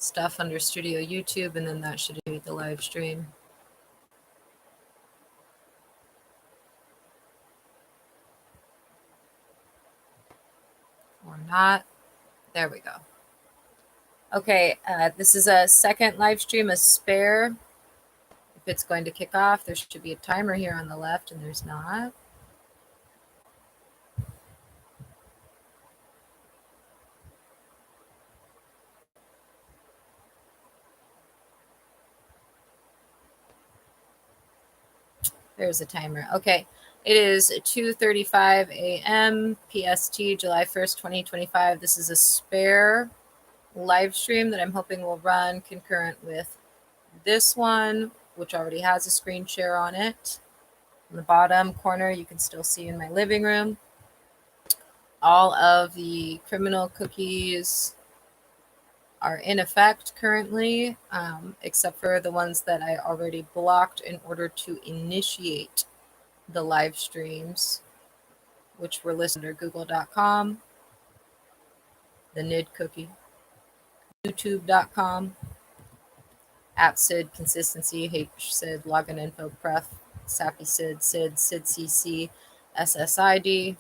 stuff under Studio YouTube, and then that should be the live stream. Or not. There we go. Okay, this is a second live stream, a spare. If it's going to kick off, there should be a timer here on the left, and there's not. There's a timer. Okay, it is 2:35 a.m. PST, July 1st, 2025. This is a spare live stream that I'm hoping will run concurrent with this one, which already has a screen share on it. In the bottom corner, you can still see in my living room. All of the criminal cookies are in effect currently, except for the ones that I already blocked in order to initiate the live streams, which were listed under google.com, the NID cookie, youtube.com, AppSid, Consistency, HSID, Login Info, Pref, Sappy SID, SID, CC, SSID,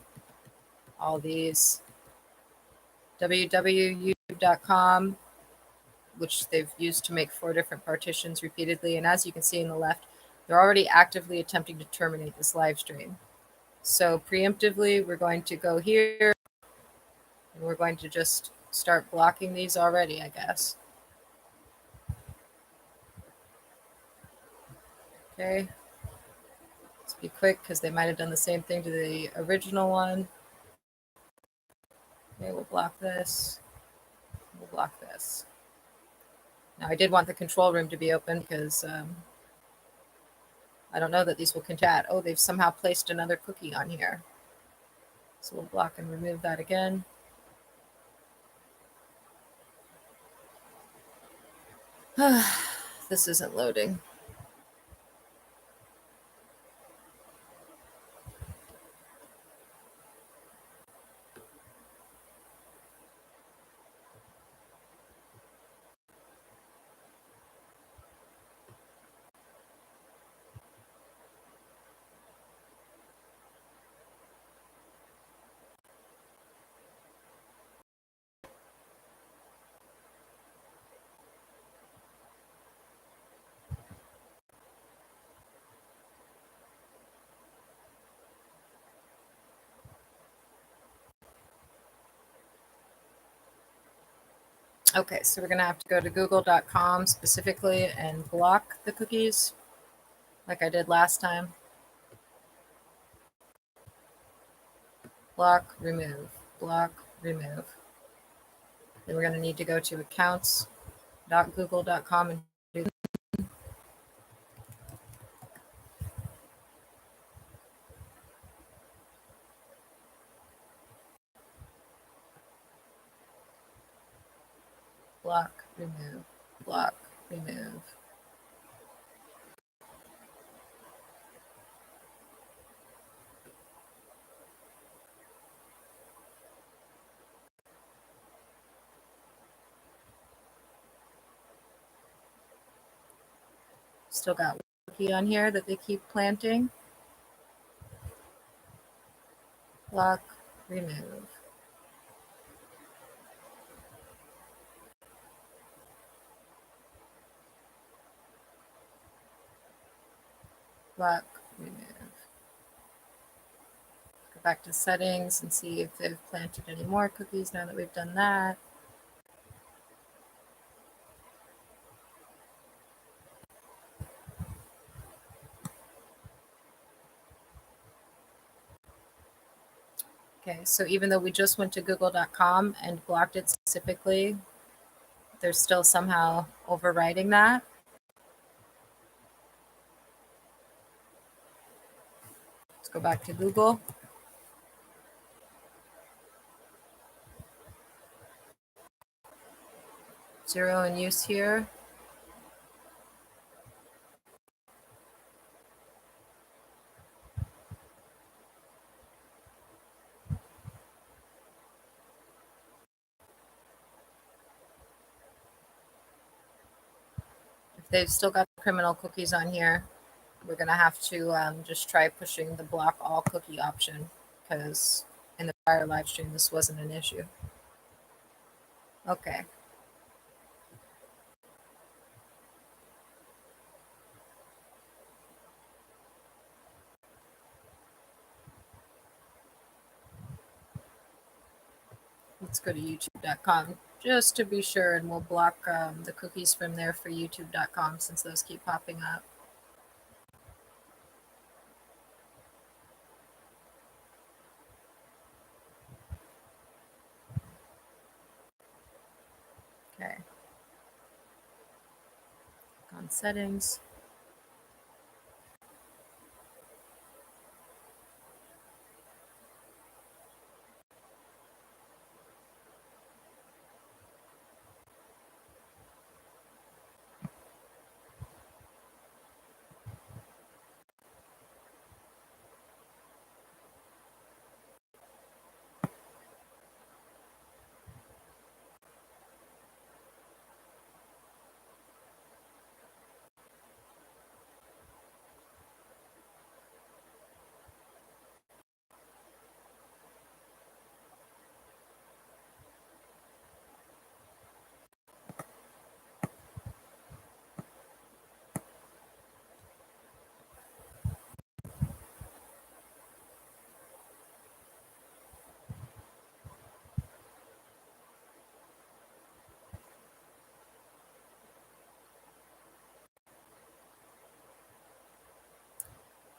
all these, www.youtube.com, which they've used to make 4 different partitions repeatedly. And as you can see in the left, they're already actively attempting to terminate this live stream. So preemptively, we're going to go here and we're going to just start blocking these already, I guess. Okay. Let's be quick because they might have done the same thing to the original one. Okay, we'll block this. We'll block this. Now, I did want the control room to be open because I don't know that these will chat. Oh, they've somehow placed another cookie on here. So we'll block and remove that again. This isn't loading. Okay, so we're going to have to go to google.com specifically and block the cookies like I did last time. Block, remove, block, remove. Then we're going to need to go to accounts.google.com and do block, remove, block, remove. Still got cookie on here that they keep planting. Block, remove. Block, remove. Go back to settings and see if they've planted any more cookies now that we've done that. Okay, so even though we just went to google.com and blocked it specifically, they're still somehow overriding that. Let's go back to Google. Zero in use here. they've still got criminal cookies on here. We're going to have to just try pushing the block all cookie option because in the prior live stream, this wasn't an issue. Okay. Let's go to youtube.com just to be sure, and we'll block the cookies from there for youtube.com since those keep popping up. Okay. On settings.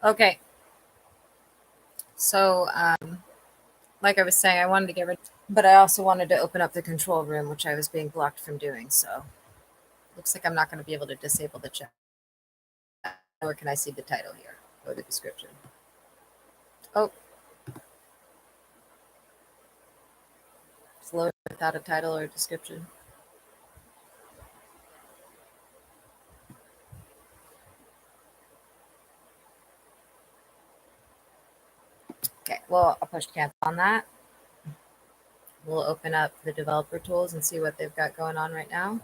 Okay. So, like I was saying, I wanted to get rid, but I also wanted to open up the control room, which I was being blocked from doing. So, looks like I'm not going to be able to disable the chat. Or can I see the title here or the description? Oh, it's loaded without a title or a description. Okay, well, I'll push cancel on that. We'll open up the developer tools and see what they've got going on right now.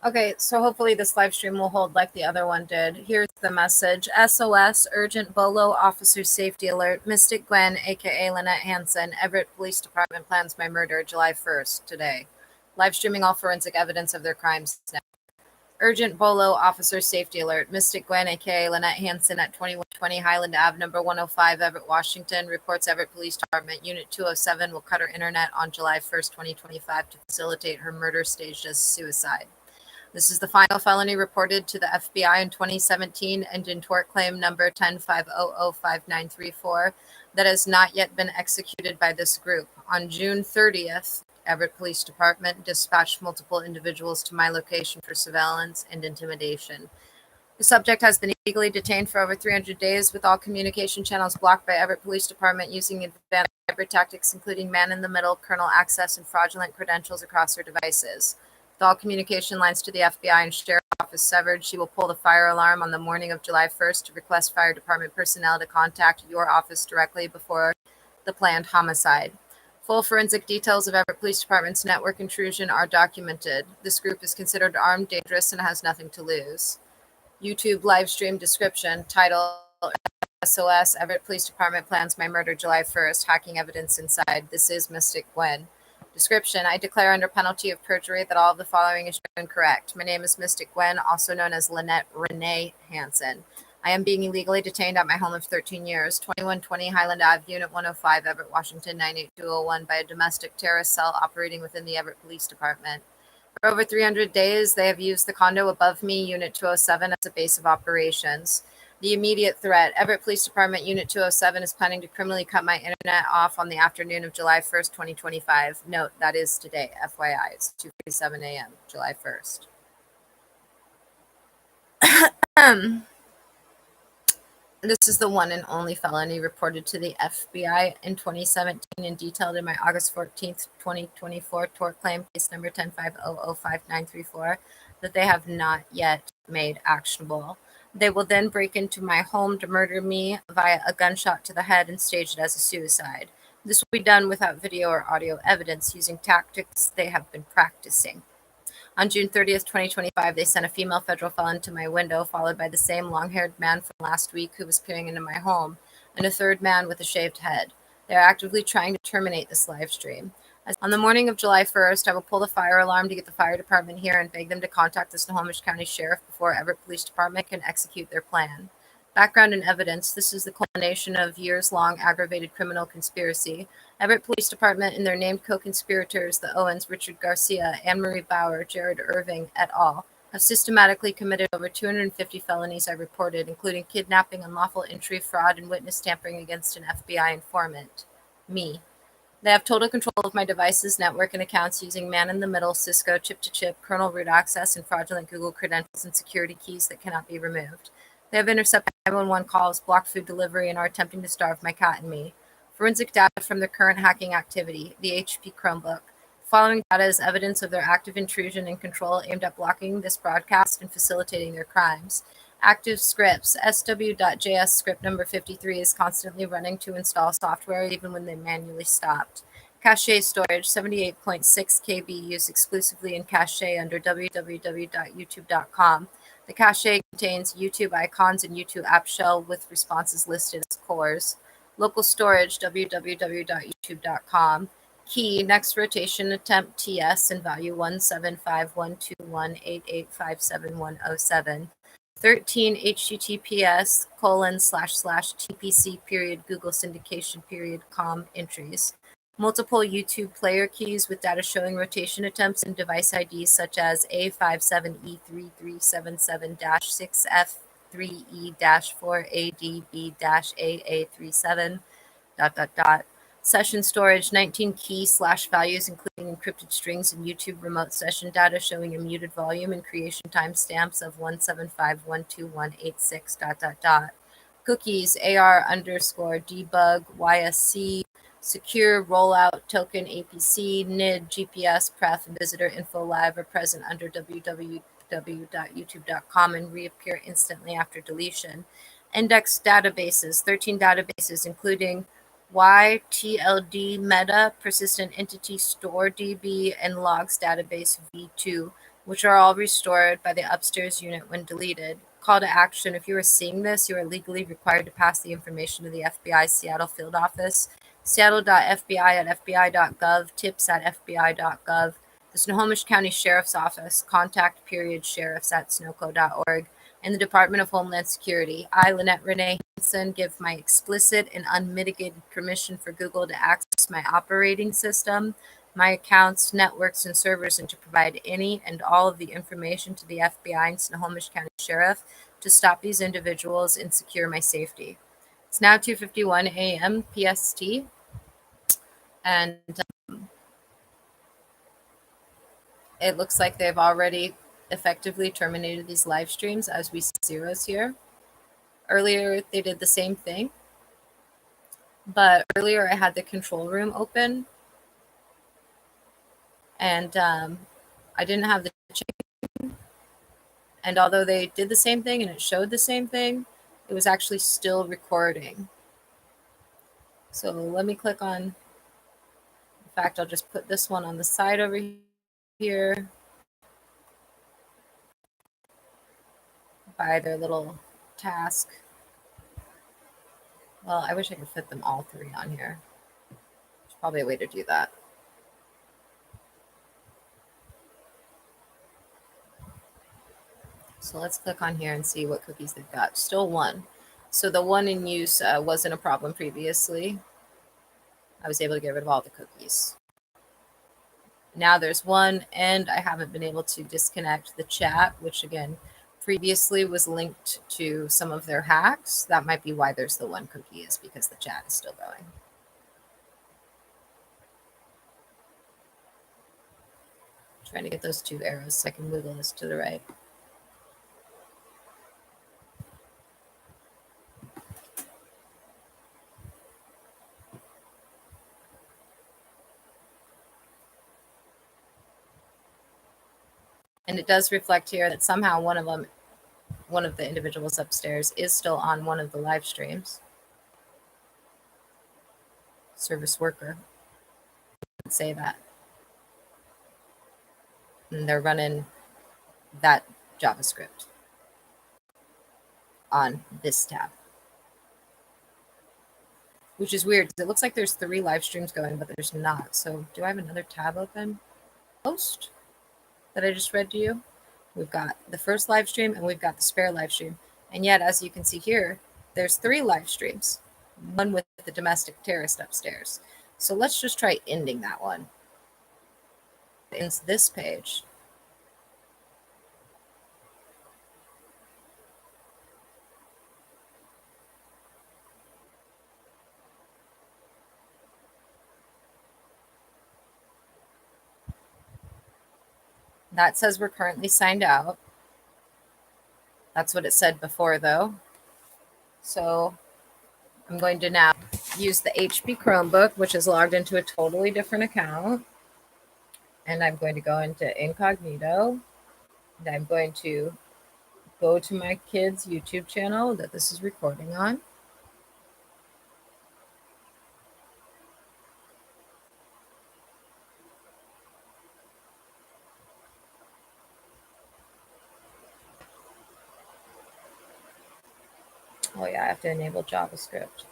Okay, so hopefully this live stream will hold like the other one did. Here's the message. SOS, urgent Bolo officer safety alert. Mystic Gwen, aka Lynette Hansen, Everett Police Department plans my murder July 1st, today. Live streaming all forensic evidence of their crimes now. Urgent Bolo officer safety alert. Mystic Gwen, aka Lynette Hansen at 2120 Highland Ave, number 105, Everett, Washington, reports Everett Police Department Unit 207 will cut her internet on July 1st, 2025 to facilitate her murder staged as suicide. This is the final felony reported to the FBI in 2017 and in tort claim number 10-500-5934 that has not yet been executed by this group. On June 30th, Everett Police Department dispatched multiple individuals to my location for surveillance and intimidation. The subject has been illegally detained for over 300 days with all communication channels blocked by Everett Police Department using advanced cyber tactics, including man-in-the-middle, kernel access, and fraudulent credentials across her devices. With all communication lines to the FBI and sheriff office severed, she will pull the fire alarm on the morning of July 1st to request fire department personnel to contact your office directly before the planned homicide. Full forensic details of Everett Police Department's network intrusion are documented. This group is considered armed, dangerous, and has nothing to lose. YouTube live stream description, title, SOS, Everett Police Department plans my murder July 1st, hacking evidence inside. This is Mystic Gwen. Description: I declare under penalty of perjury that all of the following is true and correct. My name is Mystic Gwen, also known as Lynette Renee Hansen. I am being illegally detained at my home of 13 years, 2120 Highland Ave, Unit 105, Everett, Washington, 98201, by a domestic terrorist cell operating within the Everett Police Department. For over 300 days, they have used the condo above me, Unit 207, as a base of operations. The immediate threat: Everett Police Department, Unit 207, is planning to criminally cut my internet off on the afternoon of July 1st, 2025. Note, that is today, FYI. It's 2:47 a.m., July 1st. This is the one and only felony reported to the FBI in 2017 and detailed in my August 14th, 2024 tort claim, case number 1050055934, that they have not yet made actionable. They will then break into my home to murder me via a gunshot to the head and stage it as a suicide. This will be done without video or audio evidence, using tactics they have been practicing. On June 30th, 2025, they sent a female federal felon to my window, followed by the same long-haired man from last week who was peering into my home, and a third man with a shaved head. They are actively trying to terminate this live stream. On the morning of July 1st, I will pull the fire alarm to get the fire department here and beg them to contact the Snohomish County Sheriff before Everett Police Department can execute their plan. Background and evidence: this is the culmination of years-long aggravated criminal conspiracy. Everett Police Department and their named co-conspirators, the Owens, Richard Garcia, Anne-Marie Bauer, Jared Irving, et al., have systematically committed over 250 felonies I reported, including kidnapping, unlawful entry, fraud, and witness tampering against an FBI informant, me. They have total control of my devices, network, and accounts using man-in-the-middle, Cisco, chip-to-chip, kernel root access, and fraudulent Google credentials and security keys that cannot be removed. They have intercepted 911 calls, blocked food delivery, and are attempting to starve my cat and me. Forensic data from their current hacking activity, the HP Chromebook. The following data is evidence of their active intrusion and control aimed at blocking this broadcast and facilitating their crimes. Active scripts: sw.js script number 53 is constantly running to install software even when they manually stopped. Cache storage: 78.6 KB used exclusively in cache under www.youtube.com. The cache contains YouTube icons and YouTube app shell with responses listed as cores. Local storage: www.youtube.com. Key: next rotation attempt TS and value 1751218857107. 13 https://tpc Google syndication com entries. Multiple YouTube player keys with data showing rotation attempts and device IDs such as A57E3377-6F3E-4ADB-AA37 ... Session storage: 19 key/values, including encrypted strings and YouTube remote session data showing a muted volume and creation timestamps of 175121886 ... Cookies: AR_debug YSC secure rollout token APC NID GPS pref and visitor info live are present under www.youtube.com and reappear instantly after deletion. Index databases: 13 databases, including YTLD Meta, Persistent Entity Store DB, and Logs Database V2, which are all restored by the upstairs unit when deleted. Call to action: if you are seeing this, you are legally required to pass the information to the FBI Seattle Field Office, seattle.fbi@fbi.gov, tips@fbi.gov, the Snohomish County Sheriff's Office, contact.sheriffs@snoco.org, and the Department of Homeland Security. I, Lynette Renee Hansen, give my explicit and unmitigated permission for Google to access my operating system, my accounts, networks, and servers, and to provide any and all of the information to the FBI and Snohomish County Sheriff to stop these individuals and secure my safety. It's now 2:51 a.m. PST, and it looks like they've already effectively terminated these live streams as we see zeros here. Earlier, they did the same thing, but earlier I had the control room open, and I didn't have the chain. And although they did the same thing and it showed the same thing, it was actually still recording. So let me click on, in fact, I'll just put this one on the side over here by their little task. Well, I wish I could fit them all three on here. There's probably a way to do that. So let's click on here and see what cookies they've got. Still one. So the one in use wasn't a problem previously. I was able to get rid of all the cookies. Now there's one, and I haven't been able to disconnect the chat, which again, previously was linked to some of their hacks. That might be why there's the one cookie, is because the chat is still going. Trying to get those two arrows so I can wiggle this to the right. And it does reflect here that somehow one of the individuals upstairs is still on one of the live streams. Service worker would say that. And they're running that JavaScript on this tab, which is weird. It looks like there's 3 live streams going, but there's not. So do I have another tab open? Post that I just read to you. We've got the first live stream and we've got the spare live stream. And yet, as you can see here, there's 3 live streams, one with the domestic terrorist upstairs. So let's just try ending that one. In this page. That says we're currently signed out. That's what it said before, though. So I'm going to now use the HP Chromebook, which is logged into a totally different account. And I'm going to go into incognito. And I'm going to go to my kid's YouTube channel that this is recording on. Oh yeah, I have to enable JavaScript.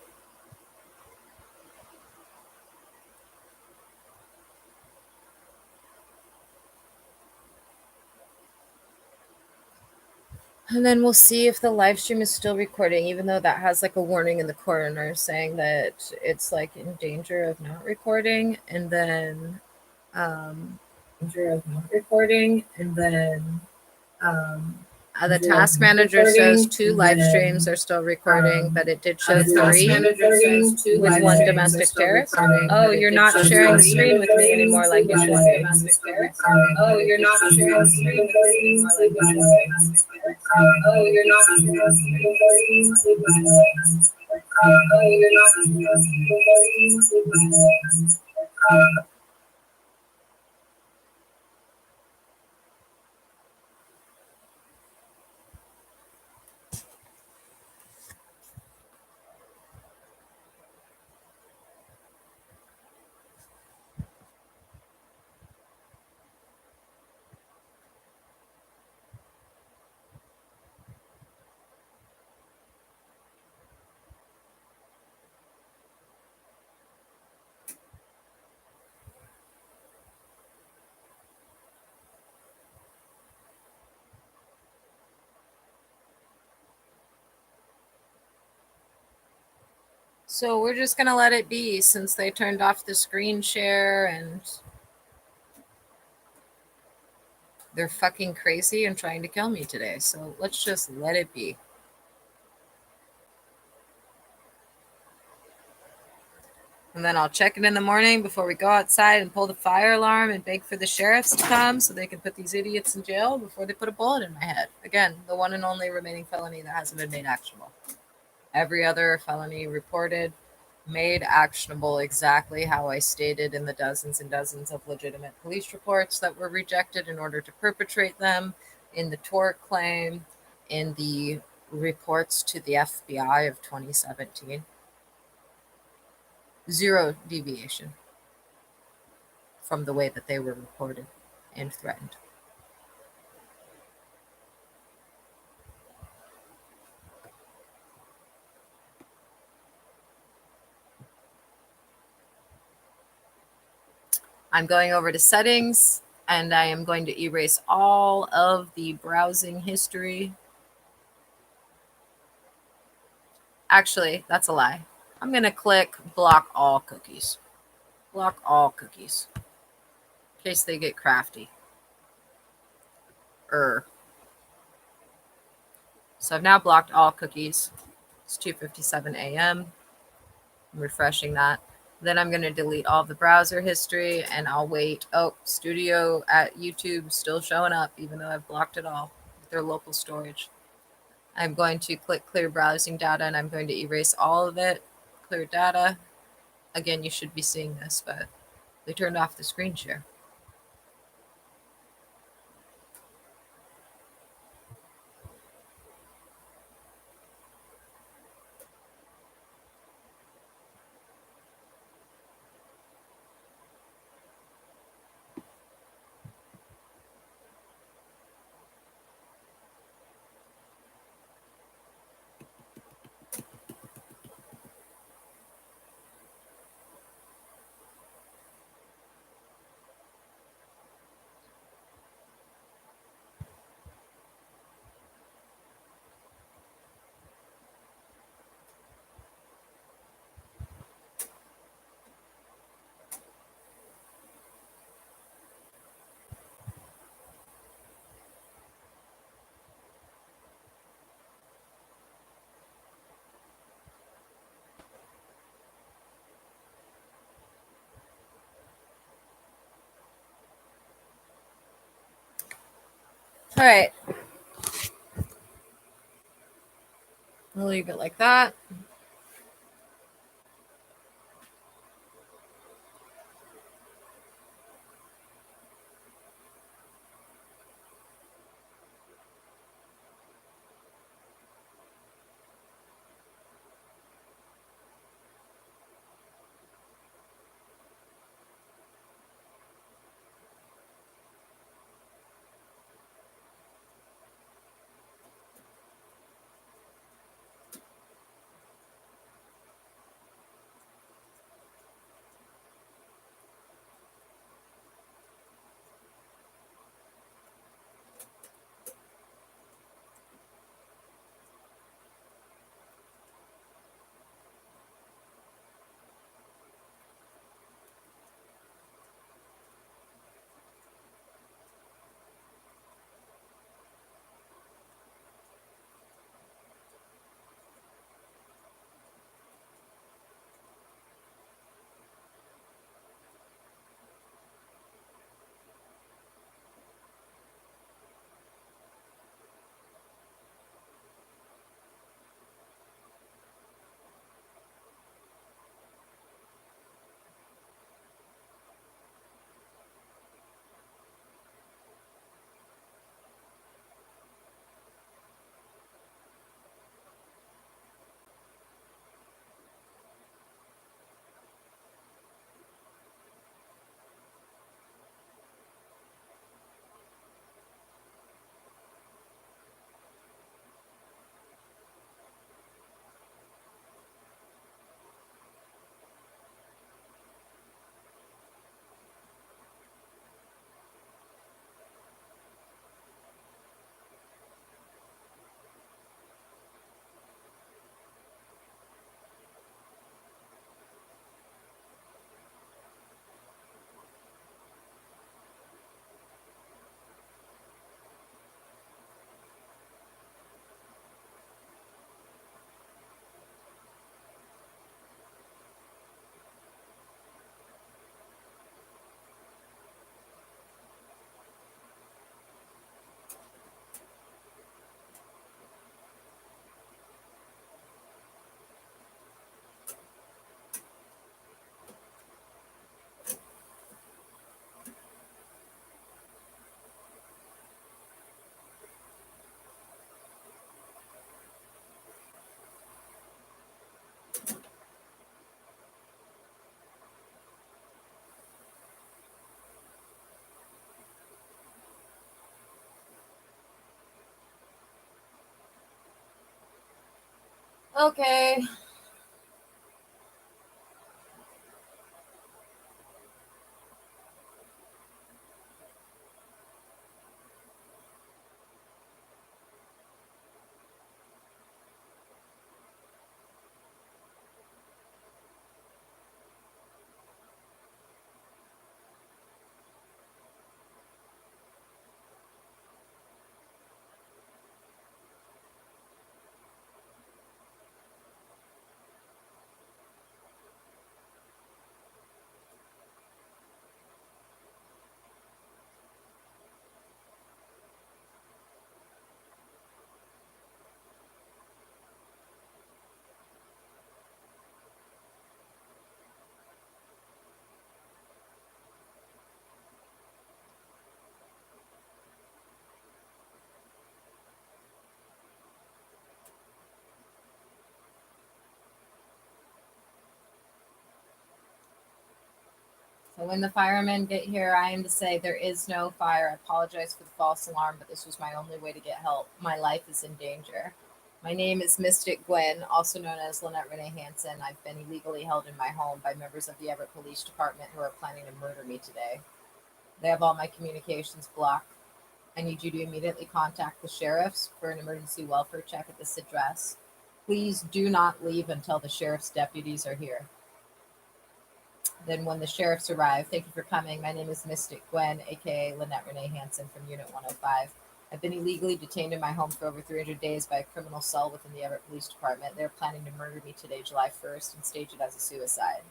And then we'll see if the live stream is still recording, even though that has like a warning in the corner saying that it's like in danger of not recording. And then the task manager says 2 live streams are still recording, but it did show 3 with 1 domestic terrorist. Oh, you're not sharing the screen with me anymore like you should be. Oh, you're not sharing the screen with me anymore like you should be. Oh, you're not sharing the screen with me. Oh, you're not sharing the screen with me. So we're just going to let it be since they turned off the screen share and they're fucking crazy and trying to kill me today. So let's just let it be. And then I'll check it in the morning before we go outside and pull the fire alarm and beg for the sheriffs to come so they can put these idiots in jail before they put a bullet in my head. Again, the one and only remaining felony that hasn't been made actionable. Every other felony reported, made actionable exactly how I stated in the dozens and dozens of legitimate police reports that were rejected in order to perpetrate them, in the tort claim, in the reports to the FBI of 2017. 0 deviation from the way that they were reported and threatened. I'm going over to settings. And I am going to erase all of the browsing history. Actually, that's a lie. I'm going to click block all cookies. Block all cookies. In case they get crafty. So I've now blocked all cookies. It's 2:57 a.m. I'm refreshing that. Then I'm going to delete all the browser history and I'll wait. Oh, Studio at YouTube still showing up, even though I've blocked it all with their local storage. I'm going to click clear browsing data and I'm going to erase all of it. Clear data. Again, you should be seeing this, but they turned off the screen share. All right. We'll leave it like that. Okay. And when the firemen get here, I am to say there is no fire. I apologize for the false alarm, but this was my only way to get help. My life is in danger. My name is Mystic Gwen, also known as Lynette Renee Hansen. I've been illegally held in my home by members of the Everett Police Department who are planning to murder me today. They have all my communications blocked. I need you to immediately contact the sheriffs for an emergency welfare check at this address. Please do not leave until the sheriff's deputies are here. Then when the sheriffs arrive, thank you for coming. My name is Mystic Gwen, aka Lynette Renee Hansen from Unit 105. I've been illegally detained in my home for over 300 days by a criminal cell within the Everett Police Department. They're planning to murder me today, July 1st, and stage it as a suicide.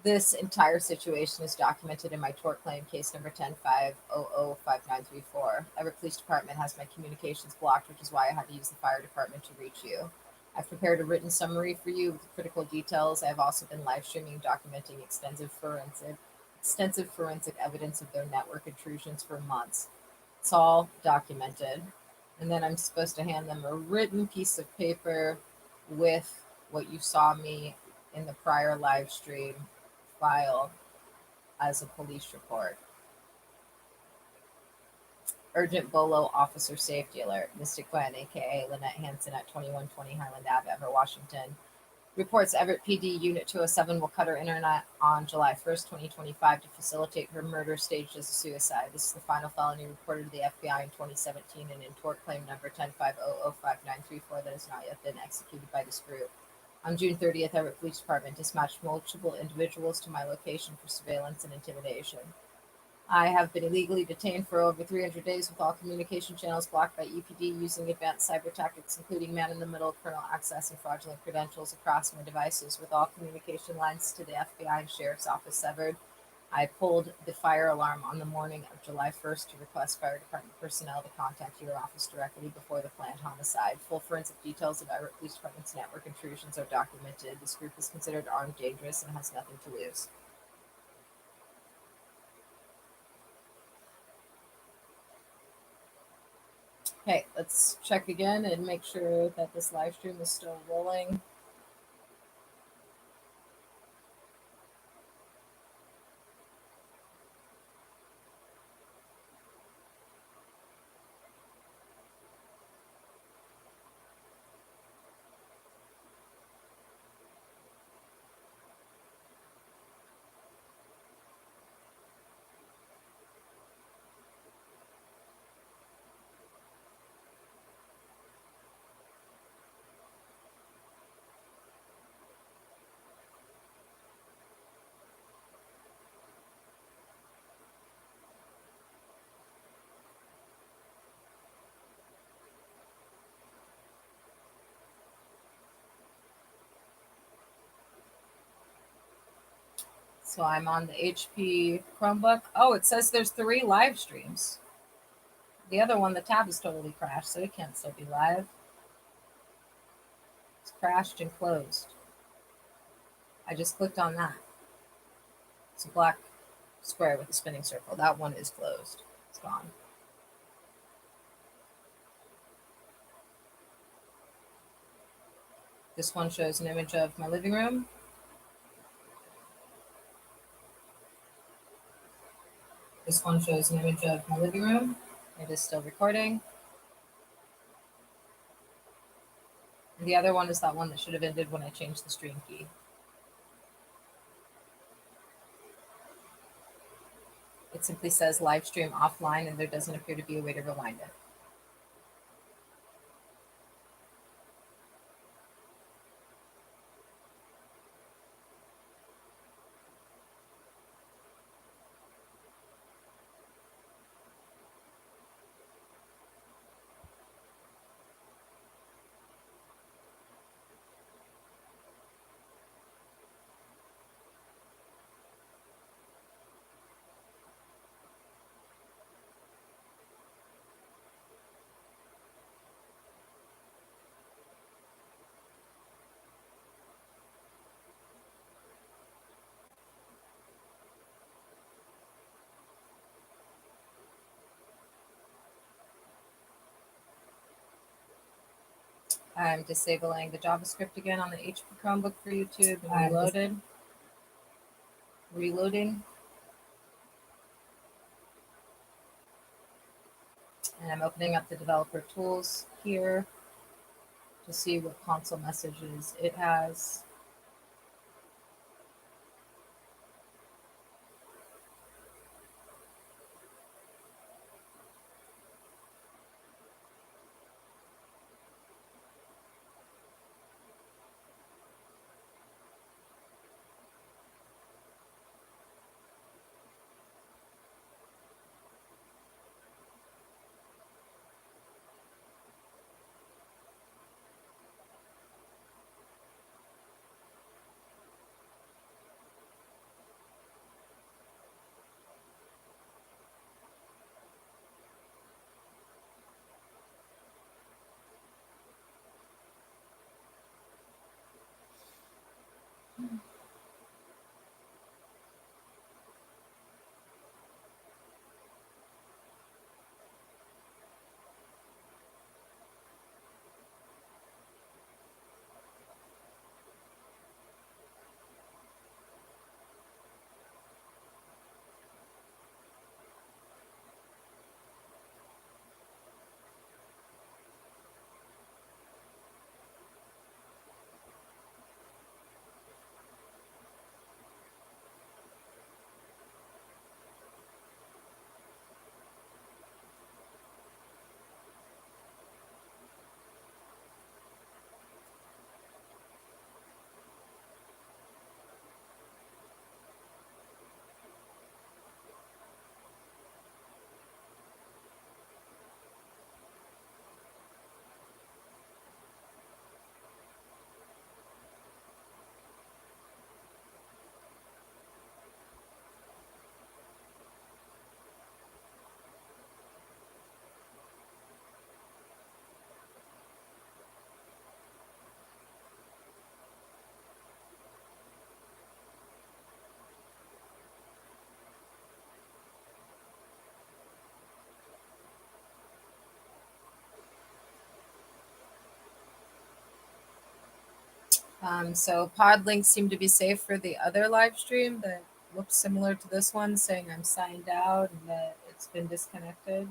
This entire situation is documented in my tort claim case number 10-500-5934. Everett Police Department has my communications blocked, which is why I had to use the fire department to reach you. I've prepared a written summary for you with critical details. I have also been live streaming, documenting extensive forensic evidence of their network intrusions for months. It's all documented. And then I'm supposed to hand them a written piece of paper with what you saw me in the prior live stream file as a police report. Urgent Bolo Officer Safety Alert. Mystic Gwen, aka Lynette Hansen at 2120 Highland Ave, Everett, Washington. Reports Everett PD Unit 207 will cut her internet on July 1st, 2025 to facilitate her murder staged as a suicide. This is the final felony reported to the FBI in 2017 and in tort claim number 10-500-5934 that has not yet been executed by this group. On June 30th, Everett Police Department dispatched multiple individuals to my location for surveillance and intimidation. I have been illegally detained for over 300 days with all communication channels blocked by EPD using advanced cyber tactics, including man-in-the-middle kernel access and fraudulent credentials across my devices, with all communication lines to the FBI and Sheriff's Office severed. I pulled the fire alarm on the morning of July 1st to request fire department personnel to contact your office directly before the planned homicide. Full forensic details of Everett Police Department's network intrusions are documented. This group is considered armed, dangerous, and has nothing to lose. Okay, let's check again and make sure that this live stream is still rolling. So I'm on the HP Chromebook. Oh, it says there's 3 live streams. The other one, the tab is totally crashed, so it can't still be live. It's crashed and closed. I just clicked on that. It's a black square with a spinning circle. That one is closed. It's gone. This one shows an image of my living room. This one shows an image of my living room. It is still recording. And the other one is that one that should have ended when I changed the stream key. It simply says live stream offline, and there doesn't appear to be a way to rewind it. I'm disabling the JavaScript again on the HP Chromebook for YouTube and reloading. And I'm opening up the developer tools here to see what console messages it has. So pod links seem to be safe for the other live stream that looks similar to this one, saying I'm signed out and that it's been disconnected.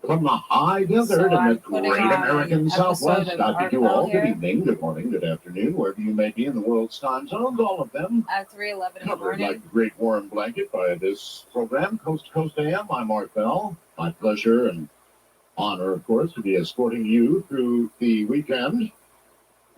From the high desert in the great American Southwest, I bid you all good evening, good morning, good afternoon, wherever you may be in the world's time zones, all of them. At 3:11 in the Covered morning. like a great warm blanket by this program, Coast to Coast AM. I'm Art Bell. My pleasure and honor, of course, to be escorting you through the weekend.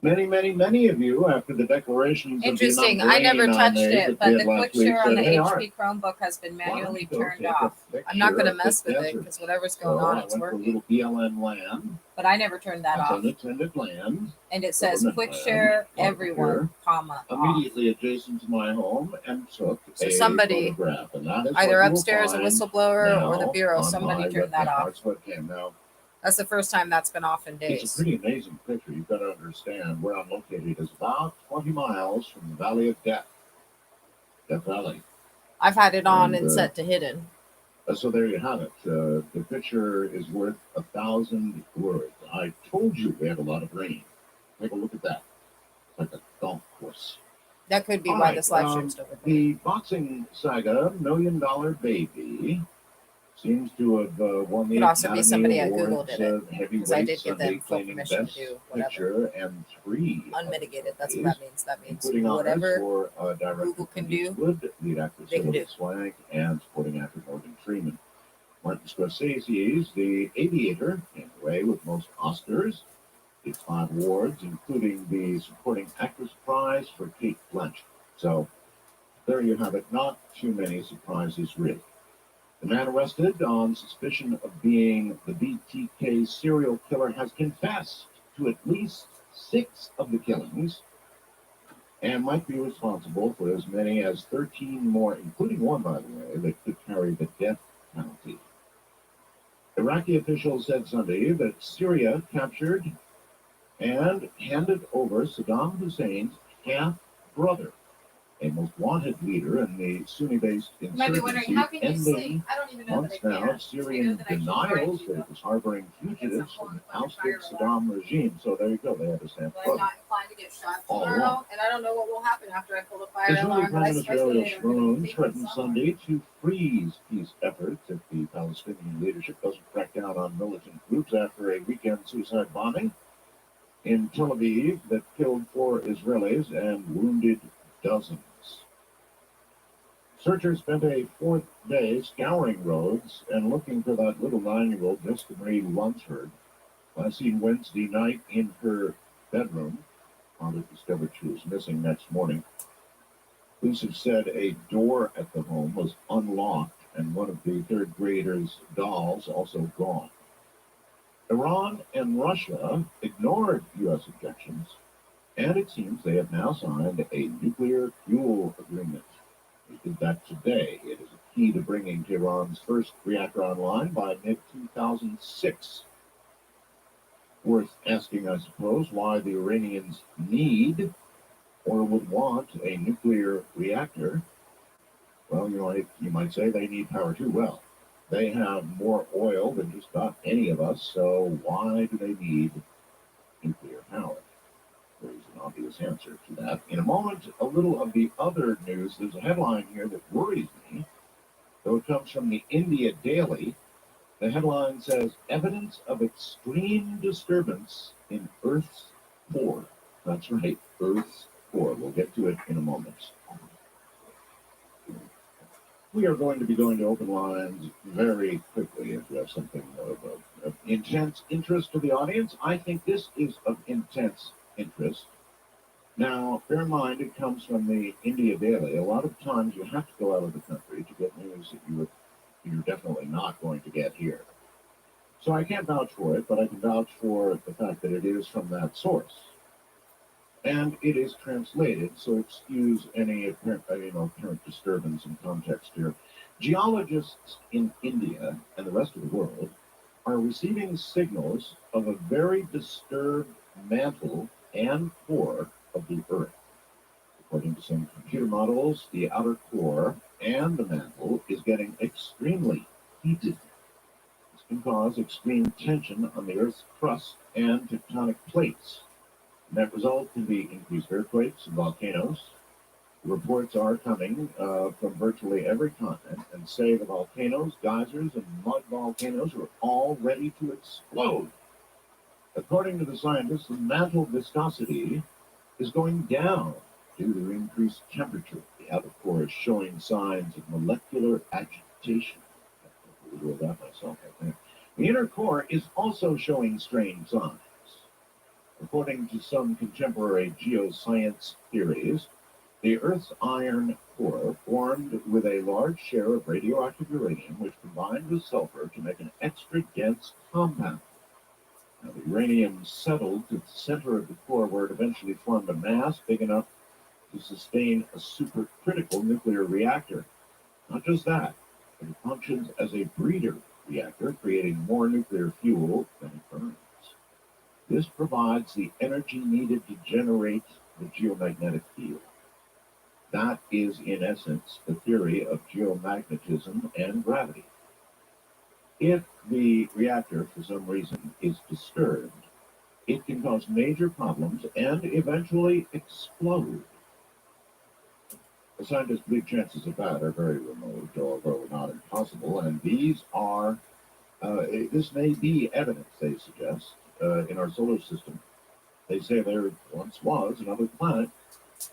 Many of you, after the declarations Interesting. of the I never touched it, but the quick quick share on the HP Chromebook has been manually turned off. I'm not going to mess with it because whatever's going on, it's working. BLN land. But I never turned that off. Unattended land. And it says quick share everyone, comma, immediately adjacent to my home, and took so somebody, photograph. And that is either upstairs, a whistleblower, or the Bureau, somebody turned that off. Now, that's the first time that's been off in days. It's a pretty amazing picture. You've got to understand where I'm located is about 20 miles from the Valley of Death. Death Valley. I've had it on and set to hidden. So there you have it. The picture is worth 1,000 words. I told you we had a lot of rain. Take a look at that. Like a golf course. That could be why this live stream's over. The boxing saga, $1 Million Baby, seems to have won the could also Academy be somebody at Awards, Google did it, because I did give them full permission to do whatever. And 3 unmitigated. That's what that means. That means whatever for, Google can do, Wood, lead actor they can do. Swank, and supporting actor Morgan Freeman. Martin Scorsese's The Aviator came away with most Oscars. It's 5 awards, including the supporting actress prize for Kate Blanchett. So there you have it. Not too many surprises, really. The man arrested on suspicion of being the BTK serial killer has confessed to at least 6 of the killings and might be responsible for as many as 13 more, including one, by the way, that could carry the death penalty. Iraqi officials said Sunday that Syria captured and handed over Saddam Hussein's half-brother, a most wanted leader in the Sunni-based insurgency, ending months now Syrian denials that it was harboring fugitives from the ousted Saddam regime. So there you go, they had a half brother. I'm not inclined to get shot tomorrow, and I don't know what will happen after I pull the fire Israeli alarm. Prime Minister Ariel Sharon threatened Sunday to freeze peace efforts if the Palestinian leadership doesn't crack down on militant groups after a weekend suicide bombing in Tel Aviv that killed 4 Israelis and wounded dozens. Searchers spent a fourth day scouring roads and looking for that little 9-year-old Jessica Marie Lunsford, last seen Wednesday night in her bedroom. Father discovered she was missing next morning. Police have said a door at the home was unlocked and one of the third graders' dolls also gone. Iran and Russia ignored U.S. objections, and it seems they have now signed a nuclear fuel agreement. They did that today. It is a key to bringing Tehran's first reactor online by mid-2006. Worth asking, I suppose, why the Iranians need or would want a nuclear reactor. Well, you might say they need power too. Well, they have more oil than just about any of us, so why do they need nuclear power? There's an obvious answer to that. In a moment, a little of the other news. There's a headline here that worries me, though it comes from the India Daily. The headline says, "Evidence of extreme disturbance in Earth's core." That's right, Earth's core. We'll get to it in a moment. We are going to be going to open lines very quickly if you have something of intense interest to the audience. I think this is of intense interest. Now, bear in mind, it comes from the India Daily. A lot of times you have to go out of the country to get news that you're definitely not going to get here. So I can't vouch for it, but I can vouch for the fact that it is from that source. And it is translated, so excuse any apparent disturbance in context here. Geologists in India and the rest of the world are receiving signals of a very disturbed mantle and core of the Earth. According to some computer models, the outer core and the mantle is getting extremely heated. This can cause extreme tension on the Earth's crust and tectonic plates. The net result can be increased earthquakes and volcanoes. The reports are coming from virtually every continent and say the volcanoes, geysers, and mud volcanoes are all ready to explode. According to the scientists, the mantle viscosity is going down due to increased temperature. The outer core is showing signs of molecular agitation. I will do that myself, I think. The inner core is also showing strange signs. According to some contemporary geoscience theories, the Earth's iron core formed with a large share of radioactive uranium, which combined with sulfur to make an extra dense compound. Now, the uranium settled to the center of the core, where it eventually formed a mass big enough to sustain a supercritical nuclear reactor. Not just that, but it functions as a breeder reactor, creating more nuclear fuel than it burns. This provides the energy needed to generate the geomagnetic field. That is, in essence, the theory of geomagnetism and gravity. If the reactor, for some reason, is disturbed, it can cause major problems and eventually explode. The scientists believe chances of that are very remote, although not impossible, and this may be evidence, they suggest, in our solar system. They say there once was another planet,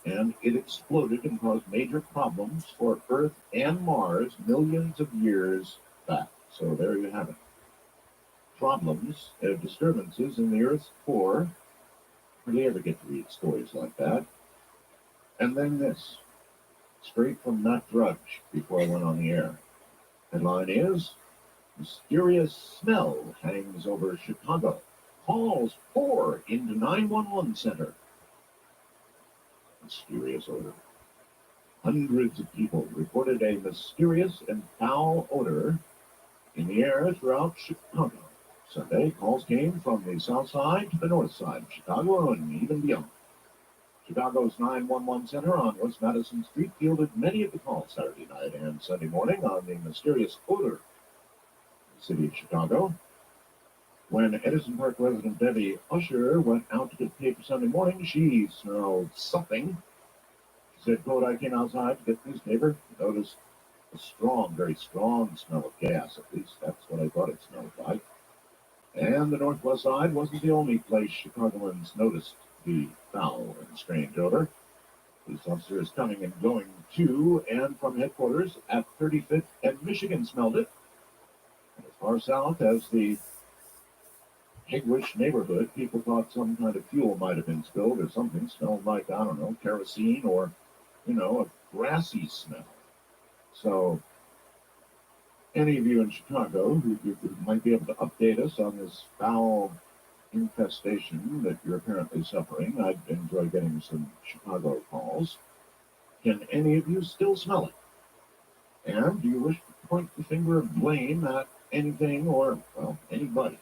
and it exploded and caused major problems for Earth and Mars millions of years back. So there you have it. Problems, disturbances in the Earth's core. Hardly ever get to read stories like that. And then this, straight from Matt Drudge before I went on the air. Headline is, "Mysterious smell hangs over Chicago. Calls pour into 911 center." Mysterious odor. Hundreds of people reported a mysterious and foul odor in the air throughout Chicago. Sunday, calls came from the south side to the north side of Chicago and even beyond. Chicago's 911 center on West Madison Street fielded many of the calls Saturday night and Sunday morning on the mysterious odor in the city of Chicago. When Edison Park resident Debbie Usher went out to get paper Sunday morning, she smelled something. She said, quote, "I came outside to get newspaper, noticed A strong, very strong smell of gas. At least that's what I thought it smelled like. And the northwest side wasn't the only place Chicagoans noticed the foul and strange odor. Police officers coming and going to and from headquarters at 35th and Michigan smelled it. And as far south as the Higwish neighborhood, people thought some kind of fuel might have been spilled or something. Smelled like, I don't know, kerosene or, a grassy smell. So, any of you in Chicago who might be able to update us on this foul infestation that you're apparently suffering, I'd enjoy getting some Chicago calls. Can any of you still smell it? And do you wish to point the finger of blame at anything or, well, anybody?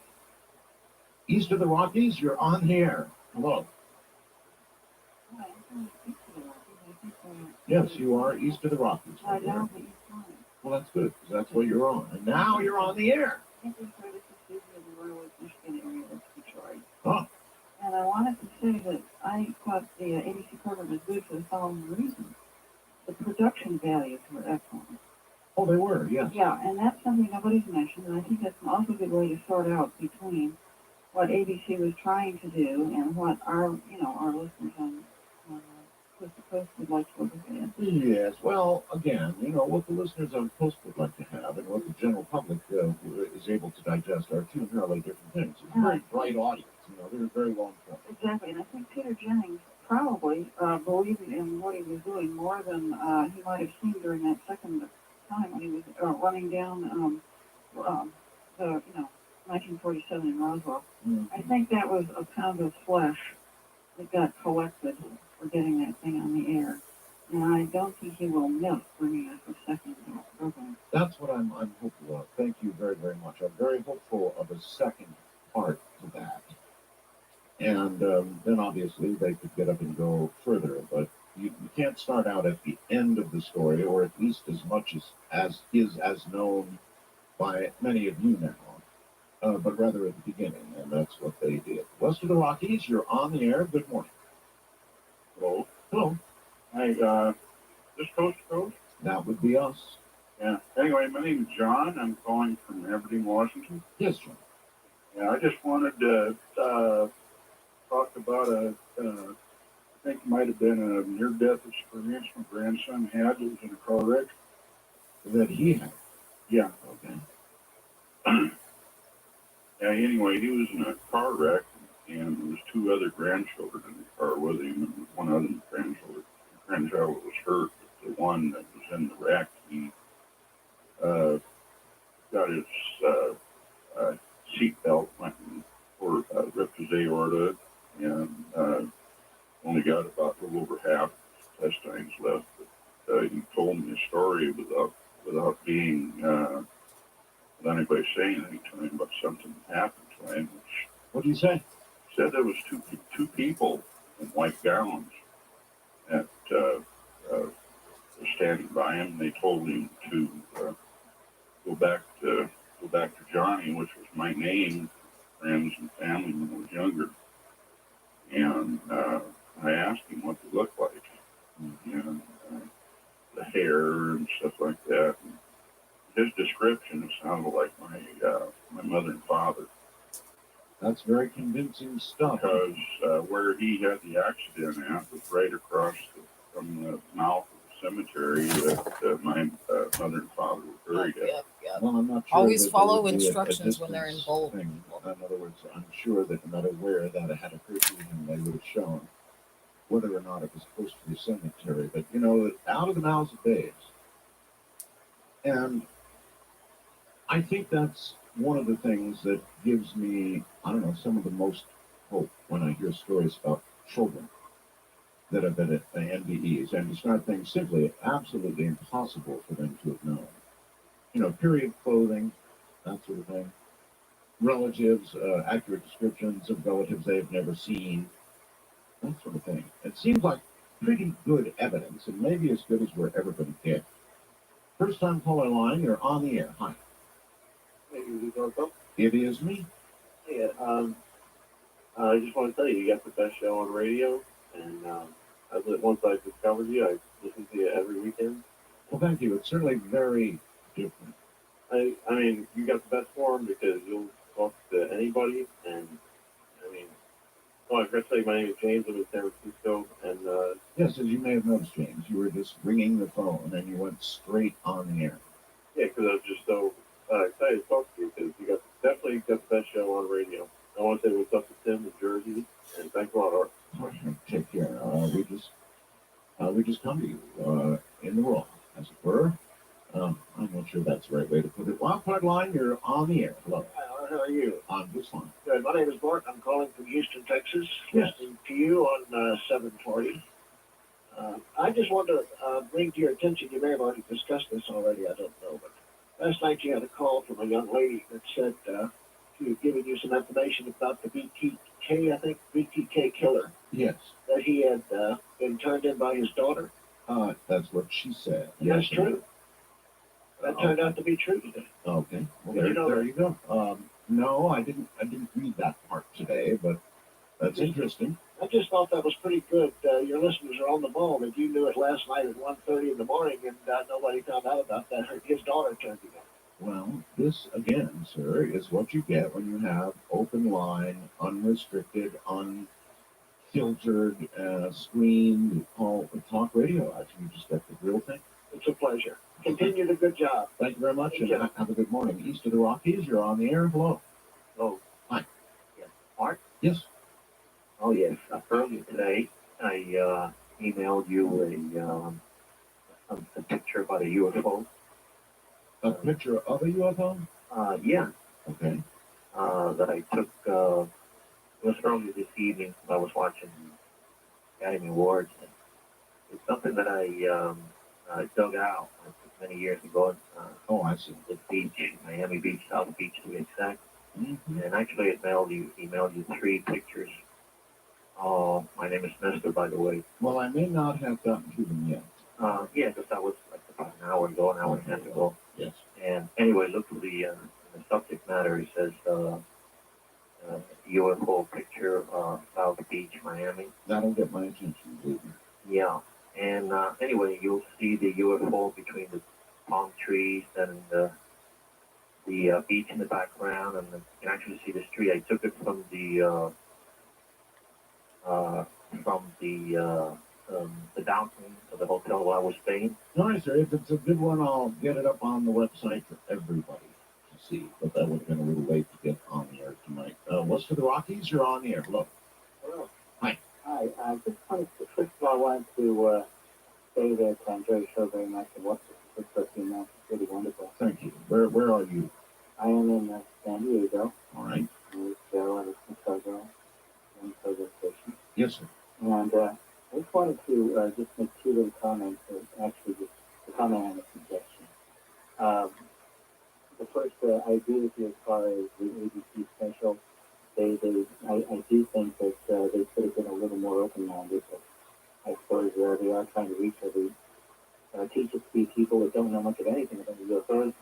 East of the Rockies, you're on the air. Hello. Yes, you are east of the Rockies. I know, but you're fine. Well, that's good, because that's what you're on. And now you're on the air. This is Susie in the Royal Michigan area of Detroit. Huh. And I wanted to say that I thought the ABC program was good for the following reason. The production values were excellent. Oh, they were, yes. Yeah, and that's something nobody's mentioned, and I think that's an awful good way to sort out between what ABC was trying to do and what our listeners on Coast to Coast would like to look at. Yes, well, again, what the listeners on Coast would like to have and what the general public is able to digest are two entirely different things. It's a very bright audience, they're very long form. Exactly, and I think Peter Jennings probably believed in what he was doing more than he might have seen during that second time when he was running down the 1947 in Roswell. Mm-hmm. I think that was a pound of flesh that got collected for getting that thing on the air. And I don't think he will miss bringing us a second program. That's what I'm hopeful of. Thank you very, very much. I'm very hopeful of a second part to that. And then obviously they could get up and go further. But you can't start out at the end of the story, or at least as much as is as known by many of you now. But rather at the beginning, and that's what they did. West of the Rockies, you're on the air. Good morning. Hello. Hello. Hi, this Coast to Coast? That would be us. Yeah. Anyway, my name is John. I'm calling from Aberdeen, Washington. Yes, John. Yeah, I just wanted to talk about I think it might have been a near-death experience my grandson had. It was in a car wreck. That he had. Yeah. Okay. Yeah, anyway, he was in a car wreck, and there was two other grandchildren in the car with him, and one other grandchild was hurt. But the one that was in the wreck, he got his seat belt, went and ripped his aorta, and only got about a little over half his intestines left. But he told me a story without being without anybody saying anything to him, but something happened to him. What did you say? Said there was two people in white gowns that were standing by him. They told him to go back to Johnny, which was my name, friends and family when I was younger. And I asked him what they looked like, and the hair and stuff like that. And his description sounded like my mother and father. That's very convincing stuff. Because where he had the accident at was right across from the mouth of the cemetery that my mother and father were buried at. Yep. Well, I'm not sure. Always that follow there would be instructions when they're distance involved. thing. In other words, I'm sure that no matter where that had occurred to him, they would have shown whether or not it was close to the cemetery. But out of the mouths of babes. And I think that's one of the things that gives me, some of the most hope when I hear stories about children that have been at NDEs and describe things simply absolutely impossible for them to have known. Period clothing, that sort of thing. Relatives, accurate descriptions of relatives they've never seen, that sort of thing. It seems like pretty good evidence, and maybe as good as we're ever going to get. First time caller line, you're on the air. Hi. It is me. Yeah, I just want to tell you got the best show on radio, and once I discovered you, I listen to you every weekend, Well, thank you. It's certainly very different. I mean, you got the best forum because you'll talk to anybody, and I mean, well, I forgot to say my name is James. I'm in San Francisco, and Yes, as you may have noticed, James, you were just ringing the phone and you went straight on the air. yeah, because I was just so excited to talk to you because you definitely got the best show on radio. I want to say what's up to Tim in Jersey, and thanks a lot, Art. All right, take care. We just come to you in the raw, as it were. I'm not sure that's the right way to put it. Wildcard line, you're on the air. Hello. How are you? I'm just fine. Good. My name is Bart. I'm calling from Houston, Texas. Yes. Listening to you on 740. I just want to bring to your attention, you may have already discussed this already, I don't know, but last night you had a call from a young lady that said she was giving you some information about the BTK, I think, BTK killer, Yes. that he had been turned in by his daughter. That's what she said. That's true. That turned out to be true today. Okay. Well, Did you know there that? you go. No, I didn't read that part today, but that's interesting. I just thought that was pretty good. Your listeners are on the ball that you knew it last night at 1:30 in the morning, and nobody found out about that. His daughter turned you in. Well, this again, sir, is what you get when you have open line, unrestricted, unfiltered, screened talk radio. Actually, you just get the real thing. It's a pleasure. Continue the good job. Thank you very much, Thank and you. have a good morning. East of the Rockies, you're on the air. Hello. Oh, Hi. Yeah. Mark? Yes. Oh, yes. Earlier today, I emailed you a picture about a UFO. A picture of a UFO? Yeah, Okay. that I took. It was earlier this evening. I was watching Academy Awards. And it's something that I dug out many years ago. Oh, I see. The beach, Miami Beach, South Beach to be exact. Mm-hmm. And actually, it emailed you 3 pictures. Oh, my name is Mister, by the way. Well, I may not have gotten to them yet. Yeah, because that was like about an hour ago, an hour and a half ago. Yes. And anyway, look at the subject matter. It says UFO picture, South Beach, Miami. That'll get my attention, believe me. Yeah. And anyway, you'll see the UFO between the palm trees and the beach in the background, and you can actually see the street. I took it from the downtown of the hotel where I was staying. All right, sir. If it's a good one, I'll get it up on the website for everybody to see. But that would have been a little late to get on the air tonight. What's for the Rockies? You're on the air. Hello. Hello. Hi. Hi. I just wanted to, first of all, I wanted to say that I enjoy the show very much and watch it for 15 minutes. It's really wonderful. Thank you. Where are you? I am in San Diego. All right. With Joe and the Chicago station. Yes, sir. And I just wanted to just make 2 little comments, or actually just a comment and a suggestion. The first, I agree with you as far as the ABC special. I do think that they could have been a little more open-minded, but I suppose they are trying to reach every teach it to be people that don't know much of anything about the UFOs.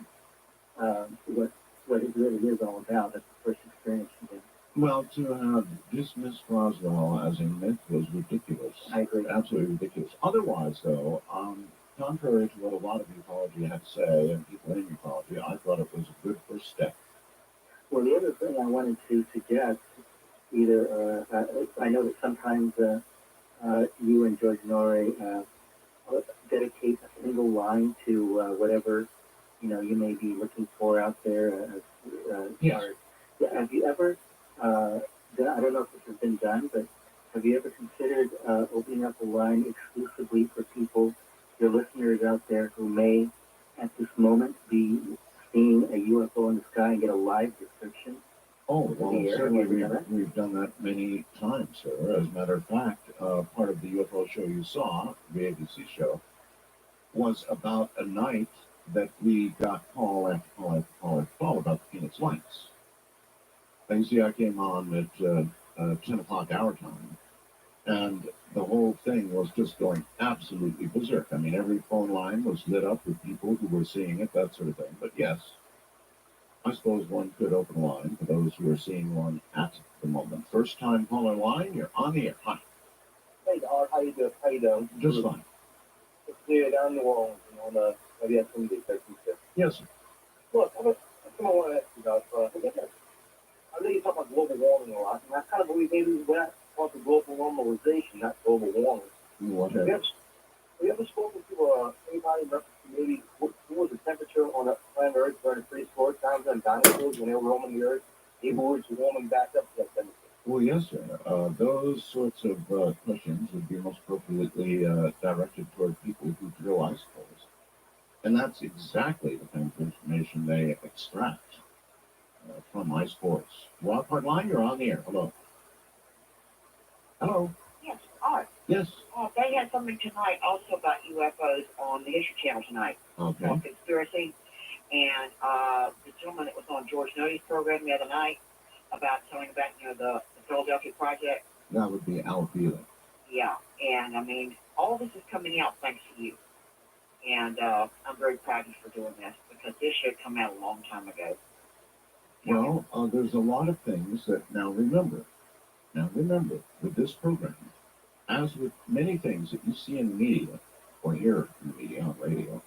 What it really is all about. That's the first experience you get. Well, to have dismissed Roswell as a myth was ridiculous. I agree. Absolutely ridiculous. Otherwise, though, contrary to what a lot of ufology had to say and people in ufology, I thought it was a good first step. Well, the other thing I wanted to suggest, either I know that sometimes you and George Norrie dedicate a single line to whatever you may be looking for out there. Yes. Have you ever? I don't know if this has been done, but have you ever considered opening up a line exclusively for people, your listeners out there, who may, at this moment, be seeing a UFO in the sky and get a live description? Oh, well, Yeah, certainly have you done that? we've done that many times, sir. As a matter of fact, part of the UFO show you saw, the ABC show, was about a night that we got call after call after call after call about the Phoenix Lights. You see, I came on at 10 o'clock our time, and the whole thing was just going absolutely berserk. I mean, every phone line was lit up with people who were seeing it, that sort of thing. But yes, I suppose one could open a line for those who are seeing one at the moment. First time caller line, you're on the air. Hi. Hey, Art, how you doing? Just fine. It's clear down New Orleans. on maybe that's some of the effects. Yes, sir. Look, I want to ask you about, I know you talk about global warming a lot, and I kind of believe maybe we're called the global normalization, not global warming. What Have happened? you ever spoken to anybody in reference to maybe what was the temperature on the planet Earth during the prehistoric times and dinosaurs when they were roaming the Earth? They were warming back up to that temperature. Well, yes, sir. Those sorts of questions would be most appropriately directed toward people who drill ice cores. And that's exactly the kind of information they extract from ice cores. Wildcard line, you're on the air. Hello. Hello. Yes, Art. Yes. They had something tonight also about UFOs on the History Channel tonight. Okay. On conspiracy. And the gentleman that was on George Nody's program the other night about telling about, the Philadelphia Project. That would be Al Feeling. Yeah. And I mean, all this is coming out thanks to you. And I'm very proud of you for doing this because this should have come out a long time ago. Well, there's a lot of things that now remember, with this program, as with many things that you see in the media or hear in the media on radio,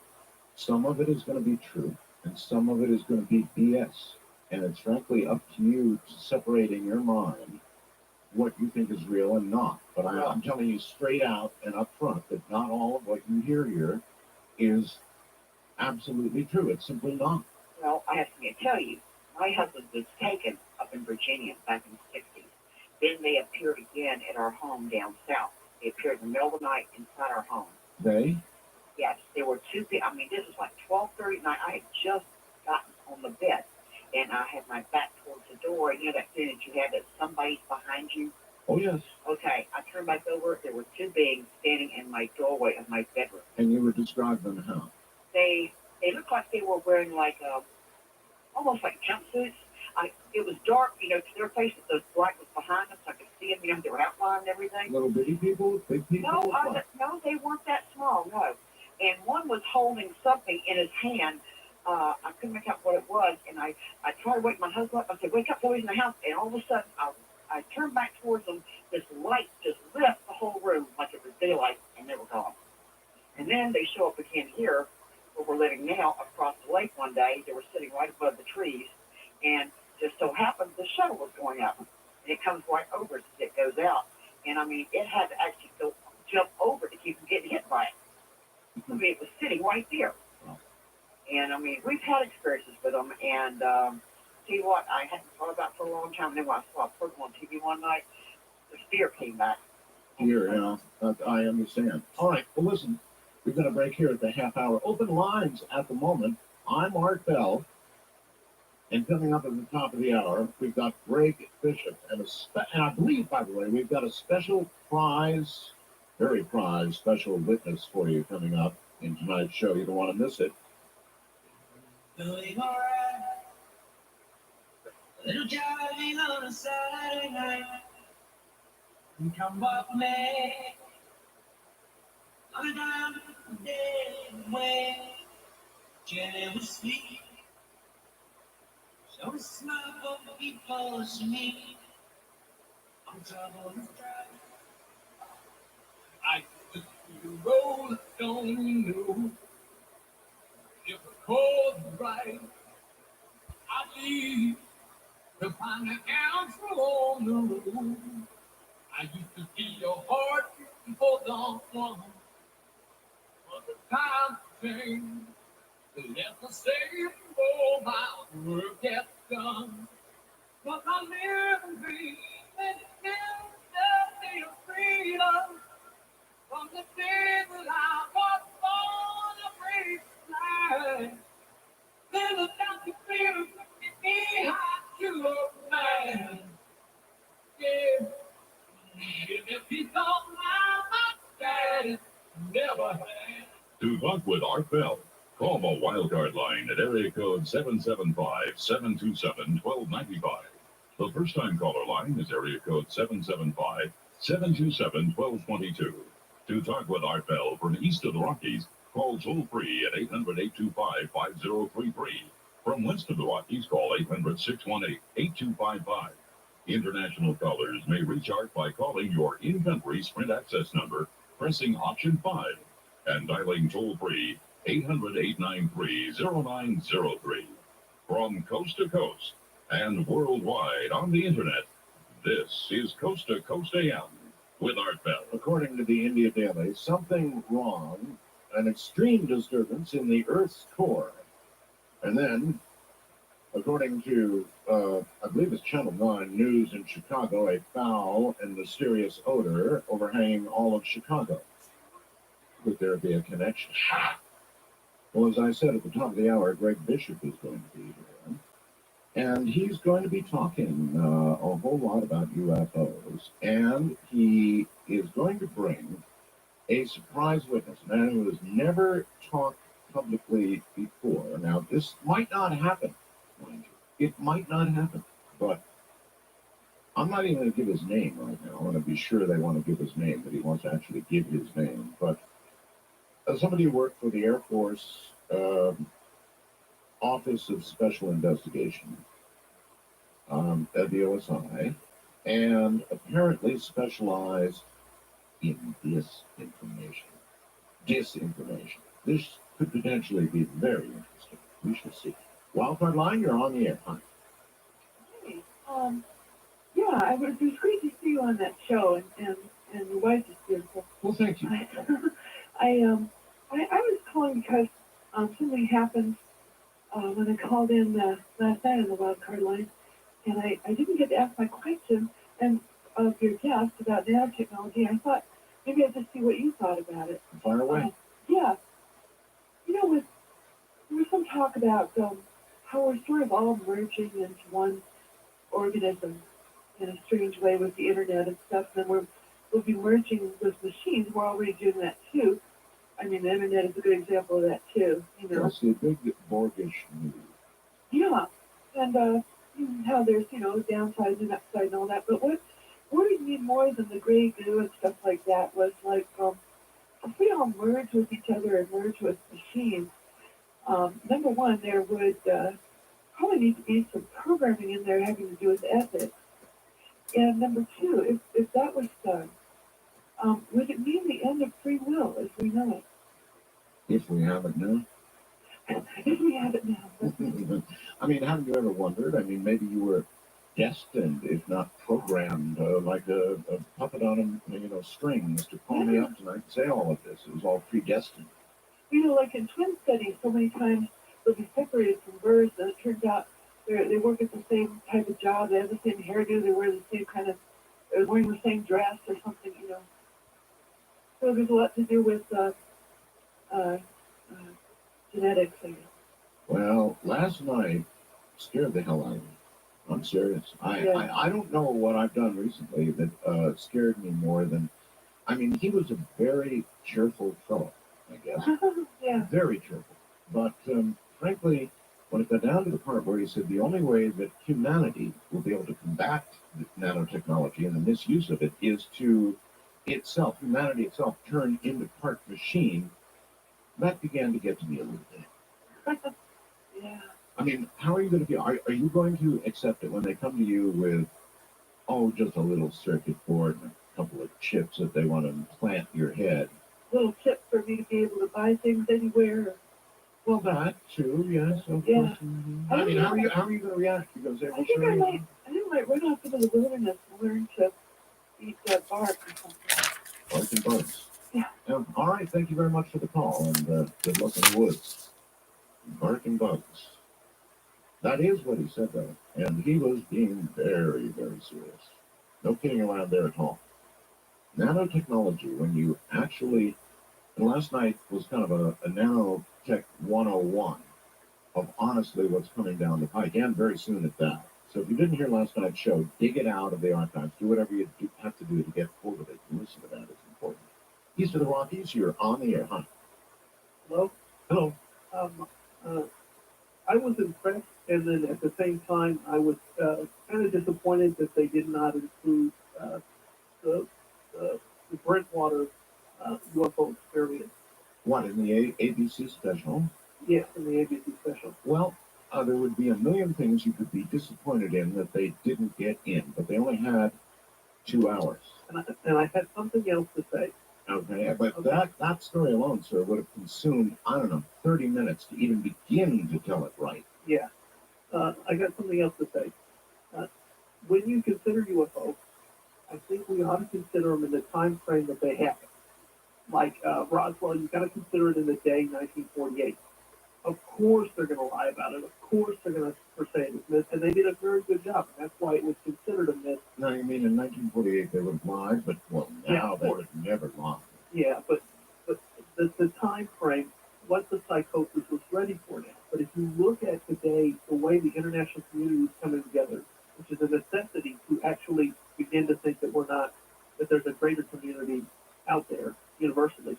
some of it is going to be true and some of it is going to be BS. And it's frankly up to you to separate in your mind what you think is real and not. But I'm telling you straight out and up front that not all of what you hear here is absolutely true. It's simply not. Well, I have to tell you, my husband was taken up in Virginia back in the 60s. Then they appeared again at our home down south. They appeared in the middle of the night inside our home. They? Yes, there were two people. I mean, this was like 12:30 at night. I had just gotten on the bed, and I had my back towards the door. You know that feeling that you have that somebody's behind you? Oh, yes. Okay, I turned back over. There were two beings standing in my doorway of my bedroom. And you would describe them how? They looked like they were wearing like almost like jumpsuits. It was dark, to their faces. The light was behind them, so I could see them. They were outlined and everything. Little bitty people, big people? No, they weren't that small. No, and one was holding something in his hand. I couldn't make out what it was, and I tried to wake my husband up. I said, "Wake up, boys in the house!" And all of a sudden, I turned back towards them. This light just lit up the whole room like it was daylight, and they were gone. And then they show up again here, where we're living now, across the lake one day. They were sitting right above the trees, and just so happened the shuttle was going up, and it comes right over as it goes out. And I mean, it had to actually jump over to keep from getting hit by it. I mean, it was sitting right there. And I mean, we've had experiences with them, and see what I hadn't thought about for a long time. And then when I saw a program on TV one night, the fear came back. Here, I understand. All right, well, listen, we're going to break here at the half hour. Open lines at the moment. I'm Art Bell. And coming up at the top of the hour, we've got Greg Bishop. And I believe, by the way, we've got a special prize, very prized special witness for you coming up in tonight's show. You don't want to miss it. Doing all right. Little driving on a Saturday night. And come up me. On a down day way. Jenny was sweet. So smile for people to me. I'm trouble to drive. I took the road, don't know. If the cold is right, I leave to find the answer on the road. I used to see your heart for the one, but the time changed. Let the same old my work gets done. But I live and breathe and feel the day of freedom. From the day that I was born a free flag. Then the doctor feels me hot to a man. Yeah. And if he don't mind my daddy, never had. To talk with Art Bell, call the wildcard line at area code 775-727-1295. The first-time caller line is area code 775-727-1222. To talk with Art Bell from east of the Rockies, call toll-free at 800-825-5033. From west of the Rockies, call 800-618-8255. International callers may reach Art by calling your in-country Sprint access number, pressing option 5, and dialing toll-free 800-893-0903. From coast to coast and worldwide on the internet, this is Coast to Coast AM with Art Bell. According to the India Daily, something wrong, an extreme disturbance in the Earth's core. And then, according to, I believe it's Channel 9 News in Chicago, a foul and mysterious odor overhanging all of Chicago. Could there be a connection? Well, as I said at the top of the hour, Greg Bishop is going to be here. And he's going to be talking a whole lot about UFOs. And he is going to bring a surprise witness, a man who has never talked publicly before. Now, this might not happen, mind you. It might not happen. But I'm not even going to give his name right now. I want to be sure they want to give his name, that he wants to actually give his name. But somebody who worked for the Air Force Office of Special Investigation at the OSI, and apparently specialized in disinformation. This could potentially be very interesting. We shall see. Wildcard Line, you're on the air. Hi. Hey, yeah, it was great to see you on that show, and your wife is beautiful. Well, thank you. I was calling because something happened when I called in last night on the wild card line, and I didn't get to ask my question and of your guest about nanotechnology. I thought maybe I'd just see what you thought about it. Fire away. Yeah, you know, there was some talk about how we're sort of all merging into one organism in a strange way with the internet and stuff, and then we'll be merging with machines. We're already doing that too. I mean, the internet is a good example of that too. You know. That's a big Borgish move. Yeah, and how there's downsides and upside and all that. But what worried me more than the gray goo and stuff like that was like if we all merge with each other and merge with machines. Number one, there would probably need to be some programming in there having to do with ethics. And number two, if that was done, would it mean the end of free will as we know it? If we have it now. If we have it now. I mean, haven't you ever wondered? I mean, maybe you were destined, if not programmed, like a puppet on strings to call me up tonight and say all of this. It was all predestined. You know, like in twin studies, so many times they'll be separated from birth, and it turns out they work at the same type of job, they have the same hairdo, they wear the same they're wearing the same dress or something, So there's a lot to do with genetics, I guess. Well, last night scared the hell out of me. I'm serious. I don't know what I've done recently that scared me more than, I mean, he was a very cheerful fellow, I guess. Yeah. Very cheerful. But frankly, when it got down to the part where he said the only way that humanity will be able to combat nanotechnology and the misuse of it is to humanity itself, turn into part machine, that began to get to me a little bit. Yeah. I mean, how are you going to be? Are you going to accept it when they come to you with, just a little circuit board and a couple of chips that they want to implant in your head? Little tip for me to be able to buy things anywhere. Well, that too, yes, of course. Mm-hmm. I mean, how are you going to react? You're going to say, I think I might run off into the wilderness and learn to eat bark or something. Bark and bugs. Yeah. All right, thank you very much for the call, and good luck in the woods. Bark and bugs. That is what he said, though, and he was being very, very serious. No kidding around there at all. Nanotechnology, when you actually, and last night was kind of a nanotech 101 of honestly what's coming down the pike, and very soon at that. So if you didn't hear last night's show, dig it out of the archives. Do whatever you have to do to get hold of it and listen to that. It's important. East of the Rockies, you're on the air. Hi. Hello? Hello. I was impressed, and then at the same time, I was kind of disappointed that they did not include the Brentwater UFO experience. What, in the ABC special? Yes, in the ABC special. Well, there would be a million things you could be disappointed in that they didn't get in, but they only had 2 hours. And I had something else to say. Okay, but that story alone, sir, would have consumed, I don't know, 30 minutes to even begin to tell it right. Yeah. I got something else to say. When you consider UFOs, I think we ought to consider them in the time frame that they happen. Like Roswell, you got to consider it in the day 1948. Of course they're going to lie about it. Of course they're going to say it's myth, and they did a very good job. And that's why it was considered a myth. No, you mean in 1948 they would have lied, but well, now they would never lie. Yeah, but the time frame, what the psychosis was ready for now. But if you look at today, the way the international community is coming together, which is a necessity to actually begin to think that that there's a greater community out there universally.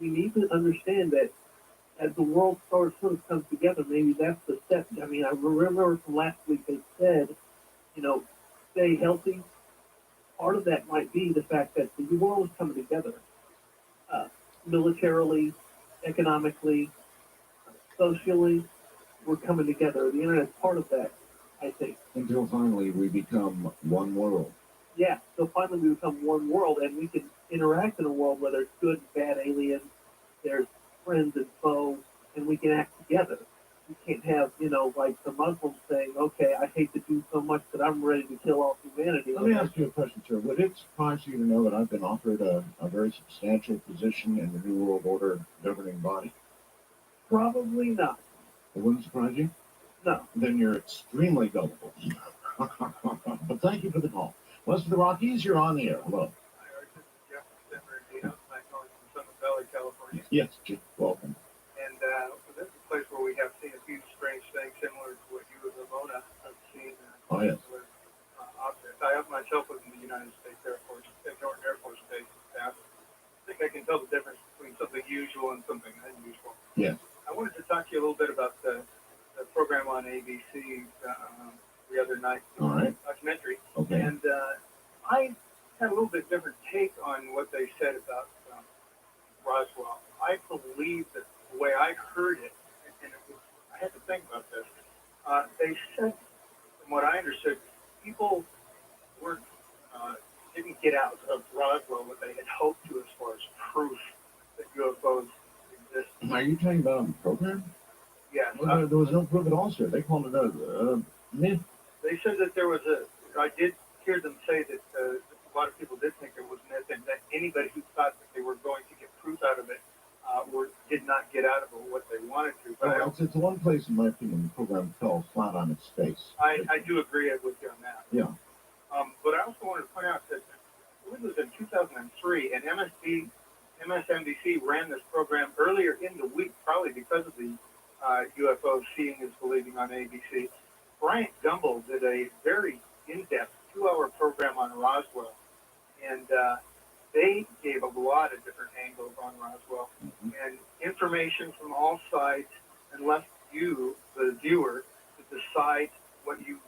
We need to understand that as the world sort of comes together, maybe that's the step. I mean, I remember from last week they said, stay healthy. Part of that might be the fact that the world is coming together, militarily, economically, socially. We're coming together. The internet's part of that, I think. Until finally we become one world. Yeah, so finally we become one world, and we can interact in a world where there's good and bad aliens, there's friends and foes, and we can act together. You can't have, like the Muslims saying, okay, I hate to do so much that I'm ready to kill all humanity. Let me ask you a question, sir. Would it surprise you to know that I've been offered a very substantial position in the New World Order governing body? Probably not. It wouldn't surprise you? No. Then you're extremely gullible. But thank you for the call. West of the Rockies, you're on the air. Hello. California. Yes, Jeff, welcome. And this is a place where we have seen a few strange things similar to what you and Ramona have seen. Oh, yes. Objects. I myself was in the United States Air Force, Jordan Air Force Base. I think I can tell the difference between something usual and something unusual. Yes. I wanted to talk to you a little bit about the program on ABC the other night. All right. Documentary. Okay. And I had a little bit different take on what they said about Roswell. I believe that the way I heard it, and I had to think about this, they said, from what I understood, people didn't get out of Roswell what they had hoped to as far as proof that UFOs exist. Are you talking about on the program? Yes. Well, there was no proof at all, sir. They called it a myth. They said that there was I did hear them say that a lot of people did think it was myth, and that anybody who thought that they were going to get proof out of it did not get out of it what they wanted to. But Well, it's one place, in my opinion, the program fell flat on its face. I do agree with you on that. Yeah. But I also wanted to point out that I believe it was in 2003, and MSNBC ran this program earlier in the week, probably because of the UFO Seeing is Believing on ABC. Bryant Gumbel did a very in-depth 2-hour program on Roswell, and they gave a lot of different angles on Roswell, and information from all sides, and left you, the viewer, to decide what you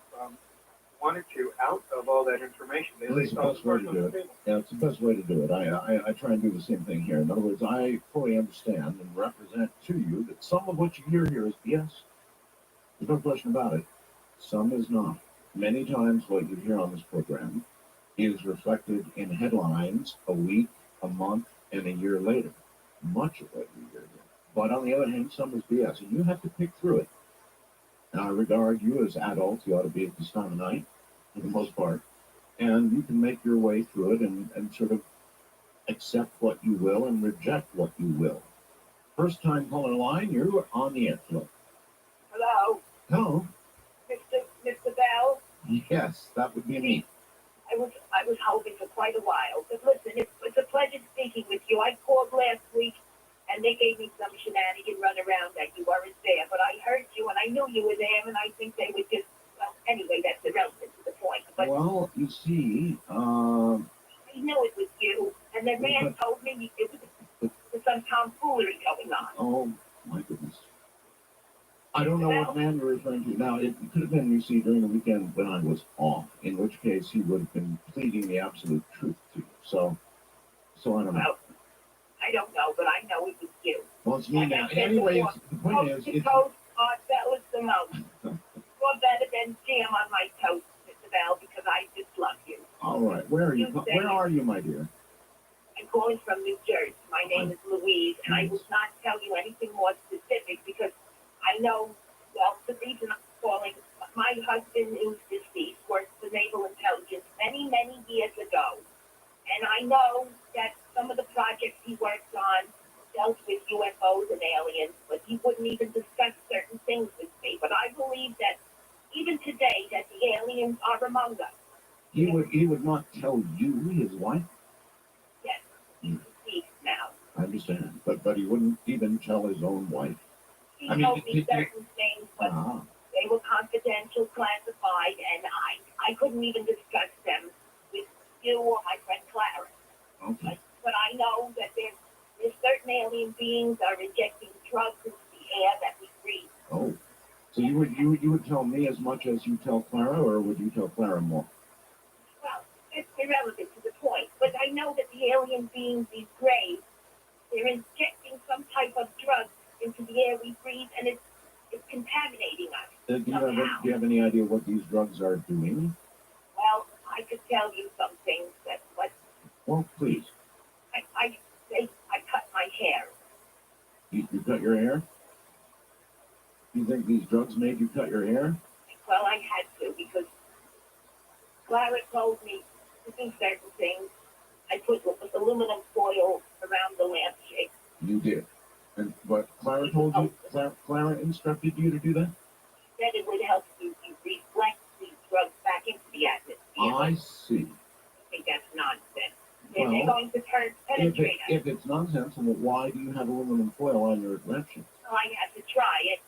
wanted to out of all that information. They That's the best way to do it. Yeah, it's the best way to do it. I try and do the same thing here. In other words, I fully understand and represent to you that some of what you hear here is BS. There's no question about it. Some is not. Many times what you hear on this program is reflected in headlines a week, a month, and a year later. Much of what you hear here. But on the other hand, some is BS, and you have to pick through it. And I regard you as adults. You ought to be at this time of night, for the most part. And you can make your way through it and sort of accept what you will and reject what you will. First time calling a line, you're on the air. Hello. Hello, Hello. Mr. Bell. Yes, that would be me. I was hoping for quite a while, but listen, it's a pleasure speaking with you. I called last week, and they gave me some shenanigan run around that you weren't there, but I heard you, and I knew you were there, and I think they would just, well, anyway, that's irrelevant to the point. But Well, you see, I knew it was you, and the man told me it was some tomfoolery going on. oh my goodness. I don't know what man you're referring to. Now, it could have been, you see, during the weekend when I was off, in which case he would have been pleading the absolute truth to you. So I don't know. Well, I don't know, but I know it was you. Well, it's me now. Anyway, the point is, it's... Toast, that was the most. More better than jam on my toast, Mr. Bell, because I just love you. All right. Where are you? Where are you, my dear? I'm calling from New Jersey. My name is Louise, and I will not tell you anything more specific because I know, well, the reason I'm calling, my husband who's deceased worked for Naval Intelligence many, many years ago. And I know that some of the projects he worked on dealt with UFOs and aliens, but he wouldn't even discuss certain things with me. But I believe that even today that the aliens are among us. He would not tell you, his wife? Yes, he's deceased now. I understand. But he wouldn't even tell his own wife. He told me certain things, but Ah, they were confidential, classified, and I couldn't even discuss them with you or my friend Clara. okay. But I know that there's certain alien beings are injecting drugs into the air that we breathe. Oh. So you would tell me as much as you tell Clara, or would you tell Clara more? Well, it's irrelevant to the point, but I know that the alien beings, these grays, they're injecting some type of drug into the air we breathe, and it's contaminating us. Do you have any idea what these drugs are doing? Well, I could tell you some things that, but Well, please. I cut my hair. You cut your hair? You think these drugs made you cut your hair? Well, I had to because Clara told me to do certain things. I put aluminum foil around the lampshade. You did. But Clara told you, Clara instructed you to do that? Said it would help you reflect these drugs back into the atmosphere. I see. I think that's nonsense. Well, They're going to penetrate us. If it's nonsense, then why do you have aluminum foil on your lampshade? Oh, I had to try it,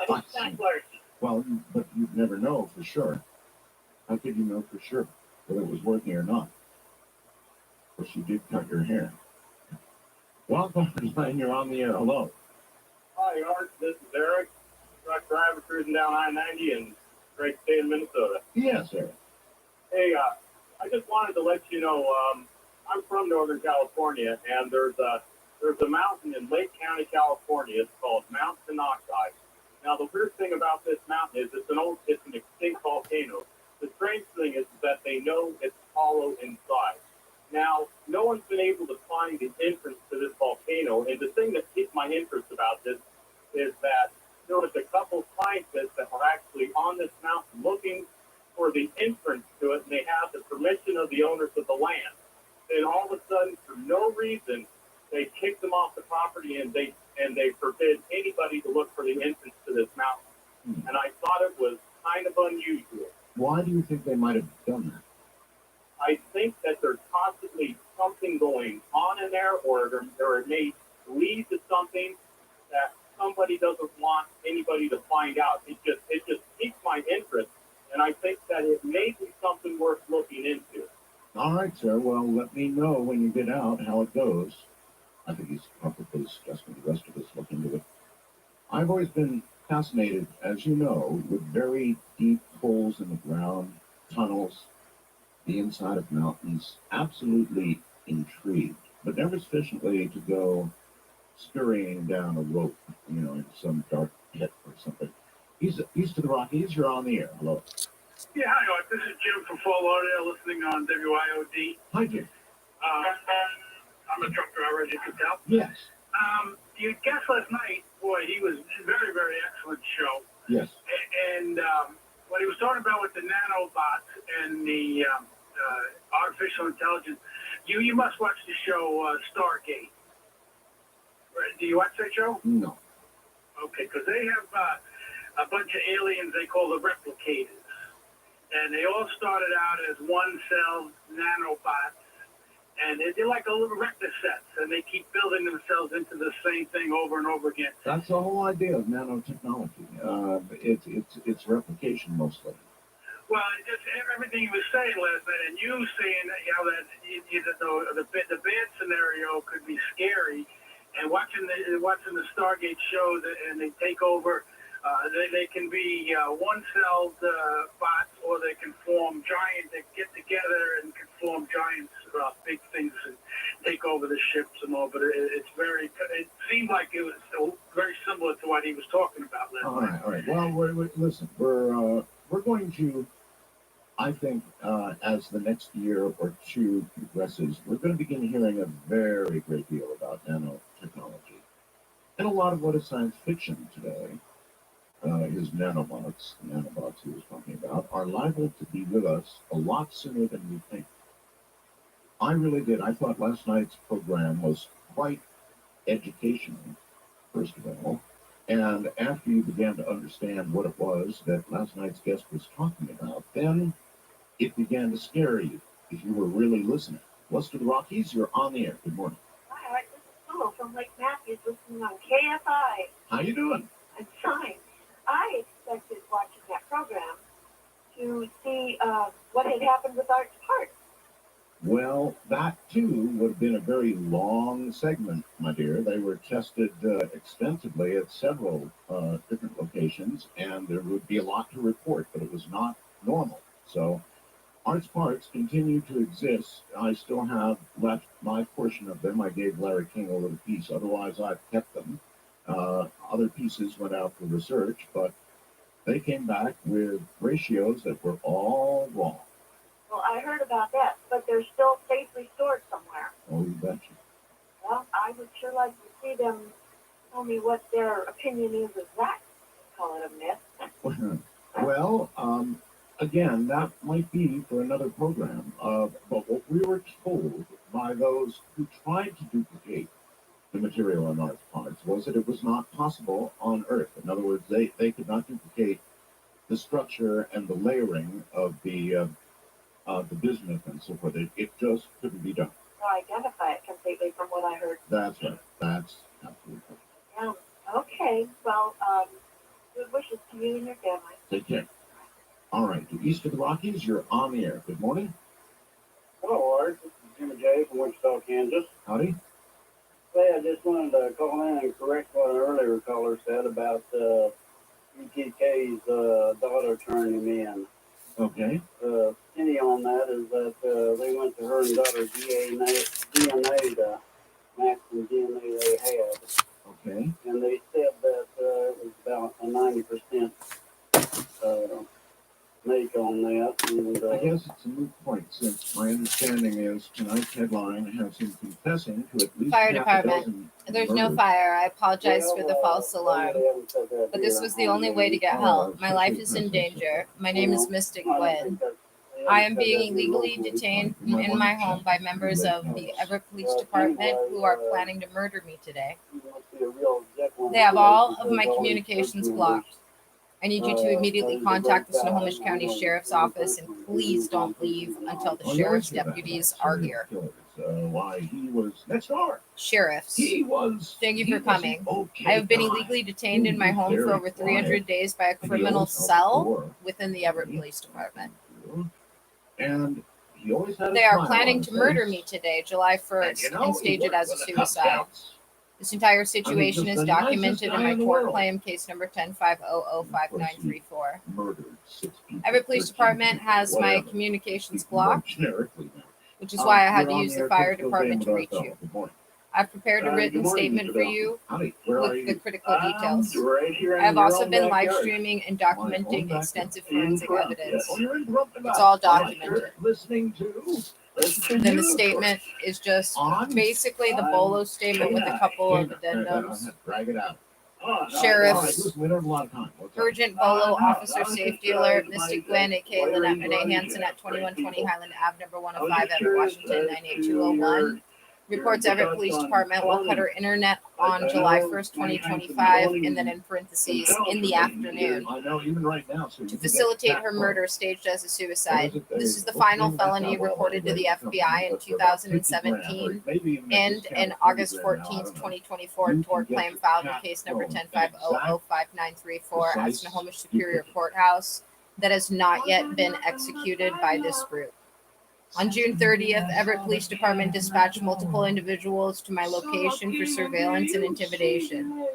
but it's not working. Well, but you'd never know for sure. How could you know for sure whether it was working or not? Of course, you did cut your hair. Welcome, you're on the air. Hello. Hi, Art. This is Eric, truck driver cruising down I-90 in great state of Minnesota. Yes, Eric. Hey, I just wanted to let you know, I'm from Northern California, and there's a mountain in Lake County, California. It's called Mount Sinai. Now, the weird thing about this mountain is it's an extinct volcano. The strange thing is that they know it's hollow inside. Now, no one's been able to find the entrance to this volcano, and the thing that piqued my interest about this is that there was a couple scientists that were actually on this mountain looking for the entrance to it, and they have the permission of the owners of the land. And all of a sudden, for no reason, they kicked them off the property, and they forbid anybody to look for the entrance to this mountain. And I thought it was kind of unusual. Why do you think they might have done that? I think that there's possibly something going on in there, or it may lead to something that somebody doesn't want anybody to find out. It just piqued my interest, and I think that it may be something worth looking into. All right, sir. Well, let me know when you get out how it goes. I think he's probably suggesting the rest of us look into it. I've always been fascinated, as you know, with very deep holes in the ground, tunnels, the inside of mountains. Absolutely intrigued, but never sufficiently to go scurrying down a rope, into some dark pit or something. East of the Rockies, you're on the air. Hello. Yeah, hi, Art. This is Jim from Fort Lauderdale, listening on WIOD. Hi, Jim. I'm a truck driver, as you can tell. Yes. Your guest last night, boy, he was a very, very excellent show. Yes. And what he was talking about with the nanobots and the artificial intelligence, you must watch the show Stargate. Do you watch that show? No. Okay, because they have a bunch of aliens they call the replicators. And they all started out as one-cell nanobots. And they're like a little replica sets, and they keep building themselves into the same thing over and over again. That's the whole idea of nanotechnology. It's replication mostly. Well, just everything he was saying last night, and you saying that the bad scenario could be scary, and watching the Stargate show, and they take over. They can be one-celled bots, or they can form giant. They get together and can form giants, big things, and take over the ships and all. But it seemed like it was very similar to what he was talking about last night. All right. Well, listen. We're going to I think as the next year or two progresses, we're going to begin hearing a very great deal about nanotechnology. And a lot of what is science fiction today is nanobots. The nanobots he was talking about are liable to be with us a lot sooner than we think. I really did. I thought last night's program was quite educational, first of all. And after you began to understand what it was that last night's guest was talking about, then it began to scare you if you were really listening. West of the Rockies, you're on the air. Good morning. Hi, this is Sue from Lake Matthews listening on KFI. How you doing? I'm fine. I expected watching that program to see what had happened with Art's heart. Well, that too would have been a very long segment, my dear. They were tested extensively at several different locations, and there would be a lot to report, but it was not normal. So Art's parts continue to exist. I still have left my portion of them. I gave Larry King a little piece. Otherwise, I've kept them. Other pieces went out for research, but they came back with ratios that were all wrong. Well, I heard about that, but they're still safely stored somewhere. Oh, you betcha. Well, I would sure like to see them tell me what their opinion is of that. Call it a myth. Well, again, that might be for another program. But what we were told by those who tried to duplicate the material on Art's parts was that it was not possible on Earth. In other words, they could not duplicate the structure and the layering of the bismuth and so forth. It just couldn't be done. So identify it completely from what I heard. That's right. That's absolutely correct. Yeah. Okay. Well, good wishes to you and your family. Take care. All right. To east of the Rockies, you're on the air. Good morning. Hello, Art. This is Jimmy J from Wichita, Kansas. Howdy. Hey, I just wanted to call in and correct what an earlier caller said about UTK's daughter turning him in. Okay. Any on that is that they went to her and daughter's DNA to match the DNA they had. Okay. And they said that it was about a 90% make on that. And, I guess it's a moot point since my understanding is tonight's headline has him confessing to at least Fire half a department. dozen There's no murders. fire. I apologize for the false alarm. But this was the only way to get help. My life is in danger. My name is Mystic Gwen. I am being illegally detained in my home by members of the Everett Police Department who are planning to murder me today. They have all of my communications blocked. I need you to immediately contact the Snohomish County Sheriff's Office and please don't leave until the sheriff's deputies are here. Why he was next door. Sheriffs. He was. Thank you he for was coming. an okay I have been guy. illegally detained in my He was home for very over 300 days by a and he criminal always held the cell door. within the Everett Police Department. And he always had a They are smile planning on to his murder face. me today, July And 1st, and stage it as a with the Cub suicide. Scouts. This entire situation just is the nicest documented in guy my in the tort world. claim, case number 10-500-5934. Murdered 6 people. Everett Police 13 Department people, has my whatever. communications Speaking more blocked, generically now. which is why I had You're to on use the the air. fire Typical department day to with reach Arthel. you. Good morning. I've prepared a Good written morning, statement Mr. for Bell. you Howdy. Where are with the you? critical details. Right here I in have your also own been live backyard. streaming and My own documenting backyard. extensive forensic Interrupt, evidence. Oh, you're interrupting It's us. all All right, documented. you're listening to. Listen to Then the you statement is just On? basically the I'm- Bolo statement with a couple of addendums. Drag it out. Sheriff. All right, listen, we don't have a lot of time. What's up? Urgent Bolo no, Officer I was Safety just, Alert, like, Mystic Gwen, aka Lynette Renee lawyering Hansen at drugs, 2120 people. Highland Ave, number I was 105, just Everett, curious Washington, as 98201. Reports your Everett thoughts Police on Department will cut her internet on I July know 1st, when it comes to 2025, zoning and then in parentheses, themselves in the are afternoon. I know, even right now. So you To can get facilitate that her close. murder staged as a suicide. What is it This is the what's final name of that felony now? Well, reported to the anyway, FBI in but for about 50 grand, 2017 or maybe even and if it's in counted August 30 grand now, I 14th, don't know. 2024, You tort can get claim your filed in cat case number clone, an 10-500-59334 at precise Snohomish Superior duplicate. Courthouse that has not yet been executed by this group. On June 30th, Everett Police Department dispatched multiple individuals to my location for surveillance and intimidation.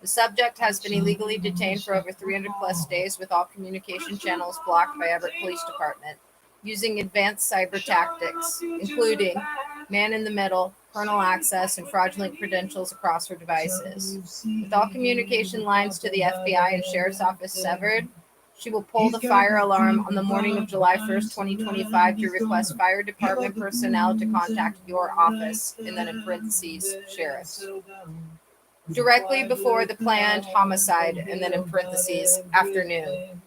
The subject has been illegally detained for over 300 plus days with all communication channels blocked by Everett Police Department using advanced cyber tactics, including man in the middle, kernel access, and fraudulent credentials across her devices. With all communication lines to the FBI and Sheriff's Office severed, She will pull the fire alarm on the morning of July 1st, 2025 to request fire department personnel to contact your office, and then in parentheses, sheriff. Directly before the planned homicide, and then in parentheses, afternoon.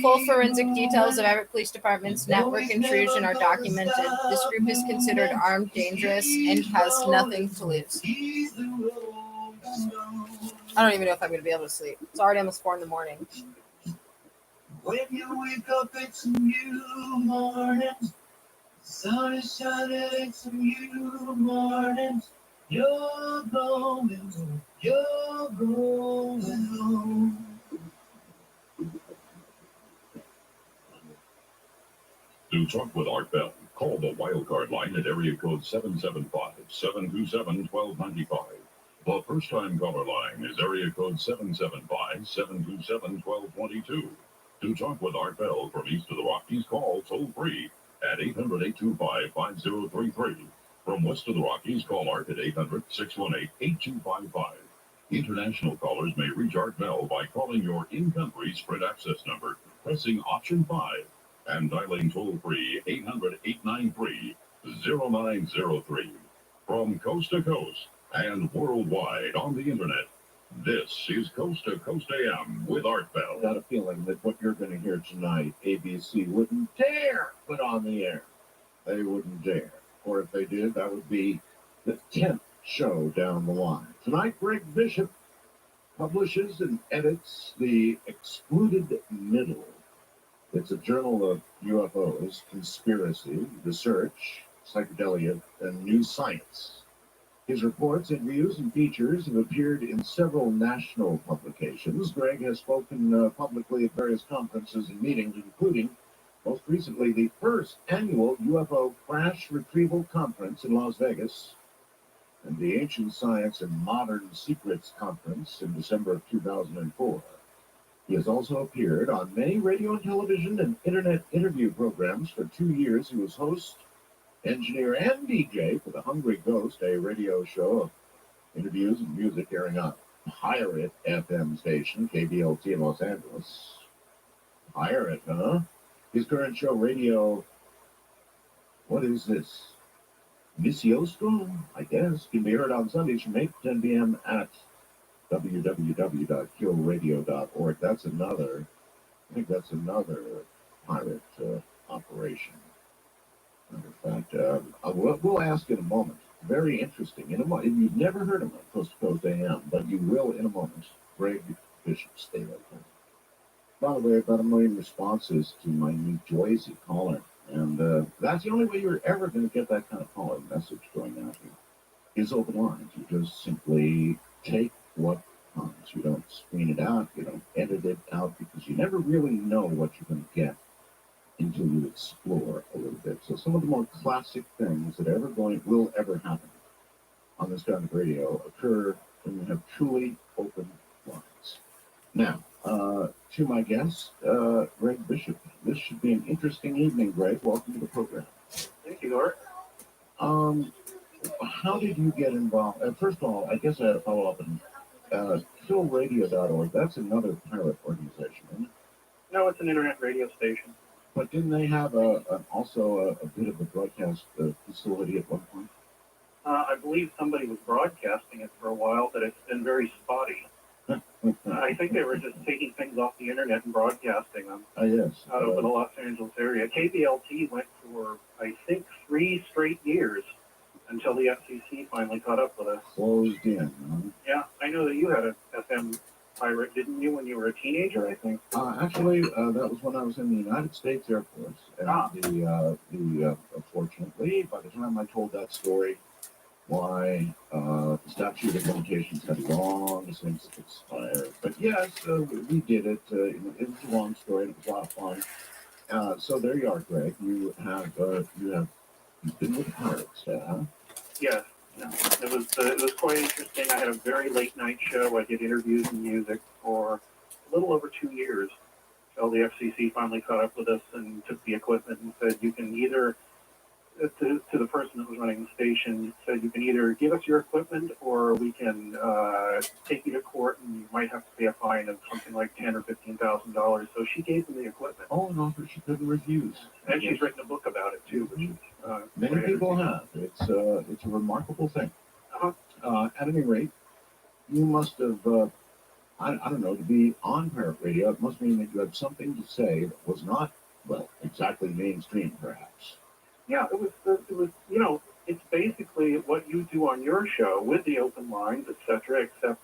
Full forensic details of Everett Police Department's network intrusion are documented. This group is considered armed, dangerous, and has nothing to lose. I don't even know if I'm going to be able to sleep. It's already almost 4 in the morning. When you wake up, it's a new morning. The sun is shining, it's a new morning. You're going home. To talk with Art Bell, call the wildcard line at area code 775-727-1295. The first-time caller line is area code 775-727-1222. To talk with Art Bell from east of the Rockies, call toll-free at 800-825-5033. From west of the Rockies, call Art at 800-618-8255. International callers may reach Art Bell by calling your in-country Sprint access number, pressing option 5, and dialing toll-free 800-893-0903. From coast to coast and worldwide on the internet, this is Coast to Coast AM with Art Bell. I got a feeling that what you're going to hear tonight, ABC wouldn't dare put on the air. They wouldn't dare. Or if they did, that would be the 10th show down the line. Tonight, Greg Bishop publishes and edits The Excluded Middle. It's a journal of UFOs, conspiracy, research, psychedelia, and new science. His reports, interviews, and features have appeared in several national publications. Greg has spoken publicly at various conferences and meetings, including, most recently, the first annual UFO Crash Retrieval Conference in Las Vegas and the Ancient Science and Modern Secrets Conference in December of 2004. He has also appeared on many radio and television and internet interview programs. For 2 years, he was host, engineer, and DJ for the Hungry Ghost, a radio show of interviews and music airing on Pirate FM station, KBLT in Los Angeles. Pirate, huh? His current show, Radio, what is this? Misiostro, I guess, can be heard on Sundays from 8 to 10 p.m. at www.killradio.org. I think that's another pirate operation. Matter of fact, we'll ask in a moment. Very interesting. You've never heard of him on Coast to Coast AM, but you will in a moment. Greg Bishop, stay right there. By the way, about 1 million responses to my new Joyzy caller. And that's the only way you're ever going to get that kind of caller message going out here. Is open lines. You just simply take what comes. You don't screen it out. You don't edit it out, because you never really know what you're going to get until you explore a little bit. So some of the more classic things that will ever happen on this kind of radio occur when you have truly open lines. Now, to my guest, Greg Bishop. This should be an interesting evening, Greg. Welcome to the program. Thank you, Art. How did you get involved? First of all, I guess I had to follow up on killradio.org. That's another pirate organization, isn't it? No, it's an internet radio station. But didn't they have also a bit of a broadcast facility at one point? I believe somebody was broadcasting it for a while, but it's been very spotty. I think they were just taking things off the internet and broadcasting them Yes. out over the Los Angeles area. KBLT went for, I think, 3 straight years until the FCC finally caught up with us. Closed in. Yeah, I know that you had an FM pirate, didn't you, when you were a teenager, I think? Actually, that was when I was in the United States Air Force. And unfortunately, by the time I told that story, why the statute of limitations had long since expired. But yes, we did it. It was a long story. And it was a lot of fun. So there you are, Greg. You've been with pirates, huh? Yes. Yeah. It was quite interesting. I had a very late night show. I did interviews and music for a little over 2 years until the FCC finally caught up with us and took the equipment and said, you can either to the person that was running the station, said you can either give us your equipment or we can take you to court and you might have to pay a fine of something like $10,000 or $15,000. So she gave them the equipment. Oh, an offer she couldn't refuse. And she's written a book about it too, which is many people have. It's a remarkable thing. At any rate, you must have. I don't know, to be on pirate radio, it must mean that you had something to say that was not, well, exactly mainstream, perhaps. Yeah, it was, you know, it's basically what you do on your show with the open lines, etc., except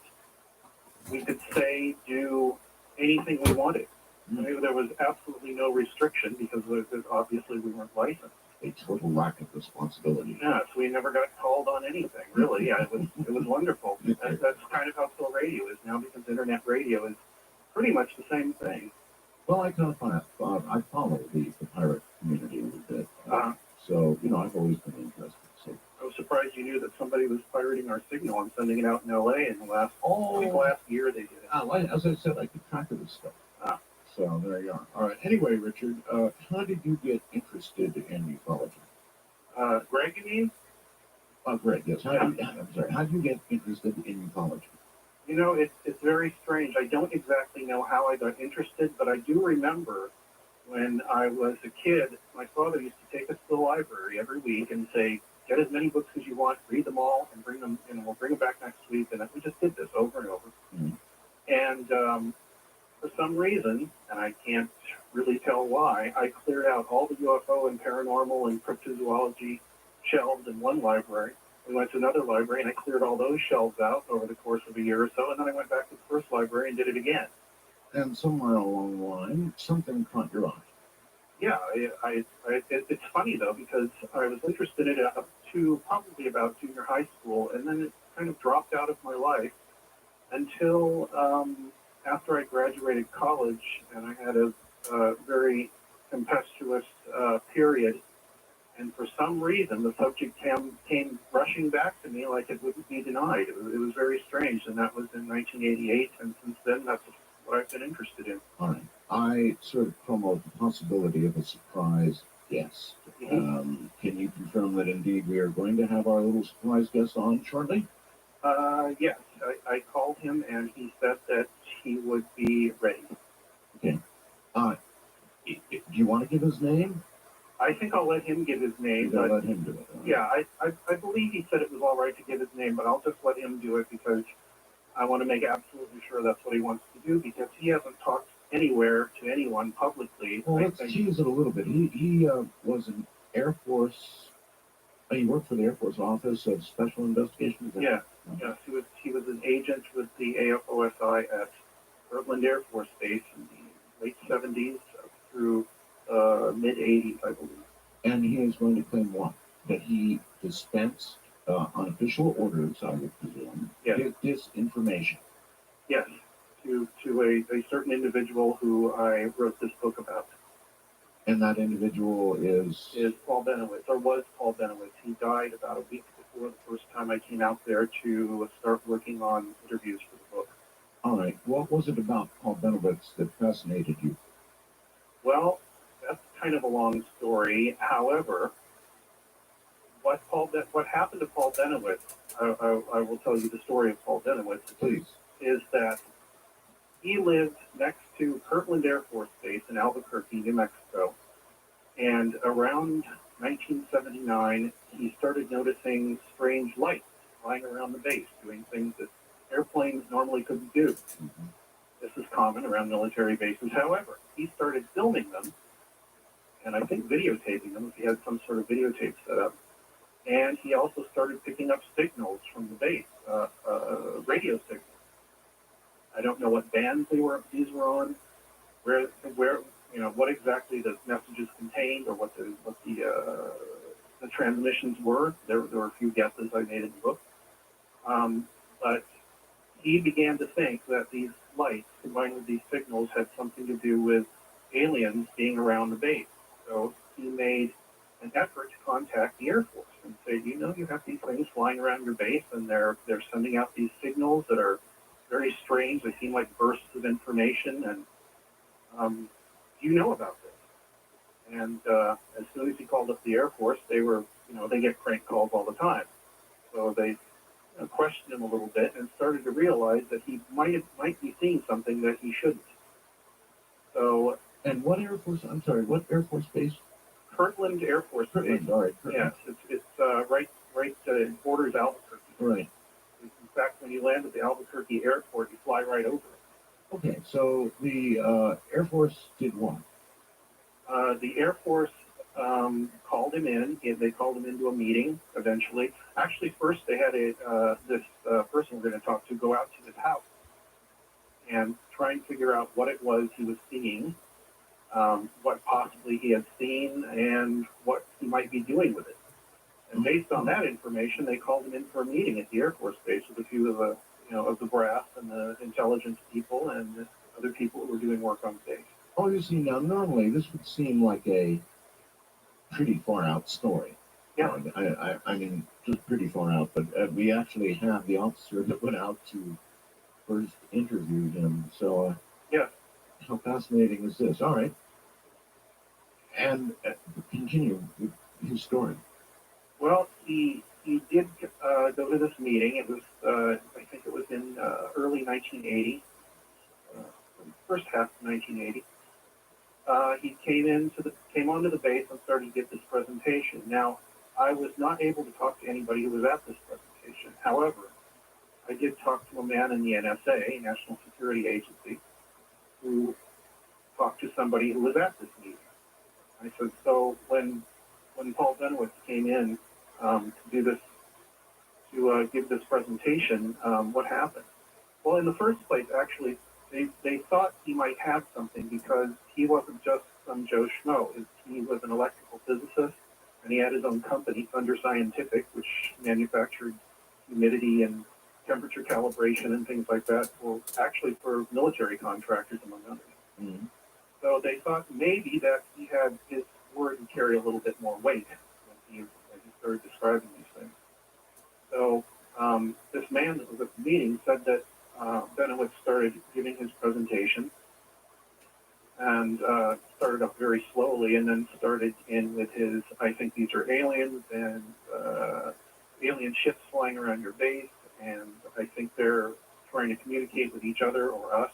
we could say, do anything we wanted. I mean, there was absolutely no restriction because obviously we weren't licensed. A total lack of responsibility. Yeah, so we never got called on anything, really. Yeah, it was wonderful. That's kind of how still radio is now, because internet radio is pretty much the same thing. Well, I kind of I follow the pirate community a little bit. So, you know, I've always been interested. So I was surprised you knew that somebody was pirating our signal and sending it out in L.A. in the last year they did it. As I said, I keep track of this stuff. So there you are. All right. Anyway, Richard, how did you get interested in ufology? Greg, you mean? Greg, yes. I'm sorry. How did you get interested in ufology? You know, it's very strange. I don't exactly know how I got interested, but I do remember when I was a kid, my father used to take us to the library every week and say, get as many books as you want, read them all, and bring them, and we'll bring them back next week. And we just did this over and over. Mm-hmm. And for some reason, and I can't really tell why, I cleared out all the UFO and paranormal and cryptozoology shelves in one library. We went to another library, and I cleared all those shelves out over the course of a year or so, and then I went back to the first library and did it again. And somewhere along the line, something caught your eye. Yeah, it's funny, though, because I was interested in it up to probably about junior high school, and then it kind of dropped out of my life until after I graduated college, and I had a very tempestuous period. And for some reason, the subject came rushing back to me like it wouldn't be denied. It was very strange, and that was in 1988. And since then, that's what I've been interested in. All right. I sort of promote the possibility of a surprise guest. Mm-hmm. Can you confirm that indeed we are going to have our little surprise guest on shortly? Yes. I called him, and he said that he would be ready. Okay. Do you want to give his name? I think I'll let him give his name. But, let him do it. Yeah, I believe he said it was all right to give his name, but I'll just let him do it because I want to make absolutely sure that's what he wants to do, because he hasn't talked anywhere to anyone publicly. Well, let's tease it a little bit. He was an Air Force. He worked for the Air Force Office of Special Investigations. Yeah. Yes, he was an agent with the AFOSI at Kirtland Air Force Base in the late 70s through mid 80s, I believe. And he is going to claim what? That he dispensed on official orders, I would presume, disinformation. Yes, to a certain individual who I wrote this book about. And that individual is Paul Benowitz, or was Paul Benowitz. He died about a week before the first time I came out there to start working on interviews for the book. All right. What was it about Paul Benowitz that fascinated you? Well, that's kind of a long story. However, what happened to Paul Benowitz, I will tell you the story of Paul Benowitz. Please. Is that he lived next to Kirtland Air Force Base in Albuquerque, New Mexico. And around 1979, he started noticing strange lights flying around the base, doing things that airplanes normally couldn't do. Mm-hmm. This is common around military bases. However, he started filming them, and I think videotaping them if he had some sort of videotape set up. And he also started picking up signals from the base, radio signals. I don't know what bands these were on, where what exactly the messages contained, or what the transmissions were. There were a few guesses I made in the book, but he began to think that these lights combined with these signals had something to do with aliens being around the base. So he made an effort to contact the Air Force and say, you have these things flying around your base, and they're sending out these signals that are very strange. They seem like bursts of information, and do you know about this? And as soon as he called up the Air Force, they were, they get prank calls all the time. So they questioned him a little bit and started to realize that he might be seeing something that he shouldn't. So. And what Air Force? I'm sorry. What Air Force base? Kirtland Air Force Base. All right. Yes, it's right borders Albuquerque. Right. In fact, when you land at the Albuquerque airport, you fly right over it. Okay, so the Air Force did what? The Air Force called him in. They called him into a meeting eventually. Actually, first they had this person we're going to talk to go out to his house and try and figure out what it was he was seeing, what possibly he had seen, and what he might be doing with it. And based on that information, they called him in for a meeting at the Air Force Base with a few of the, of the brass and the intelligence people and other people who were doing work on base. Oh, you see, now normally this would seem like a pretty far out story. Yeah. I mean, just pretty far out, but we actually have the officer that went out to first interview him. So, yeah. How fascinating is this? All right. And continue with his story. Well, he did go to this meeting. It was, I think it was in early 1980, first half of 1980. He came onto the base and started to give this presentation. Now, I was not able to talk to anybody who was at this presentation. However, I did talk to a man in the NSA, National Security Agency, who talked to somebody who was at this meeting. I said, so when Paul Benowitz came in to do this, to give this presentation, what happened? Well, in the first place, actually, they thought he might have something because he wasn't just some Joe Schmo. He was an electrical physicist, and he had his own company, Thunder Scientific, which manufactured humidity and temperature calibration and things like that, for military contractors, among others. Mm-hmm. So they thought maybe that he had his word would carry a little bit more weight when he started describing these things. So this man that was at the meeting said that Benowitz started giving his presentation and started up very slowly and then started in with his, I think these are aliens and alien ships flying around your base, and I think they're trying to communicate with each other or us.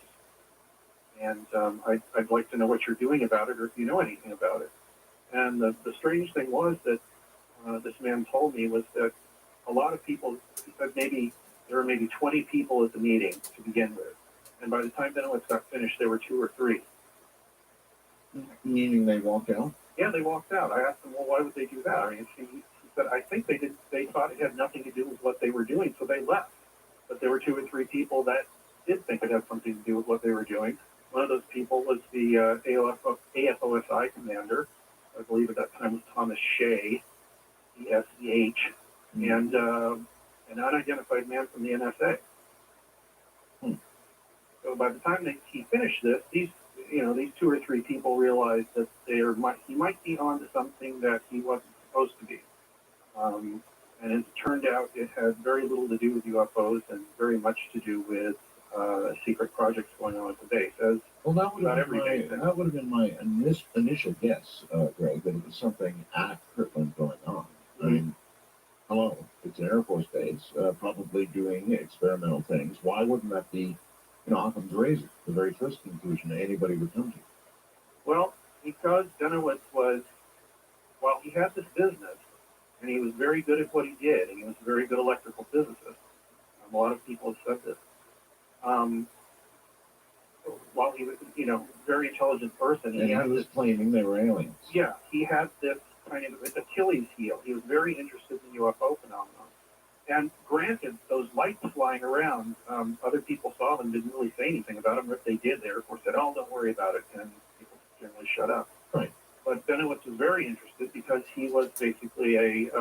And I'd like to know what you're doing about it or if you know anything about it. And the strange thing was that this man told me was that a lot of people, he said there were maybe 20 people at the meeting to begin with. And by the time Benowitz got finished, there were 2 or 3. Meaning they walked out? Yeah, they walked out. I asked him, well, why would they do that? I mean, he said, I think they thought it had nothing to do with what they were doing, so they left. But there were 2 or 3 people that did think it had something to do with what they were doing. One of those people was the AFOSI commander. I believe at that time was Thomas Shea, ESEH, and an unidentified man from the NSA. So by the time he finished this, these 2 or 3 people realized that he might be onto something that he wasn't supposed to be. And as it turned out, it had very little to do with UFOs and very much to do with secret projects going on at the base. Well, that would have been my initial guess, Greg, that it was something at Kirtland going on. Mm-hmm. I mean, hello, it's an Air Force base, probably doing experimental things. Why wouldn't that be, Occam's razor, the very first conclusion anybody would come to? Well, because Benowitz while he had this business, and he was very good at what he did, and he was a very good electrical physicist. A lot of people have said this. While he was, very intelligent person, and he was claiming they were aliens. Yeah, he had this kind of Achilles heel. He was very interested in UFO phenomenon. And granted, those lights flying around, other people saw them, didn't really say anything about them. If they did, they of course said, "Oh, don't worry about it," and people generally shut up. Right. But Benowitz was very interested because he was basically a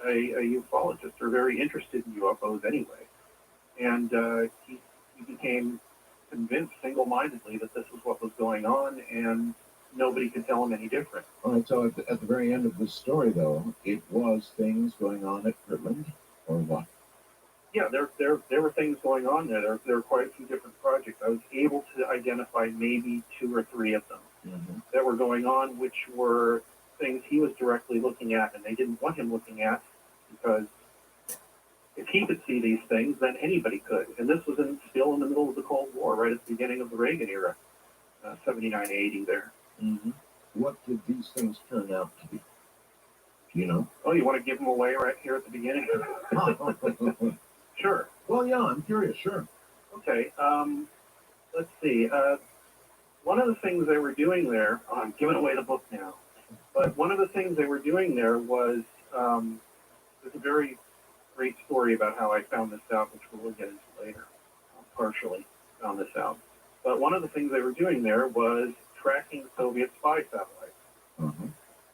ufologist, or very interested in UFOs anyway. And he became convinced single-mindedly that this was what was going on, and nobody could tell him any different. All right, so at the very end of this story, though, it was things going on at Kirtland, or what? Yeah, there were things going on there. There were quite a few different projects. I was able to identify maybe 2 or 3 of them. that were going on, which were things he was directly looking at, and they didn't want him looking at because if he could see these things, then anybody could. And this was still in the middle of the Cold War, right at the beginning of the Reagan era, 79, 80 there. What did these things turn out to be? Do you know? Oh, you want to give them away right here at the beginning? Sure. Well, yeah, I'm curious. Sure. Okay. Let's see. One of the things they were doing there, I'm giving away the book now, but one of the things they were doing there was, there's a very great story about how I found this out, which we'll get into later. Partially found this out. But one of the things they were doing there was tracking Soviet spy satellites.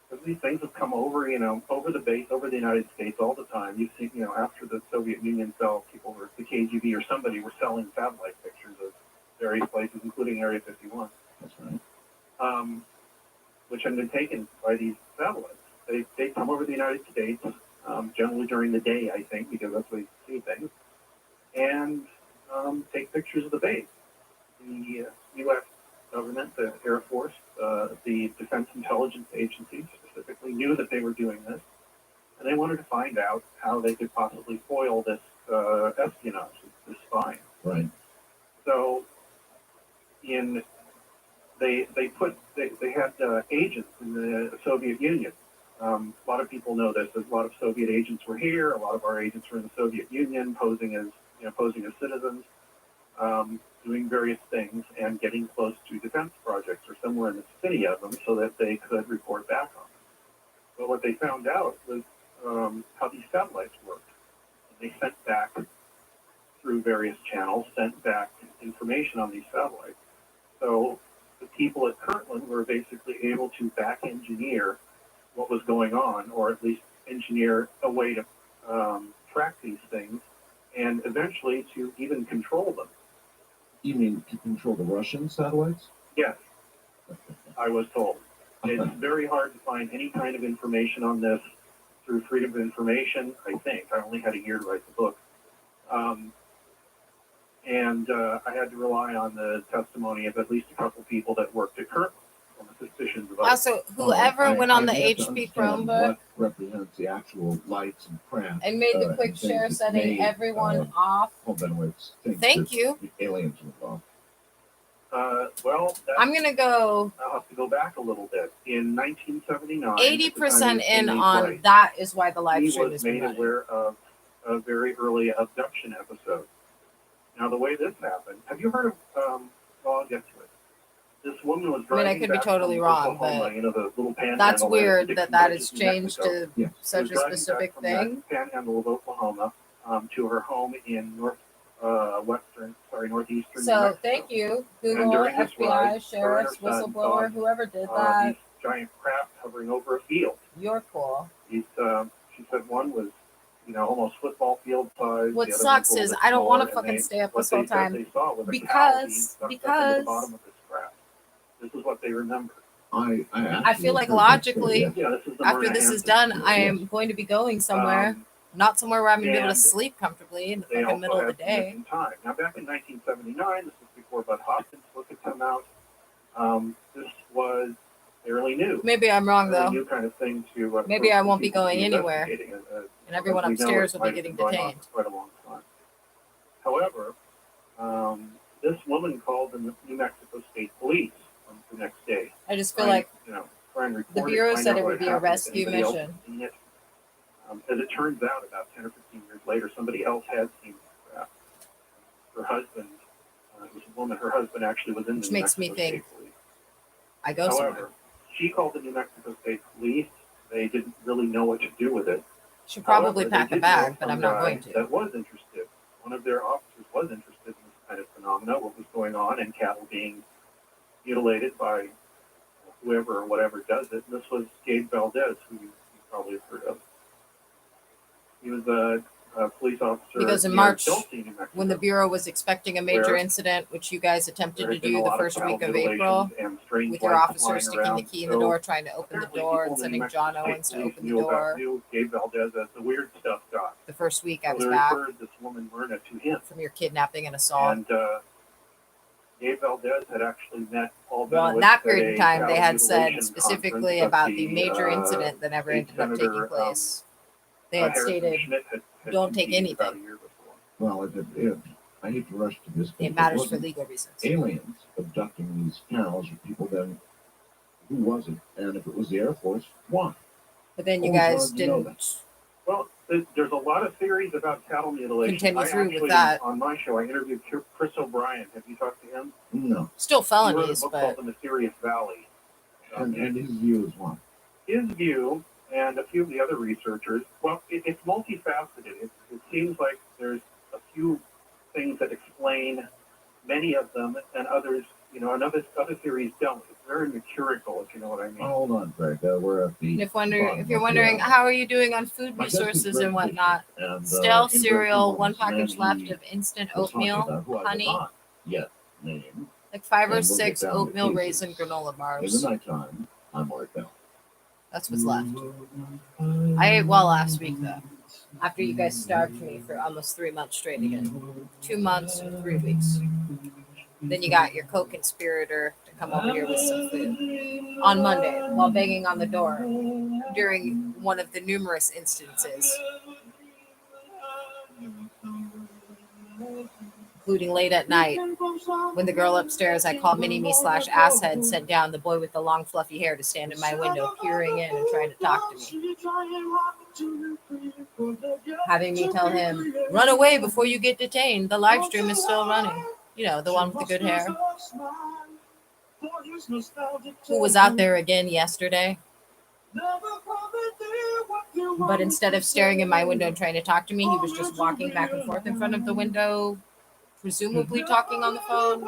Because these things have come over, over the base, over the United States all the time. You've seen, after the Soviet Union fell, people were, the KGB or somebody were selling satellite pictures of various places, including Area 51. That's right. Which had been taken by these satellites. They come over the United States, generally during the day, I think, because that's where you see things, and take pictures of the base. The U.S. government, the Air Force, the Defense Intelligence Agency specifically knew that they were doing this, and they wanted to find out how they could possibly foil this espionage, this spying. Right. So, they had agents in the Soviet Union. A lot of people know this. A lot of Soviet agents were here. A lot of our agents were in the Soviet Union, posing as citizens, doing various things and getting close to defense projects or somewhere in the vicinity of them, so that they could report back on them. But what they found out was how these satellites worked. They sent back through various channels, sent back information on these satellites. So the people at Kirtland were basically able to back engineer what was going on, or at least engineer a way to track these things and eventually to even control them. You mean to control the Russian satellites? Yes, I was told. It's very hard to find any kind of information on this through Freedom of Information, I think. I only had a year to write the book. And I had to rely on the testimony of at least a couple people that worked at Kirtland on the suspicions of others. Also, whoever went on the HP Chromebook what represents the actual lights and craft and made the quick and share things setting made, everyone off. Hold on, wait. Thank you. The aliens involved. Well, I'm going to go I'll have to go back a little bit. In 1979, 80% in Amy on Place, that is why the live he stream was is made running. aware of a very early abduction episode. Now, the way this happened, have you heard of, well, I'll get to it. This woman was driving I could be back totally from wrong, Oklahoma, but the little panhandle that's there, weird Dixon that Bridges is in changed Mexico. to such a She was driving back specific from thing. that panhandle of Oklahoma to her home in northeastern New So Mexico. thank you, And Google, during this FBI, ride, sheriffs, her and her son whistleblower, saw, whoever did these that. giant craft hovering over a field. You're cool. She said one was, almost football field size. What the other sucks one's a is little bit I don't want smaller, to fucking and stay up what this whole they said time they saw was a cow being sucked up into the because bottom of this craft. This is what they remember. I feel like logically, this is the after Myrna this is Hampton done, story. I am going to be going somewhere, not somewhere where I'm going to be able to and sleep comfortably in the They fucking middle also of the had some day. missing time. Now, back in 1979, this was before Bud Hopkins' book had come out. This was fairly new. Maybe I'm wrong Fairly though. new kind of thing to. Maybe for I won't be people to going anywhere, investigating. and everyone as we know, upstairs it will be might have getting been going on detained. for quite a long time. However, this woman called the New Mexico State Police the next day. I just feel like try and the report Bureau find said out it what would be had a happened, if rescue anybody else mission. had seen it. As it turns out, about 10 or 15 years later, somebody else had seen her husband. It was a woman. Her husband actually was in the Which New makes me Mexico think State Police. I go However, somewhere. she called the New Mexico State Police. They didn't really know what to do with it. Should probably However, pack they a did know bag, but some I'm not guy going to. That was interested. One of their officers was interested in this kind of phenomena, what was going on, and cattle being mutilated by whoever or whatever does it. And this was Gabe Valdez, who you probably have heard of. He was a police officer Because in near March, Dulce, New Mexico, when the Bureau was expecting a major where incident, which you guys attempted there to had been do a the lot first cattle week of mutilations April, and strange with your lights officer flying sticking the around. key in the So door, trying to open the apparently door, people and in the sending New Mexico John State Owens to Police open the knew door. Gabe Valdez as the weird stuff guy. The first week I So was they back referred this woman Myrna to him. from your kidnapping and assault. And Gabe Valdez had actually met Paul Well, Benowitz in that at period a of time, they cattle had said mutilation specifically conference about that the major incident that never state ended up taking Senator place. They had Harrison stated, Schmidt had don't take convened about a anything. year before. Well, I hate to rush to this, but It if matters for wasn't legal reasons. aliens abducting these cows or people, then who was it? And if it was the Air Force, why? But then you Always guys wanted to know didn't Well, there's a lot of theories about cattle mutilation. continue through with Actually, that. on my show, I interviewed Chris O'Brien. Have you talked to him? No. Still He wrote a felonies, book but called The Mysterious Valley. And his view is what? His view and a few of the other researchers, well, it's multifaceted. It seems like there's a few things that explain many of them, and others, and other theories don't. It's very mercurical, if you know what I mean. Oh, hold on, Greg. We're at the. if you're wondering how are you doing on food My guest is resources Greg and whatnot, Fisher, and, stale in cereal, Greg one Fisher, package man, left of instant was talking oatmeal, about who I have honey, not yet named. like 5 or And we'll get 6 down to oatmeal cases. raisin granola In bars. the nighttime, I'm Art Bell. That's what's left. I ate well last week though. After you guys starved me for almost 3 months straight again. 2 months or 3 weeks. Then you got your co-conspirator to come over here with some food on Monday while banging on the door during one of the numerous instances, including late at night when the girl upstairs I call Mini-Me / Asshead sent down the boy with the long fluffy hair to stand in my window, peering in and trying to talk to me. Having me tell him, run away before you get detained. The live stream is still running. You know, the one with the good hair. Who was out there again yesterday. But instead of staring in my window and trying to talk to me, he was just walking back and forth in front of the window, presumably talking on the phone.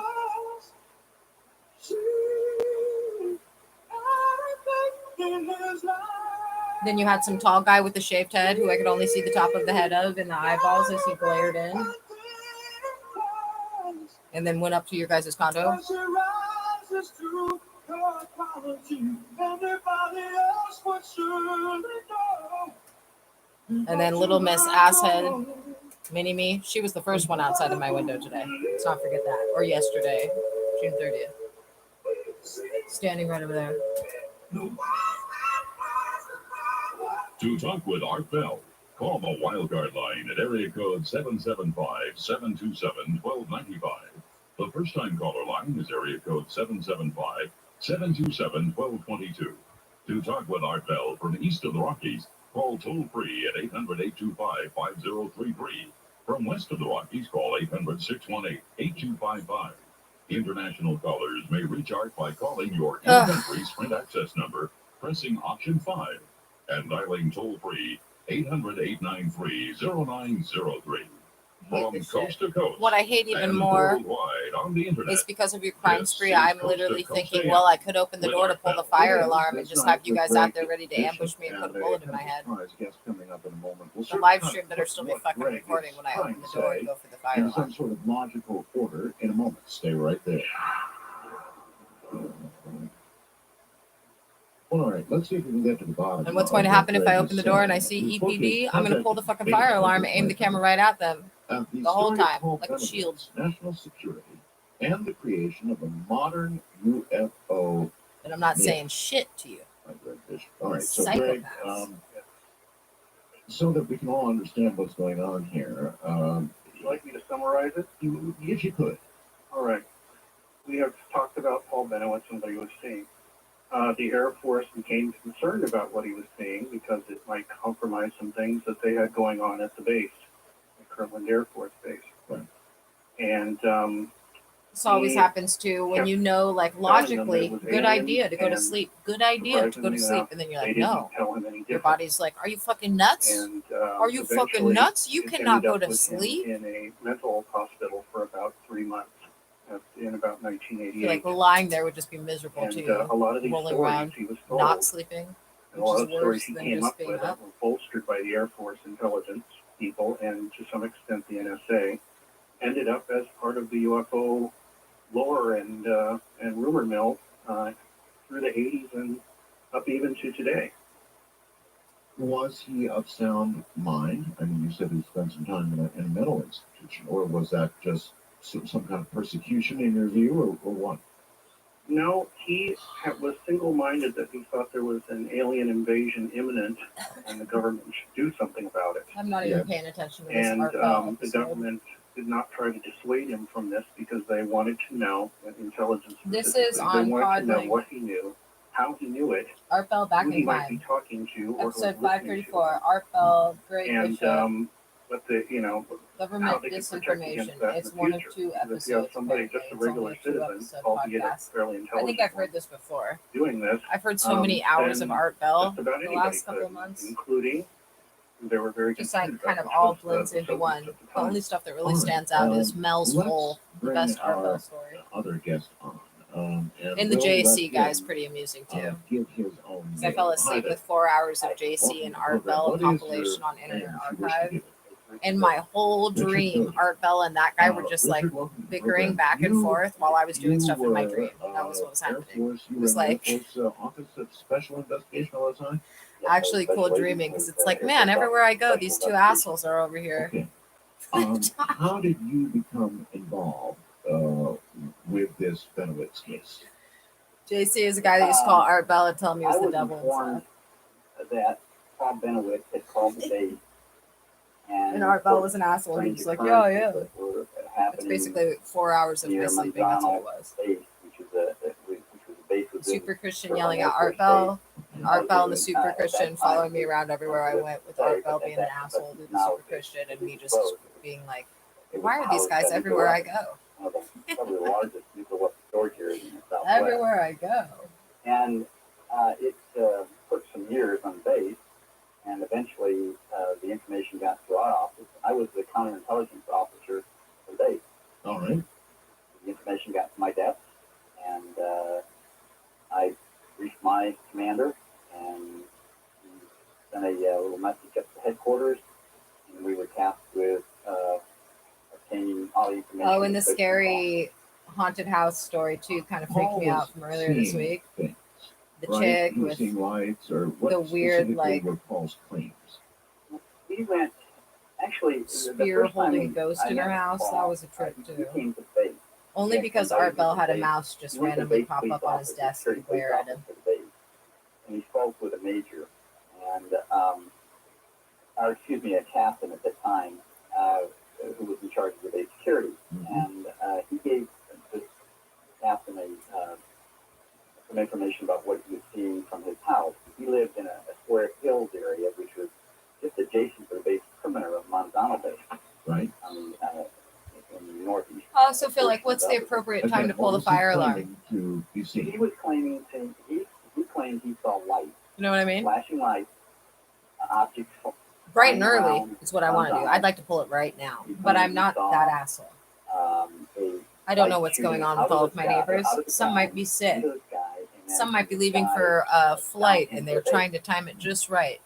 Then you had some tall guy with a shaved head who I could only see the top of the head of and the eyeballs as he glared in. And then went up to your guys' condo. And then little Miss Asshead, Mini-Me, she was the first one outside of my window today. Let's not forget that. Or yesterday, June 30th. Standing right over there. To talk with Art Bell, call the Wildcard line at area code 775-727-1295. The first-time caller line is area code 775-727-1222. To talk with Art Bell from east of the Rockies, call toll-free at 800-825-5033. From west of the Rockies, call 800-618-8255. International callers may reach Art by calling your in-country Sprint access number, pressing option 5, and dialing toll-free 800-893-0903. From coast to coast. What I hate even and more worldwide on the internet. is because of your crime This spree, is I'm Coast literally to Coast thinking, AM well, I could open the with door to Art pull the Bell. fire It is alarm and this just night have you with guys Greg out there ready to Fisher ambush me and put a and bullet in my head. surprise guest coming up in a moment. We'll The sort of live cut stream better still be what fucking Greg recording is when I trying open the to door say and go for the fire in alarm. some sort of logical order in a moment. Stay right there. All right, let's see if we can get to the bottom. And what's going to happen if I open the door and I see EPD? I'm going to pull the fucking fire alarm and aim the camera right at them the whole time, like a shield. National security and the creation of a modern UFO. And I'm not saying shit to you. All right, so Greg, so that we can all understand what's going on here, Would you like me to summarize it? if you could. All right. We have talked about Paul Benowitz and what he was seeing. The Air Force became concerned about what he was seeing because it might compromise some things that they had going on at the base, the Kirtland Air Force Base. Right. And this always happens too when you know, like, logically, good idea to go to sleep. Good idea to go to sleep. And then you're like, no. Your body's like, are you fucking nuts? And, are you fucking nuts? You cannot go to sleep. In a mental hospital for about 3 months. In about 1988. Like lying there would just be miserable and, too. A lot of these rolling stories around, he was told, not sleeping, and a lot of which is stories worse he than came just up being with up. were bolstered by the Air Force intelligence people and to some extent the NSA, ended up as part of the UFO lore and rumor mill through the 80s and up even to today. Was he of sound mind? I mean, you said he spent some time in a mental institution, or was that just some kind of persecution in your view, or what? No, he was single-minded that he thought there was an alien invasion imminent, and the government should do something about it. I'm not even paying attention to this And art bell. the government did not try to dissuade him from this because they wanted to know, intelligence This specifically, is on they wanted to know Podlink. what he knew, how he knew it, Art bell back who he in might be time. talking to, or who was Episode listening to 534. Art bell, Great and Bishop, what the how government they could protect against disinformation. that in It's the one of future. two Because if you have episodes. somebody Apparently. just a It's only regular a citizen, 2-episode albeit a podcast. fairly I intelligent think I've one, heard this before. doing this, I've heard so many hours of then Art Bell just about the anybody last couple could, of months. including they were very Just concerned like kind about of which all was blends the into Soviets one. at the The time. only stuff that really All right, stands out is Mel's let's Hole, the bring best Art Bell our story. other guest on. And And the we'll JC let guy is him, pretty amusing too. give his own. Because I fell asleep Hi with there. 4 hours of Welcome JC to and the Art program. Bell What is your compilation on name, Internet if you wish to Archive. give it? In my whole Richard dream, Miller. Art Bell and that guy were just like Richard, welcome to the bickering program. back and You- forth while I was doing you stuff in my were, dream. That was what was Air happening. Force, you It were was in the Air like Force Office of Special Investigation all the time? actually cool dreaming because it's like, man, everywhere I go, these two assholes are over here. Okay. How did you become involved with this Benowitz case? JC is a guy that used to call Art Bell and tell him he was I the was devil and informed stuff. that Tom Benowitz had called the base, And Art Bell was an asshole. He was like, yeah, yeah. It's basically 4 hours of my sleeping. That's what it was. Base, which was a base within Super Christian yelling at Art Bell. Art Bell and the Super Christian following me around everywhere I went, with Art Bell being an asshole to the Super Christian and me just being like, why are these guys everywhere I go? One of the probably the largest nuclear weapon storage areas in the Southwest. Everywhere I go. And it took some years on base, and eventually the information got to our office. I was the counterintelligence officer for the base. All right. The information got to my desk, and I briefed my commander, and he sent a little message up to headquarters, and we were tasked with obtaining all the information. Oh, and the scary haunted house story too kind of freaked me out from earlier this week. Things, The right? chick You were with seeing lights, or what the weird, specifically like, were false claims? We went, actually, spear holding a ghost in her house. That was a trip too. came to base. Only because Art Bell had a mouse just randomly pop up on his desk and glare at him. And he spoke with a major, and or excuse me, a captain at the time, who was in charge of the base security, and he gave this captain some information about what he was seeing from his house. He lived in a Square Hills area, which was just adjacent to the base perimeter of Monzano Base. Right. In the northeast. I also feel like, what's the appropriate time to pull the fire alarm? To be seen. He was claiming he claimed he saw lights. You know what I mean? Flashing lights, objects. Bright and early is what I want to do. I'd like to pull it right now, but I'm not that asshole. I don't know what's going on with all of my neighbors. Some might be sick. Some might be leaving for a flight and they're trying to time it just right.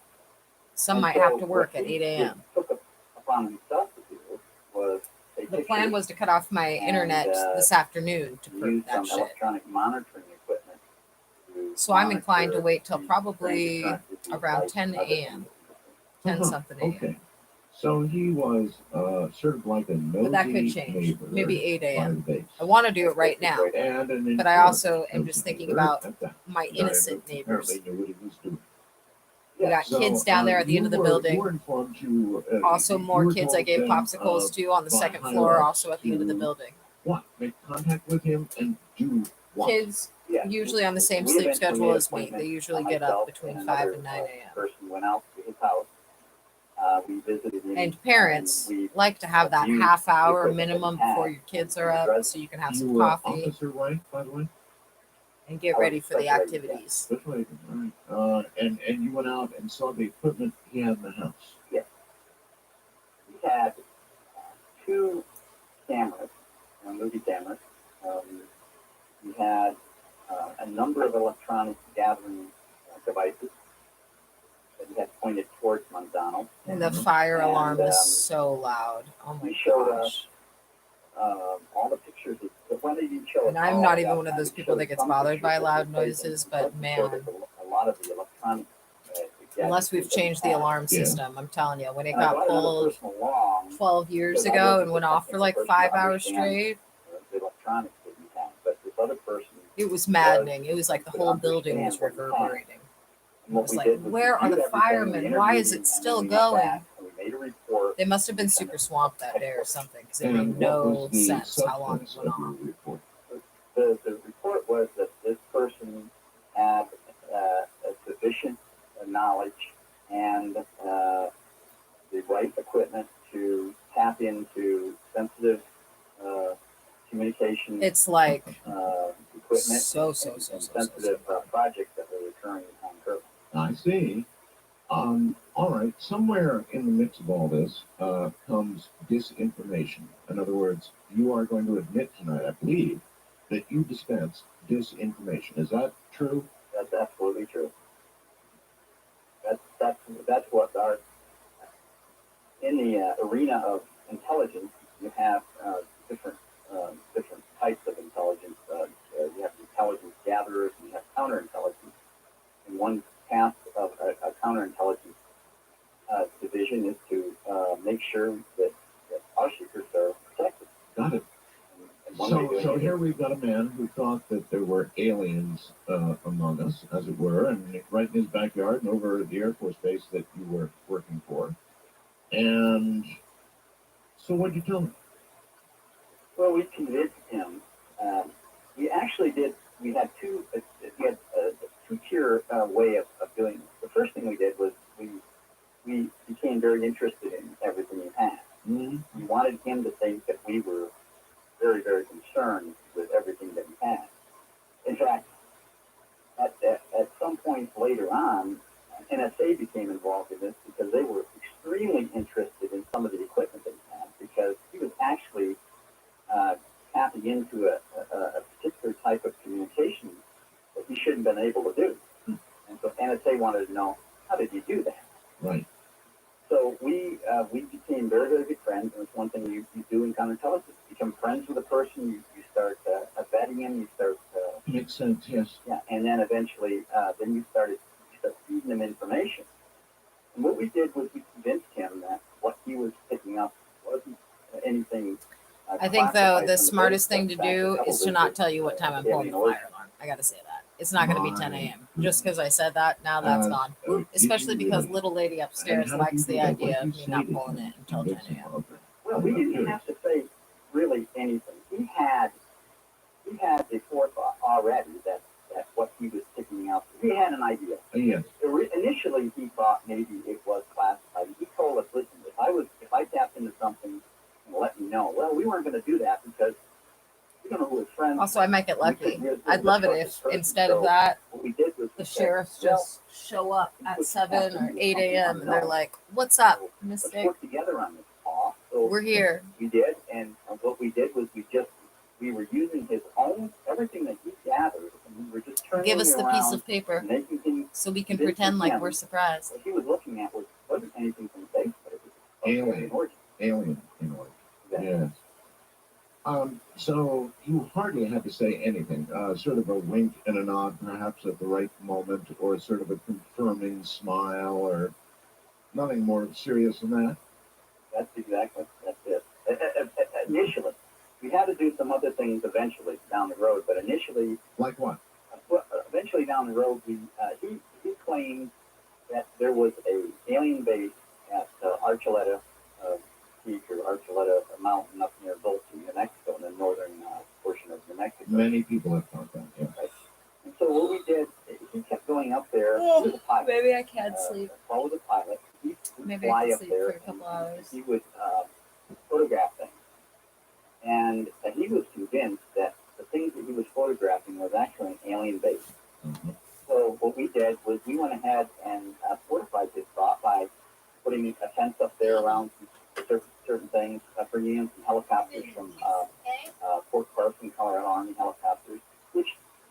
Some might have to work at 8 a.m. The plan was to cut off my internet this afternoon to prove that shit. Electronic monitoring equipment. So I'm inclined to wait till probably around 10 a.m. 10 something a.m. Okay. So he was sort of like a nosy But that could change. neighbor Maybe 8 by the a.m. base. I want to do it right now. And an But I also am just nosy thinking neighbor about at that. my Guy innocent who neighbors. apparently knew what he was doing. We got So, kids down there at the end of the you building. were informed to, Also, you more were kids I told gave then, popsicles to on the by second higher floor, ups also at the end of the to building. What? Make contact with him and do what? Kids usually on the same We sleep eventually schedule made as me. appointments. They usually get Myself up between and 5 another, and 9 a.m. Person went out to his house. We visited him, And parents we like to have that viewed half the hour equipment minimum that he had before your kids are up so you can have You some were coffee Officer White, by the way? and get ready for the activities. Special agent, all right. And you went out and saw the equipment he had in the house. Yes. We had two cameras, movie cameras. We had a number of electronic gathering devices that we had pointed towards Monzano. And the fire And, alarm is so loud. Oh my he showed gosh. all the pictures. Why did you show And us I'm all not of even that? one of those I people showed that gets some bothered by pictures loud of the noises, places, but showed us man, a lot of the electronic. unless we've changed the alarm Yeah. system, I'm telling you, when it I got brought another pulled, person along 12 years Because I ago wasn't and the went off for technical like person 5 to hours understand, straight. the electronics that you had, but this other person It was maddening. It was like the could whole building was understand what you had. reverberating. And It what was we like, did was where are review the everything, we firemen? Why is interviewed him, it and still then we went going? back and we made a report. They must have been We sent super it to swamped the that day or headquarters. something because it And made what no was the sense how long it substance went of your on. report? The report was that this person had a sufficient knowledge and the right equipment to tap into sensitive communication It's like equipment so and sensitive. sensitive projects that were occurring on Kirk. I see. All right. Somewhere in the mix of all this comes disinformation. In other words, you are going to admit tonight, I believe, that you dispensed disinformation. Is that true? That's absolutely true. That's what our in the arena of intelligence. You have different types of intelligence. You have intelligence gatherers and you have counterintelligence. And one task of a counterintelligence division is to make sure that our secrets are protected. Got it. And one way doing So it here is- we've got a man who thought that there were aliens among us, as it were, and right in his backyard and over at the Air Force Base that you were working for. And so what'd you tell him? Well, we convinced him. We actually did. We had we had a two-tier way of doing it. The first thing we did was we became very interested in everything he had. Mm-hmm. We wanted him to think that we were very, very concerned with everything that he had. In fact, at some point later on, NSA became involved in this because they were extremely interested in some of the equipment that he had because he was actually tapping into a particular type of communication that he shouldn't have been able to do. And so NSA wanted to know, how did you do that? Right. So we became very, very good friends, and it's one thing you do in counterintelligence. You become friends with a person, you start vetting him, you start... Makes sense, yes. Yeah, and then eventually, then you start feeding him information. And what we did was we convinced him that what he was picking up wasn't anything... I think, though, the smartest thing to do is to not tell you what time I'm pulling the fire alarm. I got to say that. It's not going to be 10 a.m. Just because I said that, now that's gone. Especially because little lady upstairs likes the idea of me not pulling it until 10 a.m. Well, we didn't have to say really anything. He had the forethought already that what he was picking up. He had an idea. Yes. Initially, he thought maybe it was classified. He told us, listen, if I tapped into something and let me know. Well, we weren't going to do that because we don't know who his friends. Also, I might get lucky. I'd love it if instead of that, the sheriffs just show up at 7 or 8 a.m. and they're like, "What's up, Mystic? Let's work together on this, Paul." So we're here. We did, and what we did was we were using his own everything that he gathered, and we were just turning Give us it the around piece of paper making him so we can pretend like we're surprised. What he was looking at wasn't anything from space, but it was Alien. origin. Alien in origin. Exactly. Yes. So you hardly had to say anything, sort of a wink and a nod, perhaps at the right moment, or sort of a confirming smile, or nothing more serious than that. That's it. Initially, we had to do some other things eventually down the road, but initially, like what? Eventually down the road, he claimed that there was a alien base at Archuleta Peak or Archuleta Mountain up near Dulce, New Mexico, in the northern portion of New Mexico. Many people have thought that, yeah. Right. And so what we did, he kept going up there with a pilot. Maybe I can't sleep. Paul was a pilot. He would Maybe fly I can up sleep there for a couple hours. He would photograph things. And he was convinced that the things that he was photographing was actually an alien base. Mm-hmm. So what we did was we went ahead and fortified his thought by putting a fence up there around certain things, bringing in some helicopters from Fort Carson, Colorado Army helicopters, which,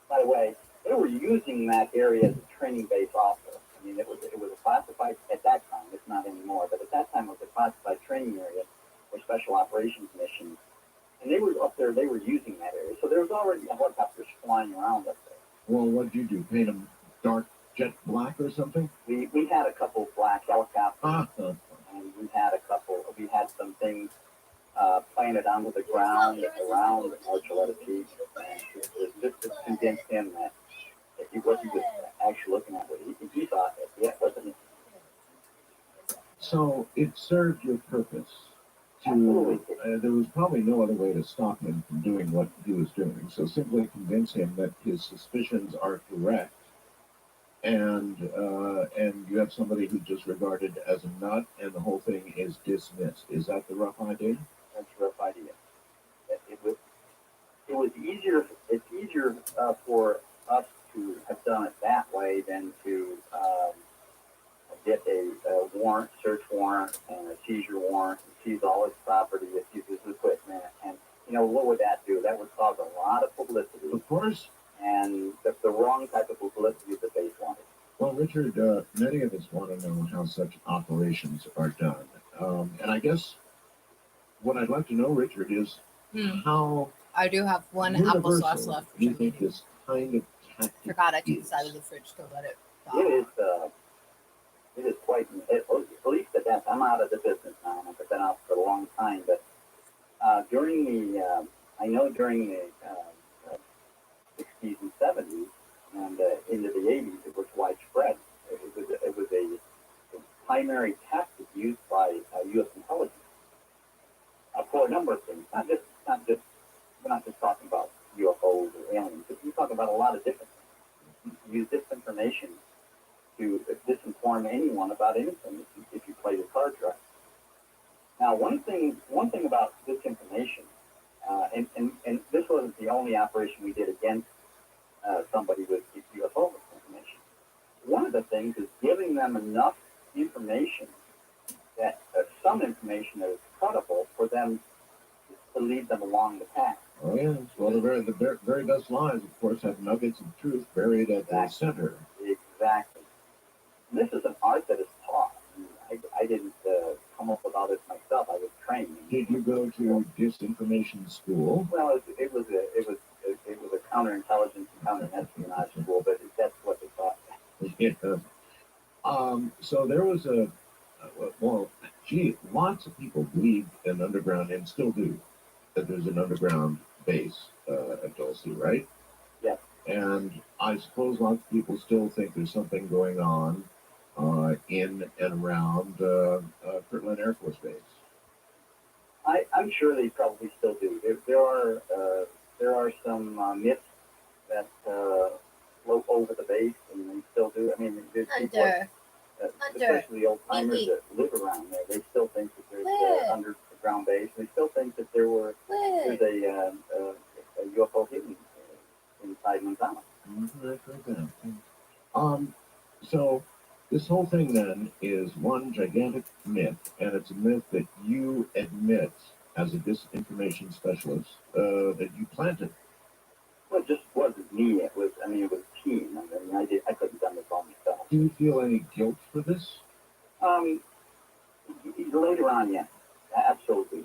by the way, they were using that area as a training base also. I mean, it was a classified, at that time, it's not anymore, but at that time it was a classified training area for special operations missions. And they were up there, they were using that area. So there was already helicopters flying around up there. Well, what did you do? Paint them dark jet black or something? We had a couple black helicopters, and we had some things planted onto the ground around Archuleta Peak, and it was just to convince him that what he was actually looking at, what he thought that, yeah, it wasn't. So it served your purpose. There was probably no other way to stop him from doing what he was doing. So simply convince him that his suspicions are correct, and you have somebody who's just regarded as a nut, and the whole thing is dismissed. Is that the rough idea? That's a rough idea. It was easier. It's easier for us to have done it that way than to get a warrant, search warrant, and a seizure warrant, and seize all his property, seize his equipment, and what would that do? That would cause a lot of publicity. Of course. And the wrong type of publicity that they wanted. Well, Richard, many of us want to know how such operations are done, and I guess what I'd like to know, Richard, is how. I do have one applesauce left. You think this kind of tactic forgot I took this out of the fridge to let it thaw. It is quite, at least at that, I'm out of the business now, and I've been out for a long time, but during the 60s and 70s and into the 80s, it was widespread. It was a primary tactic used by U.S. intelligence for a number of things. We're not just talking about UFOs or aliens, but we're talking about a lot of different things. You use disinformation to disinform anyone about anything if you play the cards right. Now, one thing about disinformation, and this wasn't the only operation we did against somebody with UFO information. One of the things is giving them enough information that some information that is credible for them to lead them along the path. Oh yes, well the very best lies, of course, have nuggets of truth buried at the center. Exactly. And this is an art that is taught. I didn't come up with all this myself. I was trained. Did you go to disinformation school? Well, it was a counterintelligence and counterespionage school, but that's what they taught. Yeah. So there was lots of people believed in underground and still do that there's an underground base at Dulce, right? Yes. And I suppose lots of people still think there's something going on in and around Kirtland Air Force Base. I'm sure they probably still do. There are some myths that float over the base, and they still do. I mean, there's people, especially the old timers that live around there. They still think that there's an underground base. They still think that there's a UFO hidden inside Montana. So this whole thing then is one gigantic myth, and it's a myth that you admit as a disinformation specialist that you planted. Well, it just wasn't me. It was a team. I couldn't have done this all myself. Do you feel any guilt for this? Later on, yes, absolutely.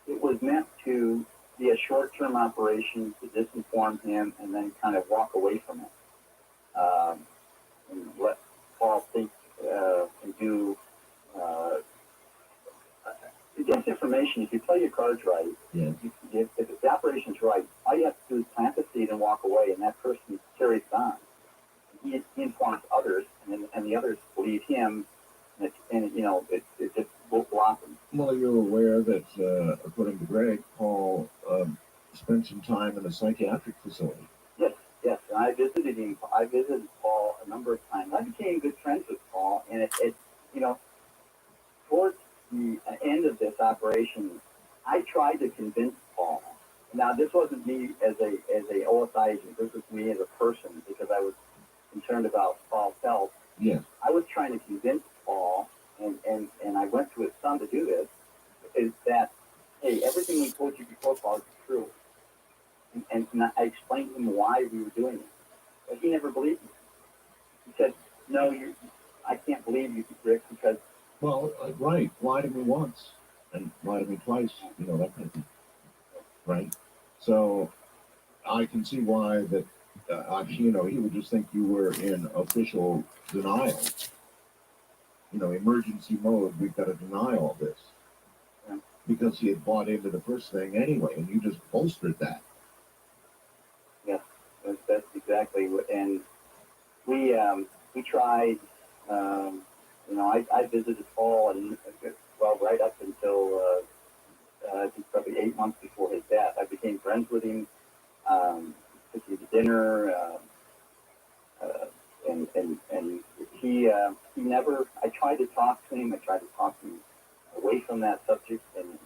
It was meant to be a short-term operation to disinform him and then kind of walk away from it. And let Paul think and do disinformation. If you play your cards right, if the operation's right, all you have to do is plant the seed and walk away, and that person carries on. He informs others, and the others believe him, and it just will blossom. Well, you're aware that, according to Greg, Paul spent some time in a psychiatric facility. Yes, and I visited him. I visited Paul a number of times. I became good friends with Paul, and it towards the end of this operation, I tried to convince Paul. Now, this wasn't me as a OSI agent. This was me as a person, because I was concerned about Paul's health. Yes. I was trying to convince Paul, and I went to his son to do this, is that, hey, everything we told you before, Paul, is true. And I explained to him why we were doing it. But he never believed me. He said, no, I can't believe you, Rick, because... Well, right. Lie to me once, and lie to me twice, that kind of thing. Right? So, I can see why that, he would just think you were in official denial. emergency mode. We've got to deny all this because he had bought into the first thing anyway, and you just bolstered that. Yes, that's exactly what. And we tried. I visited Paul, and well, right up until I think probably 8 months before his death, I became friends with him. Took him to dinner, and he never. I tried to talk to him. I tried to talk him away from that subject, and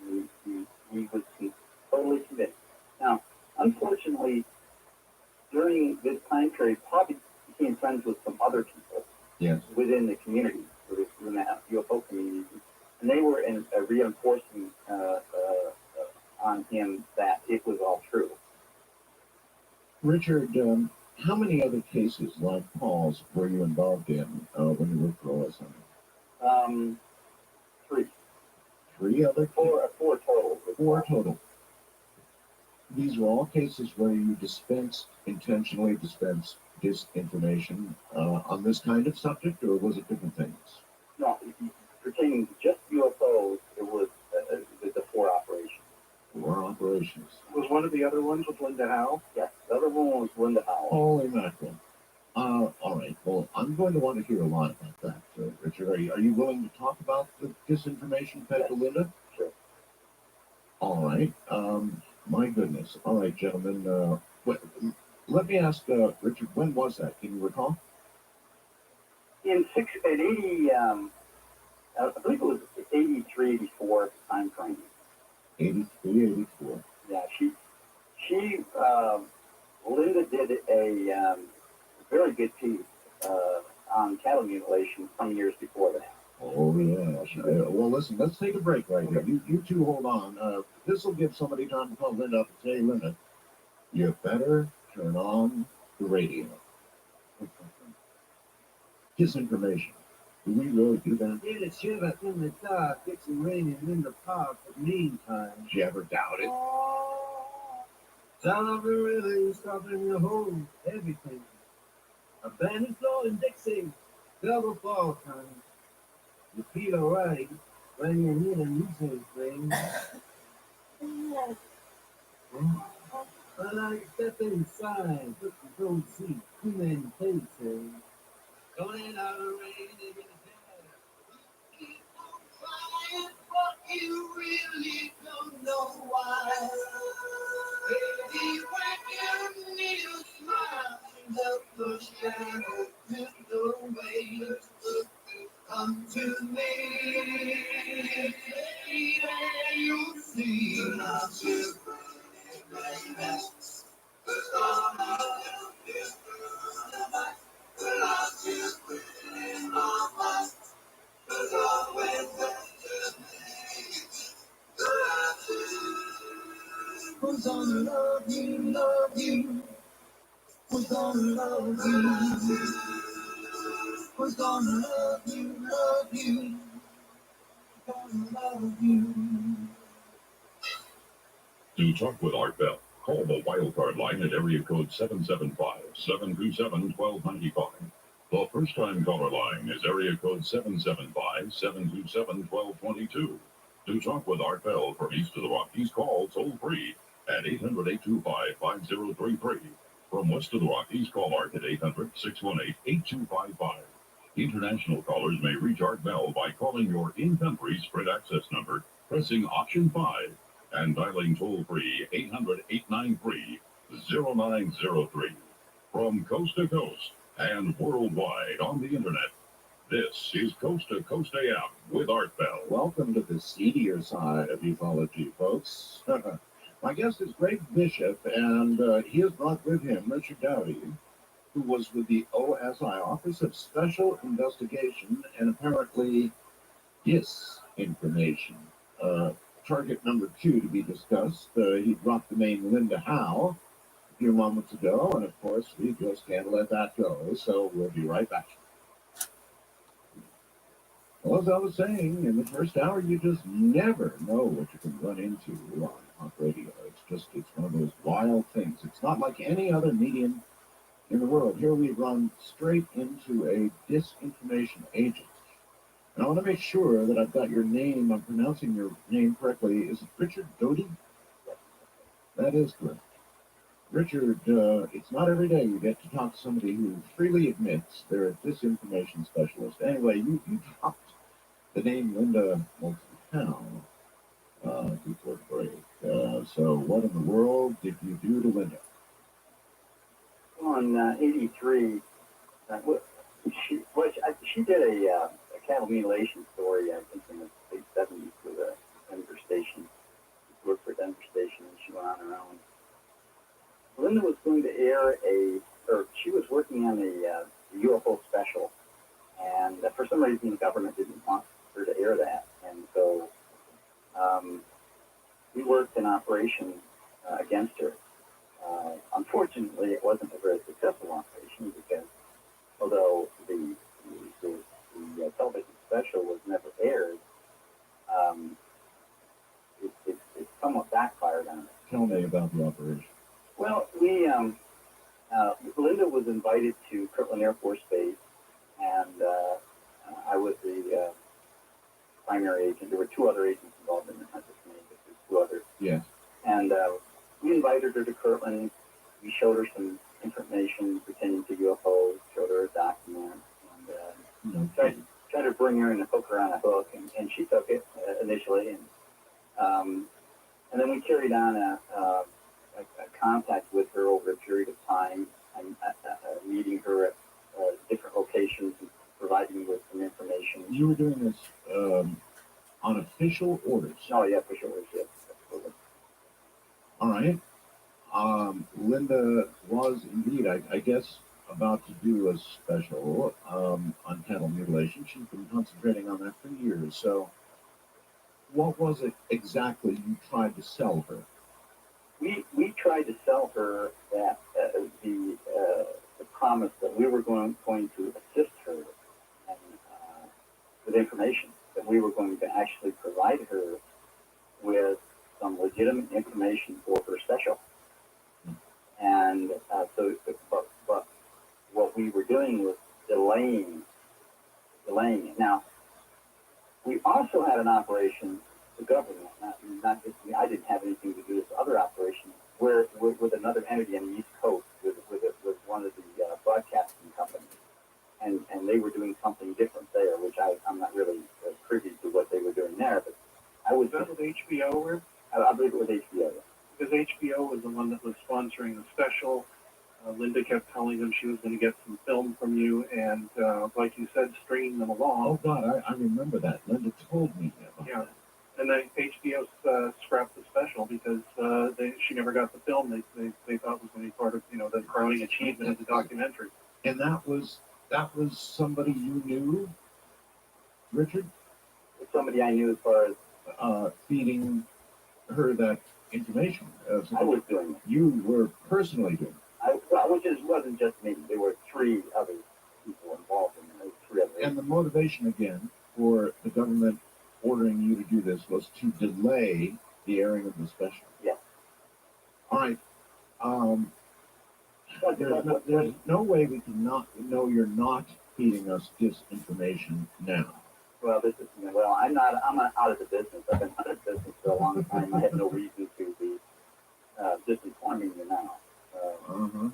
he was totally committed. Now, unfortunately, during this time period, probably became friends with some other people within the community, within the UFO community, and they were reinforcing on him that it was all true. Richard, how many other cases like Paul's were you involved in when you worked for OSI? 3. 3 other? 4 total. 4 total. These were all cases where you intentionally dispensed disinformation on this kind of subject, or was it different things? No, pertaining to just UFOs, it was the 4 operations. 4 operations. Was one of the other ones with Linda Howe? Yes, the other one was Linda Howe. Holy mackerel. All right. Well, I'm going to want to hear a lot about that, Richard. Are you willing to talk about the disinformation fed to Linda? Sure. All right. My goodness. All right, gentlemen. Let me ask Richard, when was that? Can you recall? In 80, I believe it was 83, 84 time frame. 83, 84. Yeah, Linda did a very good piece on cattle mutilation some years before that. Oh, yeah. Well, listen, let's take a break right here. You two hold on. This will give somebody time to call Linda up and say, hey, Linda, you better turn on the radio. Disinformation. Do we really do that? Yeah, shiver in the dark, it's raining in the park, but meantime. Did you ever doubt it? Sound of the river stopping the whole everything. A band is blowing Dixie, double fall time. You feel alright when you need a nuisance thing. I like step inside, but you don't see too many faces. Going out of the rain, they're gonna keep on trying, but you really don't know why. Baby, when you need a smile, help the shadow drift away. Come to me, and you'll see. Not you, baby. Who's gonna love you, love you? Who's gonna love you? Who's gonna love you, love you? Gonna love you. To talk with Art Bell, call the wildcard line at area code 775-727-1295. The first-time caller line is area code 775-727-1222. To talk with Art Bell from East to the Rockies, call toll-free at 800-825-5033. From West to the Rockies, call Art at 800-618-8255. International callers may reach Art Bell by calling your in-country Sprint access number, pressing option 5, and dialing toll-free 800-893-0903. From coast to coast and worldwide on the internet, this is Coast to Coast AM with Art Bell. Welcome to the seedier side of ufology, folks. My guest is Greg Bishop, and he has brought with him Richard Dowdy, who was with the OSI, Office of Special Investigation, and apparently disinformation. Target number 2 to be discussed. He dropped the name Linda Howe a few moments ago, and of course, we just can't let that go, so we'll be right back. Well, as I was saying, in the first hour, you just never know what you can run into on talk radio. It's one of those wild things. It's not like any other medium in the world. Here we run straight into a disinformation agent. And I want to make sure that I've got your name, I'm pronouncing your name correctly. Is it Richard Doty? That is correct. Richard, it's not every day you get to talk to somebody who freely admits they're a disinformation specialist. Anyway, you dropped the name Linda Multiple before the break. So what in the world did you do to Linda? On 83, she did a cattle mutilation story, I think in the late 70s with a Denver station. She worked for a Denver station and she went on her own. Linda was going to air she was working on a UFO special, and for some reason the government didn't want her to air that, and so we worked an operation against her. Unfortunately, it wasn't a very successful operation because although the television special was never aired, it somewhat backfired on us. Tell me about the operation. Well, Linda was invited to Kirtland Air Force Base, and I was the primary agent. There were two other agents involved in it, not just me, but there's two others. Yes. And we invited her to Kirtland. We showed her some information pertaining to UFOs, showed her a document, and tried to bring her in and hook her on a hook, and she took it initially, and then we carried on a contact with her over a period of time, and meeting her at different locations and providing her with some information. You were doing this on official orders? Oh, yeah, official orders, yes. Absolutely. All right. Linda was indeed, I guess, about to do a special on cattle mutilation. She's been concentrating on that for years. So what was it exactly you tried to sell her? We tried to sell her that the promise that we were going to assist her and, with information, that we were going to actually provide her with some legitimate information for her special. And but what we were doing was delaying it. Now, we also had an operation, the government, not just me, I didn't have anything to do with this other operation, where with another entity on the East Coast, with one of the broadcasting companies. And they were doing something different there, which I'm not really privy to what they were doing there, but I was... Was that with HBO, or? I believe it was HBO. Because HBO was the one that was sponsoring the special. Linda kept telling them she was going to get some film from you, and like you said, stringing them along. Oh, God, I remember that. Linda told me about that. And then HBO scrapped the special because she never got the film they thought was going to be part of the crowning achievement of the documentary. And that was somebody you knew, Richard? Somebody I knew as far as feeding her that information. I was doing it. You were personally doing it. Which wasn't just me. There were three other people involved in it. And the motivation, again, for the government ordering you to do this was to delay the airing of the special. Yeah. All right. There's no way we can not know you're not feeding us disinformation now. Well, I'm out of the business. I've been out of the business for a long time. I have no reason to be disinforming you now.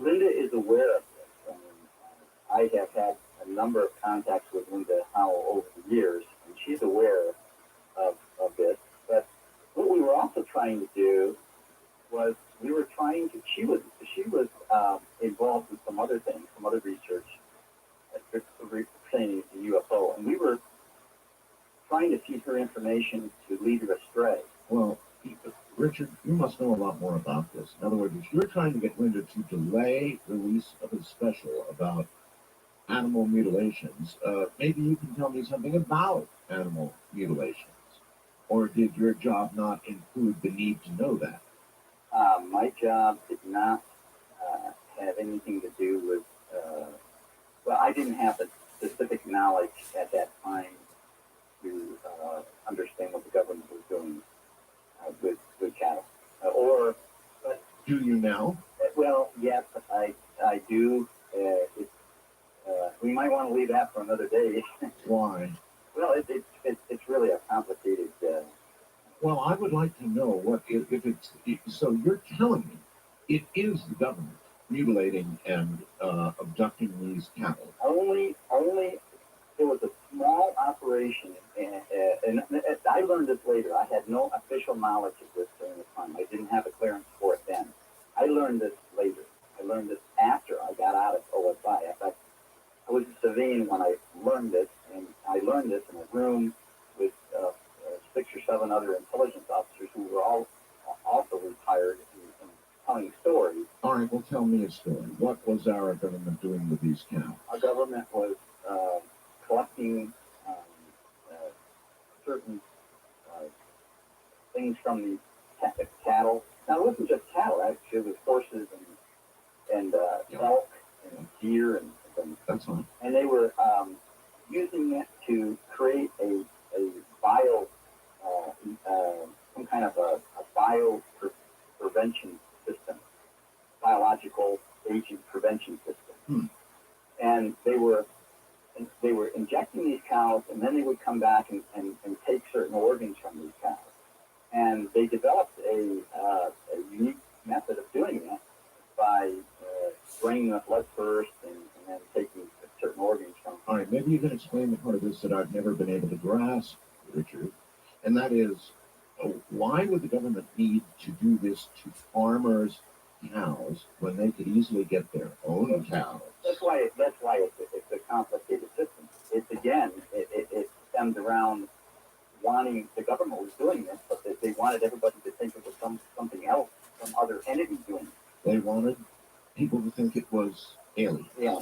Linda is aware of this. I have had a number of contacts with Linda Howell over the years, and she's aware of this. But what we were also trying to do was she was involved with some other things, some other research pertaining to UFO, and we were trying to feed her information to lead her astray. Well, Richard, you must know a lot more about this. In other words, if you're trying to get Linda to delay release of a special about animal mutilations, maybe you can tell me something about animal mutilations. Or did your job not include the need to know that? My job did not have anything to do with, I didn't have the specific knowledge at that time to understand what the government was doing with cattle. Do you now? Well, yes, I do. We might want to leave that for another day. Why? Well, it Well, I would like to know what if it's so. You're telling me it is the government mutilating and abducting these cattle. Only it was a small operation, and I learned this later. I had no official knowledge of this during the time. I didn't have a clearance for it then. I learned this later. I learned this after I got out of OSI. In fact, I was a civilian when I learned this, and I learned this in a room with 6 or 7 other intelligence officers who were all also retired and telling stories. All right, well, tell me a story. What was our government doing with these cows? Our government was collecting uh, certain things from the cattle. Now, it wasn't just cattle, actually. It was horses and elk and deer and things. That's fine. And they were using it to create a bio, some kind of a bio prevention system, biological agent prevention system. And they were injecting these cows, and then they would come back and take certain organs from these cows. And they developed a unique method of doing it by draining the blood first and then taking certain organs from them. All right, maybe you can explain the part of this that I've never been able to grasp, Richard, and that is, why would the government need to do this to farmers' cows when they could easily get their own cows? That's why it's a complicated system. It's again, it stemmed around wanting, the government was doing this, but they wanted everybody to think it was something else, some other entity doing it. They wanted people to think it was alien. Yeah.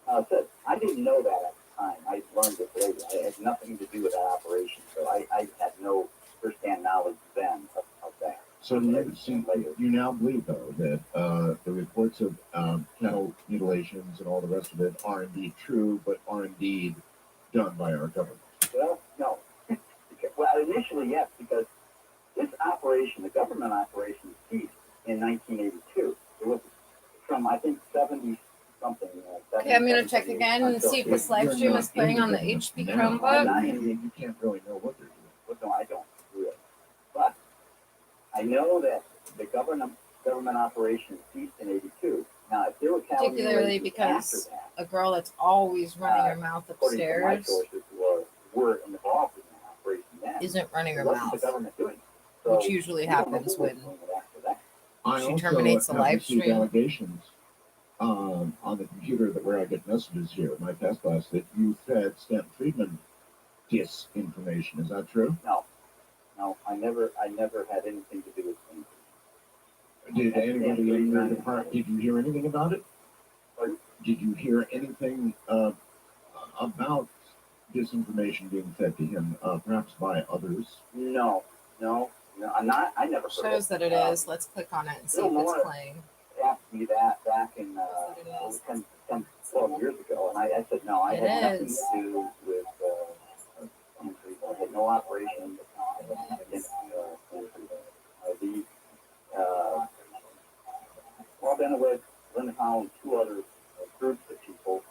So I didn't know that at the time. I learned it later. I had nothing to do with that operation, so I had no first-hand knowledge then of that. So you now believe, though, that the reports of cattle mutilations and all the rest of it are indeed true, but are indeed done by our government? Well, no. Well, initially, yes, because this operation, the government operation, ceased in 1982. It was from, I think, 70-something. Okay, I'm going to check again and see if this live stream is playing on the HP Chromebook. You can't really know what they're doing. Well, no, I don't really. But I know that the government operation ceased in 82. Now, if there were cattle Particularly because a girl that's always running her mouth upstairs my sources were involved in that operation then, isn't running her it wasn't mouth, the government doing it. So which usually happens when I she also terminates the have live received stream. allegations on the computer where I get messages here, my test class, that you fed Stanton Friedman disinformation. Is that true? No, I never had anything to do with anything. Did anybody in your department, did you hear anything about it? Pardon? Did you hear anything about disinformation being fed to him, perhaps by others? No, I never heard Shows that it is. Let's click on it and see if it's playing. Asked me that back in 10, 12 years ago, and I said no, I had nothing to do with I had no operation against well, then with Linda Howell and 2 other groups of people.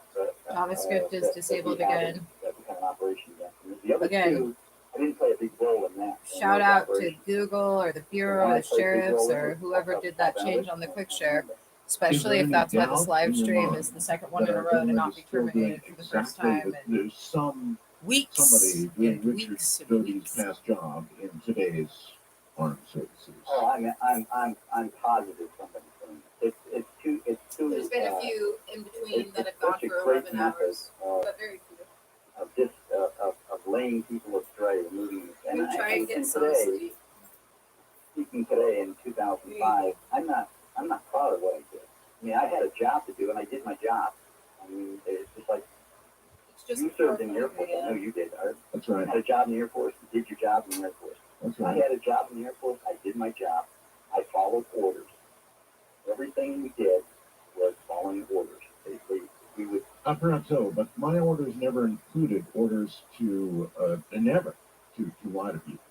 JavaScript is disabled again. That we had an operation against them. The other Again. 2, I didn't play a big role in that. Shout out to Google or the Bureau of Sheriffs or whoever did that change on the quick share, especially if that's why this live stream is the second one in a row to not be terminated for the first time in There's some weeks. somebody doing and Richard weeks and Doty's weeks. past job in today's armed services. Oh, I'm positive somebody's doing it. It's too. There's been a few in between that have gone such a for great 11 method hours, but very few. of laying people astray and moving. And We try and get some today, sleep. speaking today in 2005, I'm not proud of what I did. I mean, I had a job to do, and I did my job. I mean, it's just like you served in the Air Force. I know you did, Art. That's right. You had a job in the Air Force. You did your job in the Air Force. That's I right. had a job in the Air Force. I did my job. I followed orders. Everything we did was following orders. We would. Perhaps so, but my orders never included orders to never to lie to people.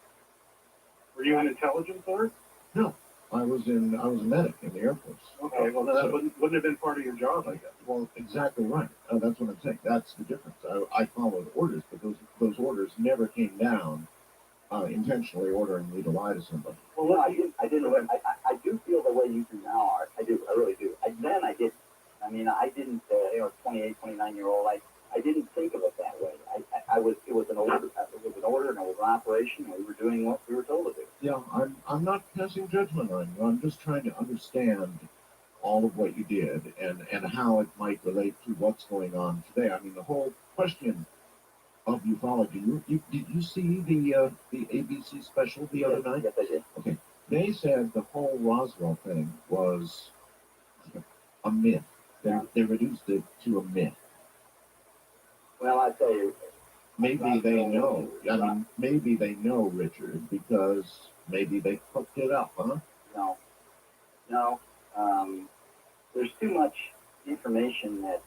Were you in intelligence, or? No, I was a medic in the Air Force. Okay, well, then that wouldn't have been part of your job, I guess. Well, exactly right. That's what I'm saying. That's the difference. I followed orders, but those orders never came down intentionally ordering me to lie to somebody. Well, no, I didn't. I do feel the way you do now, Art. I do. I really do. Then I didn't. I mean, I didn't. 28, 29-year-old. I didn't think of it that way. I was. It was an order. It was an order, and it was an operation, and we were doing what we were told to do. Yeah, I'm not passing judgment on you. I'm just trying to understand all of what you did and how it might relate to what's going on today. I mean, the whole question of ufology. Did you see the ABC special the other night? Yes, I did. Okay, they said the whole Roswell thing was a myth. They reduced it to a myth. Well, I tell you, maybe they know. I mean, maybe they know, Richard, because maybe they cooked it up, huh? No. There's too much information that's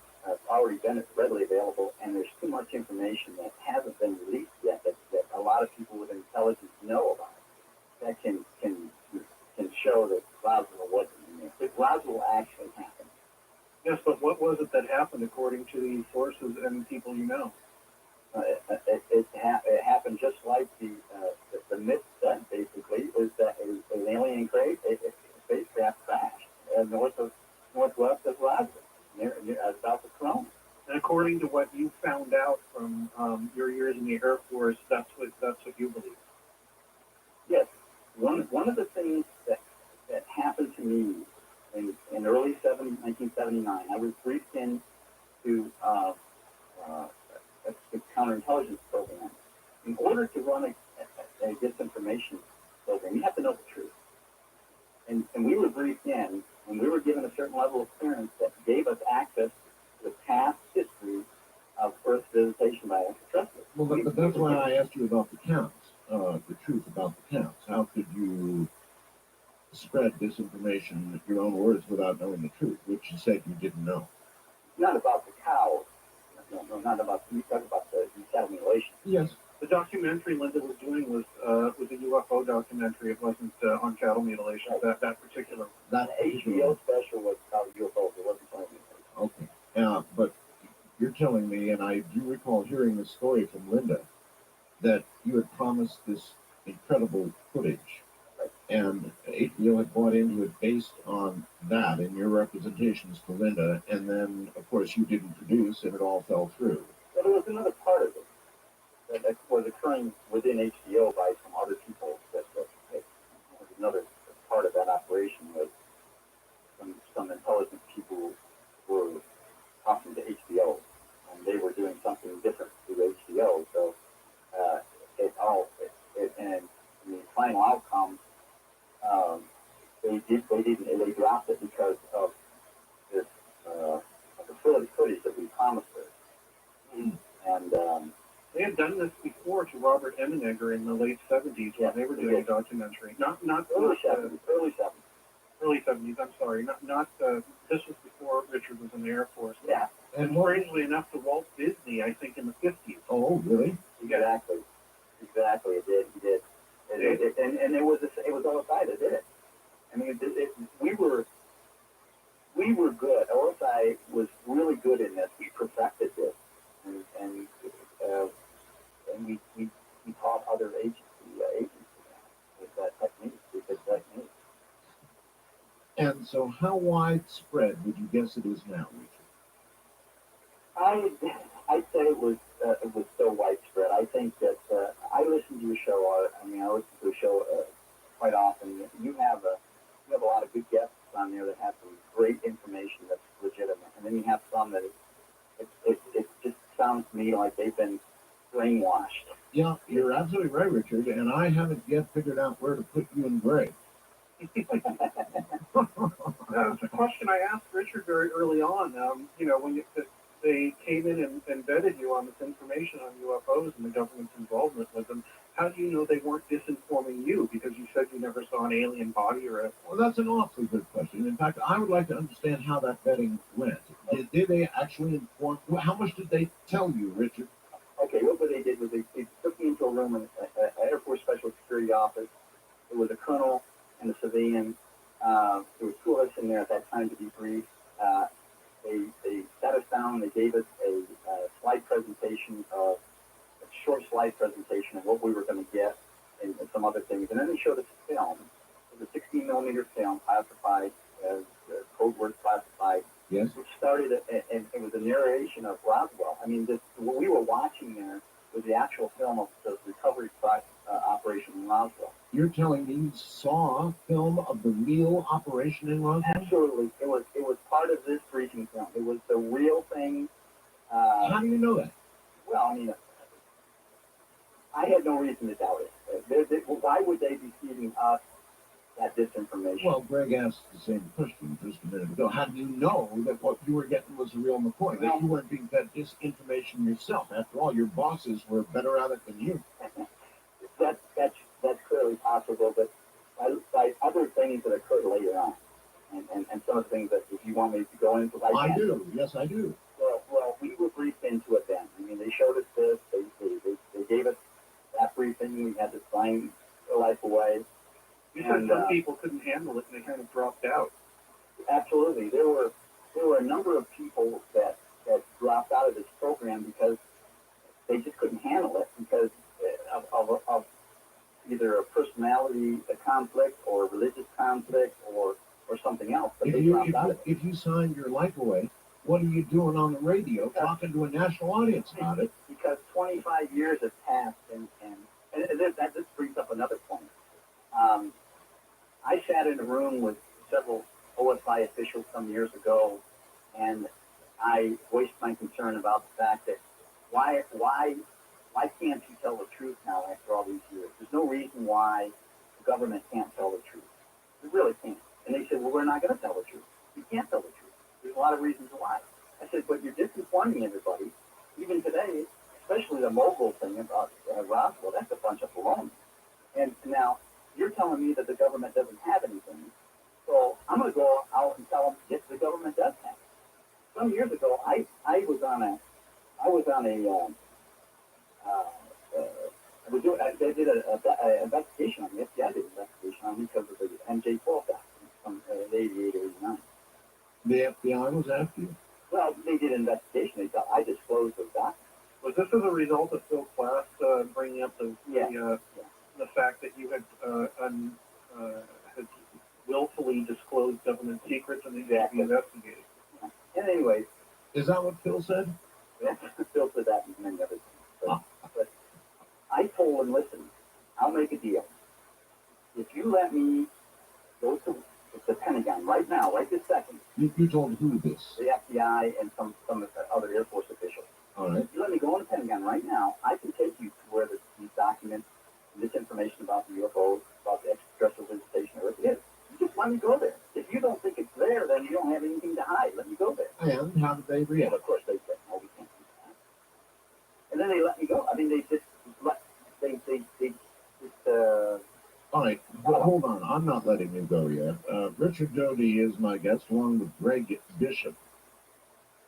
already been readily available, and there's too much information that hasn't been released yet that a lot of people with intelligence know about. That can show that Roswell wasn't in there. If Roswell actually happened. Yes, but what was it that happened according to the sources and people you know? It happened just like the myth said, basically, was that it was an alien spacecraft crashed northwest of Roswell, near south of Corona. And according to what you found out from your years in the Air Force, that's what you believe. Yes, one of the things that happened to me in early 1979, I was briefed in to a counterintelligence program. In order to run a disinformation program, you have to know the truth. And we were briefed in, and we were given a certain level of clearance that gave us access to the past history of Earth visitation by extraterrestrials. Well, but that's why I asked you about the counts, the truth about the counts. How could you spread disinformation, your own words, without knowing the truth, which you said you didn't know? Not about the cows. No, not about, you talk about the cattle mutilation. Yes. The documentary Linda was doing was a UFO documentary. It wasn't on cattle mutilation. Right. That particular. That HBO special was about UFOs. It wasn't cattle mutilation. Okay. But you're telling me, and I do recall hearing the story from Linda, that you had promised this incredible footage, right, and HBO had bought into it based on that and your representations to Linda, and then, of course, you didn't produce, and it all fell through. But there was another part of it that was occurring within HBO by some other people. That another part of that operation was some intelligent people were talking to HBO, and they were doing something different through HBO. So and the final outcome, they dropped it because of this of the footage that we promised her. And they had done this before to Robert Emenegger in the late 70s when they were doing a documentary. Not early 70s. Early 70s. I'm sorry. Not. This was before Richard was in the Air Force. Yeah. And strangely enough, to Walt Disney, I think in the 50s. Oh, really? Exactly. It did. He did. And it was OSI that did it. I mean, we were good. OSI was really good in this. We perfected this, and we taught other agencies with that technique. And so, how widespread would you guess it is now, Richard? I'd say it was so widespread. I think that I listen to your show, Art. I mean, I listen to your show quite often. You have a lot of good guests on there that have some great information that's legitimate, and then you have some that it just sounds to me like they've been brainwashed. Yeah, you're absolutely right, Richard, and I haven't yet figured out where to put you in gray. It's a question I asked Richard very early on. When they came in and vetted you on this information on UFOs and the government's involvement with them, how do you know they weren't disinforming you? Because you said you never saw an alien body or a... Well, that's an awfully good question. In fact, I would like to understand how that vetting went. Did they actually inform? How much did they tell you, Richard? Okay, what they did was they took me into a room in an Air Force Special Security office. There was a colonel and a civilian. There were two of us in there at that time to debrief. They sat us down. They gave us a short slide presentation of what we were going to get. and some other things. And then they showed us a film. It was a 16 millimeter film, classified as code word classified. Yes. Which started, and it was a narration of Roswell. I mean, what we were watching there was the actual film of the recovery operation in Roswell. You're telling me you saw film of the real operation in Roswell? Absolutely. It was part of this briefing film. It was the real thing. How do you know that? Well, I mean, I had no reason to doubt it. Why would they be feeding us that disinformation? Well, Greg asked the same question just a minute ago. How do you know that what you were getting was the real McCoy? That you weren't being fed disinformation yourself? After all, your bosses were better at it than you. That's clearly possible, but by other things that occurred later on, and some of the things that if you want me to go into, I do. Yes, I do. Well, we were briefed into it then. I mean, they showed us this. They gave us that briefing. We had to sign our life away. You said some people couldn't handle it and they kind of dropped out. Absolutely, there were a number of people that dropped out of this program because they just couldn't handle it because of either a personality conflict or religious conflict or something else. But if you signed your life away, what are you doing on the radio talking to a national audience about it? Because 25 years have passed, and that just brings up another point. I sat in a room with several OSI officials some years ago, and I voiced my concern about the fact that why can't you tell the truth now after all these years? There's no reason why the government can't tell the truth. It really can't. And they said, well, we're not going to tell the truth. You can't tell the truth. There's a lot of reasons why. I said, but you're disinforming everybody. Even today, especially the mogul thing about Roswell, that's a bunch of baloney. And now you're telling me that the government doesn't have anything. So I'm going to go out and tell them, yes, the government does have it. Some years ago, I was on a they did an investigation on me. FBI did an investigation on me because of the MJ-12 documents from 88 or 89. The FBI was after you? Well, they did an investigation. They thought I disclosed those documents. Was this as a result of Phil Class bringing up the fact that you had willfully disclosed government secrets and they had to be investigated? Yeah. And anyways, is that what Phil said? Phil said that and many other things. But I told him, listen, I'll make a deal. If you let me go to the Pentagon right now, right this second. You told who this? The FBI and some other Air Force officials. All right. If you let me go in the Pentagon right now, I can take you to where these documents, this information about the UFOs, about the extraterrestrial visitation, or it is. You just let me go there. If you don't think it's there, then you don't have anything to hide. Let me go there. And how did they react? Well, of course they said, no, we can't do that. And then they let me go. I mean, they just all right, but hold on. I'm not letting you go yet. Richard Doty is my guest, along with Greg Bishop.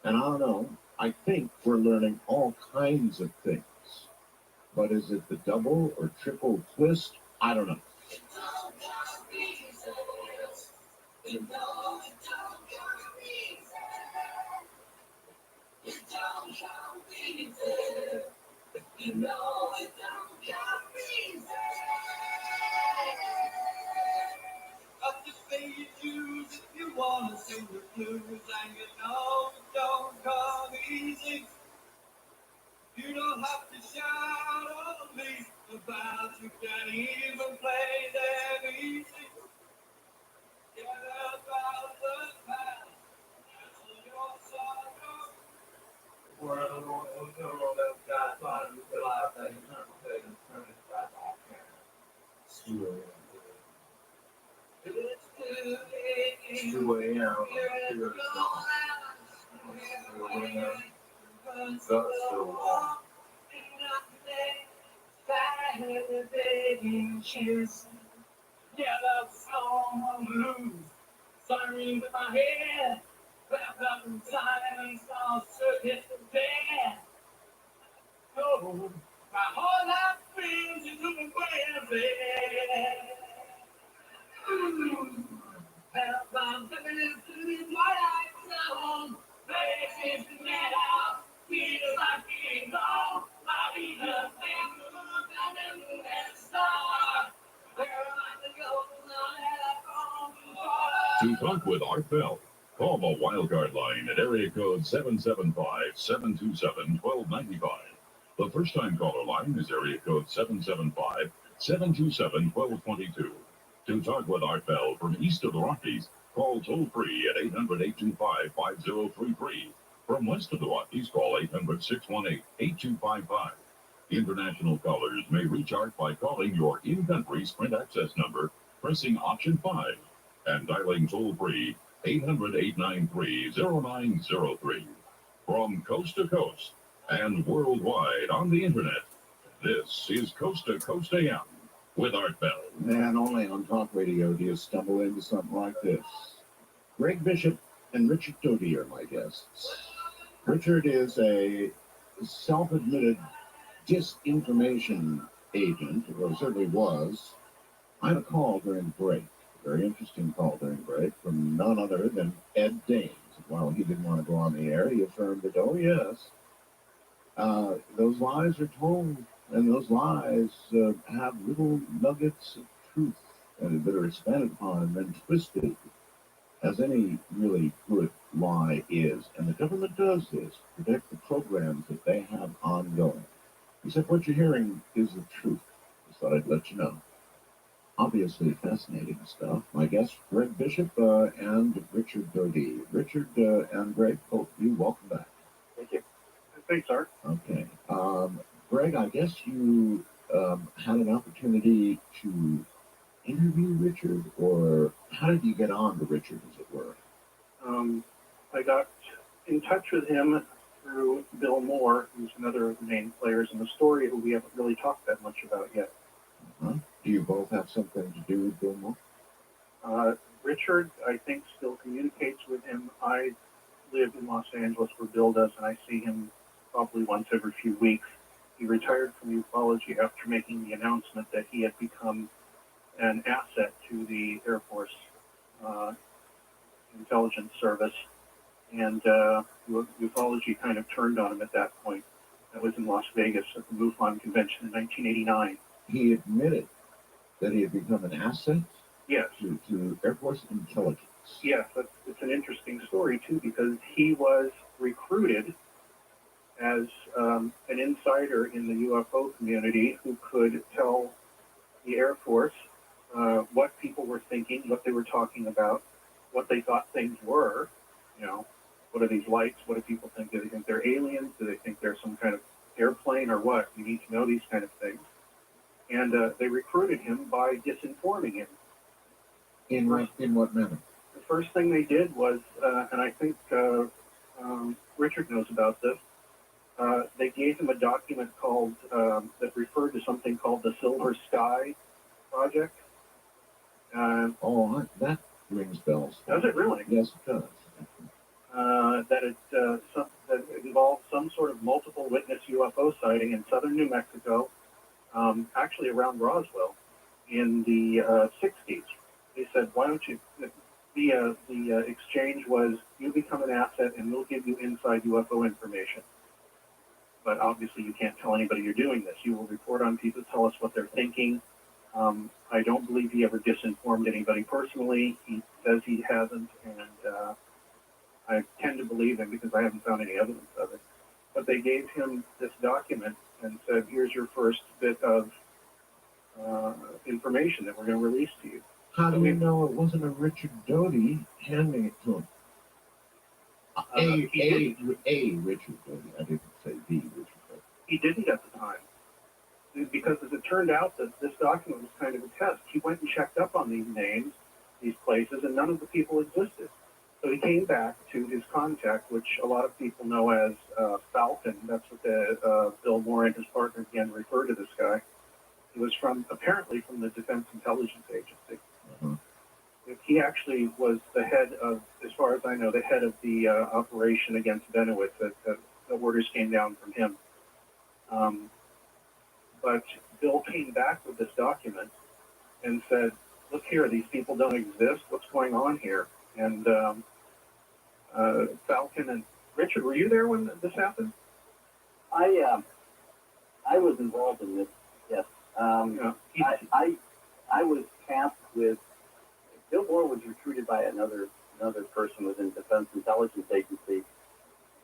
And I don't know, I think we're learning all kinds of things. But is it the double or triple twist? I don't know. Up the stage shoes if you wanna sing the blues, and you know it don't come easy. You don't have to shout or leap about, you can even play them easy. Get up out of the past, cancel your sorrow. World will know that God's body will life that eternal faith and turn it back on him. It's 2 a.m. Yellow storm blues, sirens in my head, wrapped up in silence, all shook at the bed. Oh, my whole life feels you took away in bed. Help, I'm living into the twilight zone. Faces the net out, feel like being gone. I'll be the thing who's coming and start. To talk with Art Bell, call the wildcard line at area code 775-727-1295. The first-time caller line is area code 775-727-1222. To talk with Art Bell from east of the Rockies, call toll-free at 800-825-5033. From west of the Rockies, call 800-618-8255. International callers may reach Art by calling your in-country Sprint access number, pressing option 5, and dialing toll-free 800-893-0903. From coast to coast and worldwide on the internet, this is Coast to Coast AM with Art Bell. And only on talk radio do you stumble into something like this. Greg Bishop and Richard Doty are my guests. Richard is a self-admitted disinformation agent, or certainly was. I had a call during the break, a very interesting call during the break, from none other than Ed Dames. While he didn't want to go on the air, he affirmed that, oh yes, those lies are told, and those lies have little nuggets of truth that are expanded upon and then twisted, as any really good lie is. And the government does this, protect the programs that they have ongoing. Except what you're hearing is the truth. Just thought I'd let you know. Obviously fascinating stuff. My guests, Greg Bishop and Richard Doty. Richard and Greg, both of you, welcome back. Thank you. Thanks, Art. Okay. Greg, I guess you had an opportunity to interview Richard, or how did you get on to Richard, as it were? I got in touch with him through Bill Moore, who's another of the main players in the story, who we haven't really talked that much about yet. Do you both have something to do with Bill Moore? Richard, I think, still communicates with him. I live in Los Angeles where Bill does, and I see him probably once every few weeks. He retired from ufology after making the announcement that he had become an asset to the Air Force intelligence service, and ufology kind of turned on him at that point. That was in Las Vegas at the MUFON convention in 1989. He admitted that he had become an asset Yes. to Air Force intelligence. Yes, it's an interesting story, too, because he was recruited as an insider in the UFO community who could tell the Air Force what people were thinking, what they were talking about, what they thought things were. You know, what are these lights? What do people think? Do they think they're aliens? Do they think they're some kind of airplane or what? You need to know these kind of things. And they recruited him by disinforming him. In what manner? The first thing they did was, and I think Richard knows about this, they gave him a document called, that referred to something called the Silver Sky Project. That rings bells. Does it really? Yes, it does. That it involved some sort of multiple witness UFO sighting in southern New Mexico, actually around Roswell, in the 60s. They said, why don't you, the exchange was, you become an asset and we'll give you inside UFO information. But obviously you can't tell anybody you're doing this. You will report on people, tell us what they're thinking. I don't believe he ever disinformed anybody personally. He says he hasn't, and I tend to believe him because I haven't found any evidence of it. But they gave him this document and said, here's your first bit of information that we're going to release to you. How do you know it wasn't a Richard Doty handing it to him? A Richard Doty. I didn't say the Richard Doty. He didn't at the time. Because as it turned out that this document was kind of a test, he went and checked up on these names, these places, and none of the people existed. So he came back to his contact, which a lot of people know as Falcon. That's what Bill Moore and his partner again refer to this guy. He was apparently from the Defense Intelligence Agency. Mm-hmm. He actually was the head of, as far as I know, the head of the operation against Benowitz. The orders came down from him. But Bill came back with this document and said, look here, these people don't exist. What's going on here? And Falcon and Richard, were you there when this happened? I was involved in this, yes. I was tasked with Bill Moore was recruited by another person within the Defense Intelligence Agency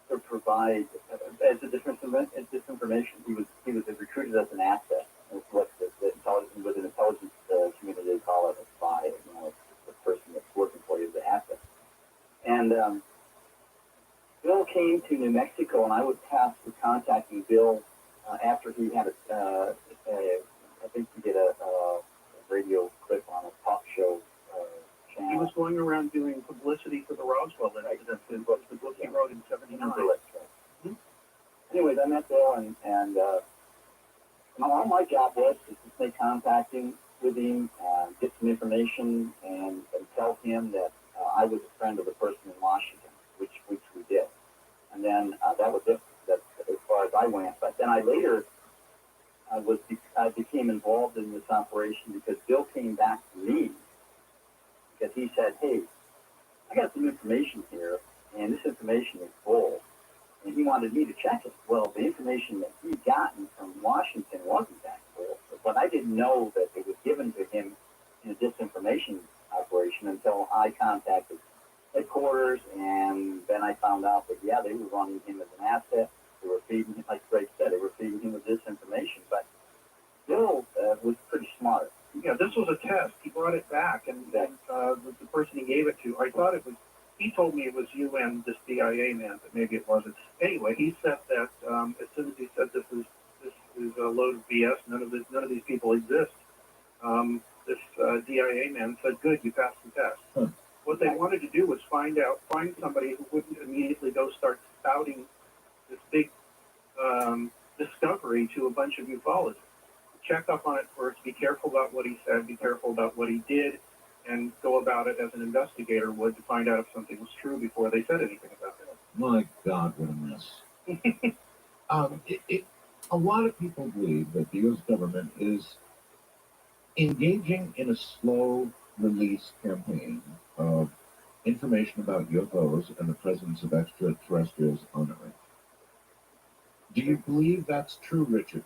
to provide as a disinformation. He was recruited as an asset. It's what the intelligence within the intelligence community they call it a spy. You know, it's the person that's working for you as an asset. And Bill came to New Mexico, and I was tasked with contacting Bill after he had I think he did a radio clip on a talk show channel. He was going around doing publicity for the Roswell incident, the book he wrote in '79. Mm-hmm. Anyways, I met Bill, and all my job was to stay contacting with him, get some information, and tell him that I was a friend of the person in Washington, which we did. And then that was it. That's as far as I went. But then I later I became involved in this operation because Bill came back to me because he said, "Hey, I got some information here, and this information is full." And he wanted me to check it. Well, the information that he'd gotten from Washington wasn't that full, but I didn't know that it was given to him in a disinformation operation until I contacted headquarters, and then I found out that, yeah, they were running him as an asset. They were feeding him, like Greg said, they were feeding him with disinformation. But Bill was pretty smart. Yeah, this was a test. He brought it back, and the person he gave it to, I thought it was, he told me it was you and this DIA man, but maybe it wasn't. Anyway, he said that as soon as he said this is a load of BS, none of these people exist, this DIA man said, "Good, you passed the test." Huh. What they wanted to do was find somebody who wouldn't immediately go start spouting this big discovery to a bunch of ufologists. Check up on it first, be careful about what he said, be careful about what he did, and go about it as an investigator would to find out if something was true before they said anything about it. My God, what a mess. A lot of people believe that the U.S. government is engaging in a slow release campaign of information about UFOs and the presence of extraterrestrials on Earth. Do you believe that's true, Richard?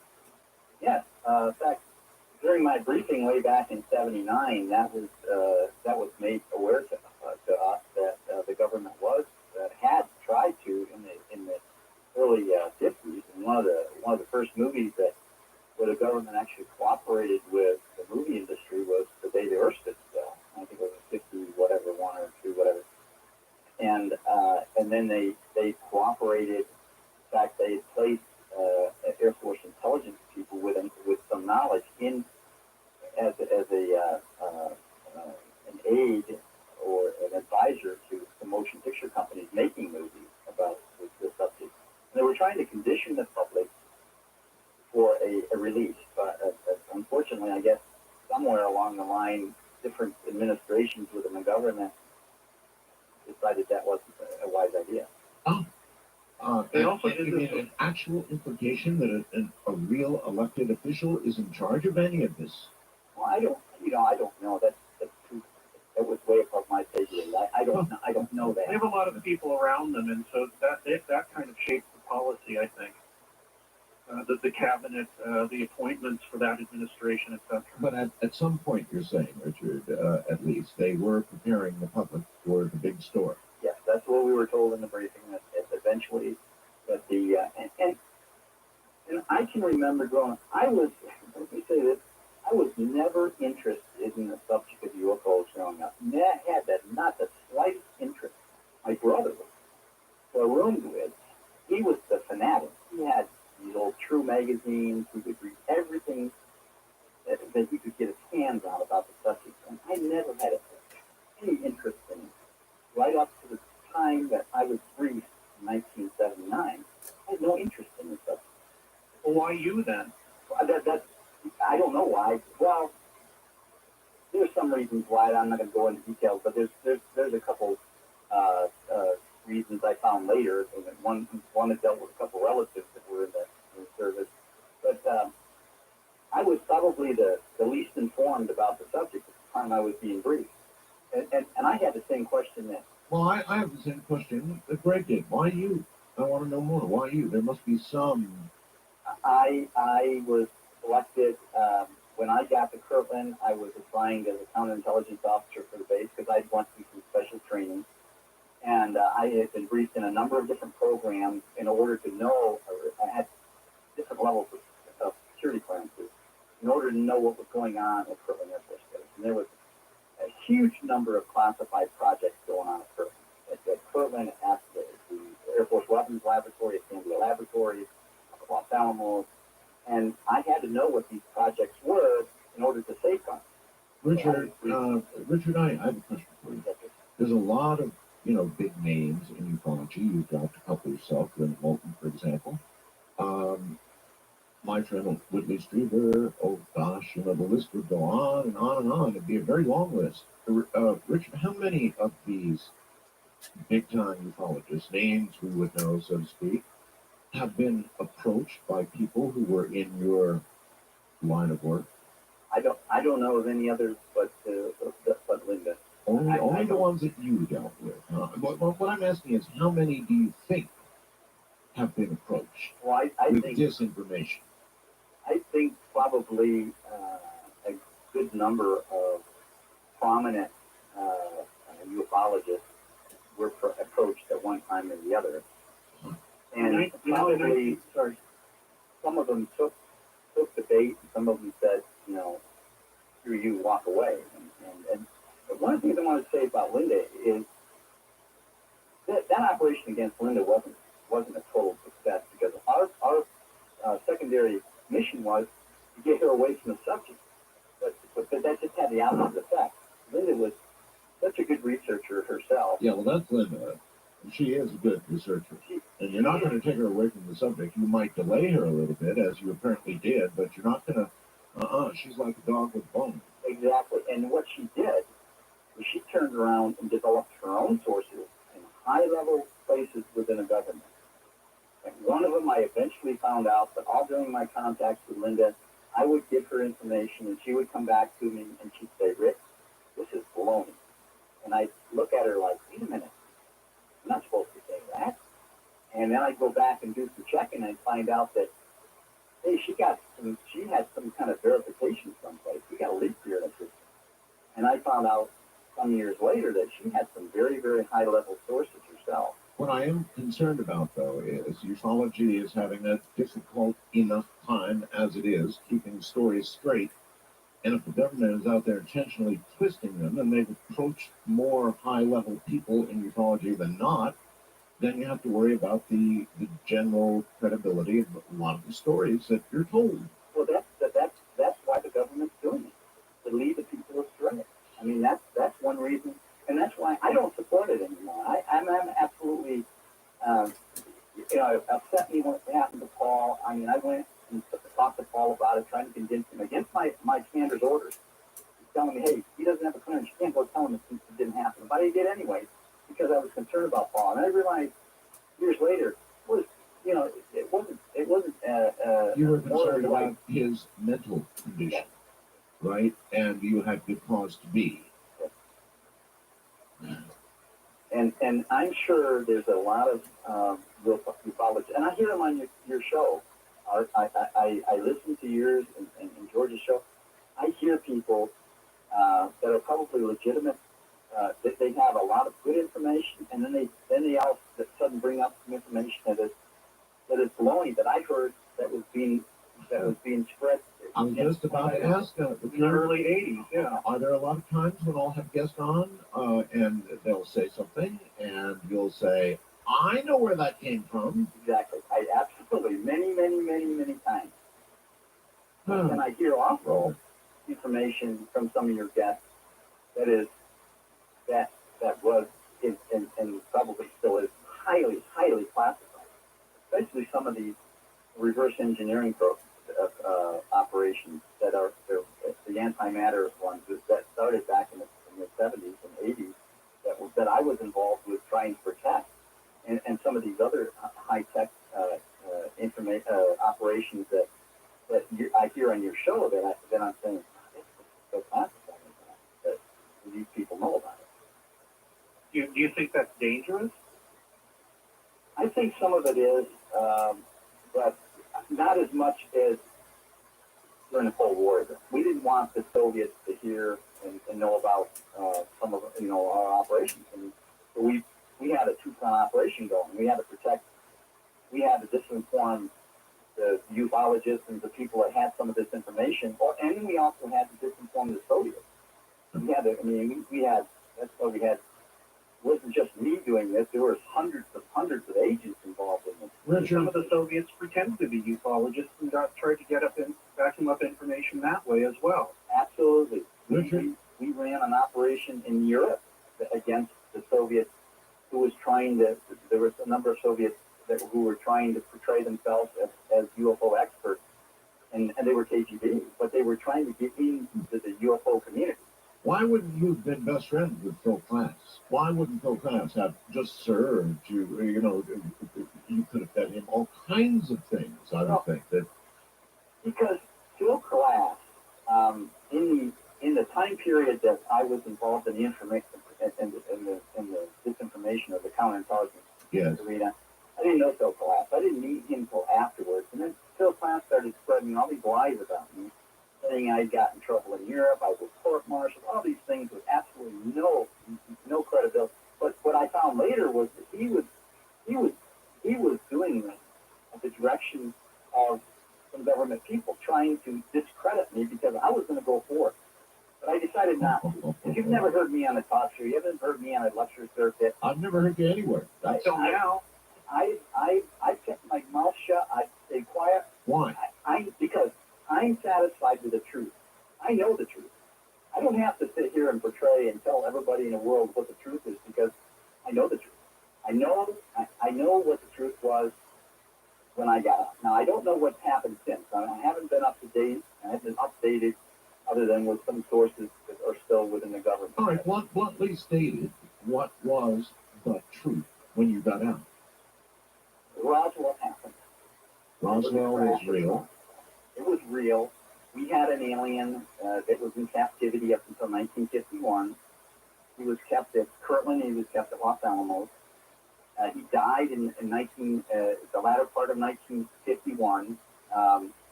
Yes. In fact, during my briefing way back in '79, that was made aware to us that the government had tried to in the early '50s. And one of the first movies where the government actually cooperated with the movie industry was The Day the Earth Stood Still. I think it was 50 whatever, 1 or 2 whatever. And then they cooperated. In fact, they had placed Air Force intelligence people with some knowledge in as an aide or an advisor to the motion picture companies making movies about this subject. And they were trying to condition the public for a release, but unfortunately, I guess somewhere along the line, different administrations within the government decided that wasn't a wise idea. They also did an actual implication that a real elected official is in charge of any of this. Well, I don't know. That's too. That was way above my pay grade. I don't know that. They have a lot of people around them, and so that kind of shapes the policy, I think. The cabinet, the appointments for that administration, etc. But at some point, you're saying, Richard, at least, they were preparing the public for the big story. Yes, that's what we were told in the briefing, that eventually, that and I can remember growing, let me say this, I was never interested in the subject of UFOs growing up. Had not the slightest interest. My brother was, who I roomed with, he was the fanatic. He had these old True magazines. He would read everything that he could get his hands on about the subject. And I never had any interest in it. Right up to the time that I was briefed in 1979, I had no interest in the subject. Well, why you then? I don't know why. Well, there's some reasons why. I'm not going to go into details, but there's a couple reasons I found later. One that dealt with a couple relatives that were in the service. But I was probably the least informed about the subject at the time I was being briefed. And I had the same question then. Well, I have the same question that Greg did. Why you? I want to know more. Why you? There must be some. I was selected when I got to Kirtland, I was assigned as a counterintelligence officer for the base because I'd went through some special training. And I had been briefed in a number of different programs in order to know, or I had different levels of security clearances, in order to know what was going on at Kirtland Air Force Base. And there was a huge number of classified projects going on at Kirtland. At Kirtland, at the Air Force Weapons Laboratory, at Sandia Laboratory, at Los Alamos, and I had to know what these projects were in order to safeguard. Richard, I have a question for you. There's a lot of, big names in ufology. You've got a couple yourself, Lynn Moulton, for example. My friend Whitley Strieber, oh gosh, the list would go on and on and on. It'd be a very long list. Richard, how many of these big-time ufologists, names we would know, so to speak, have been approached by people who were in your line of work? I don't know of any others but Linda. Only the ones that you dealt with. Huh? What I'm asking is, how many do you think have been approached with disinformation? I think probably a good number of prominent ufologists were approached at one time or the other. And probably, some of them took the bait, and some of them said, screw you, walk away. But one of the things I want to say about Linda is that operation against Linda wasn't a total success, because our secondary mission was to get her away from the subject. But that just had the opposite effect. Linda was such a good researcher herself. Yeah, well, that's Linda. She is a good researcher. And you're not going to take her away from the subject. You might delay her a little bit, as you apparently did, but you're not going to, she's like a dog with bones. Exactly. And what she did was she turned around and developed her own sources in high-level places within the government. And one of them I eventually found out that all during my contacts with Linda, I would give her information, and she would come back to me, and she'd say, Rick, this is baloney. And I'd look at her like, wait a minute, I'm not supposed to say that. And then I'd go back and do some checking, and I'd find out that, hey, she had some kind of verification someplace. We got a leak here in the system. And I found out some years later that she had some very, very high-level sources herself. What I am concerned about, though, is ufology is having a difficult enough time as it is, keeping stories straight. And if the government is out there intentionally twisting them, and they've approached more high-level people in ufology than not, then you have to worry about the general credibility of a lot of the stories that you're told. Well, that's why the government's doing it, to lead the people astray. I mean, that's one reason, and that's why I don't support it anymore. I'm absolutely, it upset me what happened to Paul. I mean, I went and talked to Paul about it, trying to convince him against my commander's orders. He's telling me, hey, he doesn't have a clearance. You can't go tell him it didn't happen. But I did anyway, because I was concerned about Paul. And I realized years later, it wasn't. You were concerned about his mental condition, right? And you had good cause to be. And I'm sure there's a lot of ufologists, and I hear them on your show. I listen to yours and George's show. I hear people that are probably legitimate. That they have a lot of good information, and then they all of a sudden bring up some information that is baloney that I heard that was being spread. I was just about to ask that. In the early 80s, yeah. Are there a lot of times when I'll have guests on and they'll say something and you'll say, I know where that came from? Exactly. I absolutely. Many times. And I hear also information from some of your guests that was and probably still is highly classified, especially some of these reverse engineering operations that are the antimatter ones that started back in the 70s and 80s that I was involved with trying to protect, and some of these other high-tech operations that I hear on your show that I'm saying, this is so classified that these people know about it. Do you think that's dangerous? I think some of it is, but not as much as during the Cold War. We didn't inform the ufologists and the people that had some of this information, and we also had to disinform the Soviets. We had, that's why we had, it wasn't just me doing this, there were hundreds of agents involved in this. Richard, some of the Soviets pretended to be ufologists and tried to vacuum up information that way as well. Absolutely. Richard? We ran an operation in Europe against the Soviets who was trying to, there was a number of Soviets who were trying to portray themselves as UFO experts, and they were KGB, but they were trying to get into the UFO community. Why wouldn't you have been best friends with Phil Klass? Why wouldn't Phil Klass have just served you? You know, you could have fed him all kinds of things. I would think that because Phil Klass, in the time period that I was involved in the information and the disinformation of the counterintelligence arena, I didn't know Phil Klass. I didn't meet him until afterwards, and then Phil Klass started spreading all these lies about me, saying I got in trouble in Europe, I was court-martialed, all these things with absolutely no credibility. But what I found later was that he was doing this at the direction of some government people trying to discredit me because I was going to go for it. But I decided not to. If you've never heard me on a talk show, you haven't heard me on a lecture circuit. I've never heard you anywhere. Until now, I kept my mouth shut. I stayed quiet. Why? Because I'm satisfied with the truth. I know the truth. I don't have to sit here and portray and tell everybody in the world what the truth is because I know the truth. I know what the truth was when I got up. Now, I don't know what's happened since. I haven't been up to date. I haven't been updated other than with some sources that are still within the government. All right, bluntly stated, what was the truth when you got out? Roswell happened. Roswell was real. It was real. We had an alien that was in captivity up until 1951. He was kept at Kirtland. He was kept at Los Alamos. He died in the latter part of 1951.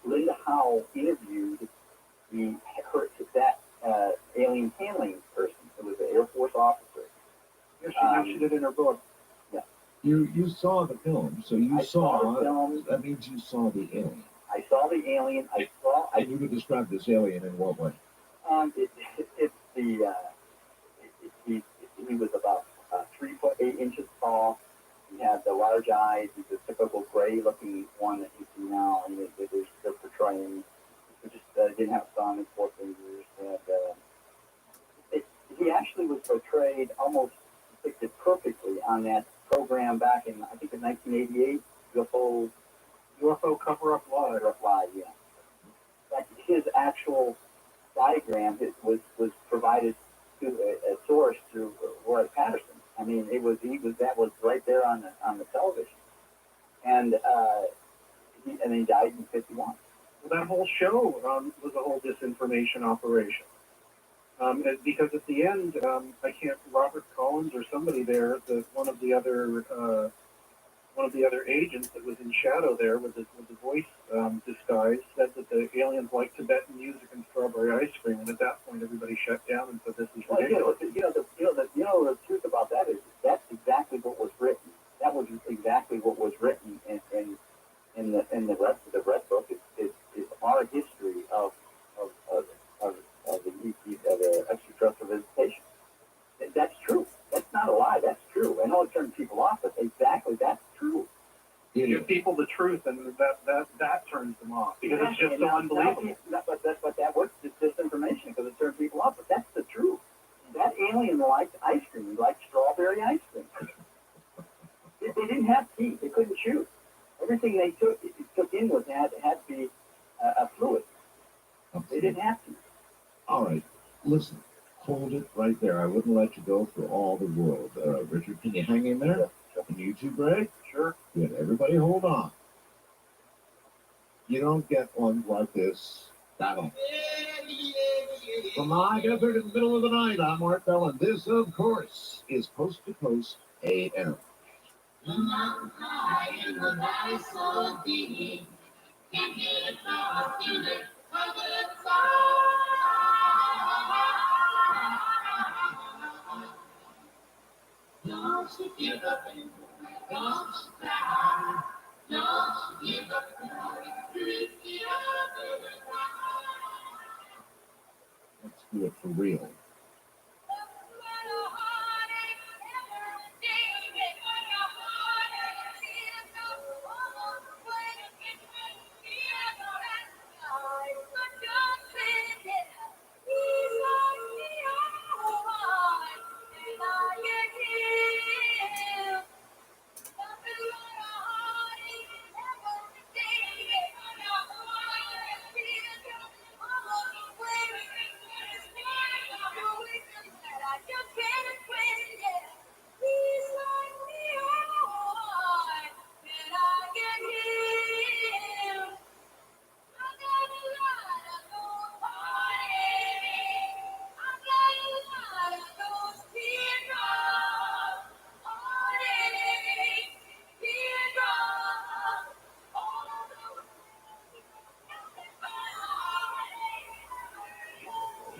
Linda Howe interviewed that alien handling person. It was an Air Force officer. Yes, she mentioned it in her book. Yeah. You saw the film, so you saw the film. That means you saw the alien. I saw the alien. And you would describe this alien in what way? He was about 3'8" tall. He had the large eyes. He's a typical gray-looking one that you see now, and they're portraying. He just didn't have thumb and 4 fingers. And he actually was portrayed almost depicted perfectly on that program back in, I think, in 1988, UFO Cover-Up Live. Live, yeah. Like his actual diagram was provided to a source through Roy Patterson. I mean, that was right there on the television, and he died in 51. Well, that whole show was a whole disinformation operation. Because at the end, Robert Collins or somebody there, one of the other agents that was in shadow there with the voice disguise said that the aliens like Tibetan music and strawberry ice cream, and at that point everybody shut down and said this is ridiculous. The truth about that is that's exactly what was written. That was exactly what was written in the rest of the Red Book is our history of the extraterrestrial visitation. That's true. That's not a lie. That's true. I know it turns people off, but exactly that's true. You give people the truth, and that turns them off because it's just so unbelievable. But that was disinformation because it turned people off. But that's the truth. That alien liked ice cream. He liked strawberry ice cream. They didn't have teeth. They couldn't chew. Everything they took in had to be a fluid. They didn't have teeth. All right, listen. Hold it right there. I wouldn't let you go for all the world. Richard, can you hang in there? Can you too, Greg? Sure. Good. Everybody hold on. You don't get one like this that often. From my desert in the middle of the night, I'm Mark Bell, and this, of course, is Coast to Coast AM. The mountain high and the valley so deep, can hear the flowers in it of the song. Don't you give up, don't you cry. Let's do it for real.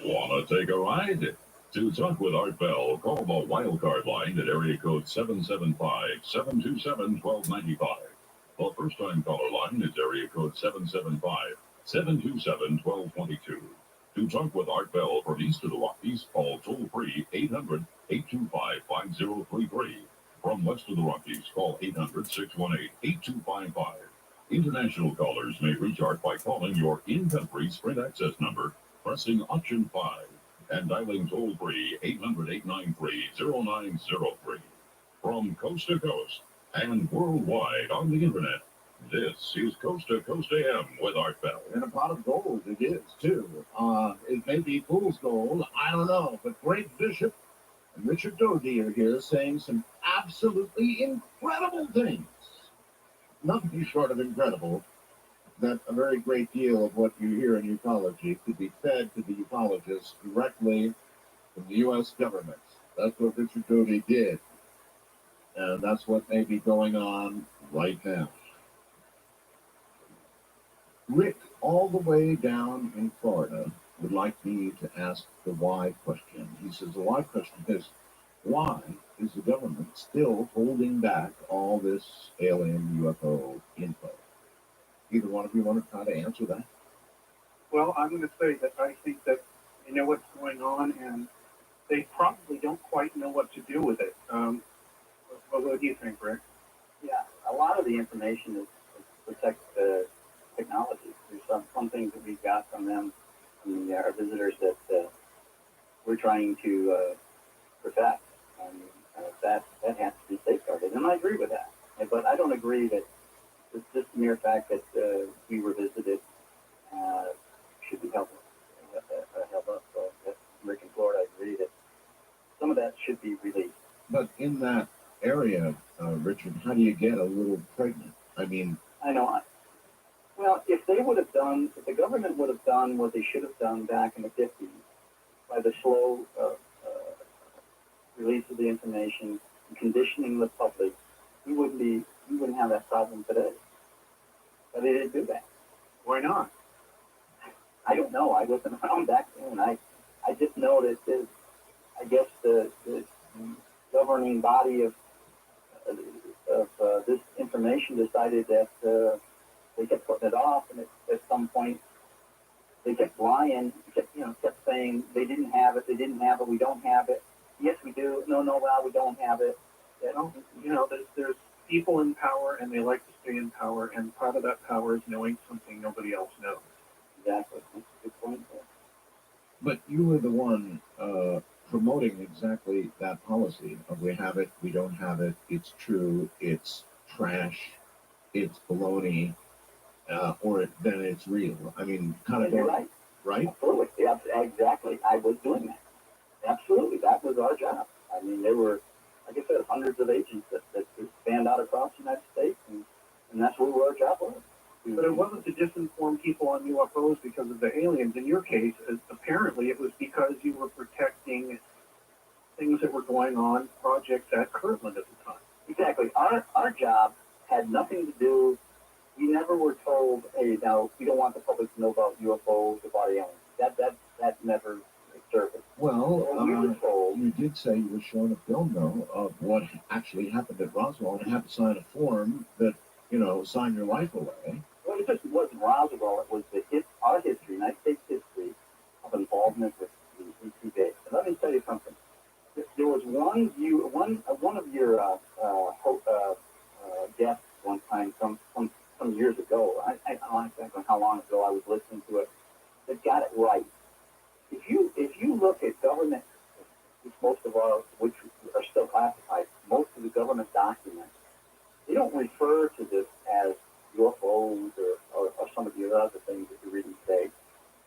Want to take a ride? To talk with Art Bell, call the wildcard line at area code 775-727-1295. The first-time caller line is area code 775-727-1222. To talk with Art Bell from east of the Rockies, call toll-free 800-825-5033. From west of the Rockies, call 800-618-8255. International callers may reach Art by calling your in-country Sprint access number, pressing option 5, and dialing toll-free 800-893-0903. From coast to coast and worldwide on the internet, this is Coast to Coast AM with Art Bell. And a pot of gold it is, too. It may be fool's gold, I don't know, but Greg Bishop and Richard Doty are here saying some absolutely incredible things. Nothing short of incredible, that a very great deal of what you hear in ufology could be fed to the ufologists directly from the U.S. government. That's what Richard Doty did. And that's what may be going on right now. Rick, all the way down in Florida, would like me to ask the why question. He says the why question is, why is the government still holding back all this alien UFO info? Either one of you want to try to answer that? Well, I'm going to say that I think that they know what's going on, and they probably don't quite know what to do with it. What do you think, Rick? Yeah, a lot of the information is to protect the technology. There's some things that we've got from them, from our visitors, that we're trying to protect, and that has to be safeguarded. And I agree with that. But I don't agree that it's just the mere fact that we were visited should be held up. So Rick in Florida, I agree that some of that should be released. But in that area, Richard, how do you get a little pregnant? I mean, I know. Well, if the government would have done what they should have done back in the 50s, by the slow release of the information, and conditioning the public, we wouldn't have that problem today. But they didn't do that. Why not? I don't know. I wasn't around back then. I just know that I guess the governing body of this information decided that they kept putting it off, and at some point they kept lying, kept saying they didn't have it, we don't have it. Yes, we do. No, well, we don't have it. There's people in power, and they like to stay in power, and part of that power is knowing something nobody else knows. Exactly. That's a good point there. but you were the one promoting exactly that policy of we have it, we don't have it, it's true, it's trash, it's baloney, or then it's real. I mean, kind of You're right. Right? Absolutely. Yeah, exactly. I was doing that. Absolutely. That was our job. I mean, there were, like I said, hundreds of agents that spanned out across the United States, and that's what our job was. But it wasn't to disinform people on UFOs because of the aliens. In your case, apparently it was because you were protecting things that were going on, projects at Kirtland at the time. Exactly. Our job had nothing to do, we never were told, hey, now, we don't want the public to know about UFOs, about aliens. That never surfaced. Well, we were told, you did say you were showing a film, though, of what actually happened at Roswell, and had to sign a form that sign your life away. Well, it just wasn't Roswell. It was our history, United States history, of involvement with the EPD. And let me tell you something. There was one of your guests one time, some years ago. I don't know exactly how long ago I was listening to it. That got it right. If you look at government, most of our which are still classified, most of the government documents, they don't refer to this as UFOs or some of the other things that you're reading today.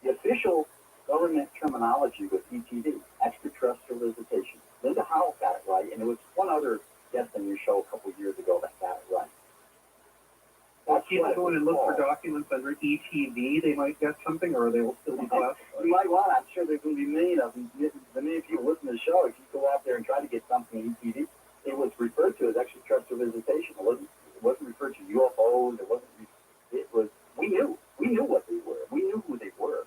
The official government terminology was EPD, extraterrestrial visitation. Linda Howell got it right, and there was one other guest on your show a couple of years ago that got it right. Well, people go in and look for documents under EPD, they might get something, or they will still be classified. You might want. I'm sure there's going to be millions of them. The million people listen to the show. If you go out there and try to get something EPD, it was referred to as extraterrestrial visitation. It wasn't referred to UFOs. It was. We knew what they were. We knew who they were.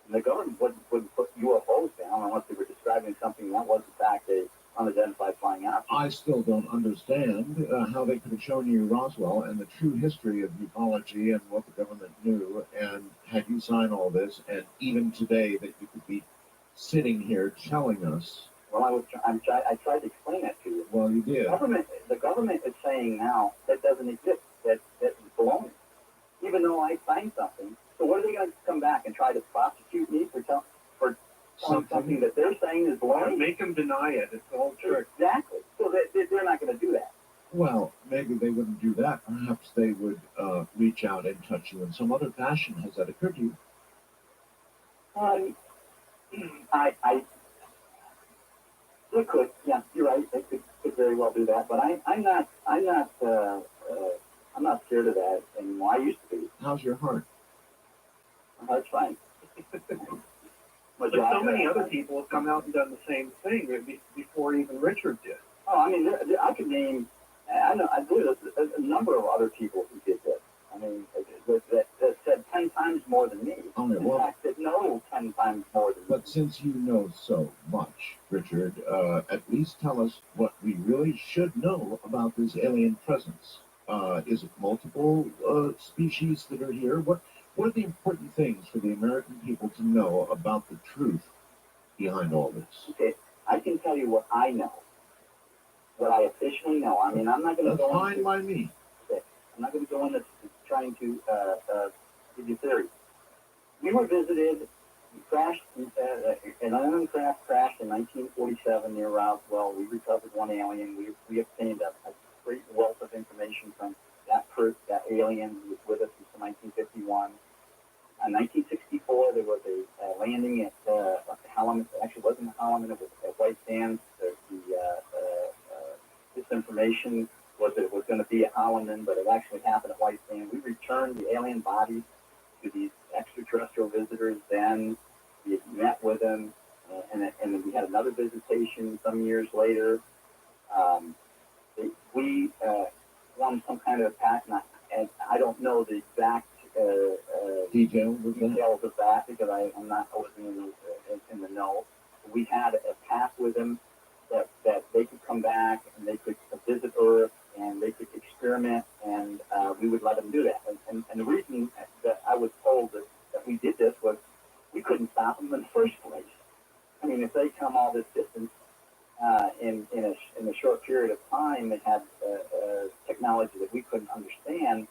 And the government wouldn't put UFOs down unless they were describing something that was in fact a unidentified flying object. I still don't understand how they could have shown you Roswell and the true history of ufology and what the government knew, and had you sign all this, and even today that you could be sitting here telling us. Well, I tried to explain that to you. Well, you did. The government is saying now that doesn't exist. That's baloney. Even though I signed something, so what are they going to come back and try to prosecute me for telling something that they're saying is baloney? Make them deny it. It's all true. Exactly. So they're not going to do that. Well, maybe they wouldn't do that. Perhaps they would reach out and touch you in some other fashion. Has that occurred to you? They could. Yeah, you're right. They could very well do that. But I'm not scared of that anymore. I used to be. How's your heart? My heart's fine. But so many other people have come out and done the same thing before even Richard did. Oh, I mean, I could name. I believe there's a number of other people who did this. I mean, that said 10 times more than me. Okay, in fact, that know 10 times more than me. But since you know so much, Richard, at least tell us what we really should know about this alien presence. Is it multiple species that are here? What are the important things for the American people to know about the truth behind all this? Okay, I can tell you what I know. What I officially know. I mean, I'm not going to go into... That's fine by me. Okay, I'm not going to go into trying to give you theory. We were visited, we crashed, an unknown craft crashed in 1947 near Roswell. We recovered one alien. We obtained a great wealth of information from that alien who was with us until 1951. In 1964, there was a landing at Hallam. Actually, it wasn't Hallam, it was at White Sands. This information was that it was going to be at Holloman, but it actually happened at White Sands. We returned the alien bodies to these extraterrestrial visitors. Then we met with them, and then we had another visitation some years later. We formed some kind of a pact, and I don't know the exact details of that because I wasn't in the know. We had a pact with them that they could come back and they could visit Earth and they could experiment, and we would let them do that. And the reason that I was told that we did this was we couldn't stop them in the first place. I mean, if they come all this distance in a short period of time, they had technology that we couldn't understand.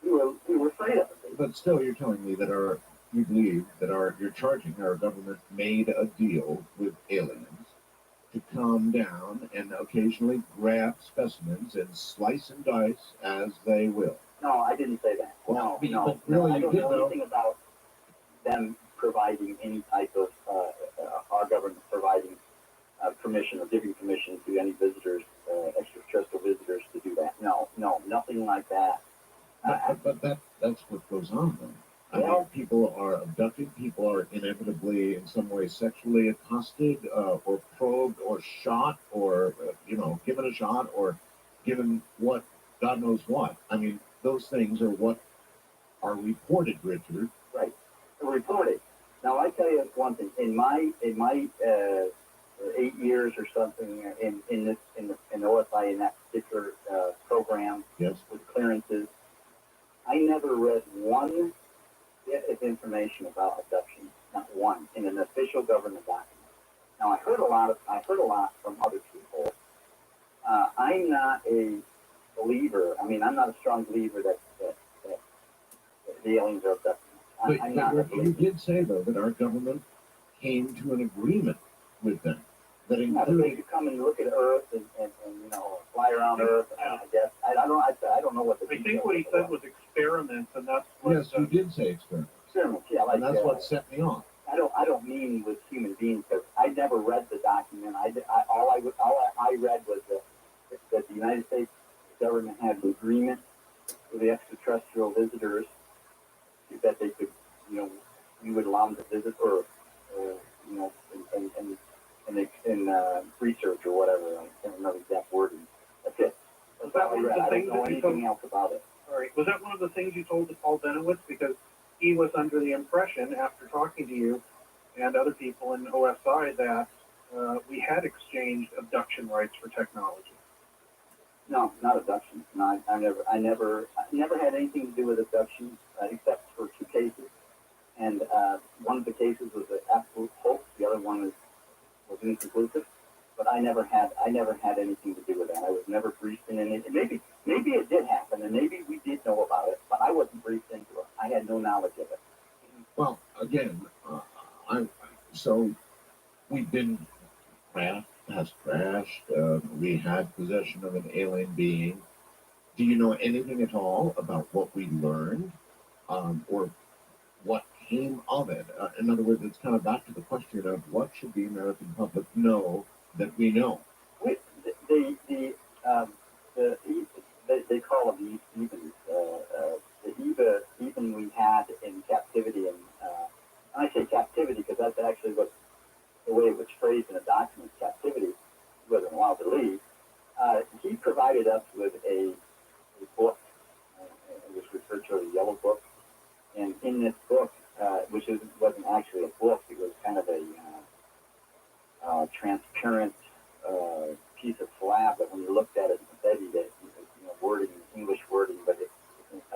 We were afraid of it. But still, you're telling me that you believe that you're charging our government made a deal with aliens to come down and occasionally grab specimens and slice and dice as they will. No, I didn't say that. Well, no. Really, I don't know anything about them providing any type of our government providing permission or giving permission to any visitors, extraterrestrial visitors, to do that. No, nothing like that. But that's what goes on, though. I mean, people are abducted, people are inevitably in some way sexually accosted, or probed, or shot, or, given a shot, or given what, God knows what. I mean, those things are what are reported, Richard. Right. Reported. Now, I tell you one thing. In my 8 years or something in OSI, in that particular program, yes, with clearances, I never read one bit of information about abduction, not one, in an official government document. Now I heard a lot from other people. I'm not a believer. I mean, I'm not a strong believer that the aliens are abducting us. I'm not a But you believer. did say, though, that our government came to an agreement with them that Yeah, but they included. could come and look at Earth and you know, fly around Earth. I guess I don't know what the I think details what he of it said were. was experiments, and that's what. Yes, you did say experiments, Experiments, yeah, like and that's what set me off. I don't mean with human beings because I never read the document. All I read was that the United States government had an agreement with the extraterrestrial visitors that they could, you know, we would allow them to visit Earth, you know, in research or whatever. I can't remember the exact wording. That's it. Was That's that all I one of read. the I don't things know that you anything told? else about it. All right. Was that one of the things you told to Paul Benowitz? Because he was under the impression, after talking to you and other people in OSI, that we had exchanged abduction rights for technology. No, not abduction. No, I never had anything to do with abduction except for two cases. And one of the cases was an absolute hoax. The other one was inconclusive. But I never had anything to do with that. I was never briefed in it. Maybe it did happen, and maybe we did know about it, but I wasn't briefed into it. I had no knowledge of it. Well, again, so we've been craft has crashed. We had possession of an alien being. Do you know anything at all about what we learned, or what came of it? In other words, it's kind of back to the question of what should the American public know that we know. They call them Evens. The Even we had in captivity, and I say captivity because that's actually what the way it was phrased in a document. Captivity, he wasn't allowed to leave. He provided us with a book. It was referred to as a yellow book, and in this book, which wasn't actually a book, it was kind of a transparent piece of slab that when you looked at it, it said that, you know, wording, English wording, but it's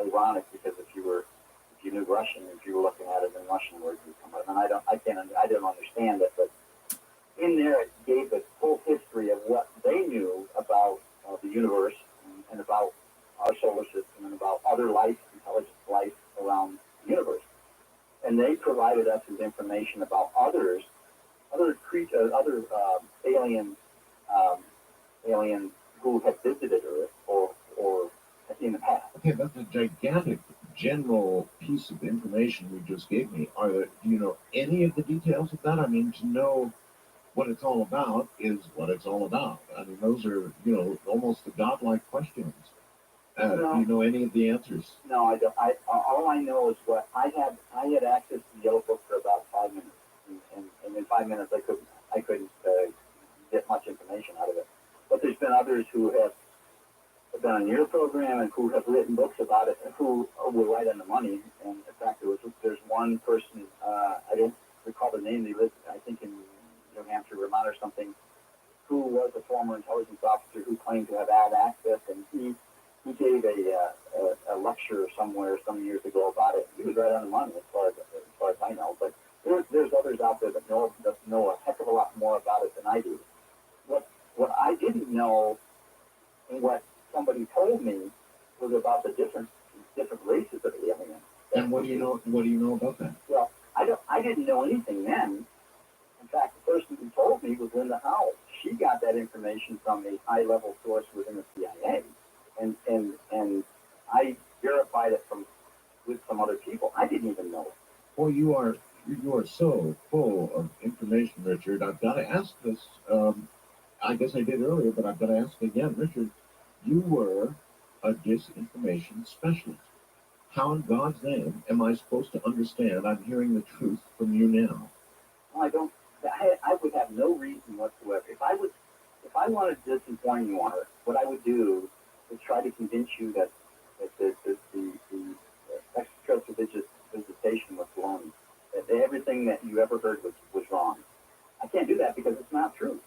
ironic because if you knew Russian, if you were looking at it in Russian words would come up. And I didn't understand it, but in there it gave the full history of what they knew about the universe and about our solar system and about other life, intelligent life around the universe. And they provided us with information about other creatures, other aliens who have visited Earth or in the past. Okay, that's a gigantic general piece of information you just gave me. Do you know any of the details of that? I mean, to know what it's all about is what it's all about. I mean, those are, you know, almost the godlike questions. No. Do you know any of the answers? No, I don't. All I know is what I had access to the yellow book for about 5 minutes, and in 5 minutes I couldn't get much information out of it. But there's been others who have been on your program and who have written books about it and who were right on the money. And in fact, there's one person, I don't recall the name. They lived, I think, in New Hampshire, Vermont, or something, who was a former intelligence officer who claimed to have had access, and he gave a lecture somewhere some years ago about it. He was right on the money as far as I know. But there's others out there that know a heck of a lot more about it than I do. What I didn't know, and what somebody told me, was about the different races of aliens. And what do you know? What do you know about that? Well, I didn't know anything then. In fact, the person who told me was Linda Howell. She got that information from a high-level source within the CIA, and I verified it with some other people. I didn't even know it. Well, you are so full of information, Richard. I've got to ask this. I guess I did earlier, but I've got to ask again, Richard. You were a disinformation specialist. How in God's name am I supposed to understand I'm hearing the truth from you now? Well, I would have no reason whatsoever. If I wanted to disinform you on it, what I would do is try to convince you that the extraterrestrial visitation was wrong, that everything that you ever heard was wrong. I can't do that because it's not true.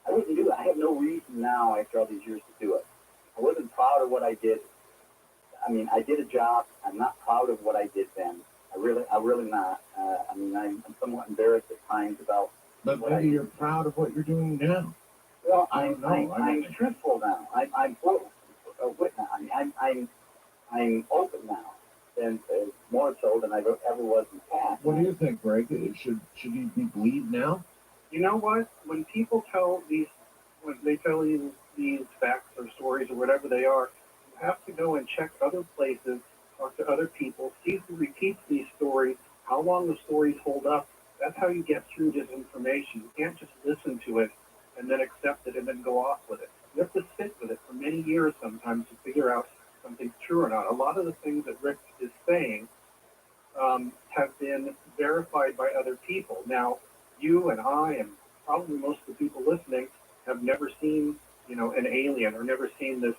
I wouldn't do it. I have no reason now, after all these years, to do it. I wasn't proud of what I did. I mean, I did a job. not proud of what I did then. I'm really not. I mean, I'm somewhat embarrassed at times about. But maybe you're proud of what you're doing now. Well, I don't know. I'm truthful now. I'm full witness. I mean, I'm open now, and more so than I ever was in the past. What do you think, Greg? Should he be believed now? You know what? When people when they tell you these facts or stories or whatever they are, you have to go and check other places, talk to other people, see who repeats these stories, how long the stories hold up. That's how you get through this information. You can't just listen to it and then accept it and then go off with it. You have to sit with it for many years sometimes to figure out if something's true or not. A lot of the things that Rick is saying have been verified by other people. Now, you and I and probably most of the people listening have never seen, an alien or never seen this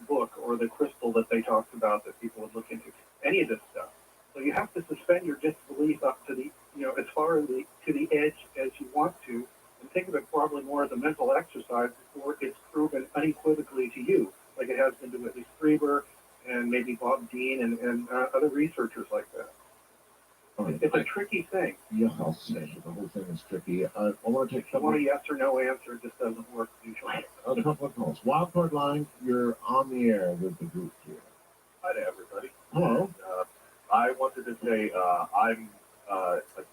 book or the crystal that they talked about that people would look into, any of this stuff. So you have to suspend your disbelief up to the, as far as to the edge as you want to, and think of it probably more as a mental exercise before it's proven unequivocally to you, like it has been to Whitley Strieber and maybe Bob Dean and other researchers like that. It's a tricky thing. Yeah, I'll say the whole thing is tricky. I want to take a yes or no answer. It just doesn't work usually. A couple of calls. Wildcard line, you're on the air with the group here. Hi to everybody. Hello. And, I wanted to say I'm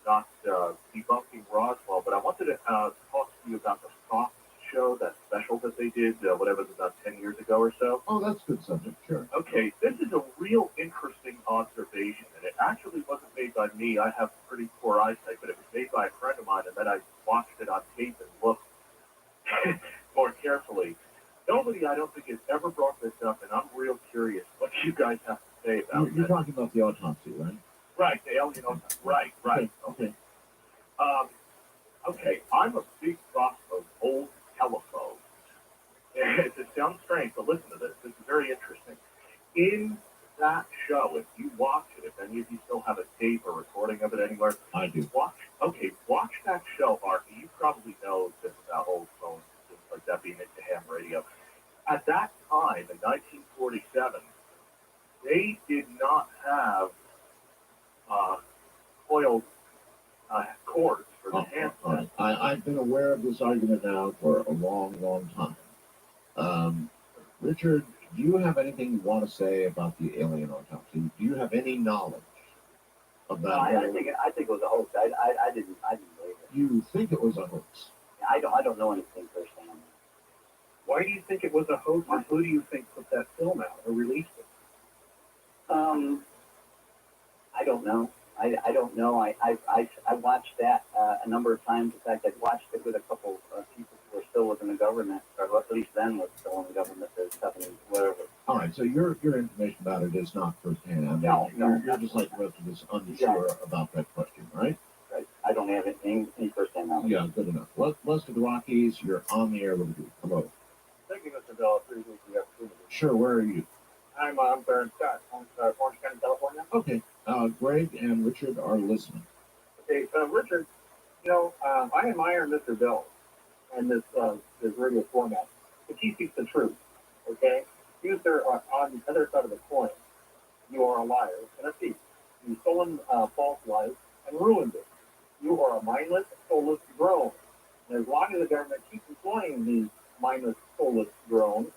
not debunking Roswell, but I wanted to talk to you about the Fox show, that special that they did, whatever, about 10 years ago or so. Oh, that's a good subject, sure. Okay, this is a real interesting observation, and it actually wasn't made by me. I have pretty poor eyesight, but it was made by a friend of mine, and then I watched it on tape and looked more carefully. Nobody, I don't think, has ever brought this up, and I'm real curious what you guys have to say about You're talking about the autopsy, right? Right, the alien autopsy. Right. Okay. Okay, I'm a big buff of old telephones. It sounds strange, but listen to this. This is very interesting. In that show, if you watch it, if any of you still have a tape or recording of it anywhere, I do. Watch that show, Archie. You probably know this about old phones, things like that, being into ham radio. At that time, in 1947, they did not have coiled cords for the handset. I've been aware of this argument now for a long, long time. Richard, do you have anything you want to say about the alien autopsy? Do you have any knowledge of that? I think it was a hoax. I didn't believe it. You think it was a hoax? I don't know anything firsthand. Why do you think it was a hoax, and who do you think put that film out or released it? I don't know. I don't know. I watched that a number of times. In fact, I watched it with a couple of people who were still within the government, or at least then was still in the government, the 70s, whatever. All right, so your information about it is not firsthand. I mean, No, you're just like the rest of us unsure about that question, right? Right. I don't have any firsthand knowledge. Yeah, good enough. West of the Rockies, you're on the air with the group. Hello. Thank you, Mr. Bell. Appreciate the opportunity. Sure, where are you? I'm Baron Scott, Orange County, California. Okay. Greg and Richard are listening. Okay, Richard, I admire Mr. Bell and this radio format, but he speaks the truth, okay? You, sir, are on the other side of the coin. You are a liar and a thief. You've stolen false life and ruined it. You are a mindless, soulless drone. And as long as the government keeps employing these mindless, soulless drones,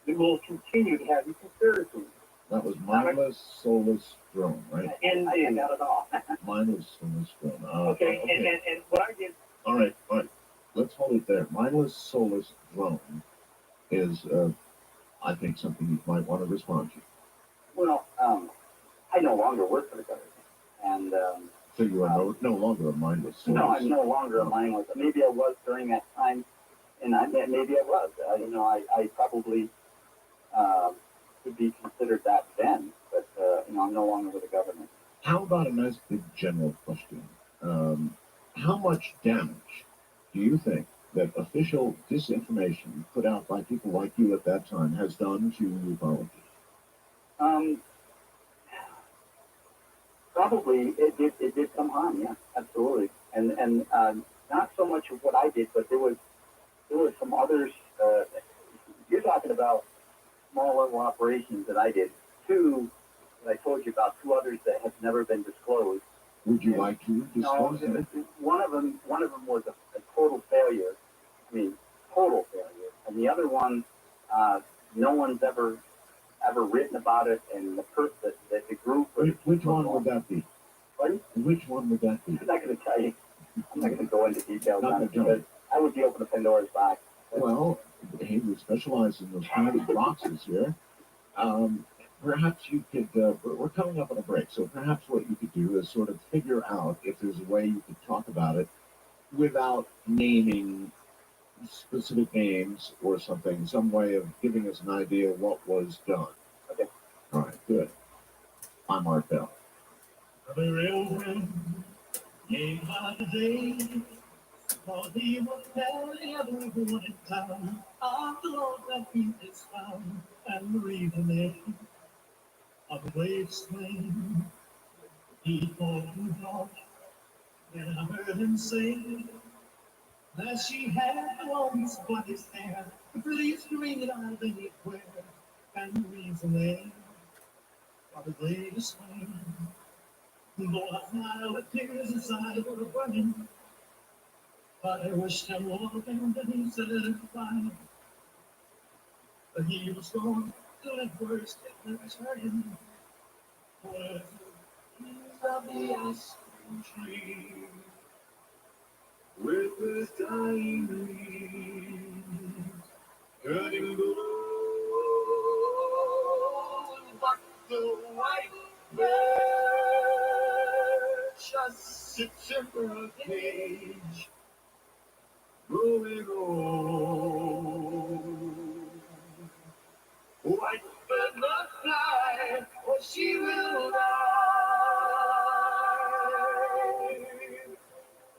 we will continue to have these conspiracies. That was mindless, soulless drone, right? Indeed. Not at all. Mindless, soulless drone. Okay. And what I did. All right. Let's hold it there. Mindless, soulless drone is, I think, something you might want to respond to. Well, I no longer work for the government, and so you are no longer a mindless, soulless. No, I'm no longer a mindless. Maybe I was during that time, and maybe I was. I probably could be considered that then, but I'm no longer with the government. How about a nice big general question? How much damage do you think that official disinformation put out by people like you at that time has done to ufology? Probably it did some harm, yeah, absolutely, and not so much of what I did, but there was some others. You're talking about small level operations that I did to that I told you about, two others that have never been disclosed. Would you like to No, disclose them? one of them was a total failure. I mean, total failure. And the other one, no one's ever written about it, and the group. Which one would that be? Pardon? Which one would that be? I'm not going to tell you. I'm not going to go into details Not on it gonna because I would be opening Pandora's box. Well, hey, we specialize in those kind of boxes here. Perhaps you could, we're coming up on a break, so perhaps what you could do is sort of figure out if there's a way you could talk about it without naming specific names or something, some way of giving us an idea of what was done. Okay. All right, good. I'm Art Bell. The railroad came by the day, for he was telling everyone in town of the Lord that he is found, and the reason is of the way explained. He called to God, then I heard him say that she had the longest blackest hair, the prettiest green eyes anywhere, and the reason is of the way explained. Though I smile with tears inside were burning, but I wished him all the things that he said it fine. But he was gone till at first it returned. Was the keys of the ice cream tree with his dying leaves, cutting the road, but the white bird just sits in her cage, growing old. White bird must fly, or she will die.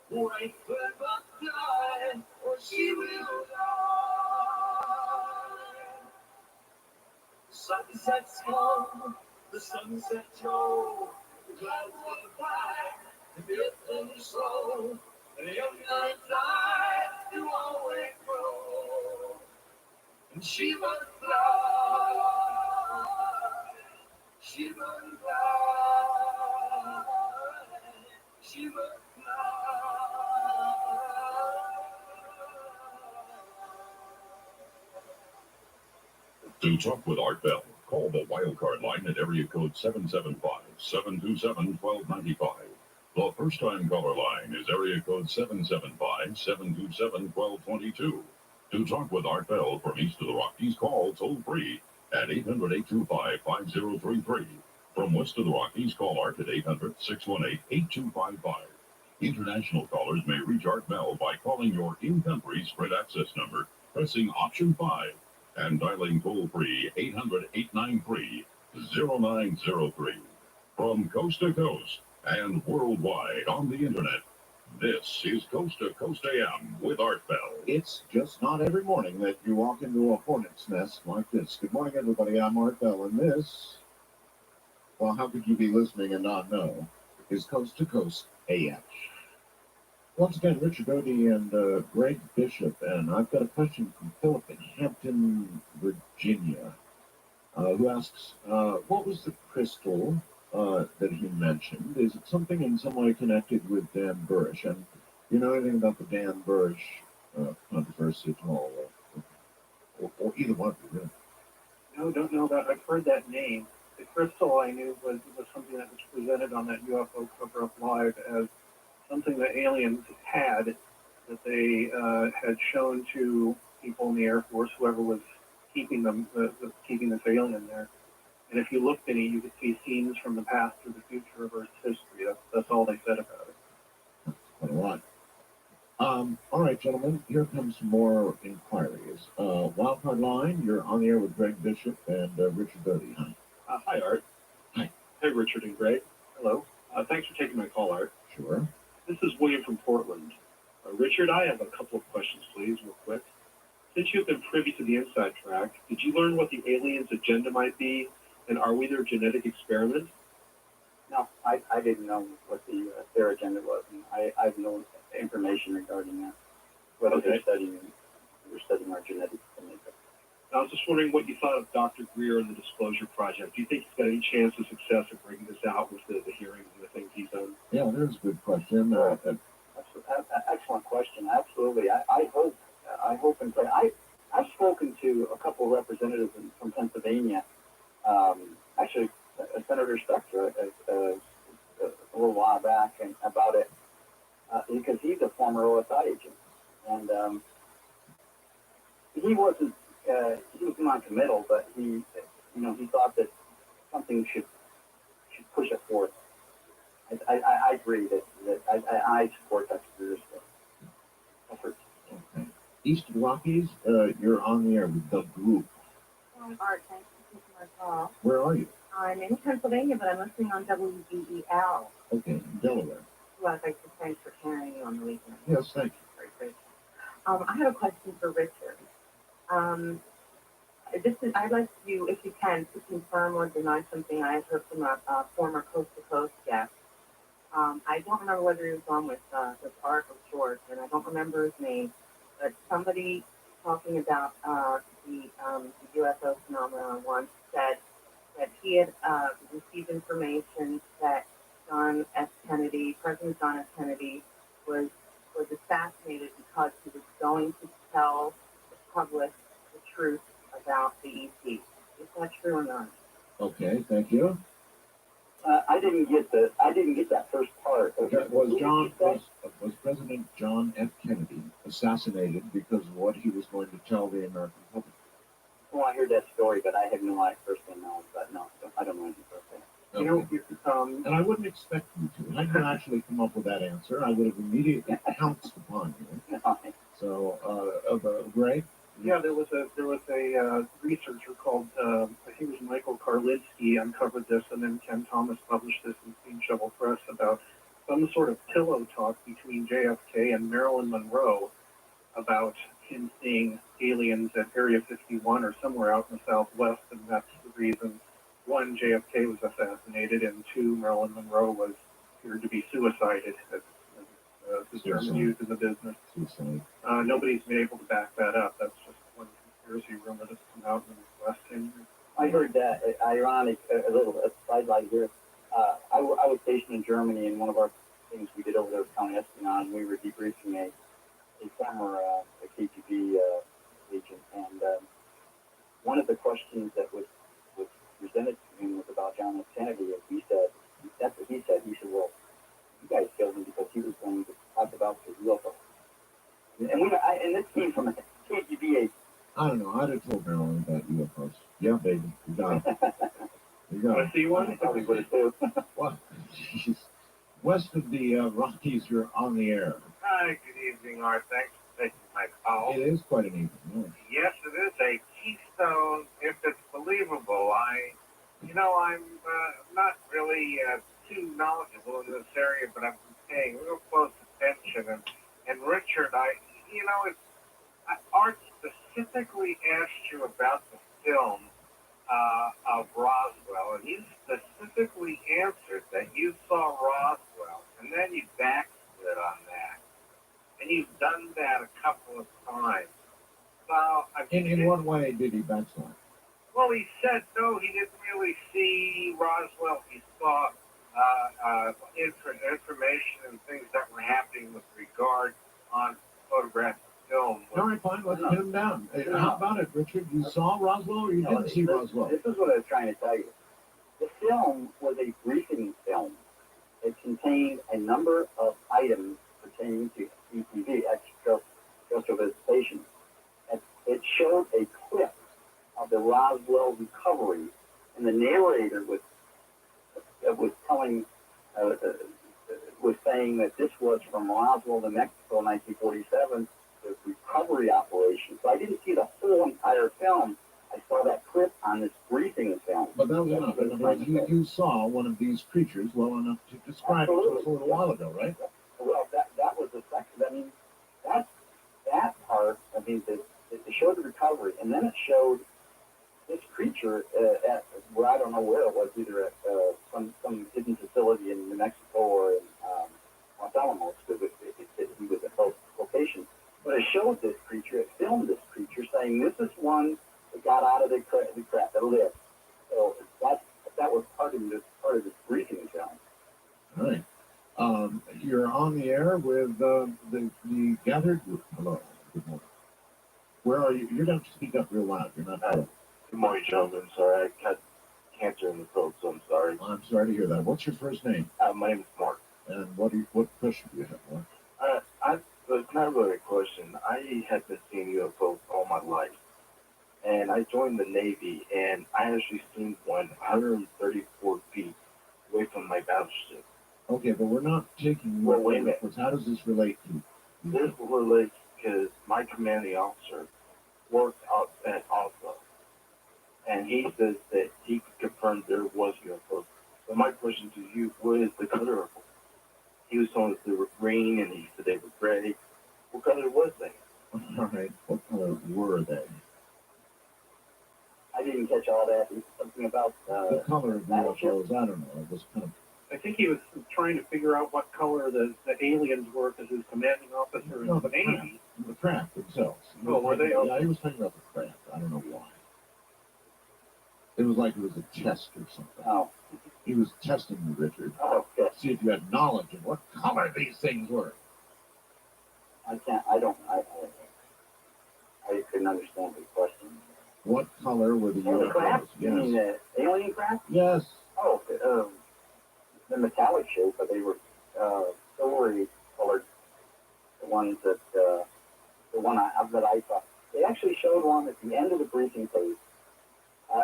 White bird must fly, or she will die. Sunsets come, the sunset show, the clouds will fly, and the earth will slow, and the young night die to always grow. And she must fly, she must fly, she must To talk with Art Bell, call the wildcard line at area code 775-727-1295. The first-time caller line is area code 775-727-1222. To talk with Art Bell from east of the Rockies, call toll-free at 800-825-5033. From west of the Rockies, call Art at 800-618-8255. International callers may reach Art Bell by calling your in-country Sprint access number, pressing option 5, and dialing toll-free 800-893-0903. From coast to coast and worldwide on the internet, this is Coast to Coast AM with Art Bell. It's just not every morning that you walk into a hornet's nest like this. Good morning, everybody. I'm Art Bell, and this, well, how could you be listening and not know, is Coast to Coast AM. Once again, Richard Doty and Greg Bishop, and I've got a question from Philip in Hampton, Virginia, who asks, what was the crystal that he mentioned? Is it something in some way connected with Dan Burrish? And you know anything about the Dan Burrish controversy at all? Or either one of you, really? No, don't know that. I've heard that name. The crystal I knew was something that was presented on that UFO cover-up live as something that aliens had, that they had shown to people in the Air Force, whoever was keeping them, keeping this alien there. And if you looked in it, you could see scenes from the past or the future of Earth's history. That's all they said about it. Quite a lot. All right, gentlemen, here comes some more inquiries. Wildcard line, you're on the air with Greg Bishop and Richard Doty. Hi. Hi, Art. Hi. Hey, Richard and Greg. Hello. Thanks for taking my call, Art. Sure. This is William from Portland. Richard, I have a couple of questions, please, real quick. Since you've been privy to the inside track, did you learn what the aliens' agenda might be, and are we their genetic experiment? No, I didn't know what their agenda was, and I have no information regarding that. Whether they're studying our genetics and makeup. I was just wondering what you thought of Dr. Greer and the Disclosure Project. Do you think he's got any chance of success in bringing this out with the hearings and the things he's done? Yeah, there's a good question. That's an excellent question. Absolutely. I hope and pray. I've spoken to a couple of representatives from Pennsylvania. Actually, Senator Spector a little while back and about it because he's a former OSI agent, and he wasn't he was non-committal, but he thought that something should push it forth. I agree that I support Dr. Greer's efforts. Okay. Eastern Rockies, you're on the air with the group. Art, thanks for taking my call. Where are you? I'm in Pennsylvania, but I'm listening on WGEL. Okay, Delaware. Well, I'd like to thanks for carrying you on the weekend. Yes, thank you. Very grateful. I have a question for Richard. I'd like you, if you can, to confirm or deny something I heard from a former Coast to Coast guest. I don't remember whether he was on with Art or George, and I don't remember his name, but somebody talking about the UFO phenomenon once said that he had received information that President John F. Kennedy was assassinated because he was going to tell the public the truth about the ET. Is that true or not? Okay, thank you. I didn't get that first part. Was President John F. Kennedy assassinated because of what he was going to tell the American public? Well, I heard that story, but I have no idea firsthand knowledge. But no, I don't know anything firsthand. Okay. And I wouldn't expect you to. I could actually come up with that answer. I would have immediately pounced upon you. So, Ray? Yeah, there was a researcher called I think it was Michael Karlinsky uncovered this, and then Ken Thomas published this in Steam Shovel Press about some sort of pillow talk between JFK and Marilyn Monroe about him seeing aliens at Area 51 or somewhere out in the Southwest, and that's the reason, one, JFK was assassinated, and two, Marilyn Monroe was appeared to be suicided, as the term used in the business. Nobody's been able to back that up. That's just one conspiracy rumor that's come out in the last 10 years. I heard that. Ironic, a little sidelight here. I was stationed in Germany, and one of our things we did over there was counter espionage. We were debriefing a former KGB agent, and one of the questions that was presented to him was about John F. Kennedy, and he said, that's what he said. He said, well, you guys killed him because he was going to talk about the UFO. And this came from a KGB agent. I don't know. I'd have told Marilyn about UFOs. Yeah, baby. You got it. You got it. See one? I probably would have too. Well, geez. West of the Rockies, you're on the air. Hi, good evening, Art. Thanks for taking my call. It is quite an evening. Yes, it is a keystone, if it's believable. I'm not really too knowledgeable in this area, but I've been paying real close attention. And Richard, Art specifically asked you about the film of Roswell, and you specifically answered that you saw Roswell, and then you backslid on that. And you've done that a couple of times. So, In what way did he backslide? Well, he said no, he didn't really see Roswell. He saw information and things that were happening with regard on photographic film. All right, fine, let's pin him down. How about it, Richard? You saw Roswell or you didn't see Roswell? This is what I was trying to tell you. The film was a briefing film. It contained a number of items pertaining to EPD, extraterrestrial visitation. It showed a clip of the Roswell recovery, and the narrator was saying that this was from Roswell, New Mexico, 1947, the recovery operation. So I didn't see the whole entire film. I saw that clip on this briefing film. But that was enough. In other words, you saw one of these creatures well enough to describe it to us a little while ago, right? Well, that was the section. I mean, that part, I mean, it showed the recovery, and then it showed this creature at where I don't know where it was, either at some hidden facility in New Mexico or in Los Alamos, because he was at both locations. But it showed this creature, it filmed this creature, saying this is one that You're on the air with the gathered group. Hello. Good morning. Where are you? You're going to have to speak up real loud. You're not. Good morning, gentlemen. Sorry, I got cancer in the throat, so I'm sorry. I'm sorry to hear that. What's your first name? My name is Mark. And what question do you have, Mark? It's not really a question. I had been seeing UFOs all my life. And I joined the Navy, and I actually seen one 134 feet away from my battleship. Okay, but we're not taking Well, wait a minute. reports. How does this relate to? This relates because my commanding officer worked out at Oslo, and he says that he could confirm there was UFOs. So my question to you, what is the color of them? He was telling us they were green, and he said they were gray. What color was they? All right, what color were they? I didn't catch all that. It's something about The color of UFOs, I don't know. It was kind of. I think he was trying to figure out what color the aliens were because his commanding officer in the Navy. The craft themselves. Oh, were they? Yeah, he was talking about the craft. I don't know why. It was like it was a test or something. Oh. He was testing you, Richard. Oh, okay. See if you had knowledge of what color these things were. I couldn't understand the question. What color were the UFOs? Craft? You mean Yes. alien craft? Yes. Oh, the metallic shape, but they were silvery colored. The ones that the one that I saw. They actually showed one at the end of the briefing phase,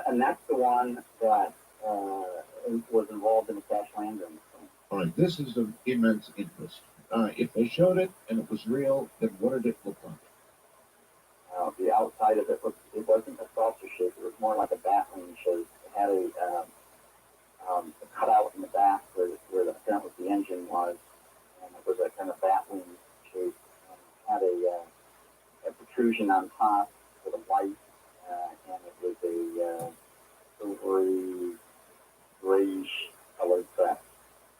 and that's the one that was involved in the crash landing. All right, this is of immense interest. If they showed it and it was real, then what did it look like? The outside of it wasn't a saucer shape. It was more like a bat wing shape. It had a cutout in the back where the front with the engine was, and it was a kind of bat wing shape. And it had a protrusion on top with a white, and it was a silvery, grayish colored craft.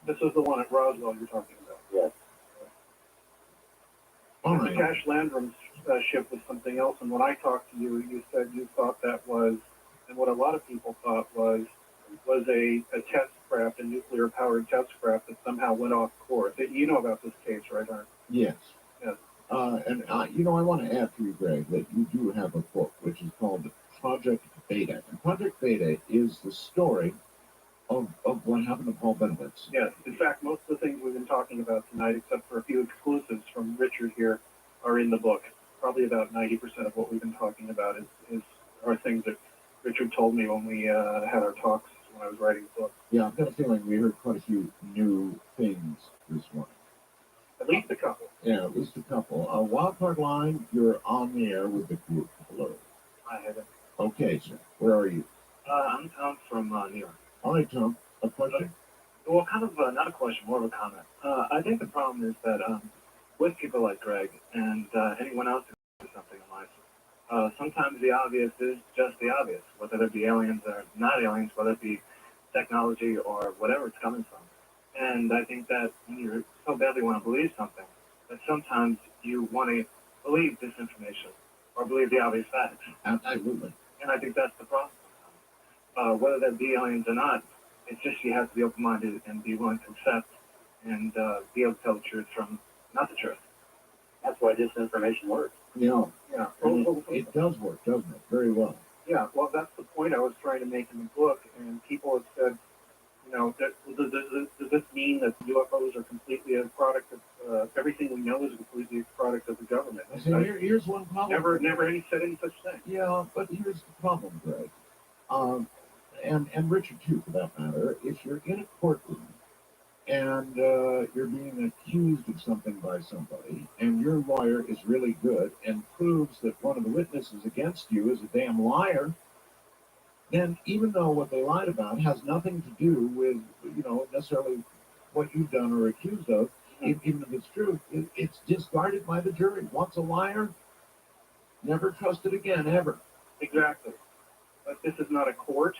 This is the one at Roswell you're talking about. Yes. All The right. Cash Landrum's ship was something else, and when I talked to you, you said you thought that was, and what a lot of people thought was a test craft, a nuclear-powered test craft that somehow went off course. You know about this case, right, Art? Yes. Yes. And I want to add to you, Greg, that you do have a book which is called Project Beta. And Project Beta is the story of what happened to Paul Benowitz. Yes. In fact, most of the things we've been talking about tonight, except for a few exclusives from Richard here, are in the book. Probably about 90% of what we've been talking about are things that Richard told me when we had our talks when I was writing the book. Yeah, I've got a feeling we heard quite a few new things this morning. At least a couple. Yeah, at least a couple. Wildcard Line, you're on the air with the group. Hello. Hi, Heather. Okay, sir. Where are you? I'm Tom from New York. All right, Tom. A question? Well, kind of not a question, more of a comment. I think the problem is that with people like Greg and anyone else who does something in life, sometimes the obvious is just the obvious, whether it be aliens or not aliens, whether it be technology or whatever it's coming from. And I think that when you so badly want to believe something, that sometimes you want to believe disinformation or believe the obvious facts. Absolutely. And I think that's the problem. Whether that be aliens or not, it's just you have to be open-minded and be willing to accept and be able to tell the truth from not the truth. That's why disinformation works. Yeah. Yeah. It does work, doesn't it? Very well. Yeah, well, that's the point I was trying to make in the book, and people have said, does this mean that UFOs are completely a product of, everything we know is completely a product of the government? See, here's one problem. Never said any such thing. Yeah, but here's the problem, Greg. And Richard, too, for that matter. If you're in a courtroom and you're being accused of something by somebody, and your lawyer is really good and proves that one of the witnesses against you is a damn liar, then even though what they lied about has nothing to do with, necessarily what you've done or accused of, even if it's true, it's discarded by the jury. Once a liar, never trusted again, ever. Exactly. But this is not a court,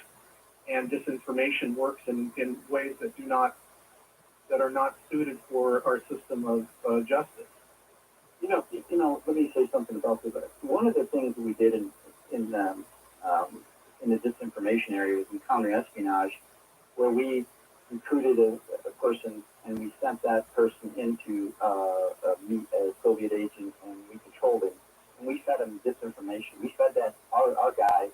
and disinformation works in ways that are not suited for our system of justice. Let me say something about this. One of the things we did in the disinformation area was in counterespionage, where we recruited a person, and we sent that person into meet a Soviet agent, and we controlled him, and we fed him disinformation. We fed that our guy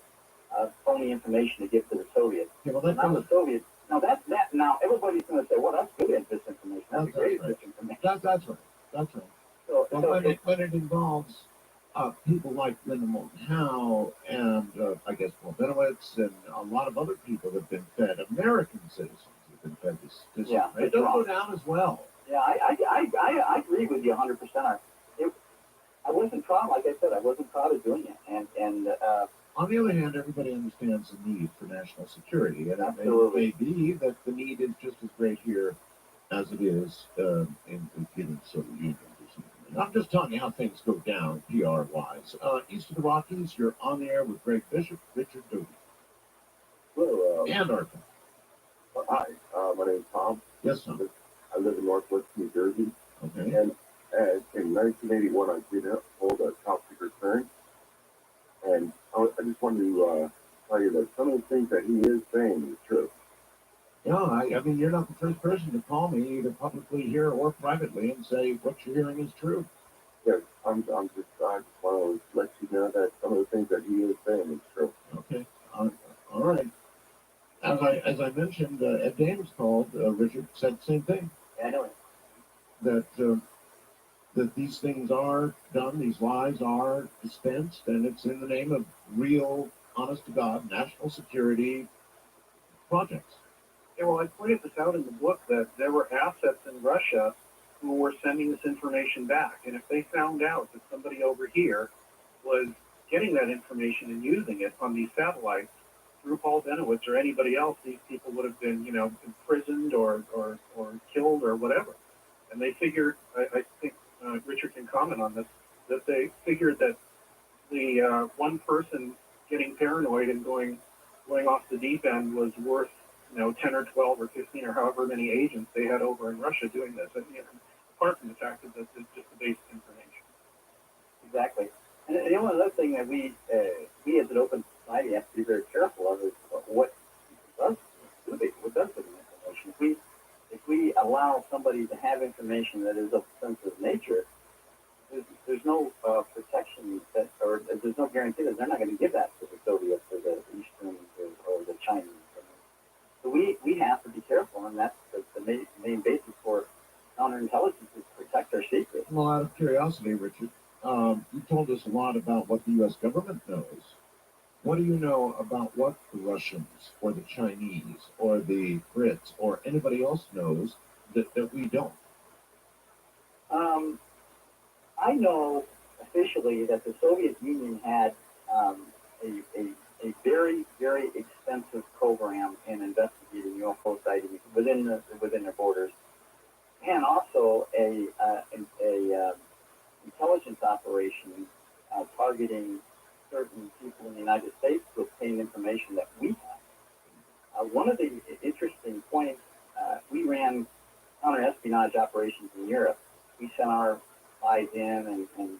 phony information to give to the Soviets. Yeah, well, now the Soviets. Now that now everybody's going to say, well, that's good disinformation. That's great disinformation. That's right. That's right. So, when it involves people like Linda Moulton Howe and I guess Paul Benowitz and a lot of other people have been fed, American citizens have been fed this. Yeah, it does go down as well. Yeah, I agree with you 100%. I wasn't proud, like I said, I wasn't proud of doing it. And on the other hand, everybody understands the need for national security, and absolutely. it may be that the need is just as great here as it is in the Soviet Union. I'm just telling you how things go down PR-wise. East of the Rockies, you're on the air with Greg Bishop, Richard Doty. Hello. And Arthur. Hi, my name is Tom. Yes, Tom. I live in Northwest New Jersey. Okay. And in 1981, I did hold a top secret clearance. And I just wanted to tell you that some of the things that he is saying is true. Yeah, I mean, you're not the first person to call me, either publicly here or privately, and say what you're hearing is true. Yes, I just want to let you know that some of the things that he is saying is true. Okay, all right. As I mentioned, Ed Dames called. Richard said the same thing. Yeah, I know it. That these things are done, these lies are dispensed, and it's in the name of real, honest to God, national security projects. Yeah, well, I pointed this out in the book that there were assets in Russia who were sending this information back. And if they found out that somebody over here was getting that information and using it on these satellites through Paul Benowitz or anybody else, these people would have been, imprisoned or killed or whatever. And they figured, I think Richard can comment on this, that they figured that the one person getting paranoid and going off the deep end was worth 10 or 12 or 15 or however many agents they had over in Russia doing this. And, apart from the fact that this is just the basic information. Exactly. And the only other thing that we as an open society have to be very careful of is what does with information. If we allow somebody to have information that is of sensitive nature, there's no protection or there's no guarantee that they're not going to give that to the Soviets or the Eastern or the Chinese. So we have to be careful, and that's the main basis for counterintelligence is to protect our secrets. Well, out of curiosity, Richard, you told us a lot about what the U.S. government knows. What do you know about what the Russians or the Chinese or the Brits or anybody else knows that we don't? I know officially that the Soviet Union had a very, very extensive program in investigating UFO sightings within their borders, and also a intelligence operation targeting certain people in the United States to obtain information that we have. One of the interesting points, we ran counter-espionage operations in Europe. We sent our spies in and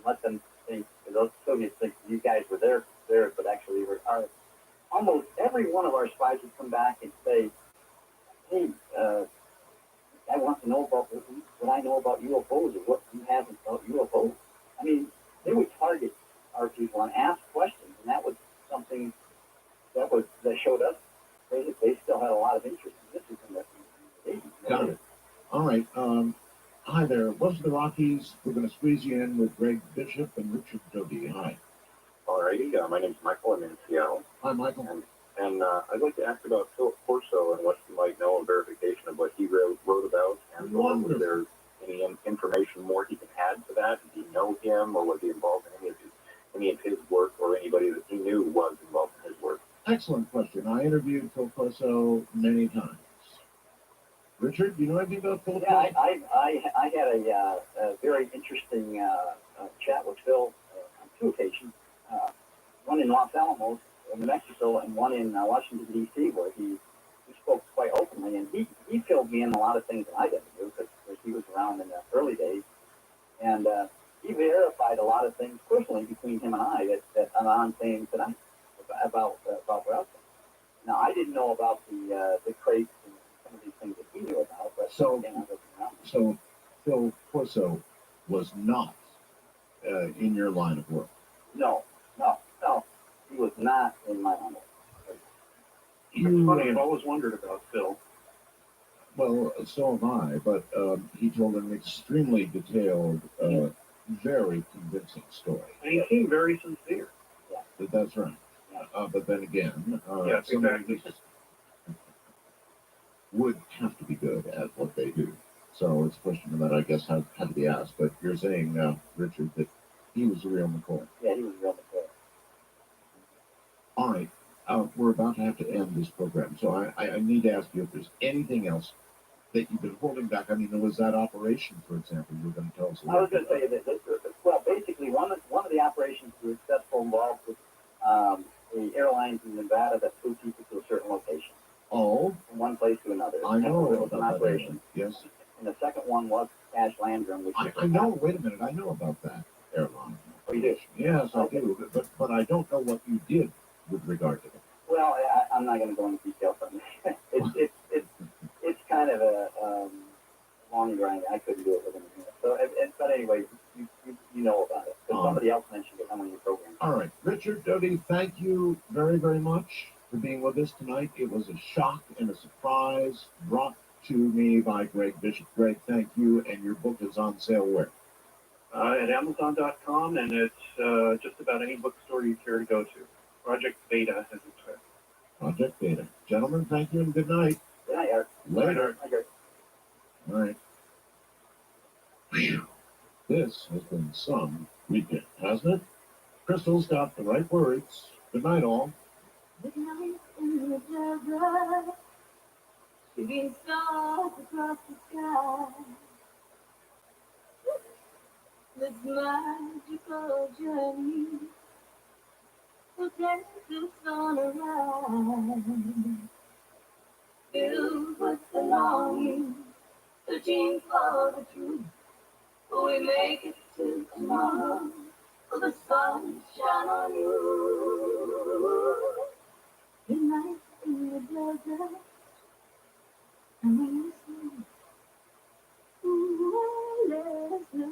let them think, those Soviets think these guys were there, but actually were ours. Almost every one of our spies would come back and say, hey, I want to know about what I know about UFOs or what you have about UFOs. I mean, they would target our people and ask questions, and that was something that showed us they still had a lot of interest in this information. Got it. All right. Hi there. West of the Rockies. We're going to squeeze you in with Greg Bishop and Richard Doty. Hi. All righty. My name's Michael. I'm in Seattle. Hi, Michael. And I'd like to ask about Philip Corso and what you might know in verification of what he wrote about, and was there any information more he can add to that? Did he know him, or was he involved in any of his work, or anybody that he knew was involved in his work? Excellent question. I interviewed Phil Corso many times. Richard, do you know anything about Phil? Yeah, I had a very interesting chat with Phil on two occasions. One in Los Alamos, New Mexico, and one in Washington, D.C., where he spoke quite openly. And he filled me in a lot of things that I didn't do because he was around in the early days. And he verified a lot of things personally between him and I that I'm saying tonight about what else. Now, I didn't know about the crates and some of these things that he knew about, but So- again, I wasn't around. So Phil Corso was not in your line of work. No. He was not in my line of work. It's funny, I've always wondered about Phil. Well, so am I, but he told an extremely detailed, very convincing story. And he seemed very sincere. That's right. But then again, Yes, some of exactly. these would have to be good at what they do. So it's a question that I guess had to be asked. But you're saying, Richard, that he was the real McCoy. Yeah, he was real McCoy. All right. We're about to have to end this program. So I need to ask you if there's anything else that you've been holding back. I mean, there was that operation, for example, you were going to tell us a I little was going bit to tell you that, well, basically, one of the operations we were successful involved with the airlines in Nevada that flew people to a certain location. Oh. From one place to another. I know it was an about that operation. airline. Yes. And the second one was Cash Landrum, which I know. Wait a minute. I know about that airline. Oh, you do? Yes, Okay. I do. But I don't know what you did with regard to it. Well, I'm not going to go into details on this. It's kind of a long grind. I couldn't do it within a minute. So, but anyway, you know about it. Because somebody else mentioned it on one of your programs. All right. Richard Doty, thank you very, very much for being with us tonight. It was a shock and a surprise brought to me by Greg Bishop. Greg, thank you. And your book is on sale where? At Amazon.com, and it's just about any bookstore you care to go to. Project Beta, as it's said. Project Beta. Gentlemen, thank you and good night. Good night, Eric. Later. Okay. All right. Whew. This has been some weekend, hasn't it? Crystal's got the right words. Good night, all. Good night in the desert, shooting stars across the sky. This magical journey will tend to sunrise, filled with the longing, searching for the truth. Will we make it to tomorrow? Will the sun shine on you? Good night in the desert, and when you sleep, let us know.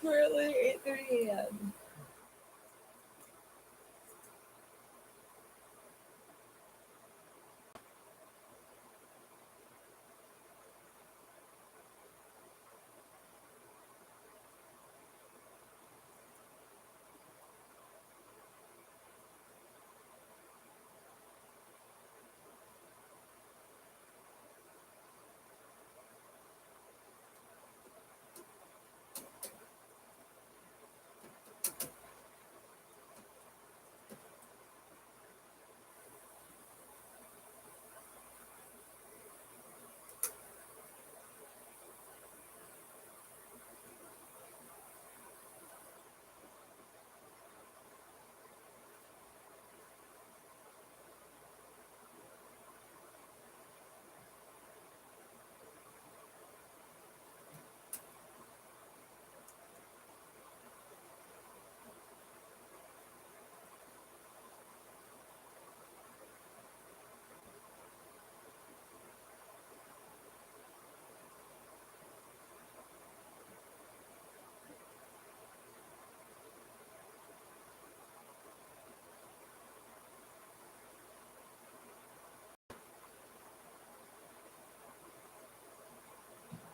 Currently 8:30 a.m.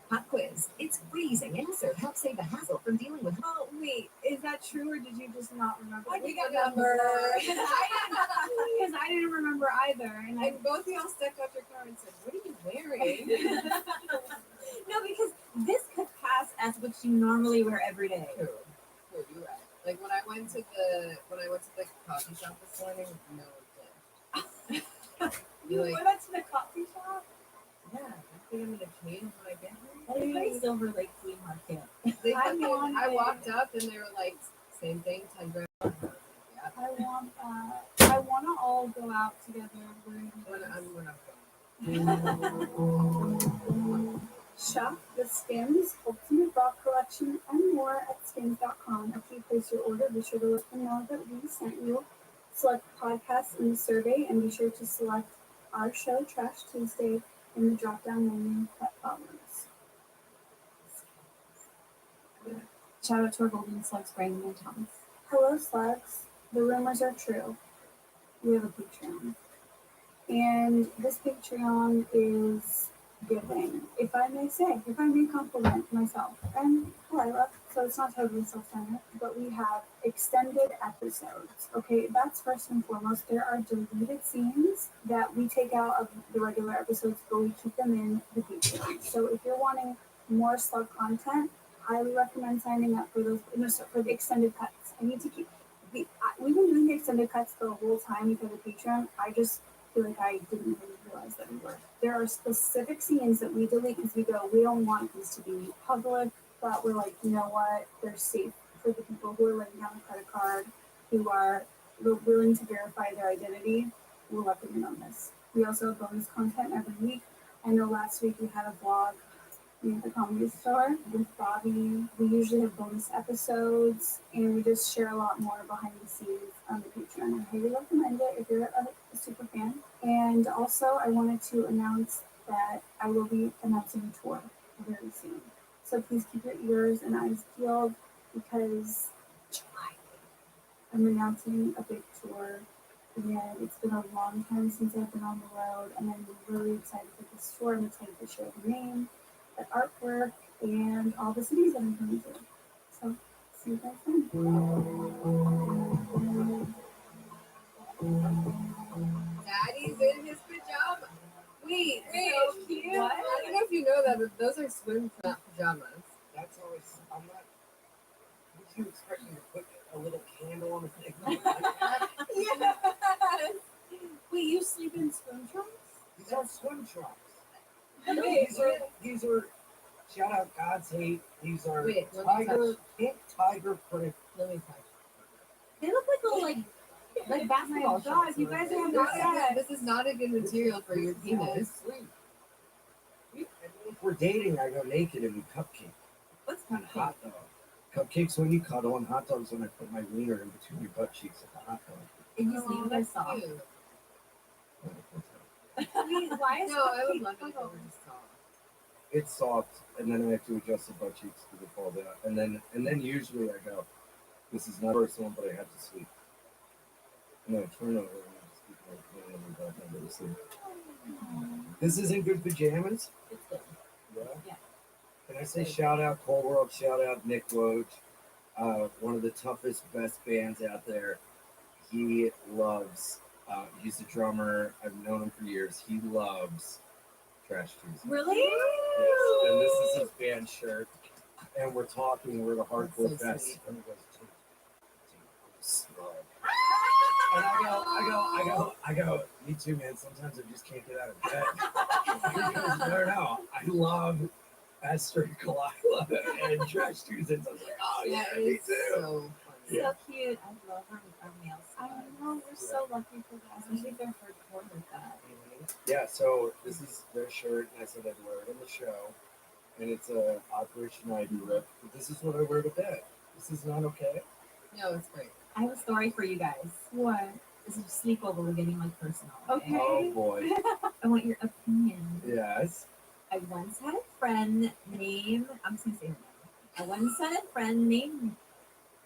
Pop quiz. It's freezing and also helps save the hassle from dealing with. Oh, wait. Is that true or did you just not remember? I didn't remember. Because I didn't remember either. And both of y'all stuck out your car and said, "What are you wearing?" No, because this could pass as what you normally wear every day. True, you're right. Like when I went to the coffee shop this morning, no one did. You Like, went out to the coffee shop? yeah, I think I'm gonna change when I get Hey, here. Silver Lake Flea Market. I walked up and they were like, same thing, 10 grand. Yeah. I want that. I want to all go out together. We're not going. Shop the Skims Ultimate Rock Collection and more at skims.com. After you place your order, be sure to let them know that we sent you. Select podcasts in the survey and be sure to select our show, Trash Tuesday, in the drop-down menu that follows. Shout out to our golden slugs, Brandon and Thomas. Hello, slugs. The rumors are true. We have a Patreon. And this Patreon is giving, if I may say, if I may compliment myself and Lila, so it's not totally self-centered, but we have extended episodes. Okay, that's first and foremost. There are deleted scenes that we take out of the regular episodes, but we keep them in the Patreon. So if you're wanting more slug content, highly recommend signing up for those. No, so for the extended cuts. I need to keep. We've been doing the extended cuts the whole time because of Patreon. I just feel like I didn't even realize that we were. There are specific scenes that we delete because we go, we don't want these to be public, but we're like, you know what? They're safe for the people who are laying down a credit card, who are willing to verify their identity. We'll let them in on this. We also have bonus content every week. I know last week we had a vlog at the Comedy Store with Bobby. We usually have bonus episodes, and we just share a lot more behind the scenes on the Patreon. I highly recommend it if you're a super fan. And also, I wanted to announce that I will be announcing a tour very soon. So please keep your ears and eyes peeled because July, I'm announcing a big tour. And it's been a long time since I've been on the road, and I'm really excited for this tour. I'm excited to share the name, the artwork, and all the cities that I'm coming to. So, see you guys then. Daddy's in his pajama. Wait. So cute. What? I don't know if you know that, but those are swim pajamas. That's always, I'm not, would you expect me to put a little candle on the thing? Yes. Wait, you sleep in swim trunks? These aren't swim trunks. Wait, These are, shout out God's Hate. These are Wait, let me pink tiger print. Let me touch. They look like basketball shorts. You guys are This is not a good material for your penis. If we're dating, I go naked and we cupcake. What's And hot dog. Cupcakes when you cuddle, and hot dogs when I put my wiener in between your butt cheeks at the hot dog. And you sleep there soft. Why is I would love it if it were just soft. it's soft, and then I have to adjust the butt cheeks because they fall down, and then usually I go, this is not personal, but I have to sleep. And then I turn over and I just keep my hand on my butt and I go to sleep. This isn't good pajamas. It's good. Yeah. Can I say shout out Cold World, shout out Nick Woj, one of the toughest, best bands out there. He loves, he's a drummer. I've known him for years. He loves Trash Tuesday. Really? Yes. And this is his band shirt. And we're talking, we're at a hardcore That's so fest. sweet. And he goes, dude, I'm slow. And I go, me too, man. Sometimes I just can't get out of bed. He goes, no, I love Esther Kalila and Trash Tuesdays. I was like, oh yeah, me too. So funny. Yeah. So cute. I love our male squad. I know, we're so lucky for that. Especially if they're hardcore with that. Yeah, so this is their shirt, and I said I'd wear it on the show. And it's a Operation ID rip. But this is what I wear to bed. This is not okay. No, it's great. I have a story for you guys. What? This is a sleepover. We're getting like personal. Okay. Oh boy. I want your opinion. Yes. I once had a friend named, I'm just going to say her name. I once had a friend named,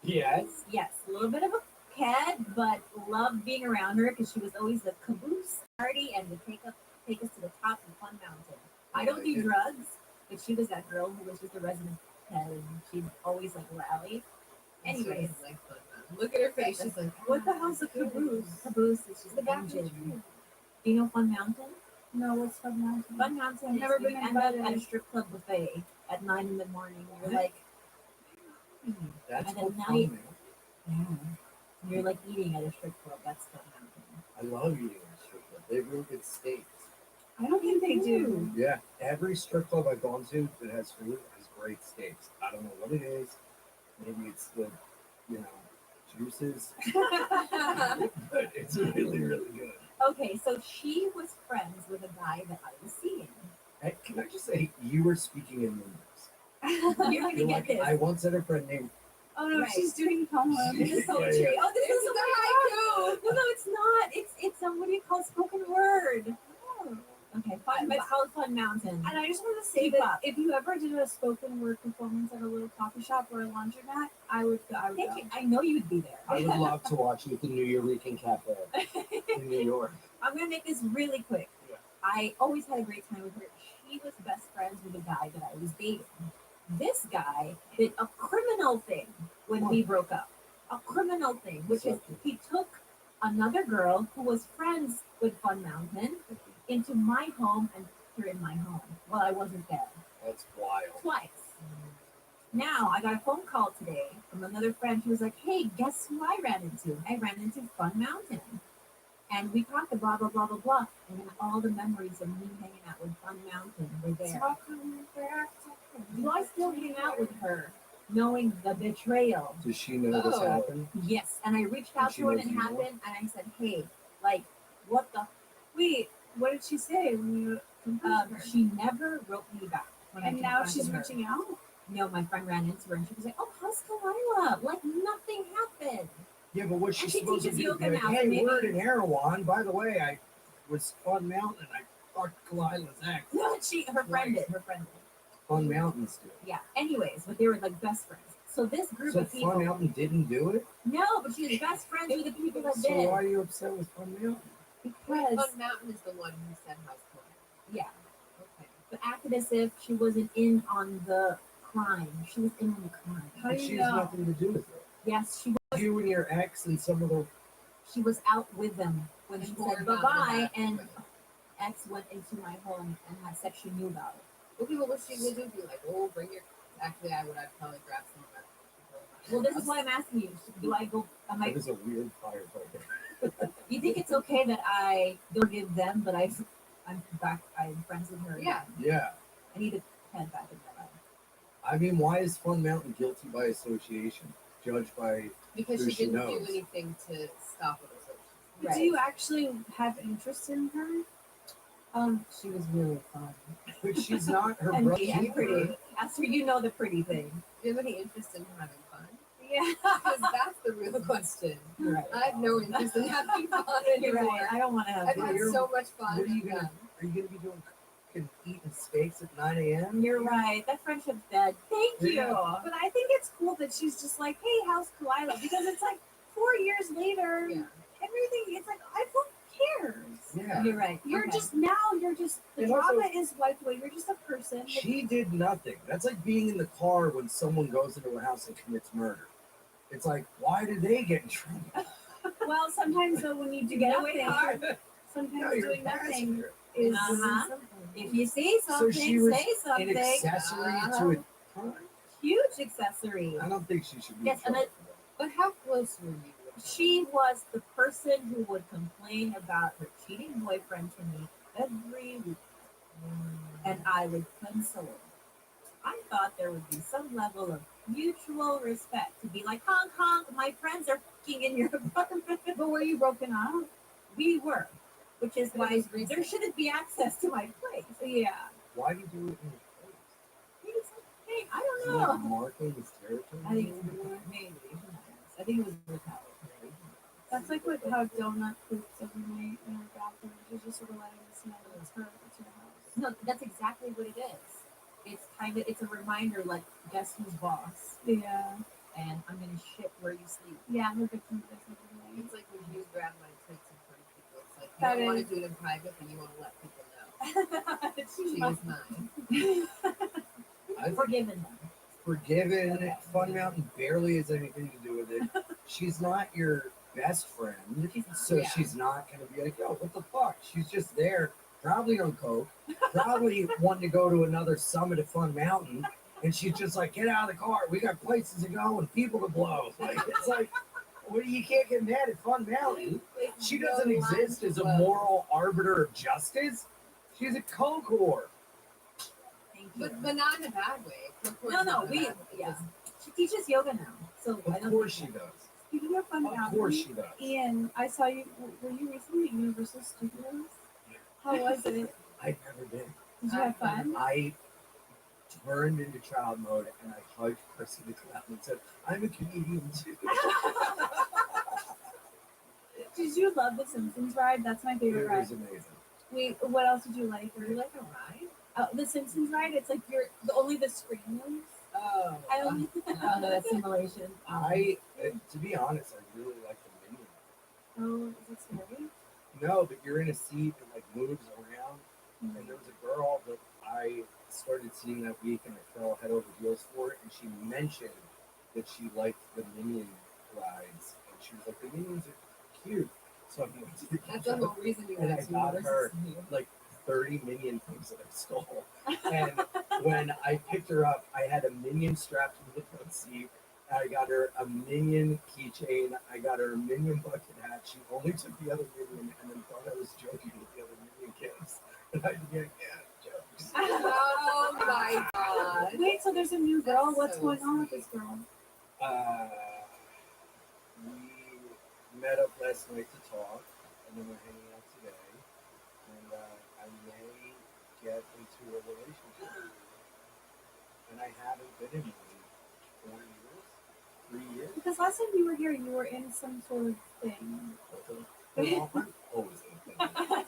Yes. yes, a little bit of a cat, but loved being around her because she was always the caboose party and would take us to the top of Fun Mountain. I don't do drugs, but she was that girl who was just a resident pet and she'd always like rally. Anyways. Like fun. Look at her face. She's like, What the hell's a caboose? Caboose is just the engine. Do you know Fun Mountain? No, what's Fun Mountain? Fun Mountain I've is never you been end up invited. at a strip club buffet at 9 in the morning. You're like, That's and at what night, fun, man. yeah, you're like eating at a strip club. That's Fun Mountain. I love eating at strip club. They have really good steaks. I don't think they do. Yeah, every strip club I've gone to that has food has great steaks. I don't know what it is. Maybe it's the, juices. But it's really, really good. Okay, so she was friends with a guy that I was seeing. Hey, can I just say, you were speaking in numbers. You're gonna You're get like, this. I once had a friend named. Oh no, Right. she's doing poem. This is poetry. Yeah, yeah. Oh, this is the haiku. No, it's not. It's what do you call spoken word? Oh. Okay, fun. It's called Fun Mountain. And I just want to say Keep that up. if you ever did a spoken word performance at a little coffee shop or a laundromat, I would go. Thank you. I know you'd be there. I would love to watch you at the New Eureka Cafe in New York. I'm gonna make this really quick. Yeah. I always had a great time with her. She was best friends with a guy that I was dating. This guy did a criminal thing when we broke up. A criminal thing, which is he took another girl who was friends with Fun Mountain into my home and put her in my home while I wasn't there. That's wild. Twice. Now I got a phone call today from another friend who was like, "Hey, guess who I ran into? I ran into Fun Mountain." And we talked blah blah blah blah blah, and then all the memories of me hanging out with Fun Mountain were there. Do I still hang out with her, knowing the betrayal? Does she know this happened? Yes, and I reached out she to her knows and it you know? happened, and I said, "Hey, like, what the?" Wait, what did she say when you confronted her? She never wrote me back. When And I now she's confronted her. reaching out? No, my friend ran into her and she was like, "Oh, how's Kalila?" Like nothing happened. Yeah, but what's she And she supposed to teaches do? yoga Be like, now, so hey, maybe- word in Erewhon. By the way, I was Fun Mountain. I fucked Kalila's ex. No, her friend did. Her friend did. Fun Mountain's do. Yeah. Anyways, but they were like best friends. So this group So of people. Fun Mountain didn't do it? No, but she was best friends with the people that So did. why are you upset with Fun Mountain? Because Fun Mountain is the one who said house call. yeah, Okay. but acted as if she wasn't in on the crime. She was in on the crime. How But do she you has know? nothing to do with it. Yes, she was. You and your ex and some of the. She was out with them when And she poured said down bye bye, the back. and ex went into my home and had sex she knew about it. Okay, well, what she would do? Be like, oh, bring your. Actually, I would have probably grabbed some of that. Well, this is why I'm asking you. Do I go? Am I? That is a weird firefighter. You think it's okay that I don't give them, but I'm back. I'm friends with her. Yeah. Yeah. I need to head back in that. I mean, why is Fun Mountain guilty by association? Judged by Because who she didn't knows. do anything to stop it. But do you actually have interest in her? She was really fun. But she's not her And brother. and pretty. After you know the pretty thing. Do you have any interest in having fun? Yeah. Because that's the real question. You're right. I have no interest in having fun You're anymore. right. I don't want to have I've fun. had so much fun. What are you I'm gonna? done. Are you gonna be doing fucking eating steaks at 9 a.m. You're right. That friendship's dead. Thank you. Yeah. But I think it's cool that she's just like, hey, how's Kalila? Because it's like 4 years later, everything, it's like, who cares? Yeah. You're right. You're Okay. just, the And drama also- is wiped away. You're just a person. She did nothing. That's like being in the car when someone goes into a house and commits murder. It's like, why did they get in trouble? Well, sometimes though, when you do get nothing, away hard. sometimes No, you're doing a nothing passenger. is If you see something, she was say something. an accessory to a crime. Huge accessory. I don't think she should be. Yes, in trouble. but how close were you? She was the person who would complain about her cheating boyfriend to me every week, and I would console her. I thought there would be some level of mutual respect to be like, honk, honk, my friends are fucking in your apartment. But were you broken up? We were, which is why there shouldn't be access to my place. Yeah. Why do you do it in your place? He's like, hey, I don't Isn't that know. marking his territory? I think it's more, maybe. I think it was retaliatory. That's like how Donut poops every night in her bathroom. She's just sort of letting us know that it's her, it's your house. No, that's exactly what it is. It's a reminder, like, guess who's boss? Yeah. And I'm gonna shit where you sleep. Yeah, her victim does every night. It's like when you grab my tits in front of people. It's like you That don't want is- to do it in private, but you want to let people know. She is mine. I've Forgiven them. forgiven. Fun Mountain barely has anything to do with it. She's not your best friend, so yeah. she's not going to be like, yo, what the fuck? She's just there, probably on coke, probably wanting to go to another summit of Fun Mountain, and she's just like, get out of the car. We got places to go and people to blow. Like, it's like, well, you can't get mad at Fun Mountain. She doesn't exist as a moral arbiter of justice. She's a coke whore. Thank you. But not in a bad way. No, she teaches yoga now. So I Of don't course she does. Speaking of Fun Of Mountain, course she does. Ian, I saw you. Were you recently at Universal Studios? How was it? I've never been. Did you have fun? I turned into child mode and I hugged Chrissy the Clown and said, I'm a comedian too. Did you love the Simpsons ride? That's my favorite It ride. was amazing. Wait, what else did you like? Or you like a ride? The Simpsons ride. It's like only the screen moves. Oh. I only. Oh, no, that's simulation. To be honest, I really like the Minion. Oh, is it scary? No, but you're in a seat that like moves around. Mm-hmm. And there was a girl that I started seeing that week and I fell head over heels for it. And she mentioned that she liked the Minion rides. And she was like, the Minions are cute. So I went to the That's the whole reason you and went I to got Universal her Studios. like 30 Minion things that I stole. And when I picked her up, I had a Minion strapped to the front seat. I got her a Minion keychain. I got her a Minion bucket hat. She only took the other Minion and then thought I was joking with the other Minion kids. And I began, jokes. Oh my god. Wait, so there's a new girl. That's What's so going on with sweet. this girl? We met up last night to talk, and then we're hanging out today. And I may get into a relationship. And I haven't been in one in 4 years, 3 years. Because last time you were here, you were in some sort of thing. I'm always in a thing.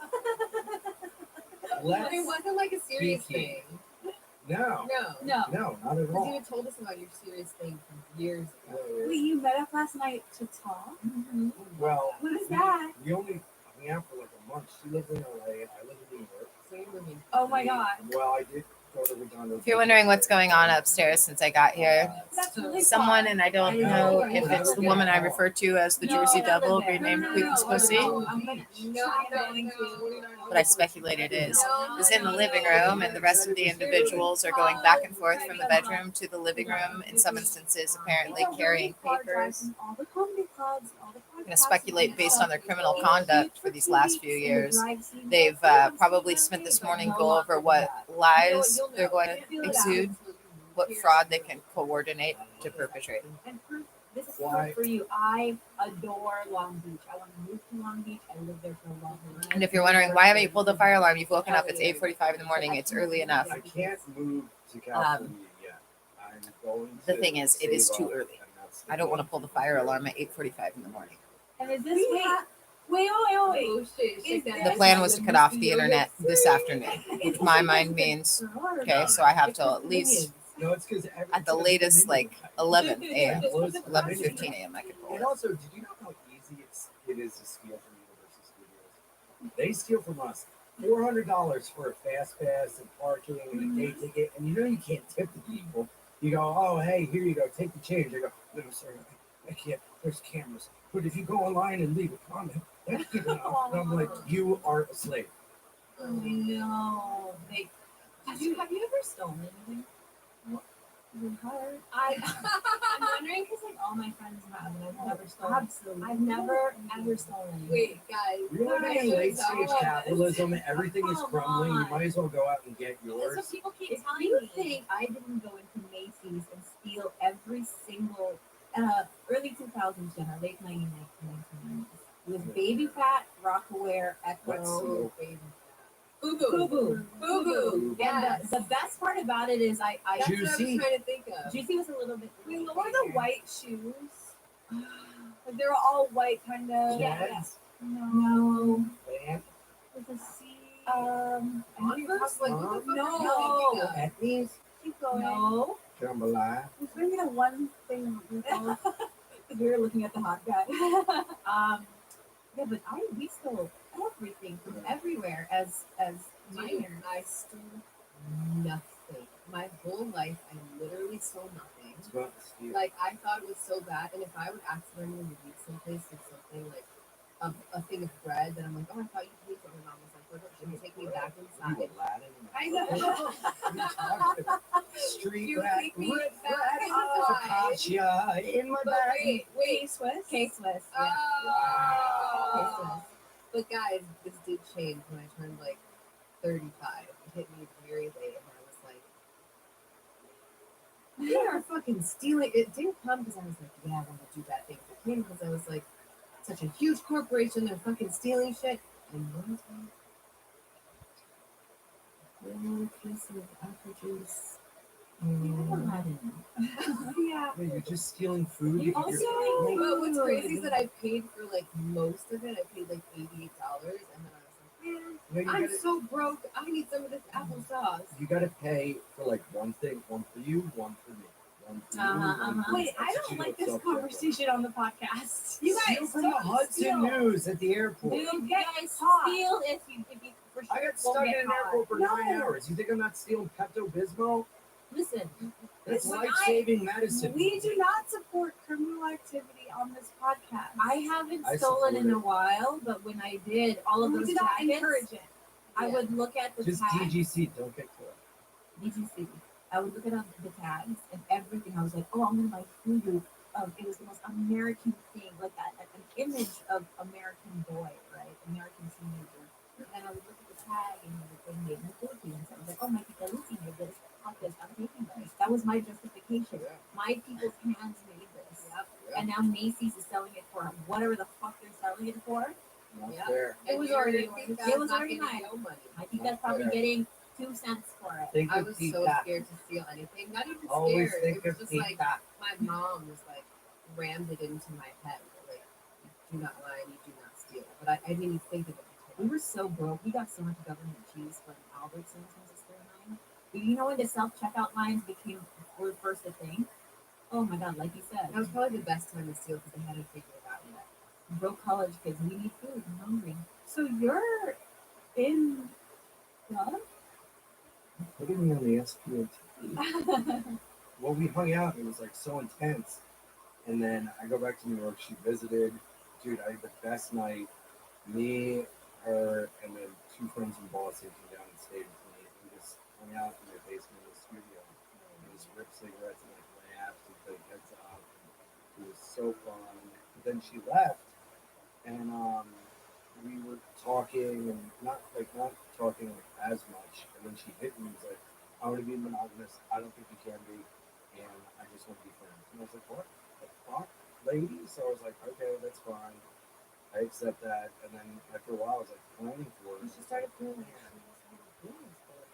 But it wasn't like a serious speaking. thing. No, No. no, not at Because you all. had told us about your serious thing from years ago. Wait, you met up last night to talk? Mm-hmm. Well, What is that? We only hung out for like a month. She lives in LA, I live in New York. So you're moving. Oh my god. Well, I did go to Redondo. If you're wondering what's going on upstairs since I got here, That's really someone, fun. and I don't know if it's the woman I refer to as the Jersey Devil, renamed Putin's Pussy, but I speculate it is in the living room, and the rest of the individuals are going back and forth from the bedroom to the living room, in some instances apparently carrying papers. I'm going to speculate based on their criminal conduct for these last few years. They've probably spent this morning go over what lies they're going to exude, what fraud they can coordinate to perpetrate. And proof, this is proof for you. I adore Long Beach. I want to move to Long Beach. I live there for a long time. And if you're wondering why haven't you pulled the fire alarm, you've woken up. It's 8:45 in the morning. It's early enough. I can't move to California yet. I'm going to. The thing is, it is save too up early. and not stay I don't want to pull the fire alarm at 8:45 in the morning. And is this wait, going? Oh, shit, Is the this plan was to cut off the internet this afternoon, which my mind means okay, so I have till at least No, it's because at the latest like 11 a.m. 11:15 a.m. I could pull And it. also, did you know how easy it is to steal from Universal Studios? They steal from us $400 for a fast pass and parking and a day ticket, and you know you can't tip the people. You go, oh hey, here you go, take the change. I go, no sir, I can't. There's cameras. But if you go online and leave a comment, that's good enough. And I'm like, you are a slave. Oh no. Have you ever stolen anything? I'm wondering because like all my friends have, and I've never stolen. Absolutely. I've never ever stolen anything. Wait, guys. You're living in late stage capitalism. Everything is Come crumbling. You on. might as well go out and get That's yours. what people keep telling me. You think I didn't go into Macy's and steal every single early 2000s, Jenna, late 1990s. It was Baby Fat, Rockaware, Echo, Wetsuit. Baby Fubu. Fubu. And the best part about it is I That's what I was Juicy. trying to think of. Juicy was a little bit. Wait, what were the white shoes? Like they were all white, kind of. Jets. No. Band. With a C. Converse? Like, what the fuck No. are you thinking of? Etnies. Keep going. No. Jambalaya. There's maybe the one thing we both. Because we were looking at the hot guy. Yeah, but we stole everything from everywhere as minors. Dude, I stole nothing. My whole life, I literally stole nothing. It's about to steal. Like, I thought it was so bad, and if I would accidentally leave someplace with something like a thing of bread, then I'm like, oh, I thought you paid for it. My mom was like, well, should we take me back inside? You Aladdin. I know. What are you talking about? Street You rat, take me rip back rat, inside. focaccia in my But bag. wait. K-Swiss. K-Swiss. Yeah. Oh. But guys, this did change when I turned like 35. It hit me very late, and I was like, they are fucking stealing. It didn't come because I was like, yeah, I want to do bad things. It came because I was like, such a huge corporation, they're fucking stealing shit. And one time, a little piece of apple juice. Yeah. Wait, you're just stealing food. You to get also- your- But what's crazy is that I paid for like most of it. I paid like $88, and then I was like, man, No, you I'm gotta- so broke. I need some of this applesauce. You gotta pay for like one thing, one for you, one for me. One for you, one for me. Wait, I That's don't what you like do this at conversation on the podcast. You guys from the Hudson News at the airport. Dude, you guys caught. steal if you for sure I got won't stuck in get an caught. airport for 9 hours. You think I'm not stealing Pepto Bismol? Listen, That's when life-saving medicine. We do not support criminal activity on this podcast. I haven't I stolen in support a while, but when I did, all of we those do not jackets, encourage it. I would look at the Just tags. DGC, don't get caught. DGC. I would look at the tags and everything. I was like, oh, I'm gonna buy Fubu. It was the most American thing, like an image of American boy, right? American teenager. And I would look at the tag and it was made in the Philippines. I was like, oh, my Tita Lucy made this. Fuck this, I'm taking this. That was my justification. Yeah. My people's hands made this. Yep. And now Macy's is selling it for whatever the fuck they're selling it for. Not Yeah. fair. It was you're already gonna yours. think It that's was not already getting mine. no money. I think that's probably fair. getting 2 cents for it. Think I of was Pete so Pat. scared to steal anything. Not even Always scared. think It was of just Pete like Pat. my mom was like rammed it into my head. Like, do not lie and you do not steal. But I didn't even think of it. We were so broke. We got so much government cheese when Albertsons was a store line. You know when the self-checkout lines were first a thing? Oh my god, like you said. That was probably the best time to steal because I hadn't figured it out yet. Broke college kids, we need food. I'm hungry. So you're in club? Putting me on the SPOT. Well, we hung out. It was like so intense. And then I go back to New York. She visited. Dude, I had the best night. Me, her, and then 2 friends from Boston came down and stayed with me. We just hung out in my basement in the studio. And just ripped cigarettes and like laughed and played heads up. And it was so fun. But then she left, and we were talking and not talking like as much. And then she hit me and was like, "I want to be monogamous. I don't think you can be, and I just want to be friends." And I was like, "What the fuck, lady?" So I was like, "Okay, that's fine. I accept that." And then after a while, I was like planning for it. She started feeling like she was having feelings for it.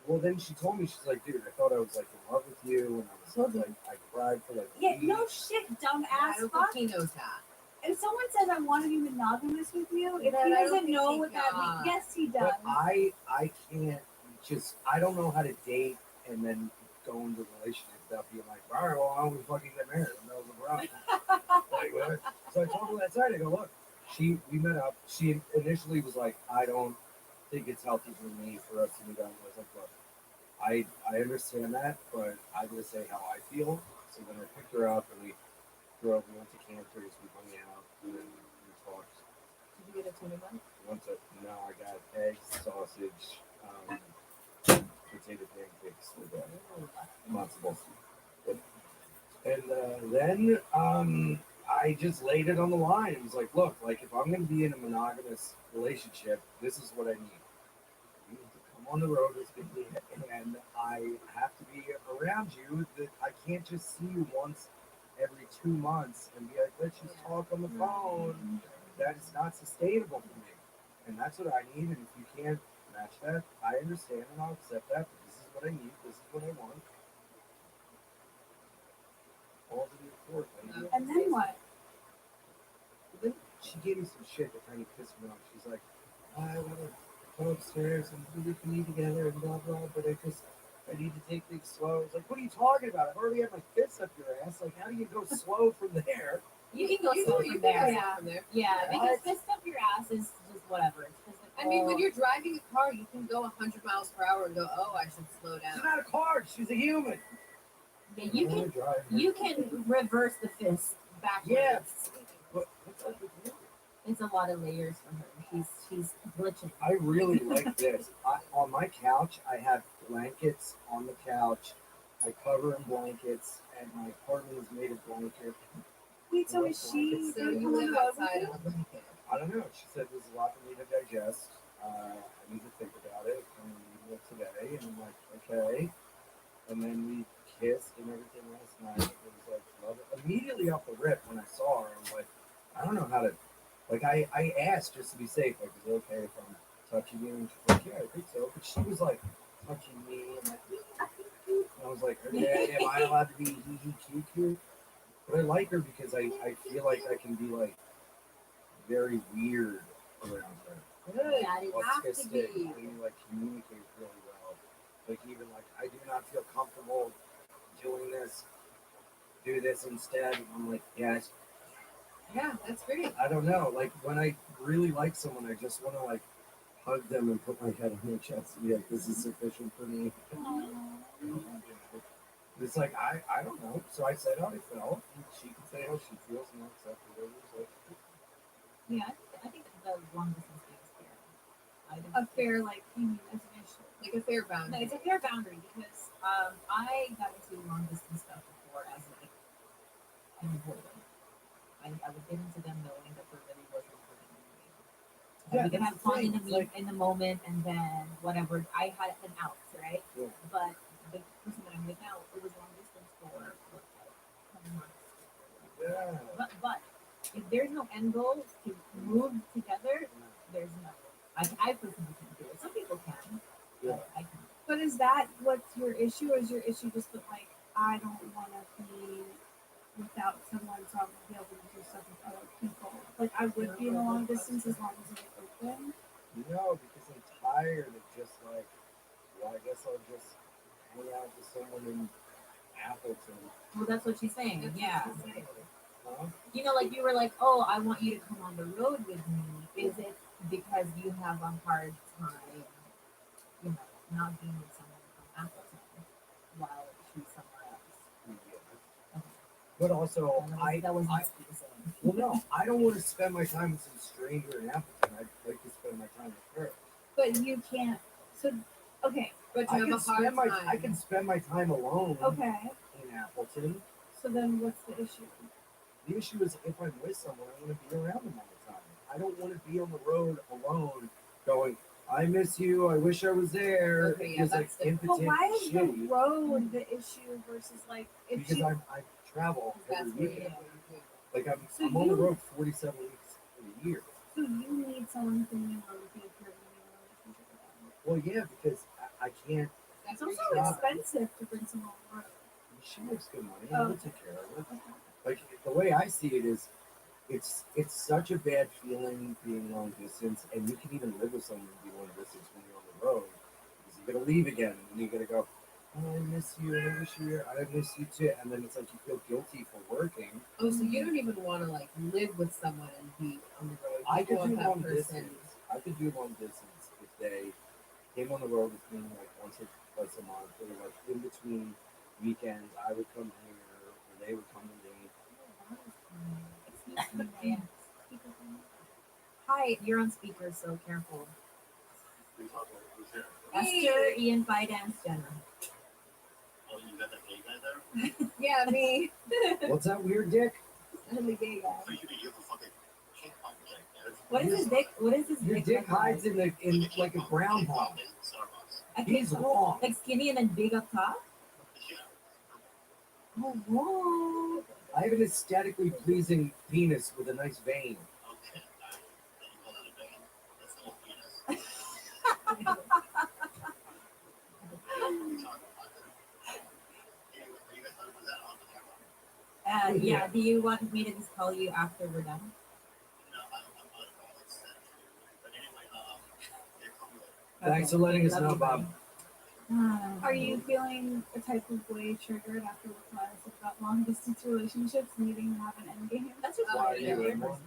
Well, then she told me, she's like, "Dude, I thought I was like in love with you," and I was like, I cried for like Yeah, weeks. no shit, I dumbass. don't Fuck. think he knows that. If someone says I want to be monogamous with you, if Then he I don't doesn't think know he what that means, can. yes, he does. But I can't just, I don't know how to date and then go into a relationship without being like, all right, well, I want to fucking get married. And that was a problem. Like, what? So I told her that side, I go, look, we met up. She initially was like, I don't think it's healthy for me for us to meet up. I was like, look, I understand that, but I'm going to say how I feel. So then I picked her up and we drove, we went to Cantor's, we hung out, and then we talked. Did you get a tuna bun? Went to, no, I got eggs, sausage, potato pancakes with matzo ball soup. And then I just laid it on the line. It was like, look, like if I'm going to be in a monogamous relationship, this is what I need. You need to come on the road with me, and I have to be around you. That I can't just see you once every 2 months and be like, let's just talk on the phone. That is not sustainable for me, and that's what I need. And if you can't match that, I understand and I'll accept that. But this is what I need. This is what I want. All to the court. And then what? Then she gave me some shit that kind of pissed me off. She's like, I want to go upstairs and we can eat together and blah blah, but I need to take things slow. I was like, what are you talking about? I've already had my fists up your ass. Like, how do you go slow from there? You can go slow from there. Yeah. From there. Yeah, because What? fist up your ass is just whatever. It's physical. I mean, when you're driving a car, you can go 100 miles per hour and go, oh, I should slow She's down. not a card. She's a human. Yeah, you can reverse the fist backwards. Yeah. But what's up with you? It's a lot of layers for her. She's glitching. I really like this. On my couch, I have blankets on the couch. I cover in blankets, and my apartment is made of blankets. Wait, so is she? So you live outside on a blanket. I don't know. She said there's a lot for me to digest. I need to think about it. I'm reading it today, and I'm like, okay. And then we kissed and everything last night. It was like, love it. Immediately off the rip, when I saw her, I was like, I don't know how to. Like, I asked just to be safe, like, is it okay if I'm touching you? And she's like, yeah, I think so. But she was like touching me, and like, and I was like, okay, am I allowed to be hee hee cute? But I like her because I feel like I can be like very weird around her. Good. Yeah, it has to Autistic, be. and we like communicate really well. Like even like I do not feel comfortable doing this. Do this instead. I'm like, yes. Yeah, that's great. I don't know. Like when I really like someone, I just want to like hug them and put my head on their chest and be like, this is sufficient for me. It's like I don't know. So I said how I felt. And she can say how she feels and I'll accept whatever. So. Yeah, I think the long distance thing is fair. A fair, like, you mean, as an issue. Like a fair boundary. No, it's a fair boundary because I got into long distance stuff before as like an avoidant. I would get into them knowing that there really wasn't anything in me. Yeah, We could have that's the fun thing. in the in the moment and then whatever. I had an out, right? Yeah. But the person that I'm with now, it was long distance for what, like 10 months. Yeah. But if there's no end goal to move together, there's no. I personally can't do it. Some people can. Yeah. I can. But is that what's your issue? Or is your issue just that, like, I don't want to be without someone, so I'm going to be able to do stuff with other people? Like, I would be in a long distance as long as it's open. No, because I'm tired of just like, well, I guess I'll just hang out with someone in Appleton. Well, that's what she's saying. Yeah. Huh? You know, like you were like, oh, I want you to come on the road with me. Is it because you have a hard time, you know, not being with someone from Appleton while she's somewhere else? Yeah. But also, That was not the same. well, no, I don't want to spend my time with some stranger in Appleton. I'd like to spend my time with her. But you can't. So, okay. But I you can have a hard spend my time. I can spend my time alone Okay. in Appleton. So then what's the issue? The issue is if I'm with someone, I want to be around them all the time. I don't want to be on the road alone going, I miss you, I wish I was there. Okay, yeah, It's like that's different. But impotent why is the shitty road the issue versus, like, if because she. I travel That's every where you weekend. do. Like So I'm on the you- road 47 weeks a year. So you need someone who can be in love with you if you're going to be in a relationship with them. Well, yeah, because I can't. That's It's where also you Yeah. expensive to bring someone on the road. She makes good money. Oh. I will take care of her. Like the way I see it is, it's such a bad feeling being long distance, and you can even live with someone and be long distance when you're on the road because you gotta leave again, and you gotta go. Oh, I miss you. I wish you were. I miss you too. And then it's like you feel guilty for working. Oh, so you don't even want to like live with someone and be on the road. I You could want do that long person. distance. I could do long distance if they came on the road with me like once or twice a month, or like in between weekends, I would come here, or they would come to me. Hi, you're on speaker, so careful. We talk about who's here. Esther, Ian, Fidance, Jenna. Oh, you got that gay guy there? Yeah, me. What's that weird dick? I'm the gay guy. So you have a fucking kink on dick, man. What is his dick? What is his Your dick? dick look like? hides in like a groundhog. I He's think- wrong. Like skinny and then big up top? Yeah. Oh, whoa. I have an aesthetically pleasing penis with a nice vein. Okay. Then you call that a vein? That's the whole penis. We talk about that. Anyway, are you guys talking about that on the camera? Yeah. Do you want me to just call you after we're done? No, I'm not at all upset. But anyway, yeah, call me later. Thanks for letting us Love know, you, Bob. buddy. Are you feeling a type of way triggered after what Clara said about long distance relationships needing to have an end game? That's just Why why are you in one?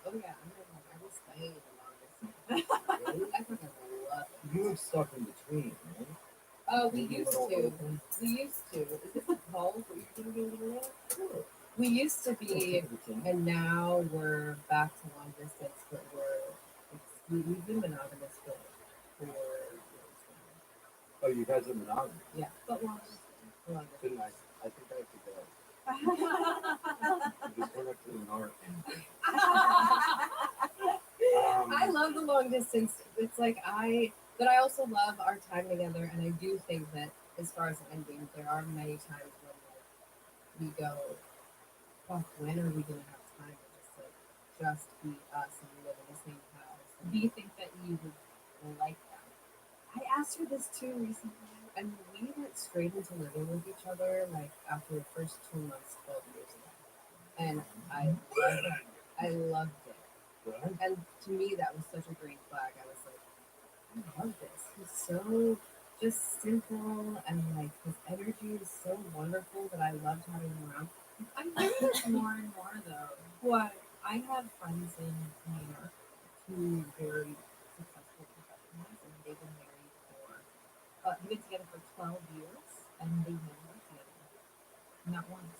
Oh yeah, I was staying in the long distance. I fucking love it. You were stuck in between, right? We Maybe a used little to. open. We used to. Is this calls what you're doing today? We used to be, and now we're back to long distance, but we've been monogamous for 4 years Oh, you guys are monogamy. now. Yeah, But long long Good distance. night. I think I have to go. Just went up to the north. I love the long distance. It's like but I also love our time together, and I do think that as far as ending, there are many times when like we go, fuck, when are we gonna have time to just be us and live in the same house? And do you think that you would like that? I asked her this too recently. And we went straight into living with each other like after the first 2 months, 12 years ago, and I loved it. I loved it. Right? And to me, that was such a green flag. I was like, I love this. He's so just simple, and like his energy is so wonderful that I loved having him around. I'm hearing this more and more though. What? I have friends in New York, 2 very successful professionals, and they've been married they've been together for 12 years, and they never lived together. Not once.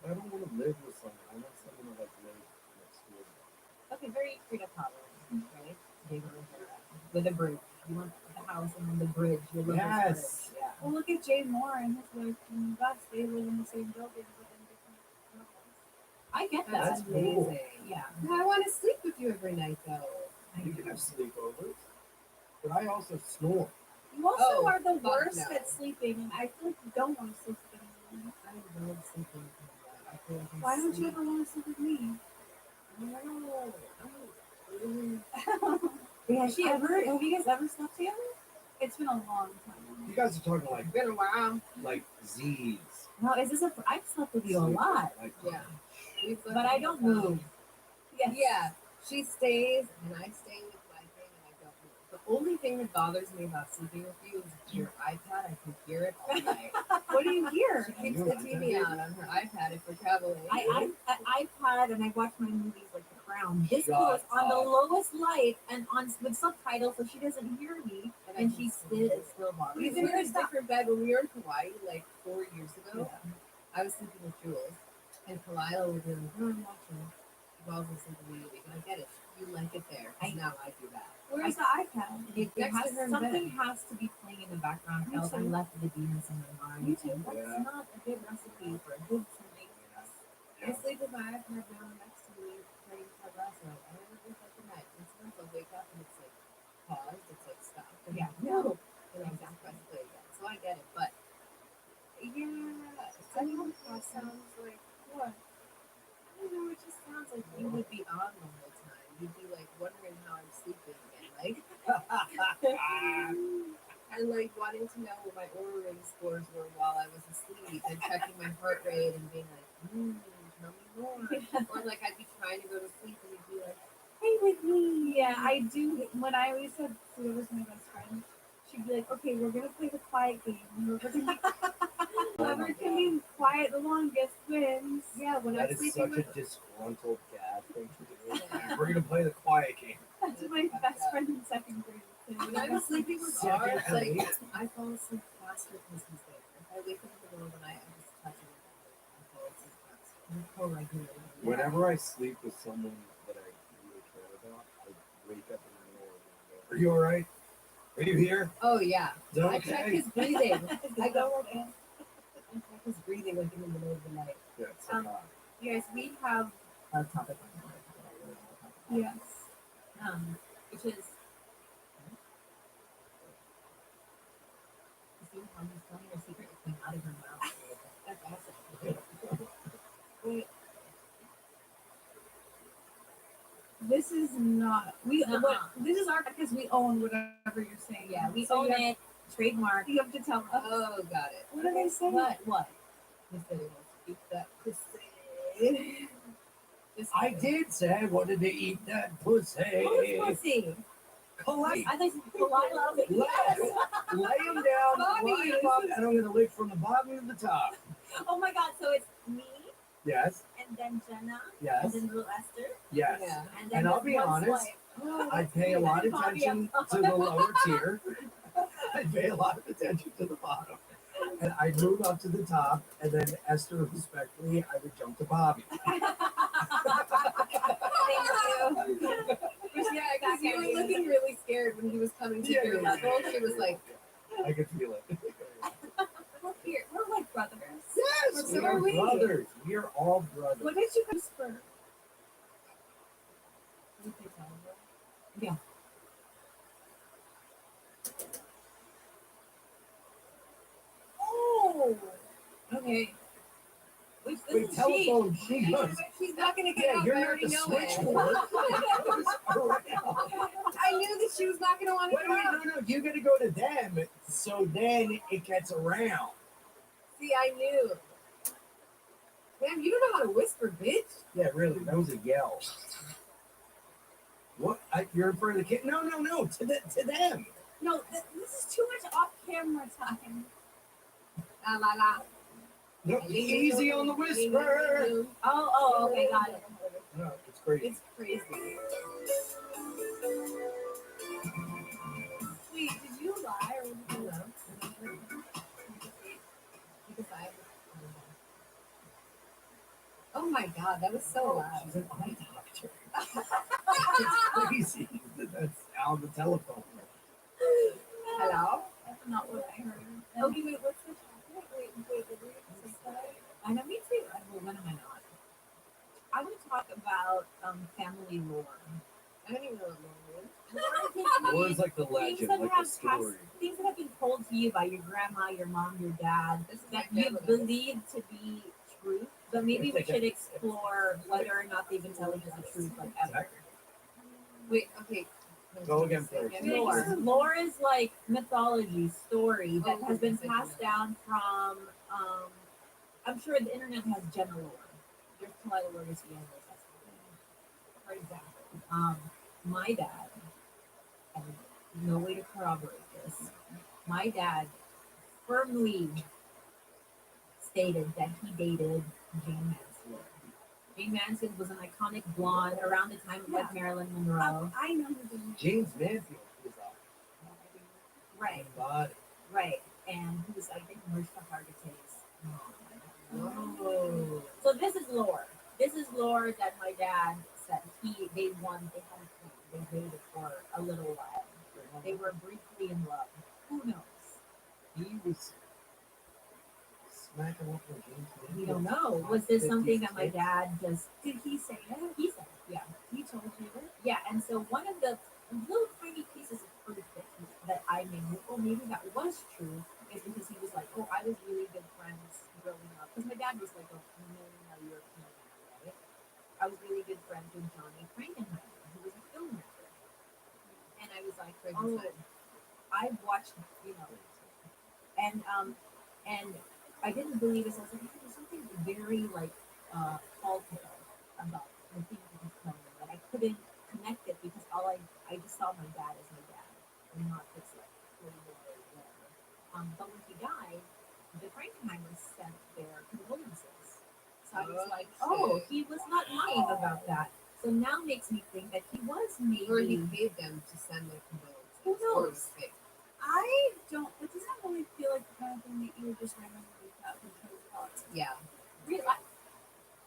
I don't want to live with someone. I want someone to like live next door. Okay, very Frida Kahlo, right? With a bridge. You want the house and then the bridge. You love Yes. this bridge. Yeah. Well, look at Jay Moore and his wife from Gus. They live in the same building but in different levels. I get that. That's amazing. cool. Yeah. I want to sleep with you every night, though. You can have sleepovers, but I also snore. You also Oh, are the fuck worst no. at sleeping, and I feel like you don't want to sleep with anyone. I love sleeping with you. I feel like I Why don't you sleep- ever want to sleep with me? I don't know. Have you guys ever slept together? It's been a long time. You guys are talking like It's been a while. like Z's. No, is this I've slept with you a lot, Like, Yeah. but I don't move. Yes. Yeah, she stays and I stay with my thing and I don't move. The only thing that bothers me about sleeping with you is your iPad. I can hear it all night. What do you hear? She keeps the TV on her iPad if we're traveling. I iPad and I watch my movies like The Crown. This Shut goes on the up. lowest light and on with subtitles, so she doesn't hear me, and she still bothers We me. were in a different bed when we were in Hawaii like 4 years ago. I was sleeping with Jules, and Kalila was in the room watching. She falls asleep immediately, and I get it. You like it there. Now I do that. Where's the iPad? Next to her in Something bed. has to be playing in the background, Me else I too. left the demons in my mind. Me too. That's Yeah. not a good recipe for a good sleep. I sleep with my iPad now next to me, playing Ted Lasso. I never wake up at night. And sometimes I'll wake up and it's like paused, it's like stopped. And Yeah. no. And I'm just press play again. So I get it. But yeah, I think that sounds like what? I don't know, it just sounds like you would be on the whole time. You'd be like wondering how I'm sleeping again. Like and like wanting to know what my aura ring scores were while I was asleep and checking my heart rate and being like, tell me more. Or like I'd be trying to go to sleep and he'd be like, Play with me. Yeah, I do. When I always had Suda was my best friend, she'd be like, okay, we're gonna play the quiet game. Whoever can be quiet the longest wins. Yeah, when That I'm is sleeping such with a disgruntled dad thing to do. We're gonna play the quiet game. That's my best friend in second grade. when I'm sleeping with Second ours, like grade. I fall asleep faster because he's there. If I wake up in the middle of the night, I'm just touching him. I fall asleep faster. I'm co-regulating. Whenever I sleep with someone that I really care about, I wake up in the middle of the night. Are you all right? Are you here? Oh yeah. Is that I okay? check his breathing. I go like I check his breathing like in the middle of the night. Yeah, it's so hot. Yes, we have. A topic on my life that I really want to talk about. Yes. Which is. See how he's telling her secret that came out of her mouth. That's awesome. Wait. This is not. This is our because we own whatever you're saying. Yeah, we So own you have- it. Trademark. You have to tell us. Oh, got it. What are they saying? What? He said he wants to eat that pussy. I did say I wanted to eat that pussy. Who's pussy? Collect. I think Kalila. Lay him down, Bobby, line him up, and I'm gonna lick from the bottom to the top. Oh my God! So it's me, Yes, and then Jenna, yes, and then little Esther, yes. Yeah. and then And I'll be one honest, swipe. I pay a lot of Bobby attention up to the lower tier. I pay a lot of attention to the bottom. And I'd move up to the top, and then Esther, respectfully, I would jump to Bobby. Thank you. Yeah, because you were looking really scared when he was coming to your level. She was like, I could feel it. We're here. We're like brothers. Yes, So we are are we. brothers. We are all brothers. What did you whisper? Yeah. Oh. Okay. Which this Wait, is telephone, she goes. she's not going to get Yeah, up. you're I not already the know switchboard. I knew that she was not going to want to Wait, get up. no, you gotta go to them, so then it gets around. See, I knew. Damn, you don't know how to whisper, bitch. Yeah, really, that was a yell. What? You're in front of the kid? No, to them. No, this is too much off-camera time. La la la. No, easy on the whisper. Oh, okay, got it. No, it's crazy. It's crazy. Wait, did you lie or did you love? Because I. Oh my god, that was so loud. She's an eye doctor. It's crazy that that's on the telephone. Hello? That's not what I heard. Okay, wait, what's the topic? Wait, I know, me too. Well, when am I not? I want to talk about family lore. I don't even know what lore is. Or is like the legend, like the story. Things that have been told to you by your grandma, your mom, your dad, This is that my you family. believe to be truth. But maybe we should explore whether or not they've been telling us the truth, like ever. Wait, okay. Go again first. Lore. Lore is like mythology, story that Oh, has been okay. passed down from. I'm sure the internet has Jenna lore. There's Kalila lore is the English. For example, my dad, and no way to corroborate this. My dad firmly stated that he dated Jane Mansfield. Jane Mansfield was an iconic blonde around the time of like Marilyn Monroe. I know who Jane James Manfield is a Right, body. right. And he was, I think, merged to Hargitay's mom. Oh. So this is lore. This is lore that my dad said they had a thing. They dated for a little while. They were briefly in love. Who knows? He was smacking up with James Manfield. We don't know. Was this something that my 50s dad just did he say it? He said it, yeah. He told you it? Yeah, and so one of the little tiny pieces of proof that I made, oh maybe that was true, is because he was like, oh, I was really good friends growing up. Because my dad was like a millionaire European, right? I was really good friends with Johnny Frankenheimer, who was a filmmaker. And I was like, oh, I watched, and I didn't believe this. I was like, there's something very like tall tale about the things that he's telling me. Like I couldn't connect it because I just saw my dad as my dad and not this like playboy or whatever. But when he died, the Frankenheimers sent their condolences. So I was like, oh, he was not lying about that. So now makes me think that he was maybe. Or he paid them to send their condolences. Who Or it knows? was fake. I don't. It doesn't really feel like the kind of thing that you would just randomly wake up and tell your thoughts. Yeah. Really,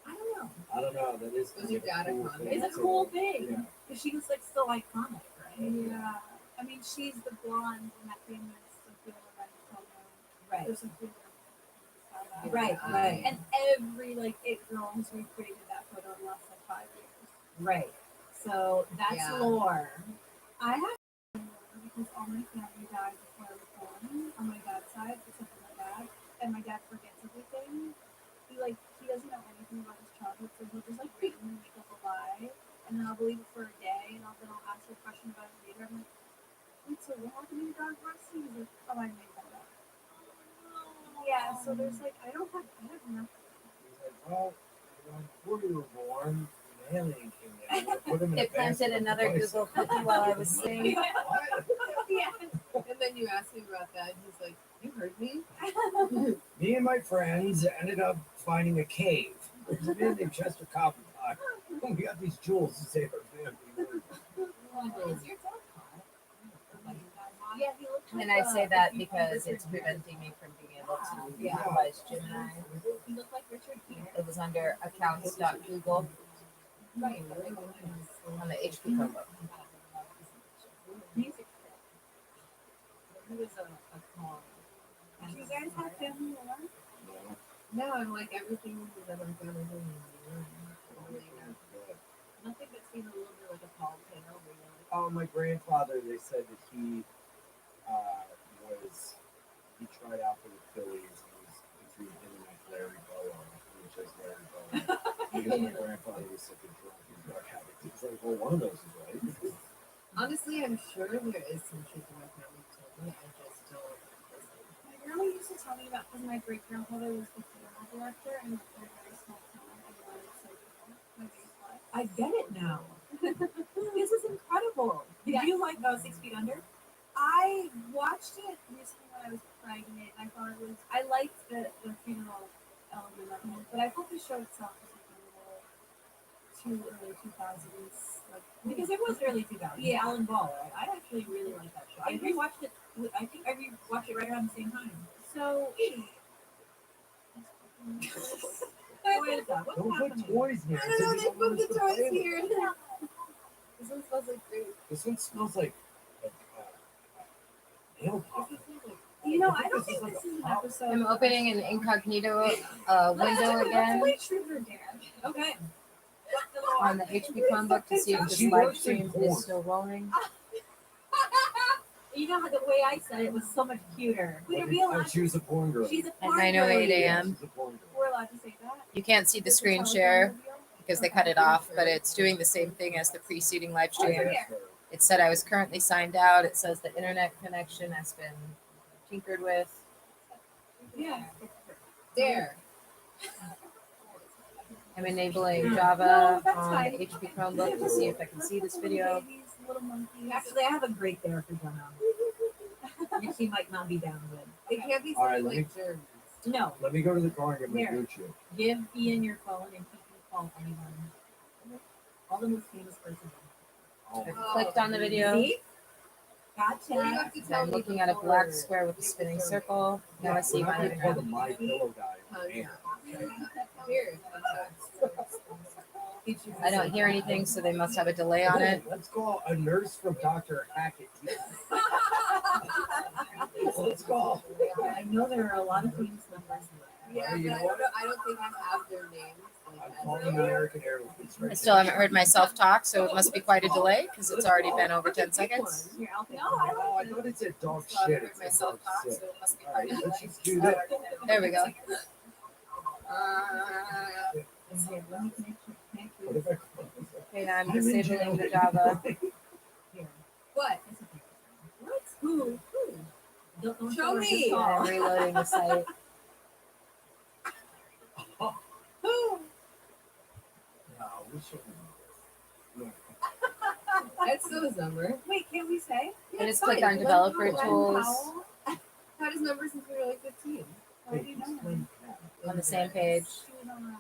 I don't know. I don't know. That is Was your dad a con? It's a cool thing. Yeah. Because she was like still iconic, right? Yeah. I mean, she's the blonde in that famous Sophia Loren photo. Right. There's Sophia Loren. Right, right. And every like it girl has recreated that photo in the last like 5 years. Right. So that's lore. I have because all my family died before I was born on my dad's side, except for my dad. And my dad forgets everything. He doesn't know anything about his childhood, so he'll just like randomly make up a lie, and then I'll believe it for a day, and then I'll ask her a question about it later. I'm like, wait, so what happened to your dog Marcy? He's like, oh, I made that up. Yeah, so there's like I have nothing. He's like, well, before you were born, an alien came in. Put him in It planted another Google cookie while I was saying. Yeah. And then you asked me about that, and he's like, "You heard me." Me and my friends ended up finding a cave. There's a man named Chester Copperpot. We got these jewels to save our family. Is your dad hot? Yeah, he looks And like I say that because it's preventing me from being able to utilize Gemini. He looked like Richard Gere. It was under accounts.google Right. on the HP Chromebook. Music. He was a clone. Do you guys have family lore? No, I'm like everything that I'm gonna do. Nothing but seemed a little bit like a tall tale. Oh, my grandfather, they said that he tried out for the Phillies and was between him and like Larry Bowa, which is Larry Bowa. Because my grandfather was such a drunk and drug addict. It's like, well, one of those is right. Honestly, I'm sure there is some truth in my family told me. I just don't listen. My grandma used to tell me about because my great grandfather was the funeral director in a very small town in my base life. I get it now. This is incredible. Did you like 6 Feet Under? I watched it recently when I was pregnant. I thought it was. I liked the funeral element of it, but I thought the show itself was like a little too early 2000s. Like Because it was early 2000s. Yeah. Alan Ball, right? I actually really like that show. I rewatched it. I think I rewatched it right around the same time. So. What is that? What's Don't put happening? toys here. I don't know, they put the toys here. This one smells like This one smells like nail polish. You know, I don't think this is an episode. I'm opening an incognito window Let's again play Truth or Dare. Okay. on the HP Chromebook to see if this live stream is still rolling. You know how the way I said it was so much cuter. We could be allowed. She was a porn girl. She's a At porn 9:08 girl. a.m. We're allowed to say that. You can't see the screen share because they cut it off, but it's doing the same thing as the preceding live stream. It said I was currently signed out. It says the internet connection has been tinkered with. Yeah. There. I'm enabling Java that's on fine. the HP Chromebook to see if I can see this video. Little monkeys. Actually, I have a great there for Jenna. She might not be down with. It can't be All right, something let me- like germs. No. Let me go to the car and get my Here. Gucci. Give Ian your phone and he can call anyone. All the most famous person. I've clicked on the video. See? Well, you Gotcha. have to tell I'm me looking at a before. black square with a spinning circle. Now I see We're not my gonna call the My Pillow guy. Oh, Man. Here. I don't hear anything, so they must have a delay on it. Let's call a nurse from Dr. Hackett. Let's go. I know there are a lot of famous numbers Yeah, You but know what? I don't think I have their names. I'm calling American Airlines right I still haven't heard myself talk, so it must be quite a delay because it's already been over 10 seconds. Here, I'll pick now. Oh, I thought it said dog So I shit. heard It said myself dog talk, shit. so it must be All quite right, a delay. let's just do that. There we go. What if I call Okay, now I'm disabling the Java. What? What? Who? Don't Show her me. just call. I'm reloading the site. Who? SOS number. Wait, can't we say? And just click on developer tools Had his number since we were like 15. Why do you know him? on the same page. She was on a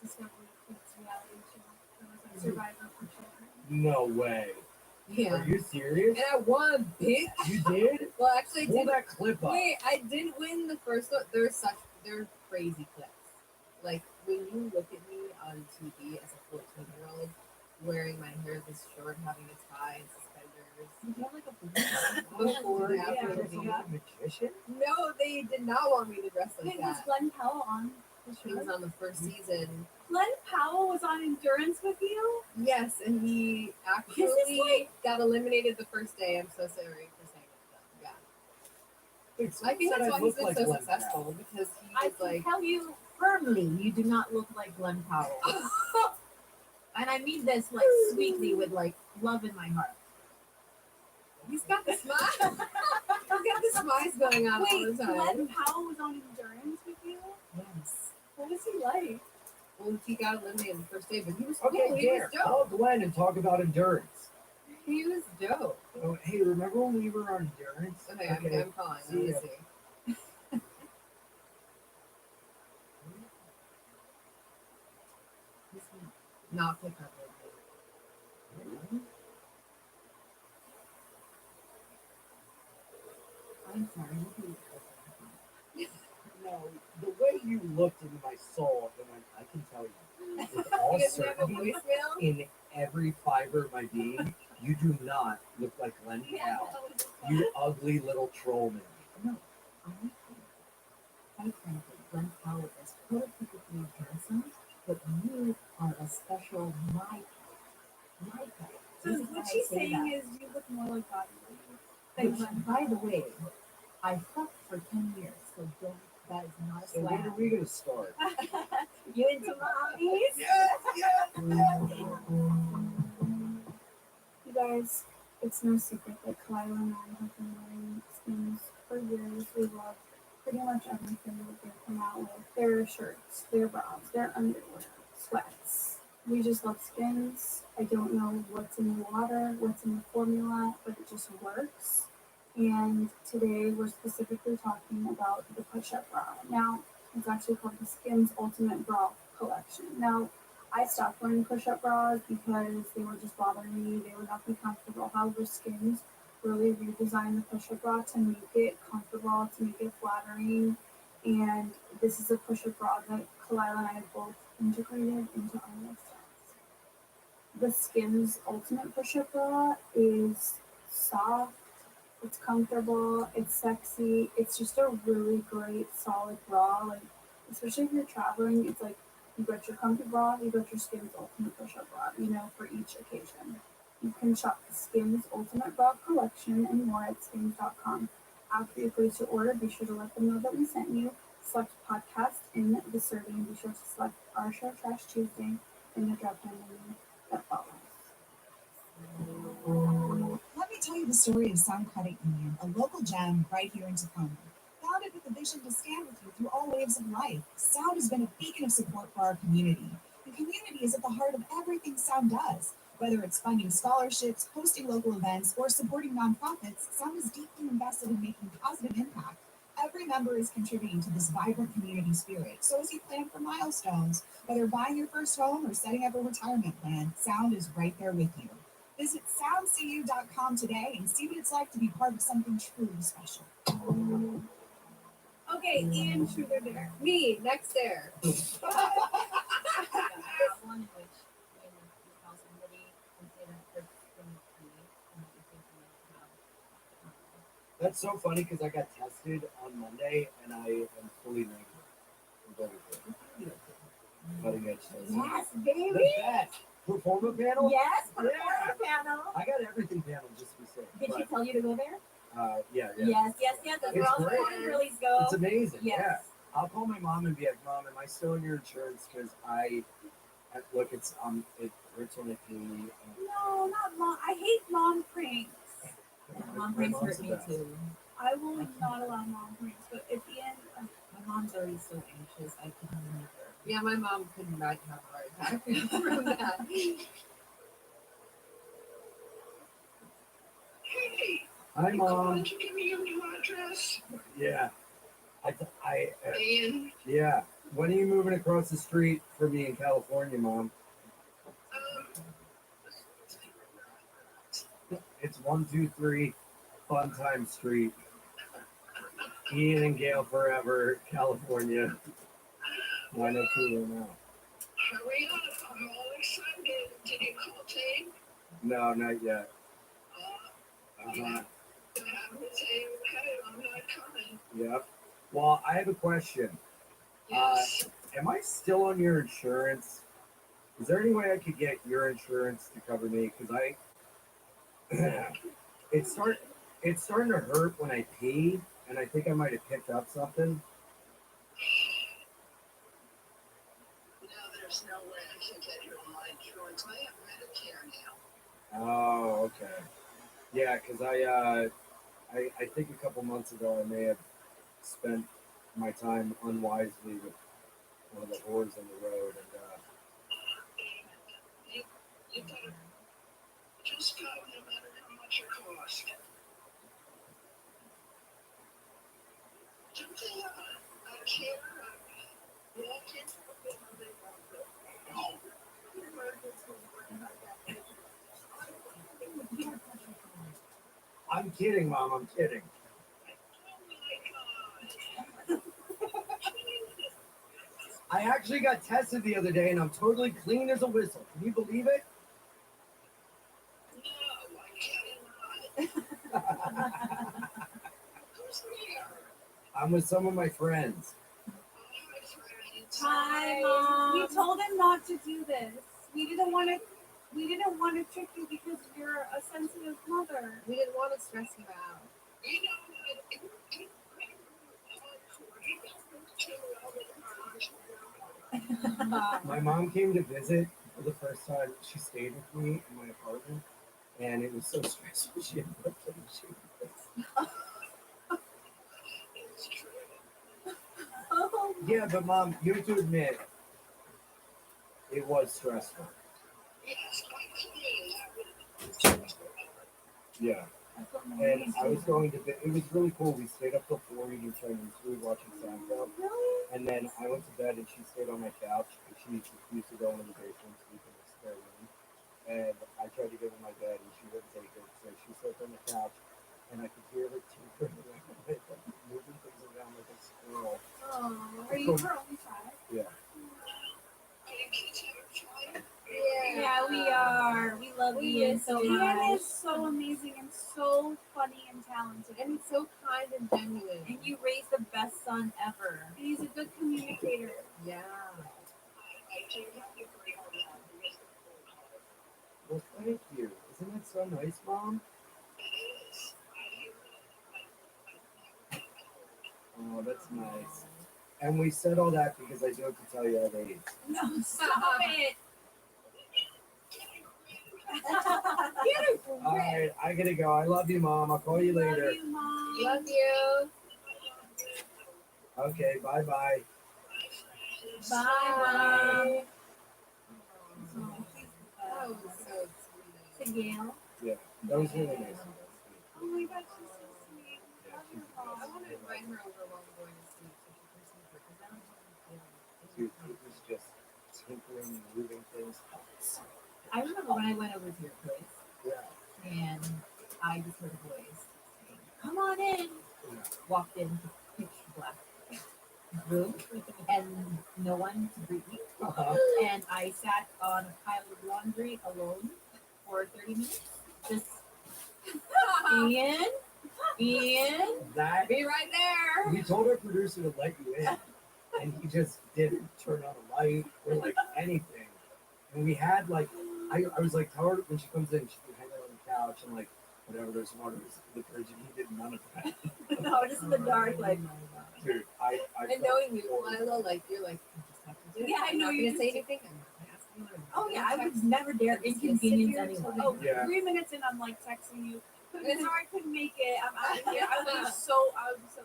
Discovery Kids reality show. It was like Survivor for children. No way. Yeah. Are you serious? And I won, bitch. You did? Well, actually, I Pull did. that clip up. Wait, I did win the first one. They're crazy clips. Like when you look at me on TV as a 14-year-old wearing my hair this short, having a tie and suspenders. Did you have like a Before, yeah, after yeah. the magician? No, they did not want me to dress like Wait, was that. Glenn Powell on the He show? was on the first season. Glenn Powell was on Endurance with you? Yes, and he actually got eliminated the first day. I'm so sorry for saying it. Though. Yeah. Wait, I think said that's I why he's look been like so Glenn successful Powell. because he I was can like. tell you firmly, you do not look like Glenn Powell. And I mean this like sweetly with like love in my heart. He's got the smile. He's got the smiles going on all Wait, the time. Glenn Powell was on Endurance with you? Yes. What was he like? Well, he got eliminated the first day, but he was Okay, cool. He was Dare, call dope. Glenn and talk about endurance. He was dope. Oh, hey, remember when we were on endurance? Okay, I'm calling. See Let me ya. see. He's not pick up with me. I'm sorry. No, the way you looked into my soul, and I can tell you, with all You guys have a certainty, voicemail? in every fiber of my being, you do not look like Glenn Powell. You ugly little troll man. No, quite frankly, Glenn Powell is prototypically handsome, but you are a special my type. So This is what why she's I say saying that. is you look more like Bobby Which, by the way, I fucked for 10 years, so don't, that is not a So when are slap. we gonna start? You into mommies? You guys, it's no secret that Kalila and I have been wearing skins for years. We love pretty much everything that they come out with. Their shirts, their bras, their underwear, sweats. We just love skins. I don't know what's in the water, what's in the formula, but it just works. And today we're specifically talking about the push-up bra. Now, it's actually called the Skims Ultimate Bra Collection. Now, I stopped wearing push-up bras because they were just bothering me. They would not be comfortable. However, Skims really redesigned the push-up bra to make it comfortable, to make it flattering. And this is a push-up bra that Kalila and I have both integrated into our lifestyles. The Skims Ultimate Push-up Bra is soft, it's comfortable, it's sexy, it's just a really great solid bra. Like, especially if you're traveling, it's like you got your comfy bra, you got your Skims Ultimate Push-up Bra, you know, for each occasion. You can shop the Skims Ultimate Bra Collection and more at skims.com. After you place your order, be sure to let them know that we sent you. Select podcast in the survey and be sure to select our show Trash Tuesday in the drop down menu that follows. Let me tell you the story of Sound Credit Union, a local gem right here in Tacoma. Founded with a vision to stand with you through all waves of life, Sound has been a beacon of support for our community. The community is at the heart of everything Sound does. Whether it's funding scholarships, hosting local events, or supporting nonprofits, Sound is deeply invested in making positive impact. Every member is contributing to this vibrant community spirit. So as you plan for milestones, whether buying your first home or setting up a retirement plan, Sound is right there with you. Visit soundcu.com today and see what it's like to be part of something truly special. Okay, Ian Truder there. Me, next there. One in which when you tell somebody and say that they're from me and that you think you might have. That's so funny because I got tested on Monday and I am fully negative. Cutting edge testing. Yes, baby. The best. Performer panel? Yes, performer panel. I got everything panel just to be safe. Did she tell you to go there? Yeah. Yes. That's where all the great. foreign girlies go. It's amazing. Yes. Yeah. I'll call my mom and be like, Mom, am I still in your insurance? Because look, it's it hurts when I pee. No, not mom. I hate mom pranks. Mom My pranks mom's hurt the me best. too. I will not allow mom pranks, but at the end, My mom's already so anxious. I can never. Yeah, my mom could not have a heart attack from that. Hi, Why Mom. don't you give me your new address? Yeah. And Yeah. When are you moving across the street for me in California, Mom? It's 123 Funtime Street. Ian and Gail Forever, California. 902 now. hurry up, I'm all excited. Did you call Tate? No, not yet. Yeah. You have to say, okay, I'm not coming. Yep. Well, I have a question. Yes. Am I still on your insurance? Is there any way I could get your insurance to cover me? Because it's starting to hurt when I pee, and I think I might have picked up something. No, there's no way I can get you on my insurance. I have Medicare now. Oh, okay. Yeah, because I think a couple months ago I may have spent my time unwisely with one of the whores on the road, and You better just go no matter how much it costs. Something a chair, walk into a bit of it. I'm kidding, Mom. I'm kidding. I actually got tested the other day, and I'm totally clean as a whistle. Can you believe it? I'm with some of my friends. Hi, Mom. We told him not to do this. We didn't want to. We didn't want to trick you because you're a sensitive mother. We didn't want to stress you out. My mom came to visit for the first time. She stayed with me in my apartment, and it was so stressful. She had no place she was. Yeah, but Mom, you have to admit, it was stressful. Yeah. And I was going to bed. It was really cool. We stayed up till 4 eating Chinese food, watching Seinfeld. And then I went to bed, and she stayed on my couch because she refused to go into the basement, sleep in the spare room. And I tried to give her my bed, and she wouldn't take it. So she slept on the couch, and I could hear her tinkering around, like, moving things around like a squirrel. Oh, are you her only child? Yeah. Yeah, we are. We love Ian so much. Ian is so amazing and so funny and talented. And he's so kind and genuine. And you raised the best son ever. He's a good communicator. Yeah. Well, thank you. Isn't that so nice, Mom? Oh, that's nice. And we said all that because I do have to tell you I have AIDS. No, stop it. All right, I gotta go. I love you, Mom. I'll call you later. Love you, Mom. Love you. Okay, bye-bye. Bye, Mom. That was so sweet. To Gail. Yeah, that was really nice. Oh my gosh, she's so sweet. Yeah, she's I want to invite her over while I'm going to sleep so she can sleep her because I don't have Dude, it was just tinkering and moving things. I remember when I went over to your place Yeah. and I just heard a voice saying, "Come on in." Yeah. Walked into pitch black room and no one to greet me. And I sat on a pile of laundry alone for 30 minutes. Just Ian, That be right there. we told our producer to let you in, and he just didn't turn on a light or like anything. And we had like, I was like, tell her when she comes in, she can hang out on the couch and like whatever there's water is in the fridge, and he did none of that. No, just in the dark, like. Dude, I And knowing you, Lila, like you're like, I just have to do it. Yeah, I know I'm not you gonna say just- anything. I'm not gonna ask you. Oh yeah, I would never dare inconvenience anyone. Oh, Yeah. 3 minutes in, I'm like texting you. Sorry, I couldn't make it. I'm out of here. I would be so anxious.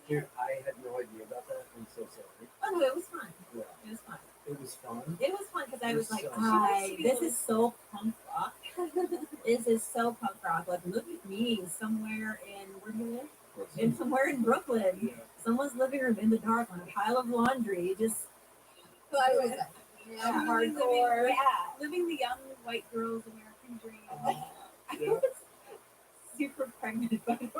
Dude, I had no idea about that. I'm so sorry. Oh no, it was fun. Yeah. It was fun. It was fun. It was fun because I was like, So hi, this is so punk rock. This is so punk rock. Like, look at me somewhere in where do you live? In somewhere in Brooklyn. Someone's living room in the dark on a pile of laundry. Just hardcore. Living the young white girl's American dream. I was super pregnant, by the way.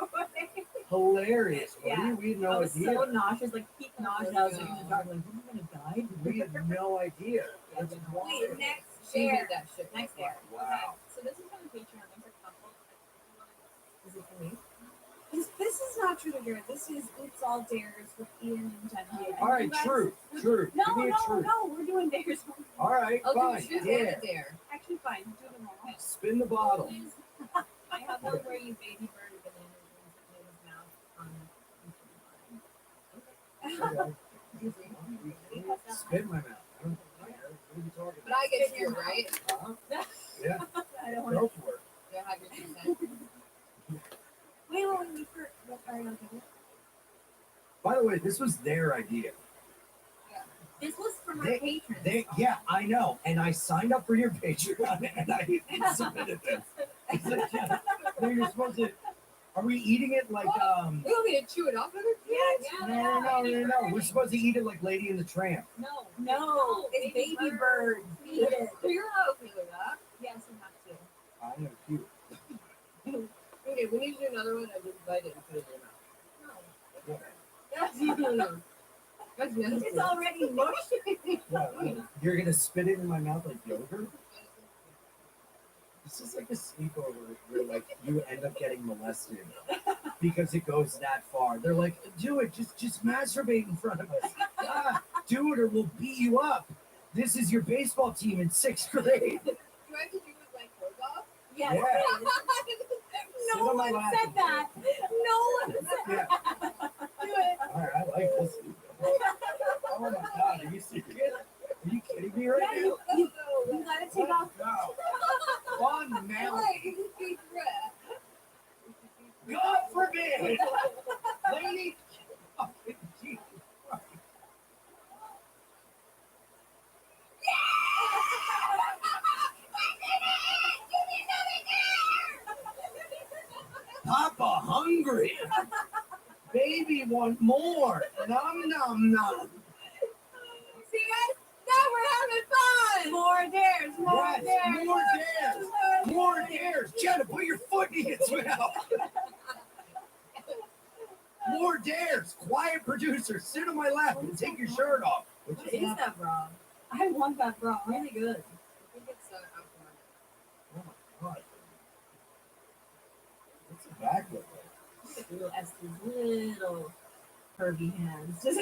Hilarious. Yeah. We had no I was idea. so nauseous, like peak nausea. I was in the dark, like, am I gonna die? We had no idea. That's Wait, wild. next She there. did that shit. Next there. Wow. Okay. So this is on Patreon. There's a couple. Is it for me? This is not True to Dare. This is It's All Dares with Ian and Jenny. All right, true. No, Give me a no, true. no. We're doing dares. All right, I'll fine. do choose Yeah. and a dare. Actually, fine. Do them all. Spin the bottle. I have one where you baby bird a banana in his mouth on Spin my mouth. I don't care. What are you talking But I get to do it, right? about? Yeah. I don't want Go to. for it. Do I have your consent? Wait, for what are you okay? By the way, this was their idea. This was from our They- patrons. Yeah, I know. And I signed up for your Patreon and I submitted this. It's like, yeah, no, you're supposed to. Are we eating it like You want me to chew it off of it? No. We're supposed to eat it like Lady and the Tramp. No, it's baby bird. Eat it. So you're not okay with that? Yes, you have to. I know, cute. Okay, we need to do another one and just bite it and put it in your mouth. No. That's nasty. It's already mushed. You're gonna spit it in my mouth like yogurt? This is like a sleepover where like you end up getting molested because it goes that far. They're like, do it, just masturbate in front of us. Do it or we'll beat you up. This is your baseball team in 6th grade. Do I have to do it with my clothes off? Yes. Yeah. No Sit on my one lap said and that. No one said Yeah. that. Do it. All right, I like this. Oh my god, are you serious? Are you kidding me right Yeah, now? you gotta take off. No. Fun now. It's a deep breath. God forbid! Lady! Fucking Jesus Christ. Papa hungry. Baby want more. Nom nom nom. See guys? Now we're having fun! More dares. More Yes, dares. more dares. More dares. Jenna, put your foot in its mouth. More dares. Quiet producer, sit on my lap and take your shirt off. What is that bra? I want that bra. Really good. I think it's INFORMANT. Oh my god. What's the back look like? Little Esther's little curvy hands. Just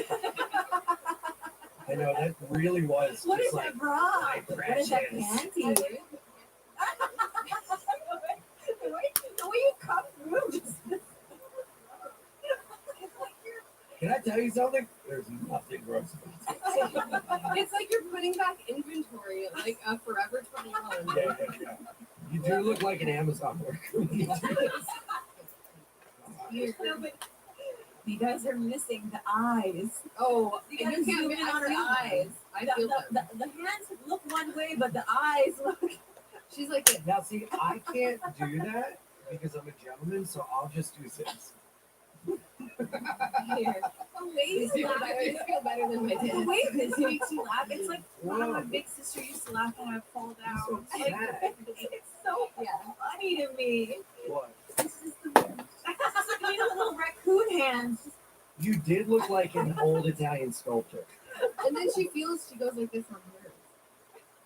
I know, that really was what just is like, that bra? my What is that precious. panty? The way you come through just Can I tell you something? There's nothing gross about It's like you're putting back inventory at like a Forever 21. it. Yeah. You do look like an Amazon worker when you do this. No, but you guys are missing the eyes. Oh, You and gotta you can't zoom miss in on her the eyes. I feel them. the hands look one way, but the eyes look. She's like this. Now, see, I can't do that because I'm a gentleman, so I'll just do this. Here. The way you Feel laugh, better, you feel better than my the dad. way this makes you laugh, it's like how my Whoa. big sister used to laugh when I fall down. So Like, sad. it's so funny to me. What? This is the you know, little raccoon hands. You did look like an old Italian sculptor. And then she goes like this on hers.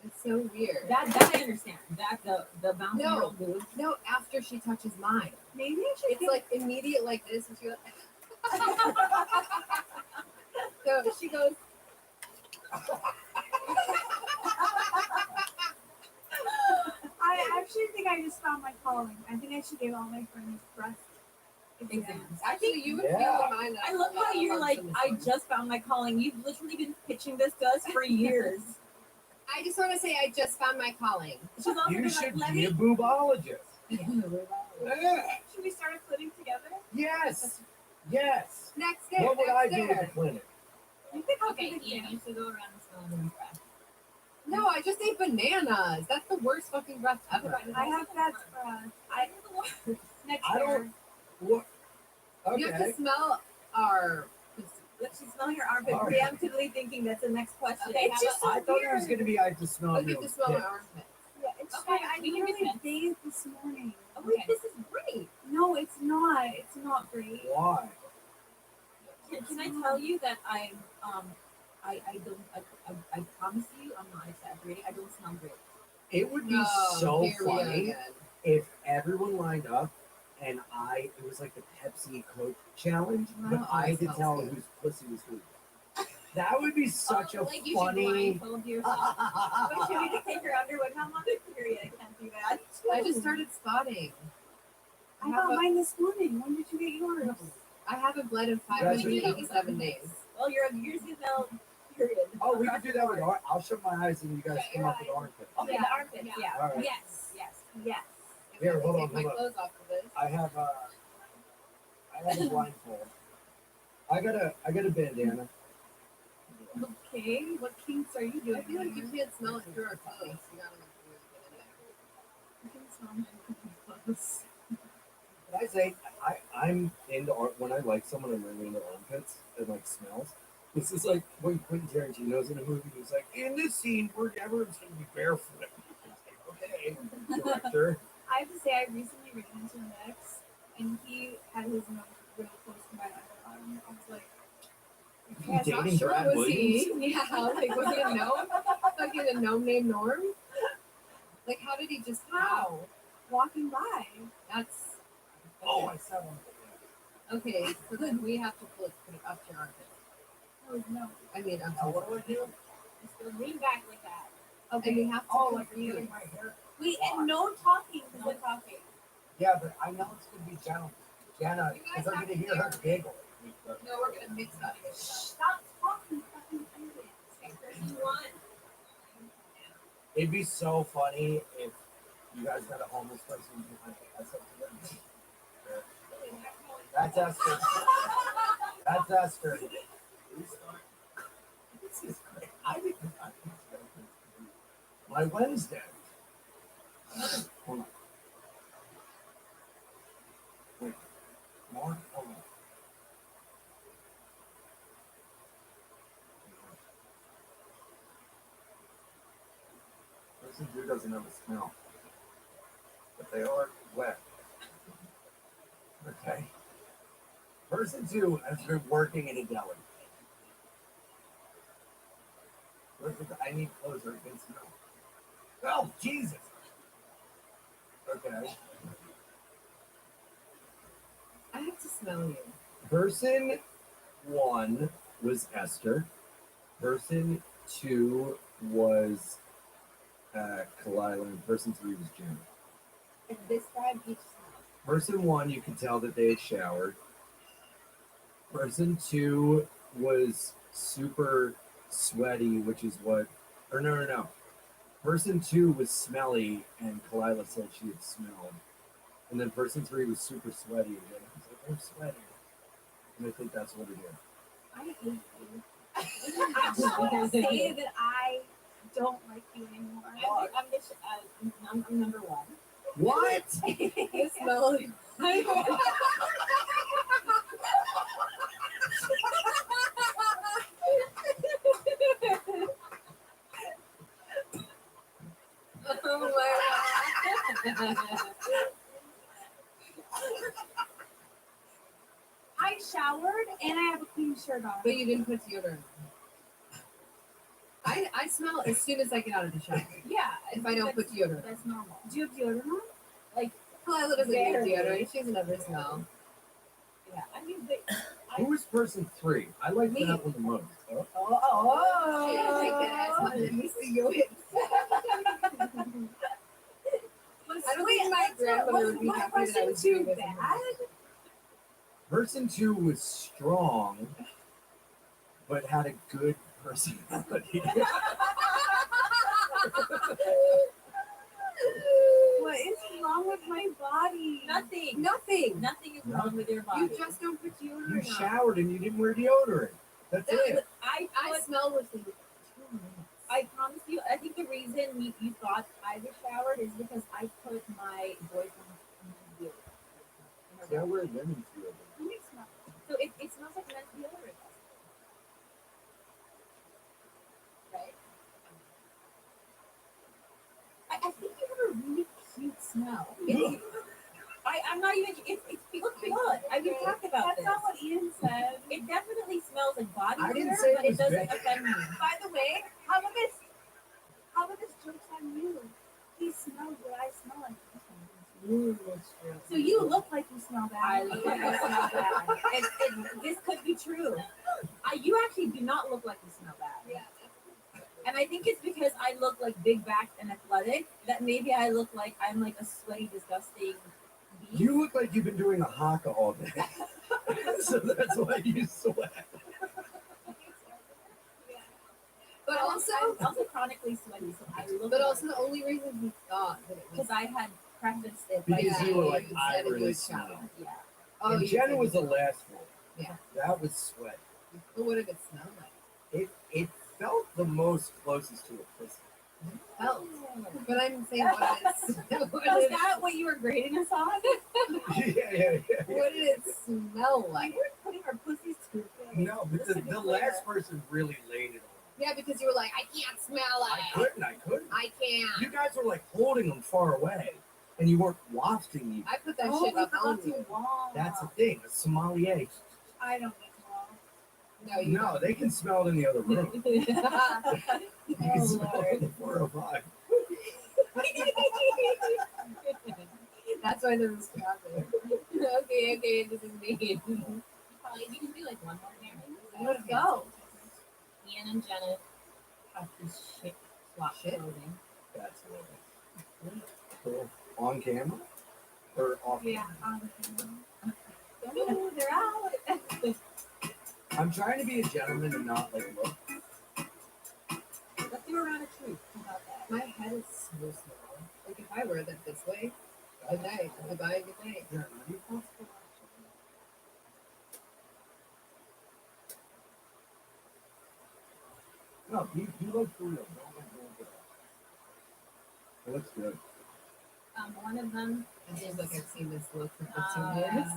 It's so weird. That I understand. That the bouncing No. girl moves. No, after she touches mine. Maybe I should. It's like immediate like this, and she goes. So she goes. I actually think I just found my calling. I think I should give all my friends breast exams. Actually, you would Yeah. feel in mine. I love how you're like, I just found my calling. You've literally been pitching this to us for years. I just want to say I just found my calling. She's also You been should like, let be me. a boobologist. Yeah. Should we start a clinic together? Yes. Yes. Next day. What would I next do day. at the clinic? You think Okay, Ian, you should go around and smell the breath. No, I just ate bananas. That's the worst fucking breath ever. I have bad breath. Next I year. don't. What? You have to Okay. smell our. Let you smell your armpit, All right. preemptively thinking that's the next question. Okay, it's just so I thought it was weird. going to be I have to smell Look, you your have to smell my pits. armpit. Yeah, it's Okay, fine. I we can literally do this. bathed this morning. Oh, wait, this is great. No, it's not. It's not great. Why? Can I tell you that I don't, I promise you, I'm not exaggerating. I don't smell great. It would be No, so here we are funny again. if everyone lined up and it was like the Pepsi Coke challenge, but Wow, I had to that tell smells good. whose pussy was who. That would be such a like you funny. should blindfold yourself. Wait, should we just take your underwear? I'm on the period. I can't do that. I just started spotting. I got mine this morning. When did you get yours? I haven't bled in That's 587 days. Well, yours is now period. Oh, we could do that with I'll shut my eyes and you guys come up with armpits. Okay, Yeah. the armpit. Yeah. All right. Yes. Yes. Yes. Here, hold on, Take my hold on. clothes off for this. I have a blindfold. I got a bandana. Okay, what kinks are you doing? I feel like you can't smell it through our clothes. You gotta like really get in there. You can smell my clothes. Can I say I'm into art when I like someone. I'm really into armpits and like smells. This is like when Quentin Tarantino's in a movie. He's like, in this scene, where everyone's gonna be barefoot. It's like, okay, director. I have to say, I recently ran into an ex, and he had his nose real close to my underarm. I was like, You dating Brad was Williams? he? Yeah, like was he a gnome? Fucking a gnome named Norm? Like how did he just how? walking by. That's Oh, I saw one. okay, so then we have to put it up to your armpit. Oh, no. I mean up Now, to what do I do? Just go lean back like that. okay. And we have to Like you. getting my hair. Wait, and no talking. No talking. Yeah, but I know it's gonna be Jenna, because I'm gonna hear her giggle. No, we're gonna mix that. Stop talking, fucking idiots. Okay, 31. It'd be so funny if you guys got a homeless person behind us up to them. That's Esther. That's Esther. This is great. I think my Wednesday. Hold on. Wait. More? Hold on. Person who doesn't have a smell, but they are wet. Okay. Person 2 has been working in a deli. I need clothes or I can smell. Oh, Jesus. Okay. I have to smell you. Person 1 was Esther. Person 2 was Kalila, and person 3 was Jim. And describe each smell. Person 1, you could tell that they had showered. Person 2 was super sweaty, which is what, or no. Person 2 was smelly, and Kalila said she had smelled. And then person 3 was super sweaty again. I was like, I'm sweating. And I think that's what it is. I hate you. I just want to say that I don't like you anymore. I'm number 1. What? You smell you. Oh my god. I showered and I have a clean shirt on. But you didn't put deodorant on. I smell as soon as I get out of the shower. Yeah. If I don't put deodorant on. That's normal. Do you have deodorant on? Like, Kalila doesn't use Very. deodorant. She doesn't ever smell. yeah. I mean, but Who was person 3? I like Me. that one the most. Oh. oh. She doesn't take that ass on. Let me see your hips. I don't think my grandmother would be happy that I was doing this. Person 2 was strong, but had a good personality. What is wrong with my body? Nothing. Nothing. Nothing is wrong with your body. You just don't put deodorant You on. showered and you didn't wear deodorant. That's it. I smell within 2 minutes. I promise you, I think the reason you thought I was showered is because I put my boyfriend's deodorant. See, I wear women's deodorant. It smells. So it smells like men's deodorant. Right? I think you have a really cute smell. I'm not even. It feels good. I can talk about this. That's not what Ian said. It definitely smells like body I didn't odor, say it but it was doesn't bad. offend me. By the way, how about this? How about this joke's on you? He smells what I smell like. Ooh, that's true. So you look like you smell bad. I look like I smell bad. This could be true. You actually do not look like you smell bad. Yeah. And I think it's because I look like big backed and athletic that maybe I look like I'm like a sweaty, disgusting beast. You look like you've been doing a haka all day. So that's why you sweat. But I'm also, also chronically sweaty, so I look. but also the only reason he thought that it was because I had prefaced it Because you were like, you I said it really was smell. shower. yeah. Oh, And you Jenna said was you the smelled. last one. Yeah. That was sweat. But what did it smell like? It felt the most closest to a pussy. Felt. But I'm saying what is Was that what you were grading us on? yeah. What did it smell like? We were putting our pussies to it. No, but the last person really laid it on. Yeah, because you were like, I can't smell it. I couldn't. I can't. You guys were like holding them far away, and you weren't wafting you. I put that shit up on you. That's the thing. A sommelier. I don't get wrong. No, you No, they can smell it in the other room. You can smell it in the 405. That's why there was traffic. okay, this is me. We can do like one more game. Let's go. Ian and Jenna have this shit swap clothing. That's hilarious. Cool. On camera? Or off Yeah. camera? Ooh, they're out. I'm trying to be a gentleman and not like look. Let's do a round of truth. How about that? My head is so small. Like if I wear that this way, good night. Goodbye, good night. Yeah, ready? No, you look real. Don't look good. It looks good. One of them It seems like I've seen this look for 15 uh, years.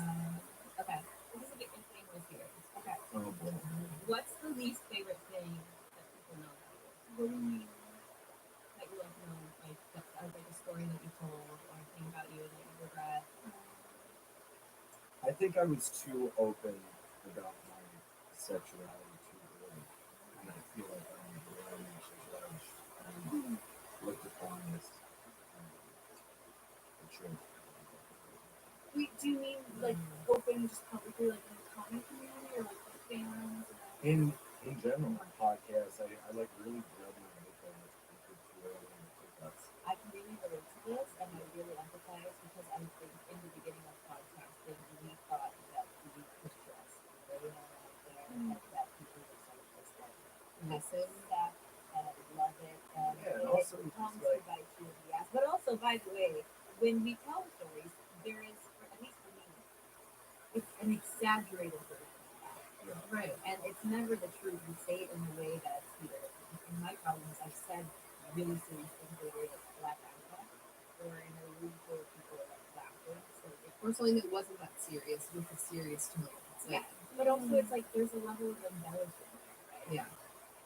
okay. This is a good thing with here. Okay. Oh boy. What's the least favorite thing that people know about you? What do you mean? That you like know, like a story that you told or a thing about you that you regret. I think I was too open about my sexuality too early. And I feel like I'm very much judged and looked upon as the truth. Wait, do you mean like open just publicly, like in the comic community or like with fans? In general, podcasts, I like really drug my makeup too early in the pickups. I can really relate to this and I really empathize because I think in the beginning of podcasting we thought that we could just lay it all out there and that people were sort of just like listen that and love it and Yeah, and it also comes just like- by two of the ass. But also, by the way, when we tell stories, there is, at least for me, it's an exaggerated version of that. Right. And it's never the truth. We say it in a way that's either, in my problem is I've said really serious things in a way that's black out or in a room full of people like laughing. So Or something that wasn't that serious with a serious tone. It's like, but also it's like there's a level of embellishment there, right? yeah.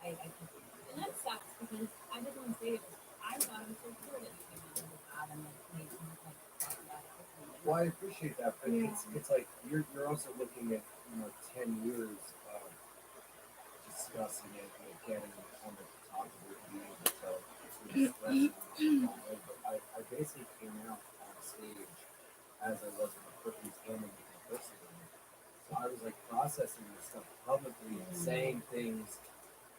I and that sucks because I didn't want to say it. I thought it was so cool that you came out with that and like made me like talk about it. Well, I appreciate that, but it's like you're also looking at 10 years of discussing it and getting on the top of it, being able to express it in my own way. But I basically came out on stage as I was in the cookies and in the personally. So I was like processing this stuff publicly and saying things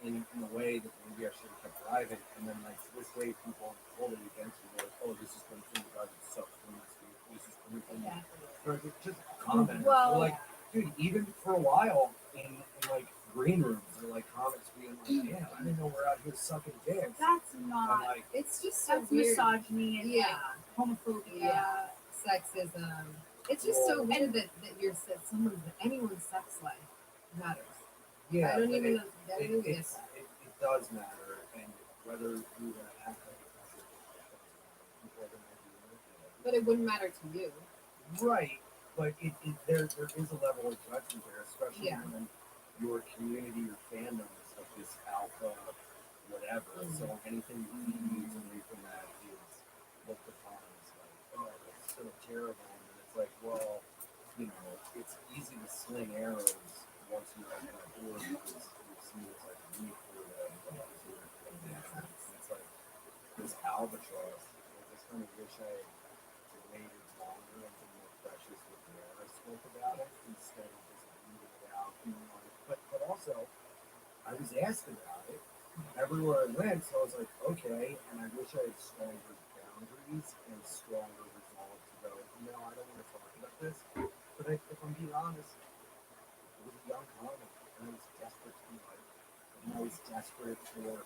in a way that maybe I should have kept private, and then like this way people hold it against you. They're like, oh, this is coming from the guy that sucks from this dude. This is coming from or just comment. Well, like, dude, even for a while in like green rooms, they're like comics being like, damn, I didn't know we're out here sucking dicks. That's I'm not. like, It's just so That's weird. misogyny and Yeah. like, homophobia. Yeah. Sexism. It's just so weird that anyone's sex life matters. yeah, I don't but even know. I don't it even get it's, that. it does matter, and whether you're gonna act like it doesn't, people are gonna be irritated. But it wouldn't matter to you. Right, but there is a level of judgment there, especially Yeah. when your community or fandom is like this alpha, whatever. So anything you deviates away from that is looked upon as like, oh, that's so terrible. And then it's like, well, you know, it's easy to sling arrows once you open that door because you've seen it's like a meat for the and it's like this albatross. I just kind of wish I had waited longer and been more precious with where I spoke about it instead of just leaving it out. But also, I was asked about it everywhere I went, so I was like, okay, and I wish I had stronger boundaries and stronger resolve to go, no, I don't want to talk about this. But if I'm being honest, I was a young comic, and I was desperate to be liked, and I was desperate for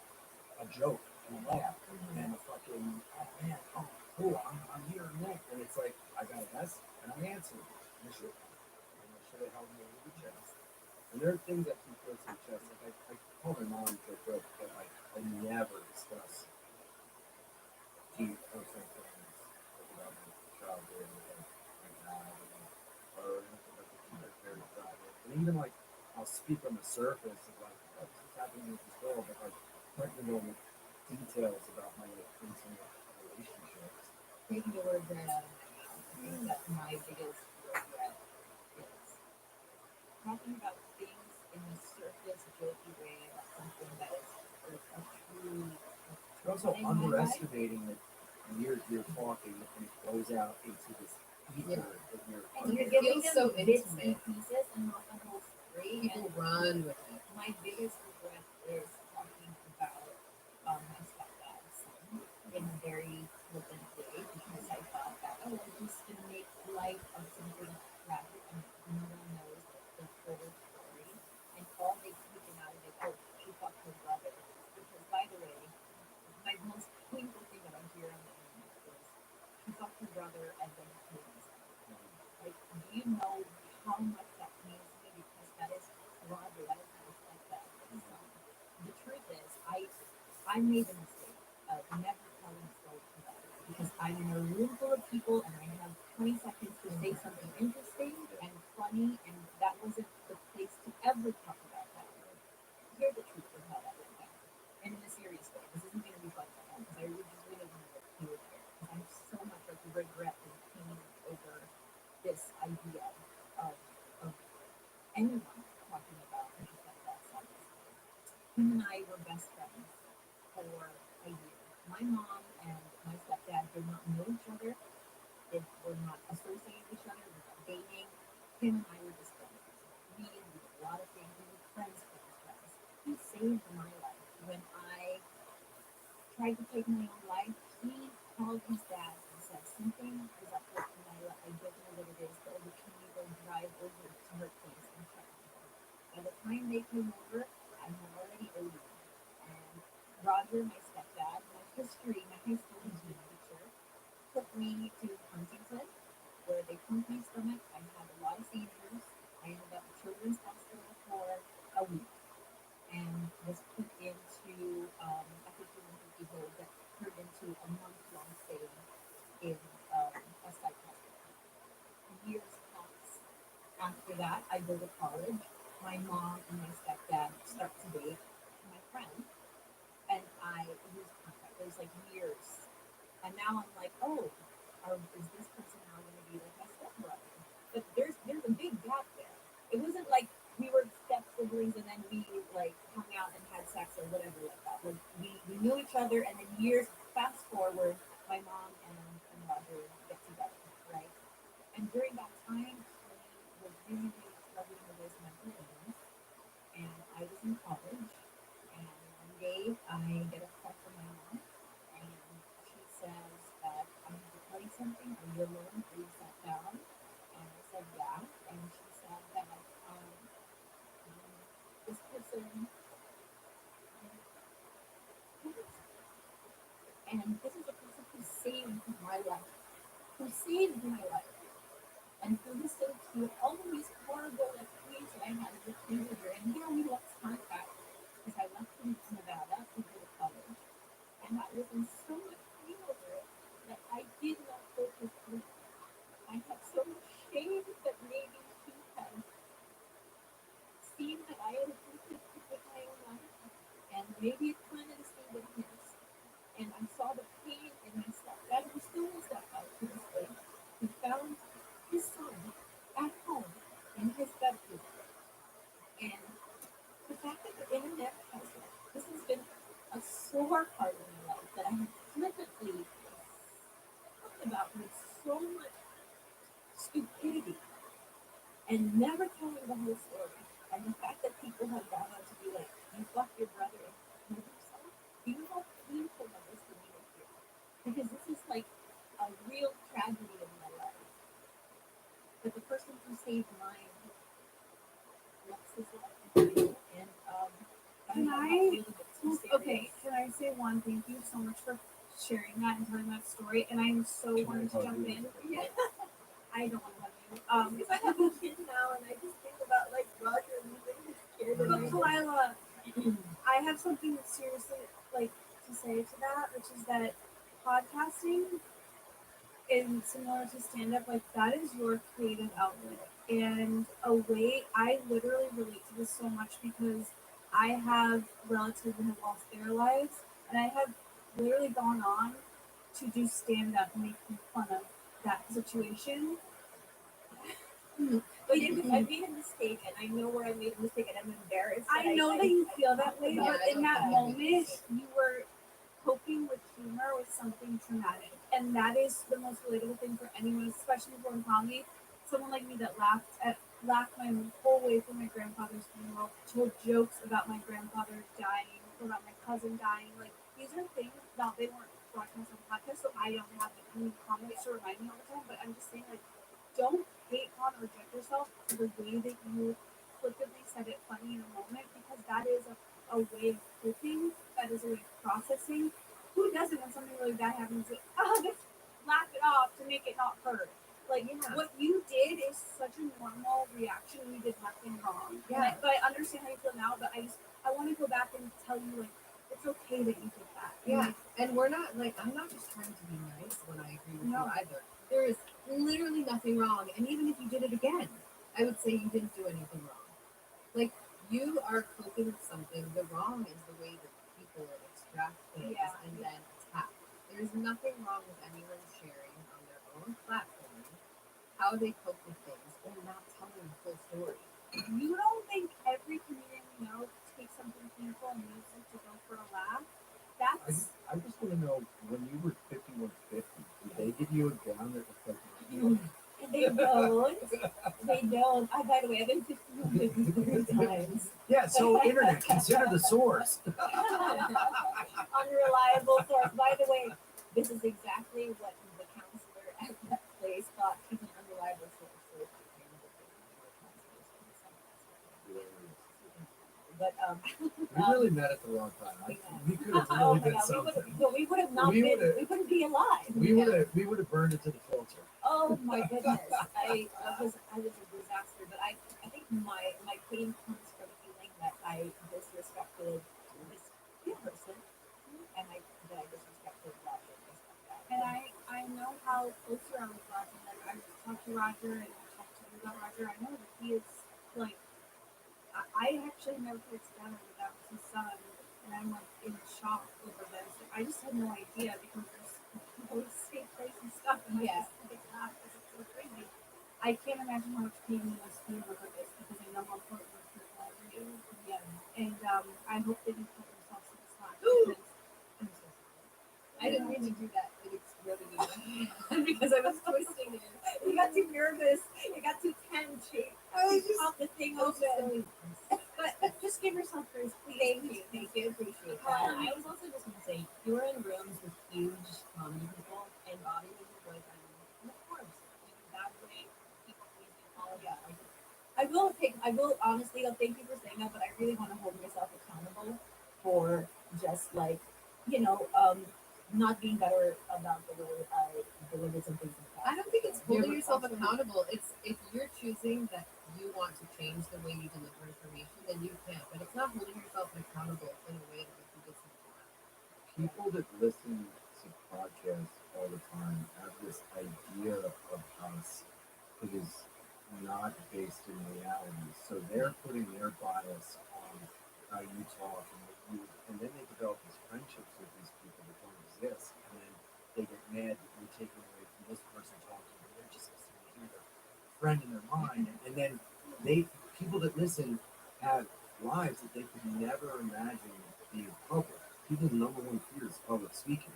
a joke and a laugh and a fucking, oh man, oh cool, I'm here and there, and it's like I got asked and I answered. And I should have held me over the chest. And there are things that keep close to the chest. Like I call my mom to a joke, but like I never discuss deep personal things like about my childhood or like my dad or anything like that. Keep it very private. And even like I'll speak on the surface of like, oh, this is happening with this girl, but like putting little details about my like intimate relationships. Taking the words right out of my mouth. I think that's my biggest regret is talking about things in the surface, jokey way about something that is a true. You're also underestimating that you're talking and it goes out into this ether that you're. And you're giving them so bits intimate. and pieces and not the whole story. People run with it. My biggest regret is talking about my stepdad's son in a very flippant way because I thought that, oh, I'm just going to make light of something tragic and no one knows the full story. And all they've taken out of it, oh, she fucked her brother. Because, by the way, my most painful thing that I hear on the internet is she fucked her brother and then he killed himself. Like, do you know how much that means to me? Because that is Roger, that is my stepdad. The truth is, I made the mistake of never telling the story to them because I'm in a room full of people and I have 20 seconds to say something interesting and funny, and that wasn't the place to ever talk about that. Here's the truth of how that went down. And in a serious way, this isn't going to be fun for them because I just really want to do it here. Because I'm so much like regret and pain over this idea of anyone talking about her stepdad's son. Him and I were best friends for a year. My mom and my stepdad did not know each other. They were not associated with each other. We were not dating. Him and I were just friends. We did a lot of things. We were friends. He saved my life. When I tried to take my own life, he called his dad and said, something is up with Lila. I don't know what it is, but can you go drive over to her place and check on her? By the time they came over, I had already owed him. And Roger, my stepdad, my high school history teacher, took me to Huntington, where they pumped my stomach. I had a lot of seizures. I ended up at Children's Hospital for a week and was put into a 5150 hold that turned into a month-long stay in a psych hospital. Years passed. After that, I go to college. My mom and my stepdad start to date my friend, and I lose contact. There's like years, and now I'm like, oh, is this person now going to be like my stepbrother? But there's a big gap there. It wasn't like we were step siblings and then we like hung out and had sex or whatever like that. Like we knew each other, and then years fast forward, my mom and Roger get together, right? And during that time, he was really, really struggling with his mental illness, and I was in college. And one day, I get a call from my mom, and she says that I need to tell you something. Are you alone? Are you sat down? And I said, yeah. And she said that this person, and this is a person who saved my life, and who listened to all of these horrible tweets that I had as a teenager, and we lost contact because I left in Nevada to go to college. dark part of my life that I had flippantly talked about with so much stupidity and never telling the whole story. And the fact that people have gone on to be like, you fucked your brother and killed yourself. Do you know how painful that is for me to hear? Because this is like a real tragedy in my life. But the person who saved mine lost his life. And can I say one? Thank you so much for sharing that and telling that story. And I'm so wanting to jump in. Yeah. I don't want to hug you. Because I have a kid now, and I just think about like Roger losing his kid. But Kalila, I have something seriously like to say to that, which is that podcasting is similar to stand-up. Like that is your creative outlet, and a way I literally relate to this so much because I have relatives who have lost their lives, and I have literally gone on to do stand-up, making fun of that situation. But if I made a mistake, and I know where I made a mistake, and I'm embarrassed. I know that you feel that way, but in that moment, you were coping with humor with something traumatic, and that is the most relatable thing for anyone, especially for in comedy. Someone like me that laughed my whole way through my grandfather's funeral, told jokes about my grandfather dying, or about my cousin dying. Like these are things. Now they weren't broadcast on podcast, so I don't have any comments to remind me all the time. But I'm just saying, like, don't hate on or reject yourself for the way that you flippantly said it funny in a moment, because that is a way of coping, that is a way of processing. Who doesn't when something really bad happens? Just laugh it off to make it not hurt. Like, what you did is such a normal reaction. You did nothing wrong. Yeah. But I understand how you feel now, but I want to go back and tell you, like, it's okay that you did that. Yeah, and we're not, like, I'm not just trying to be nice when I agree with you either. There is literally nothing wrong, and even if you did it again, I would say you didn't do anything wrong. Like, you are coping with something. The wrong is the way that people extract things and then attack. There's nothing wrong with anyone sharing on their own platform how they cope with things or not telling the full story. You don't think every comedian you know takes something painful and uses it to go for a laugh? That's I just want to know, when you were 5150, did they give you a gown that looked like mine? They don't. They don't. By the way, I've been 51 times. Yeah, so internet, consider the source. Unreliable source. By the way, this is exactly what the counselor at that place thought. She's an unreliable source. So but we really met at the wrong time. We could have really been something. We would have not been. We wouldn't be alive. We would have burned it to the filter. Oh my goodness! I was a disaster. But I think my pain comes from feeling that I disrespected this person, and that I disrespected Roger and stuff like that. And I know how close you are with Roger. Like I've talked to Roger and I've talked to you about Roger. I know that he is like. I actually never put it together that was his son, and I'm like in shock over this. I just had no idea because there's always state place and stuff, and I just think it's not because it's so crazy. I can't imagine how much pain you must feel over this because I know how important this is for you. Yeah, and I hope that you put yourself some slack. I'm so sorry. I didn't mean to do that. It exploded in my hand because I was twisting it. You got too nervous. You got too tense. I was just popped the thing open. But just give yourself grace, please. Thank you. Appreciate that. I was also just gonna say, you were in rooms with huge comedy people and body people, like and of course, in that way, people pleasing. I will honestly, thank you for saying that, but I really want to hold myself accountable for just like, not being better about the way I delivered some things in the past. I don't think it's holding yourself accountable. It's if you're choosing that you want to change the way you deliver information, then you can. But it's not holding yourself accountable in a way that you did something wrong. People that listen to podcasts all the time have this idea of us that is not based in reality. So they're putting their bias on how you talk and then they develop these friendships with these people that don't exist. And then they get mad that you're taking away from this person talking, and they're just listening to hear their friend in their mind. And then people that listen have lives that they could never imagine being public. people's number one fear is public speaking.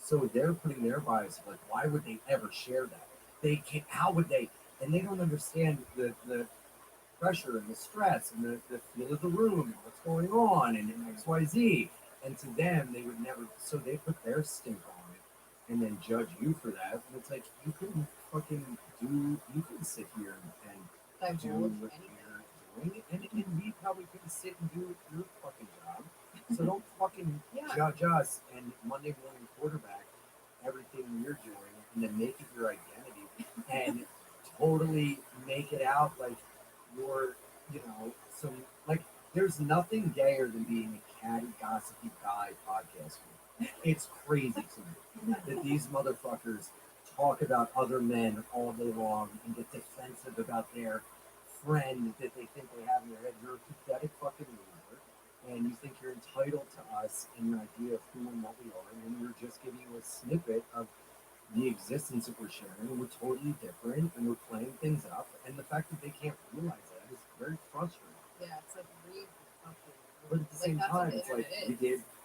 So they're putting their bias, like, why would they ever share that? They can't, how would they? And they don't understand the pressure and the stress and the feel of the room and what's going on and XYZ. And to them, they would never, so they put their stink on it and then judge you for that. And it's like, you couldn't fucking do, you couldn't sit here and do what you're doing. And we probably couldn't sit and do your fucking job. So don't fucking judge us and Monday morning quarterback everything you're doing and then make it your identity and totally make it out like you're, you know, some, like, there's nothing gayer than being a catty, gossipy guy podcaster. It's crazy to me that these motherfuckers talk about other men all day long and get defensive about their friend that they think they have in their head. You're a pathetic fucking loser, and you think you're entitled to us and your idea of who and what we are, and we're just giving you a snippet of the existence that we're sharing, and we're totally different, and we're playing things up, and the fact that they can't realize that is very frustrating. Yeah, it's like read fucking. But at the same time, it's like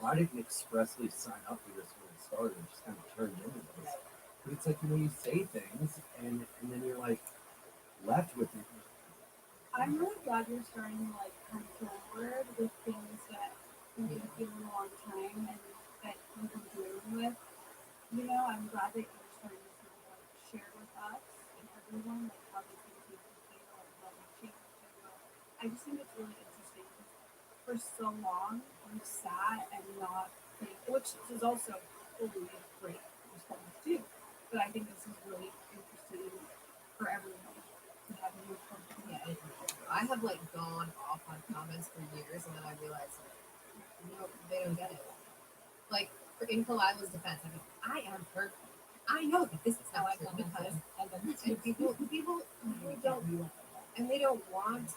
I didn't expressly sign up for this when it started. It just kind of turned into this. But it's like, you know, you say things, and then you're like left with it. I'm really glad you're starting to like come forward with things that you've been feeling a long time and that you've been dealing with. You know, I'm glad that you're starting to sort of like share with us and everyone like how these things make you feel and what you think you feel. I just think it's really interesting because for so long we've sat and not think, which is also totally a great response too. But I think this is really interesting for everyone to have new content. Yeah, I have like gone off on comments for years, and then I realized like, no, they don't get it. Like in Kalila's defense, I mean, I am perfect. I know that this is how I come because and people really don't, and they don't want.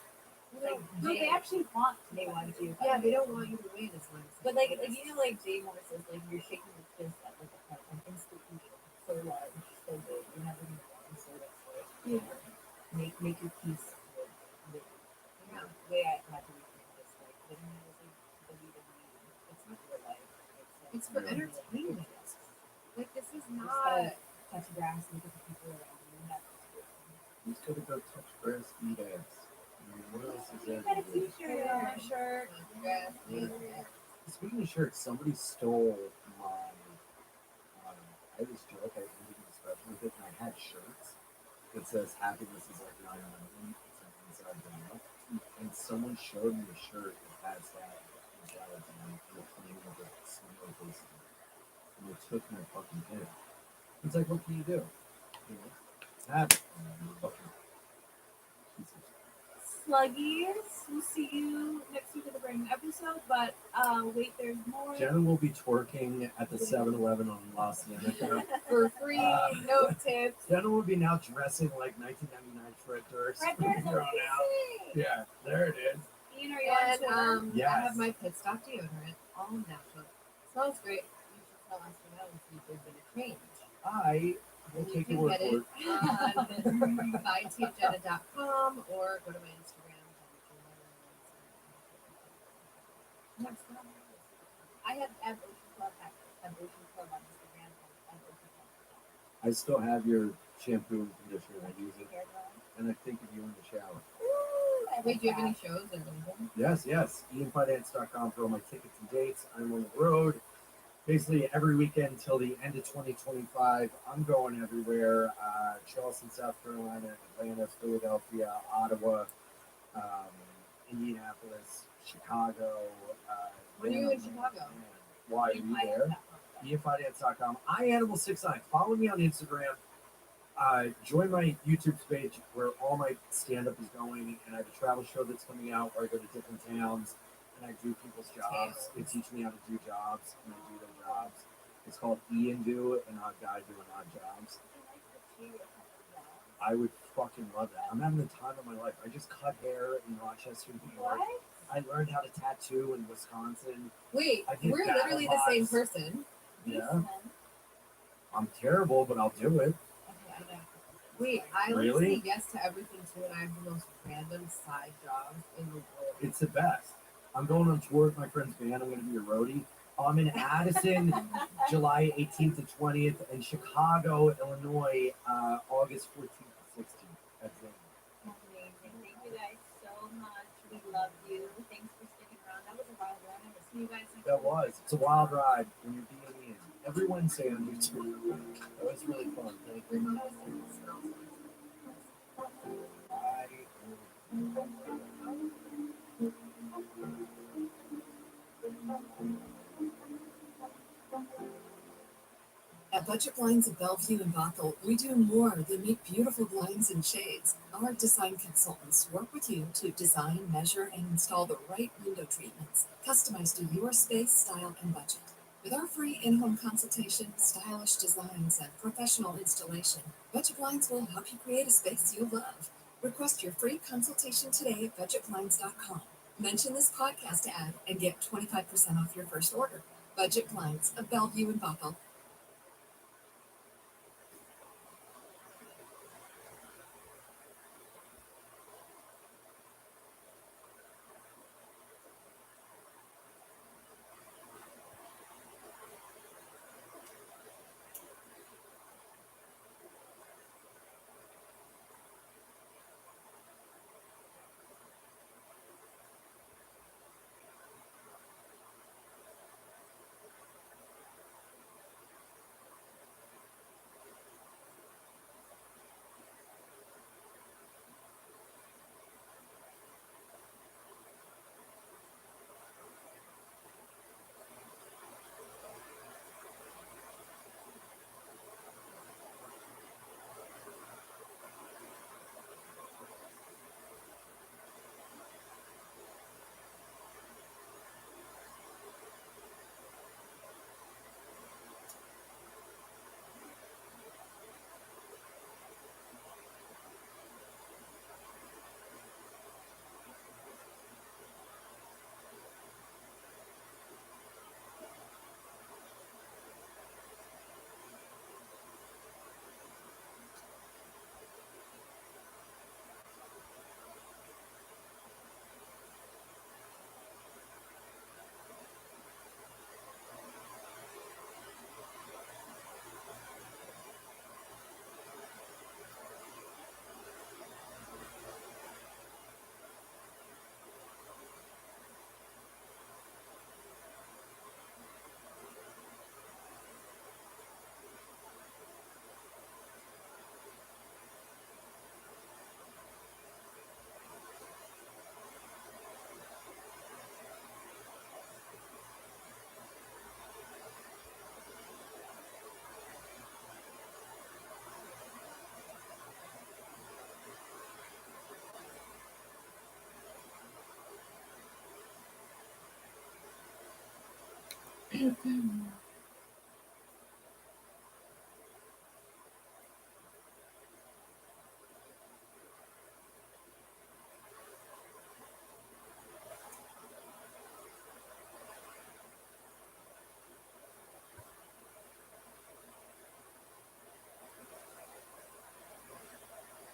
Like, no, they actually want to. They want you. Yeah, they don't want you to win. Is what I'm saying. But like you know, like Jay Moore says, like you're shaking your fist at like an institution so large, so big, you're never gonna want to sort of make your peace with yeah. The way I had to read this, like living in this like WWE. It's not real life. It's for entertainment. Like this is not touch grass and look at the people around you. You just gotta go touch grass, eat ass. I mean, what else is there? You got a t-shirt, shirt, grass, Speaking of shirts, somebody stole my. I had this joke I ended the special with it, and I had shirts that says "Happiness is like 9/11." It's an inside down, and someone showed me a shirt that has that inside down, and a flame with a smiley face on it, and they took my fucking pin. It's like, what can you do? You know, have it. Fucking pieces. Sluggies, we'll see you next week with a brand new episode. But wait, there's more. Jenna will be twerking at the 7-Eleven on La Cienega. for free, no tips. Jenna will be now dressing like 1999 Fred Durst. Fred Durst, Thrown out. Yeah, there it is. Ian, are you on Twitter? Yes. I have my pit stop deodorant, all natural. Smells great. You should tell us about if there's been a change. I will You take can your word get for it it. on buyteamjenna.com or go to my Instagram. I have Ocean Club at Ocean Club on Instagram and Ocean Club. I still have your shampoo and conditioner. I use it, and I think of you in the shower. Wait, do you have any shows or anything? Yes. EPD.com for all my tickets and dates. I'm on the road basically every weekend until the end of 2025. I'm going everywhere. Charleston, South Carolina, Atlanta, Philadelphia, Ottawa, Indianapolis, Chicago. When are you in Chicago? Why are you there? EPD.com. iAnimal69. Follow me on Instagram. Join my YouTube page where all my stand-up is going, and I have a travel show that's coming out where I go to different towns and I do people's jobs. They teach me how to do jobs, and I do their jobs. It's called Ian Do, an odd guy doing odd jobs. I would fucking love that. I'm having the time of my life. I just cut hair in Rochester, New York. I learned how to tattoo in Wisconsin. Wait, we're literally the same person. Yeah. I'm terrible, but I'll do it. Wait, I Really? say yes to everything too, and I have the most random side jobs in the world. It's the best. I'm going on tour with my friend's band. I'm going to be a roadie. I'm in Addison, July 18th to 20th, and Chicago, Illinois, August 14th to 16th. That's it. Amazing. Thank you guys so much. We love you. Thanks for sticking around. That was a wild ride. I will see you guys next That week. was. It's a wild ride when you're being in. Every Wednesday on YouTube. That was really fun. Thank you. At Budget Blinds of Bellevue and Bothell, we do more than make beautiful blinds and shades. Our design consultants work with you to design, measure, and install the right window treatments, customized to your space, style, and budget. With our free in-home consultation, stylish designs, and professional installation, Budget Blinds will help you create a space you love. Request your free consultation today at budgetblinds.com. Mention this podcast ad and get 25% off your first order. Budget Blinds of Bellevue and Bothell.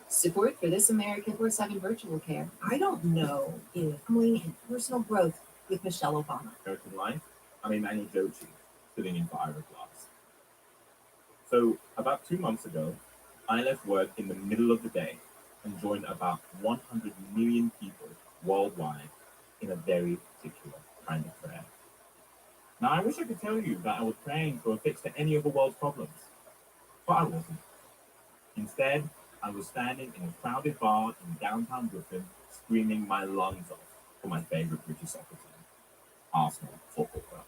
Support for This America 4/7 virtual care. I don't know if family and personal growth with Michelle Obama. American life, I'm Emmanuel Jochi, sitting in for Ira Glass. So, about 2 months ago, I left work in the middle of the day and joined about 100 million people worldwide in a very particular kind of prayer. Now, I wish I could tell you that I was praying for a fix to any of the world's problems, but I wasn't. Instead, I was standing in a crowded bar in downtown Brooklyn, screaming my lungs off for my favorite British soccer team, Arsenal Football Club.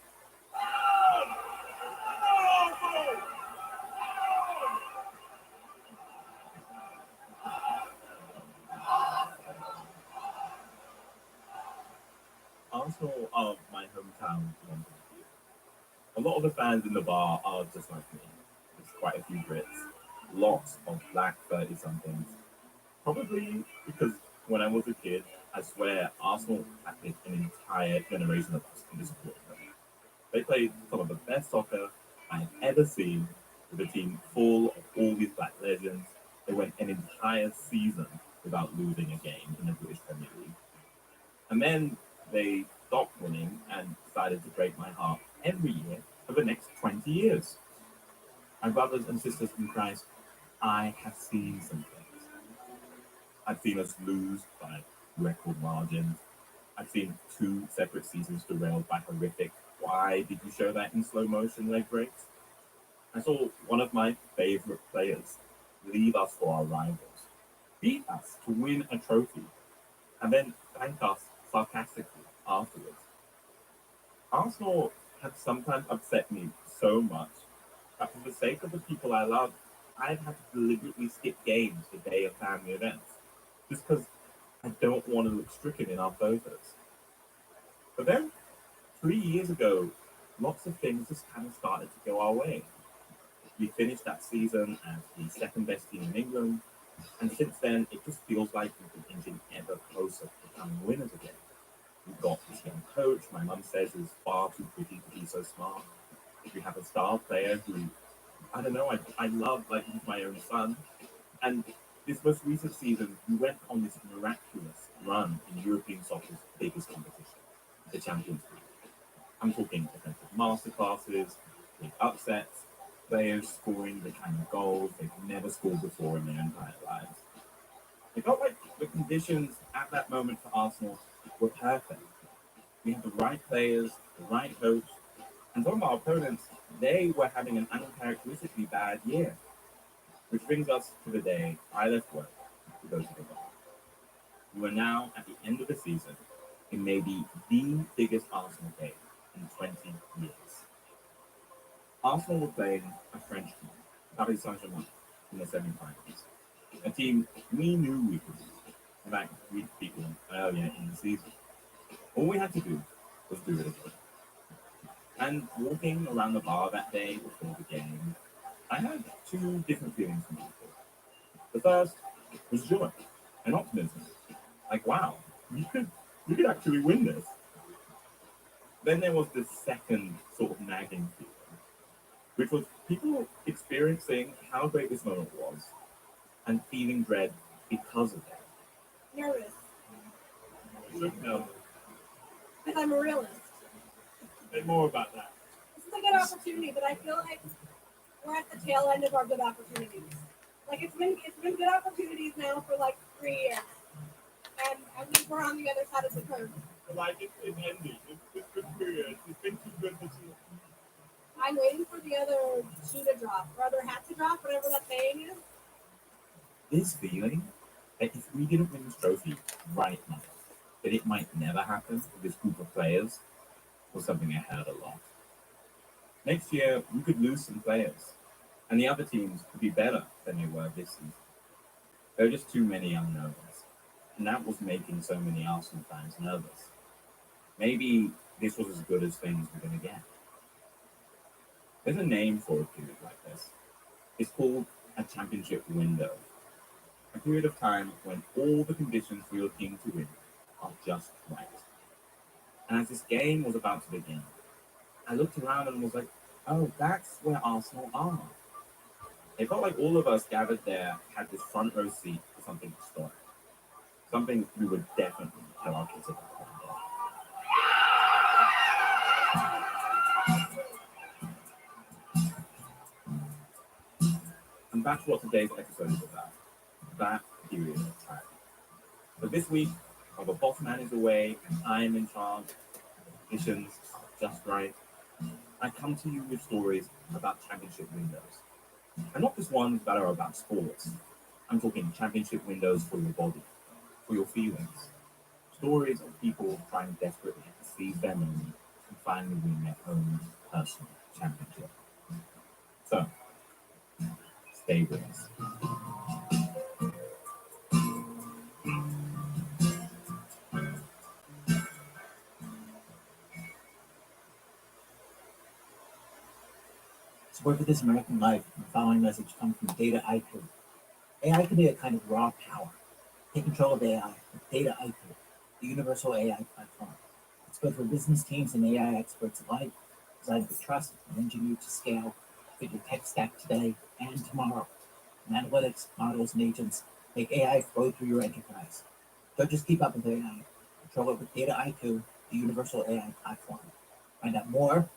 Arsenal are my hometown London team. A lot of the fans in the bar are just like me. There's quite a few Brits, lots of black 30-somethings. Probably because when I was a kid, I swear Arsenal attracted an entire generation of us into supporting them. They played some of the best soccer I've ever seen with a team full of all these black legends. They went an entire season without losing a game in the British Premier League. And then they stopped winning and decided to break my heart every year for the next 20 years. My brothers and sisters in Christ, I have seen some things. I've seen us lose by record margins. I've seen 2 separate seasons derailed by horrific, why did you show that in slow motion leg breaks? I saw one of my favorite players leave us for our rivals, beat us to win a trophy, and then thank us sarcastically afterwards. Arsenal have sometimes upset me so much that for the sake of the people I love, I've had to deliberately skip games the day of family events, just because I don't want to look stricken in our photos. But then, 3 years ago, lots of things just kind of started to go our way. We finished that season as the second best team in England, and since then, it just feels like we've been inching ever closer to becoming winners again. We've got this young coach, my mum says is far too pretty to be so smart. We have a star player who, I don't know, I love like he's my own son. And this most recent season, we went on this miraculous run in European soccer's biggest competition, the Champions League. I'm talking defensive masterclasses, big upsets, players scoring the kind of goals they've never scored before in their entire lives. It felt like the conditions at that moment for Arsenal were perfect. We had the right players, the right coach, and some of our opponents, they were having an uncharacteristically bad year. Which brings us to the day I left work to go to the bar. We were now at the end of the season in maybe the biggest Arsenal game in 20 years. Arsenal were playing a French team, Paris Saint-Germain, in the semi-finals. A team we knew we could beat. In fact, we'd beat them earlier in the season. All we had to do was do it again. And walking around the bar that day before the game, I had 2 different feelings from people. The first was joy and optimism. Like, wow, we could actually win this. Then there was the second sort of nagging feeling, which was people experiencing how great this moment was and feeling dread because of that. Nervous. No, Because I'm a realist. say more about that. This is a good opportunity, but I feel like we're at the tail end of our good opportunities. Like it's been good opportunities now for like 3 years. And I think we're on the other side of the curve. Like it's ending. It's good period. It's been too good this year. I'm waiting for the other shoe to drop, or other hat to drop, whatever that saying is. This feeling that if we didn't win this trophy right now, that it might never happen with this group of players was something I heard a lot. Next year, we could lose some players, and the other teams could be better than they were this season. There are just too many unknowns, and that was making so many Arsenal fans nervous. Maybe this was as good as things were going to get. There's a name for a period like this. It's called a championship window. A period of time when all the conditions for your team to win are just right. And as this game was about to begin, I looked around and was like, oh, that's where Arsenal are. It felt like all of us gathered there had this front row seat for something historic. Something we would definitely tell our kids about one day. And that's what today's episode is about. That period of time. But this week, while the boss man is away and I am in charge, the conditions are just right, I come to you with stories about championship windows. And not just ones that are about sports. I'm talking championship windows for your body, for your feelings. Stories of people trying desperately to seize their moment and finally win their own personal championship. So, stay with us. Support for This American Life, the following message comes from Data IQ. AI can be a kind of raw power. Take control of AI with Data IQ, the universal AI platform. It's good for business teams and AI experts alike, designed to trust and engineer to scale, fit your tech stack today and tomorrow. And analytics, models, and agents make AI flow through your enterprise. Don't just keep up with AI. Control it with Data IQ, the universal AI platform. Find out more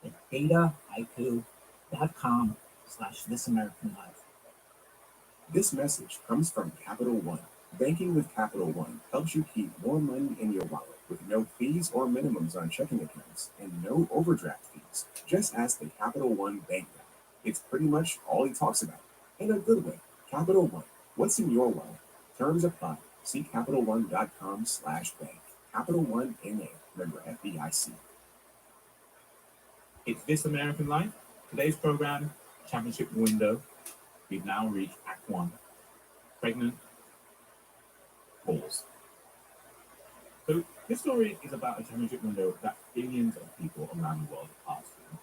at dataiku.com/thisamericanlife. This message comes from Capital One. Banking with Capital One helps you keep more money in your wallet with no fees or minimums on checking accounts and no overdraft fees. Just ask the Capital One bank guy. It's pretty much all he talks about. In a good way. Capital One. What's in your wallet? Terms apply. See CapitalOne.com/bank. Capital One NA. Member FDIC. It's This American Life. Today's program, Championship Window. We've now reached Act 1. Pregnant. Pause. So this story is about a championship window that billions of people around the world pass through,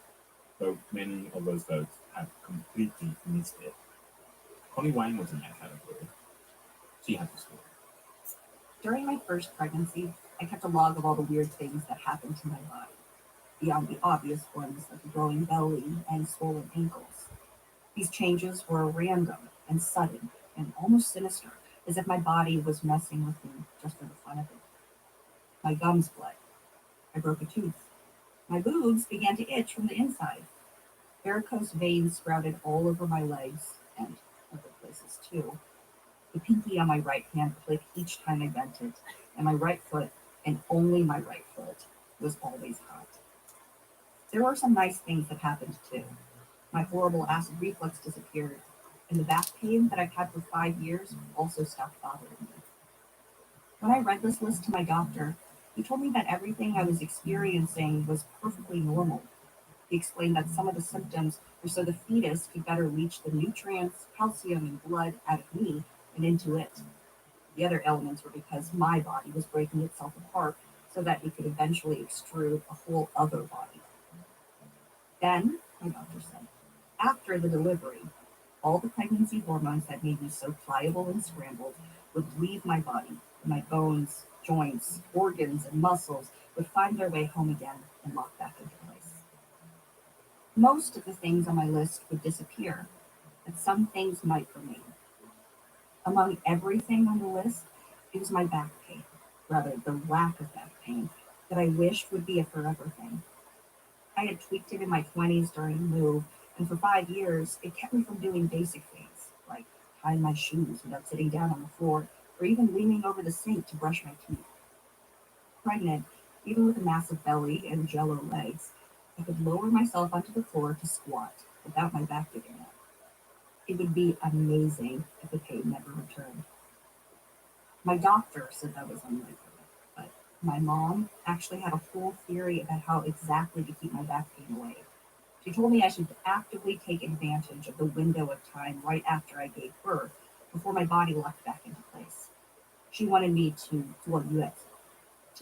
though many of those folks have completely missed it. Connie Wang was in that category. She had the story. During my first pregnancy, I kept a log of all the weird things that happened to my body, beyond the obvious ones like a growing belly and swollen ankles. These changes were random and sudden and almost sinister, as if my body was messing with me just for the fun of it. My gums bled. I broke a tooth. My boobs began to itch from the inside. Varicose veins sprouted all over my legs and other places too. The pinky on my right hand clicked each time I bent it, and my right foot, and only my right foot, was always hot. There were some nice things that happened too. My horrible acid reflux disappeared, and the back pain that I've had for 5 years also stopped bothering me. When I read this list to my doctor, he told me that everything I was experiencing was perfectly normal. He explained that some of the symptoms were so the fetus could better leach the nutrients, calcium, and blood out of me and into it. The other elements were because my body was breaking itself apart so that it could eventually extrude a whole other body. Then, my doctor said, after the delivery, all the pregnancy hormones that made me so pliable and scrambled would leave my body, and my bones, joints, organs, and muscles would find their way home again and lock back into place. Most of the things on my list would disappear, but some things might remain. Among everything on the list, it was my back pain, rather the lack of back pain, that I wished would be a forever thing. I had tweaked it in my 20s during the move, and for 5 years, it kept me from doing basic things, like tying my shoes without sitting down on the floor, or even leaning over the sink to brush my teeth. Pregnant, even with a massive belly and jello legs, I could lower myself onto the floor to squat without my back giving out. It would be amazing if the pain never returned. My doctor said that was unlikely, but my mom actually had a whole theory about how exactly to keep my back pain away. She told me I should actively take advantage of the window of time right after I gave birth, before my body locked back into place. She wanted me to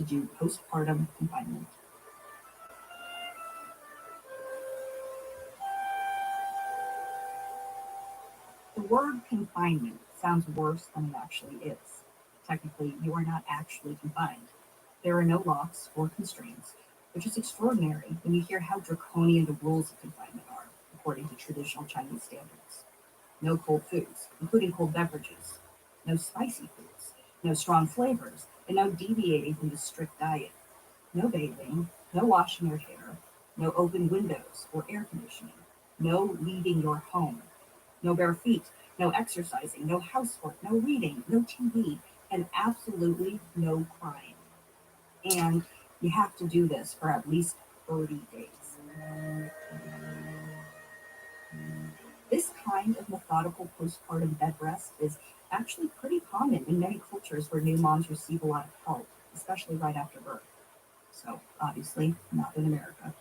do postpartum confinement. The word confinement sounds worse than it actually is. Technically, you are not actually confined. There are no locks or constraints, which is extraordinary when you hear how draconian the rules of confinement are, according to traditional Chinese standards. No cold foods, including cold beverages. No spicy foods. No strong flavors, and no deviating from the strict diet. No bathing, no washing your hair, no open windows or air conditioning. No leaving your home. No bare feet, no exercising, no housework, no reading, no TV, and absolutely no crying. And you have to do this for at least 30 days. This kind of methodical postpartum bed rest is actually pretty common in many cultures where new moms receive a lot of help, especially right after birth. So, obviously, not in America.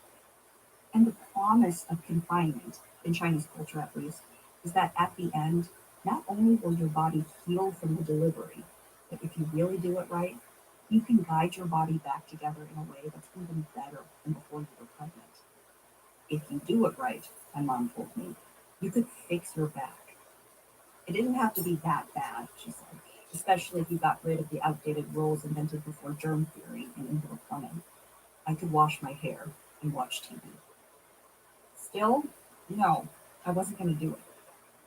And the promise of confinement, in Chinese culture at least, is that at the end, not only will your body heal from the delivery, but if you really do it right, you can guide your body back together in a way that's even better than before you were pregnant. If you do it right, my mom told me, you could fix your back. It didn't have to be that bad, she said, especially if you got rid of the outdated rules invented before germ theory and indoor plumbing. I could wash my hair and watch TV. Still, no, I wasn't going to do it.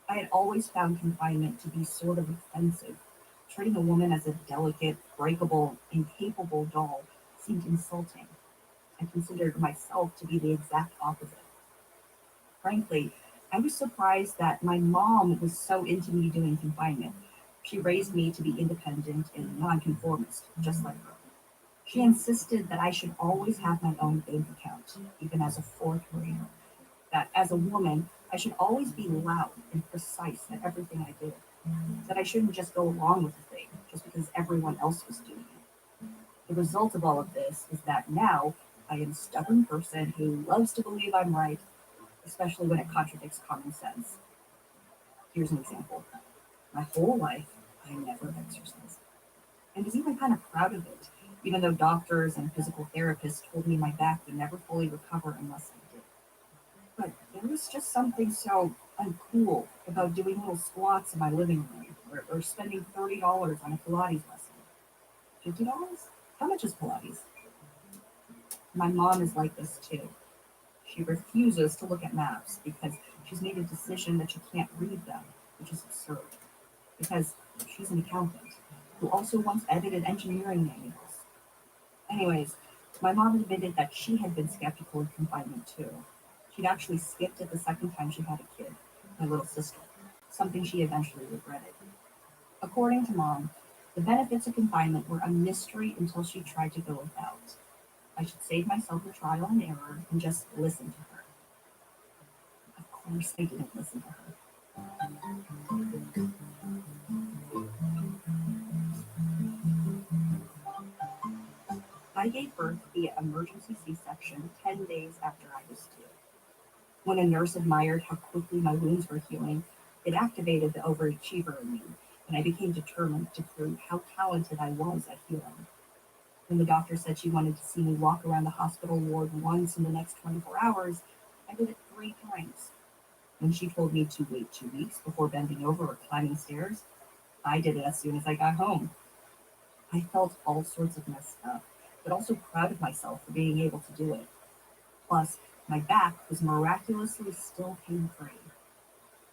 I had always found confinement to be sort of offensive. Treating a woman as a delicate, breakable, incapable doll seemed insulting. I considered myself to be the exact opposite. Frankly, I was surprised that my mom was so into me doing confinement. She raised me to be independent and nonconformist, just like her. She insisted that I should always have my own bank account, even as a fourth grader. That as a woman, I should always be loud and precise at everything I did. That I shouldn't just go along with the thing just because everyone else was doing it. The result of all of this is that now I am a stubborn person who loves to believe I'm right, especially when it contradicts common sense. Here's an example. My whole life, I never exercised. And was even kind of proud of it, even though doctors and physical therapists told me my back would never fully recover unless I did. But there was just something so uncool about doing little squats in my living room or spending $30 on a Pilates lesson. $50? How much is Pilates? My mom is like this too. She refuses to look at maps because she's made a decision that she can't read them, which is absurd. Because she's an accountant who also once edited engineering manuals. Anyways, my mom admitted that she had been skeptical of confinement too. She'd actually skipped it the second time she had a kid, my little sister, something she eventually regretted. According to Mom, the benefits of confinement were a mystery until she tried to go without. I should save myself the trial and error and just listen to her. Of course, I didn't listen to her. I gave birth via emergency C-section 10 days after I was due. When a nurse admired how quickly my wounds were healing, it activated the overachiever in me, and I became determined to prove how talented I was at healing. When the doctor said she wanted to see me walk around the hospital ward once in the next 24 hours, I did it 3 times. When she told me to wait 2 weeks before bending over or climbing stairs, I did it as soon as I got home. I felt all sorts of messed up, but also proud of myself for being able to do it. Plus, my back was miraculously still pain-free.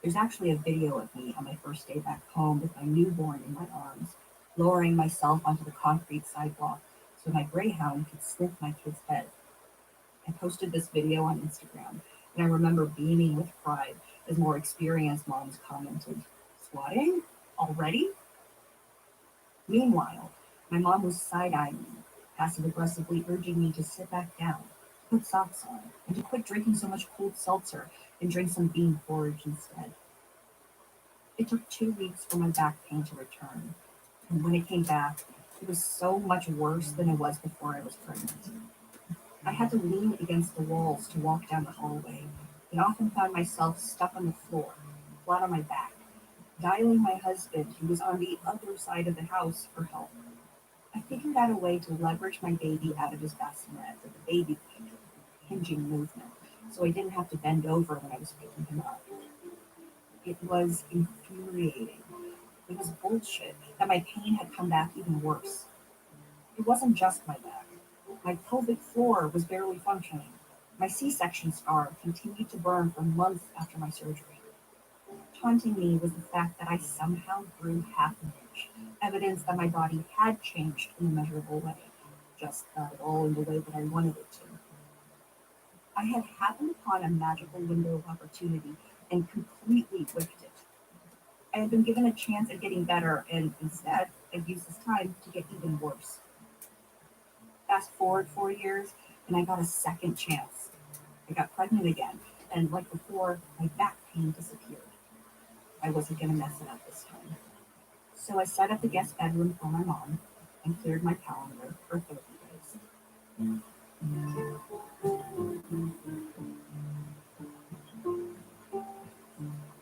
There's actually a video of me on my first day back home with my newborn in my arms, lowering myself onto the concrete sidewalk so my greyhound could sniff my kid's head. I posted this video on Instagram, and I remember beaming with pride as more experienced moms commented, "Squatting? Already?" Meanwhile, my mom was side-eyeing me, passive-aggressively urging me to sit back down, put socks on, and to quit drinking so much cold seltzer and drink some bean porridge instead. It took 2 weeks for my back pain to return, and when it came back, it was so much worse than it was before I was pregnant. I had to lean against the walls to walk down the hallway, and often found myself stuck on the floor, flat on my back, dialing my husband, who was on the other side of the house, for help. I figured out a way to leverage my baby out of his bassinet with a baby hinging movement, so I didn't have to bend over when I was picking him up. It was infuriating. It was bullshit that my pain had come back even worse. It wasn't just my back. My pelvic floor was barely functioning. My C-section scar continued to burn for months after my surgery. Taunting me was the fact that I somehow grew half an inch, evidence that my body had changed in a measurable way, just not at all in the way that I wanted it to. I had happened upon a magical window of opportunity and completely whiffed it. I had been given a chance at getting better, and instead, I'd used this time to get even worse. Fast forward 4 years, and I got a second chance. I got pregnant again, and like before, my back pain disappeared. I wasn't going to mess it up this time. So I set up the guest bedroom for my mom and cleared my calendar for 30 days.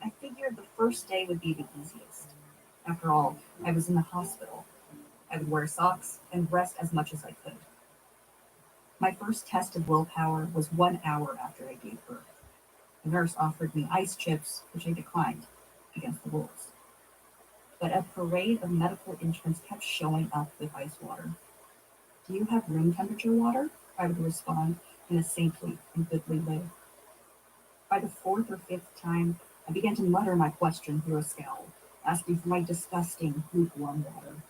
I figured the first day would be the easiest. After all, I was in the hospital. I would wear socks and rest as much as I could. My first test of willpower was 1 hour after I gave birth. The nurse offered me ice chips, which I declined, against the rules. But a parade of medical interns kept showing up with ice water. "Do you have room temperature water?" I would respond in a saintly and goodly way. By the 4th or 5th time, I began to mutter my question through a scowl, asking for my disgusting lukewarm water.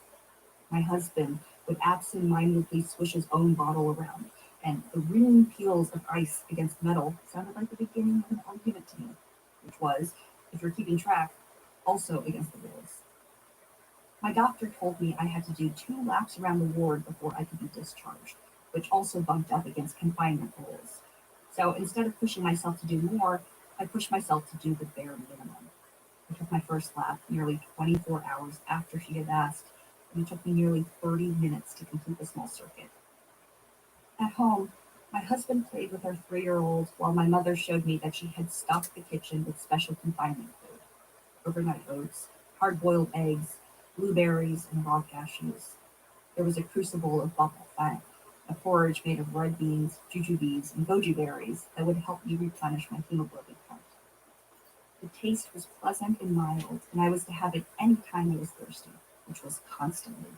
My husband would absent-mindedly swish his own bottle around, and the ringing peels of ice against metal sounded like the beginning of an argument to me, which was, if you're keeping track, also against the rules. My doctor told me I had to do 2 laps around the ward before I could be discharged, which also bumped up against confinement rules. So instead of pushing myself to do more, I pushed myself to do the bare minimum. I took my first lap nearly 24 hours after she had asked, and it took me nearly 30 minutes to complete the small circuit. At home, my husband played with our 3-year-old while my mother showed me that she had stocked the kitchen with special confinement food: overnight oats, hard-boiled eggs, blueberries, and raw cashews. There was a crucible of bapal fat, a porridge made of red beans, jujubes, and goji berries that would help me replenish my hemoglobin count. The taste was pleasant and mild, and I was to have it any time I was thirsty, which was constantly.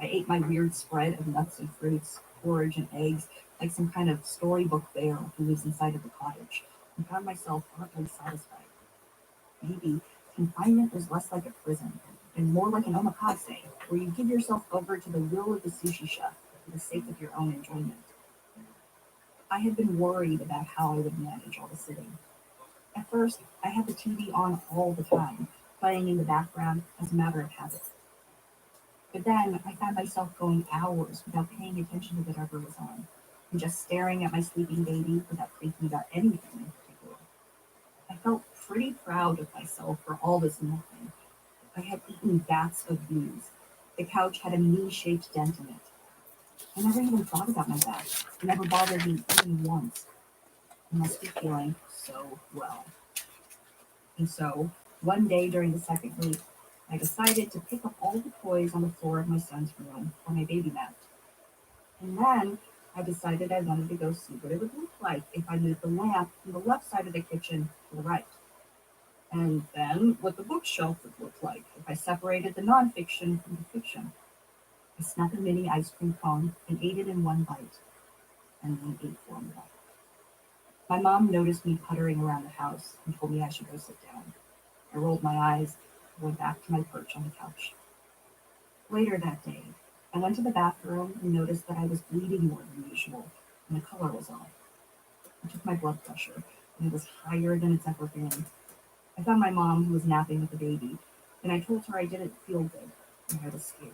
I ate my weird spread of nuts and fruits, porridge and eggs, like some kind of storybook bear who lives inside of the cottage, and found myself oddly satisfied. Maybe confinement was less like a prison, and more like an omakase, where you give yourself over to the will of the sushi chef for the sake of your own enjoyment. I had been worried about how I would manage all the sitting. At first, I had the TV on all the time, playing in the background as a matter of habit. But then I found myself going hours without paying attention to whatever was on, and just staring at my sleeping baby without thinking about anything in particular. I felt pretty proud of myself for all this nothing. I had eaten vats of booze. The couch had a knee-shaped dent in it. I never even thought about my back. It never bothered me even once. I must be feeling so well. And so, one day during the second week, I decided to pick up all the toys on the floor of my son's room where my baby napped. And then I decided I wanted to go see what it would look like if I moved the lamp from the left side of the kitchen to the right. And then what the bookshelf would look like if I separated the nonfiction from the fiction. I snuck a mini ice cream cone and ate it in one bite, and then ate 4 more. My mom noticed me puttering around the house and told me I should go sit down. I rolled my eyes and went back to my perch on the couch. Later that day, I went to the bathroom and noticed that I was bleeding more than usual, and the color was off. I took my blood pressure, and it was higher than it's ever been. I found my mom, who was napping with the baby, and I told her I didn't feel good, and I was scared,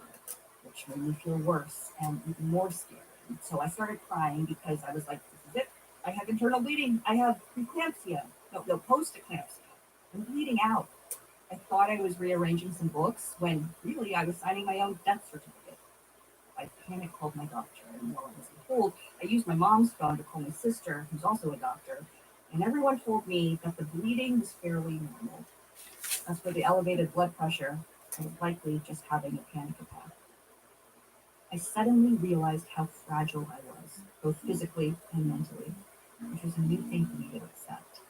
which made me feel worse and even more scared. And so I started crying because I was like, this is it. I have internal bleeding. I have preeclampsia. No, post-eclampsia. I'm bleeding out. I thought I was rearranging some books when really I was signing my own death certificate. I panic called my doctor, and while I wasn't told, I used my mom's phone to call my sister, who's also a doctor, and everyone told me that the bleeding was fairly normal. As for the elevated blood pressure, I was likely just having a panic attack. I suddenly realized how fragile I was, both physically and mentally, which was a new thing for me to accept.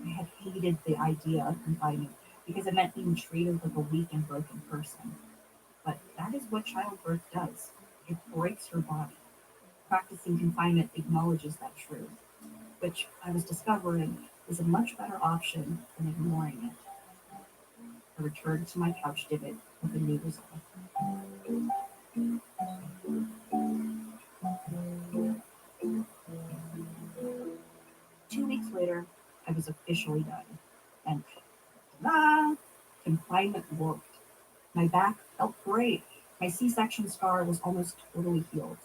I had hated the idea of confinement because it meant being treated like a weak and broken person. But that is what childbirth does. It breaks your body. Practicing confinement acknowledges that truth, which I was discovering is a much better option than ignoring it. I returned to my couch divot with a new resolve. 2 weeks later, I was officially done, and confinement worked. My back felt great. My C-section scar was almost totally healed.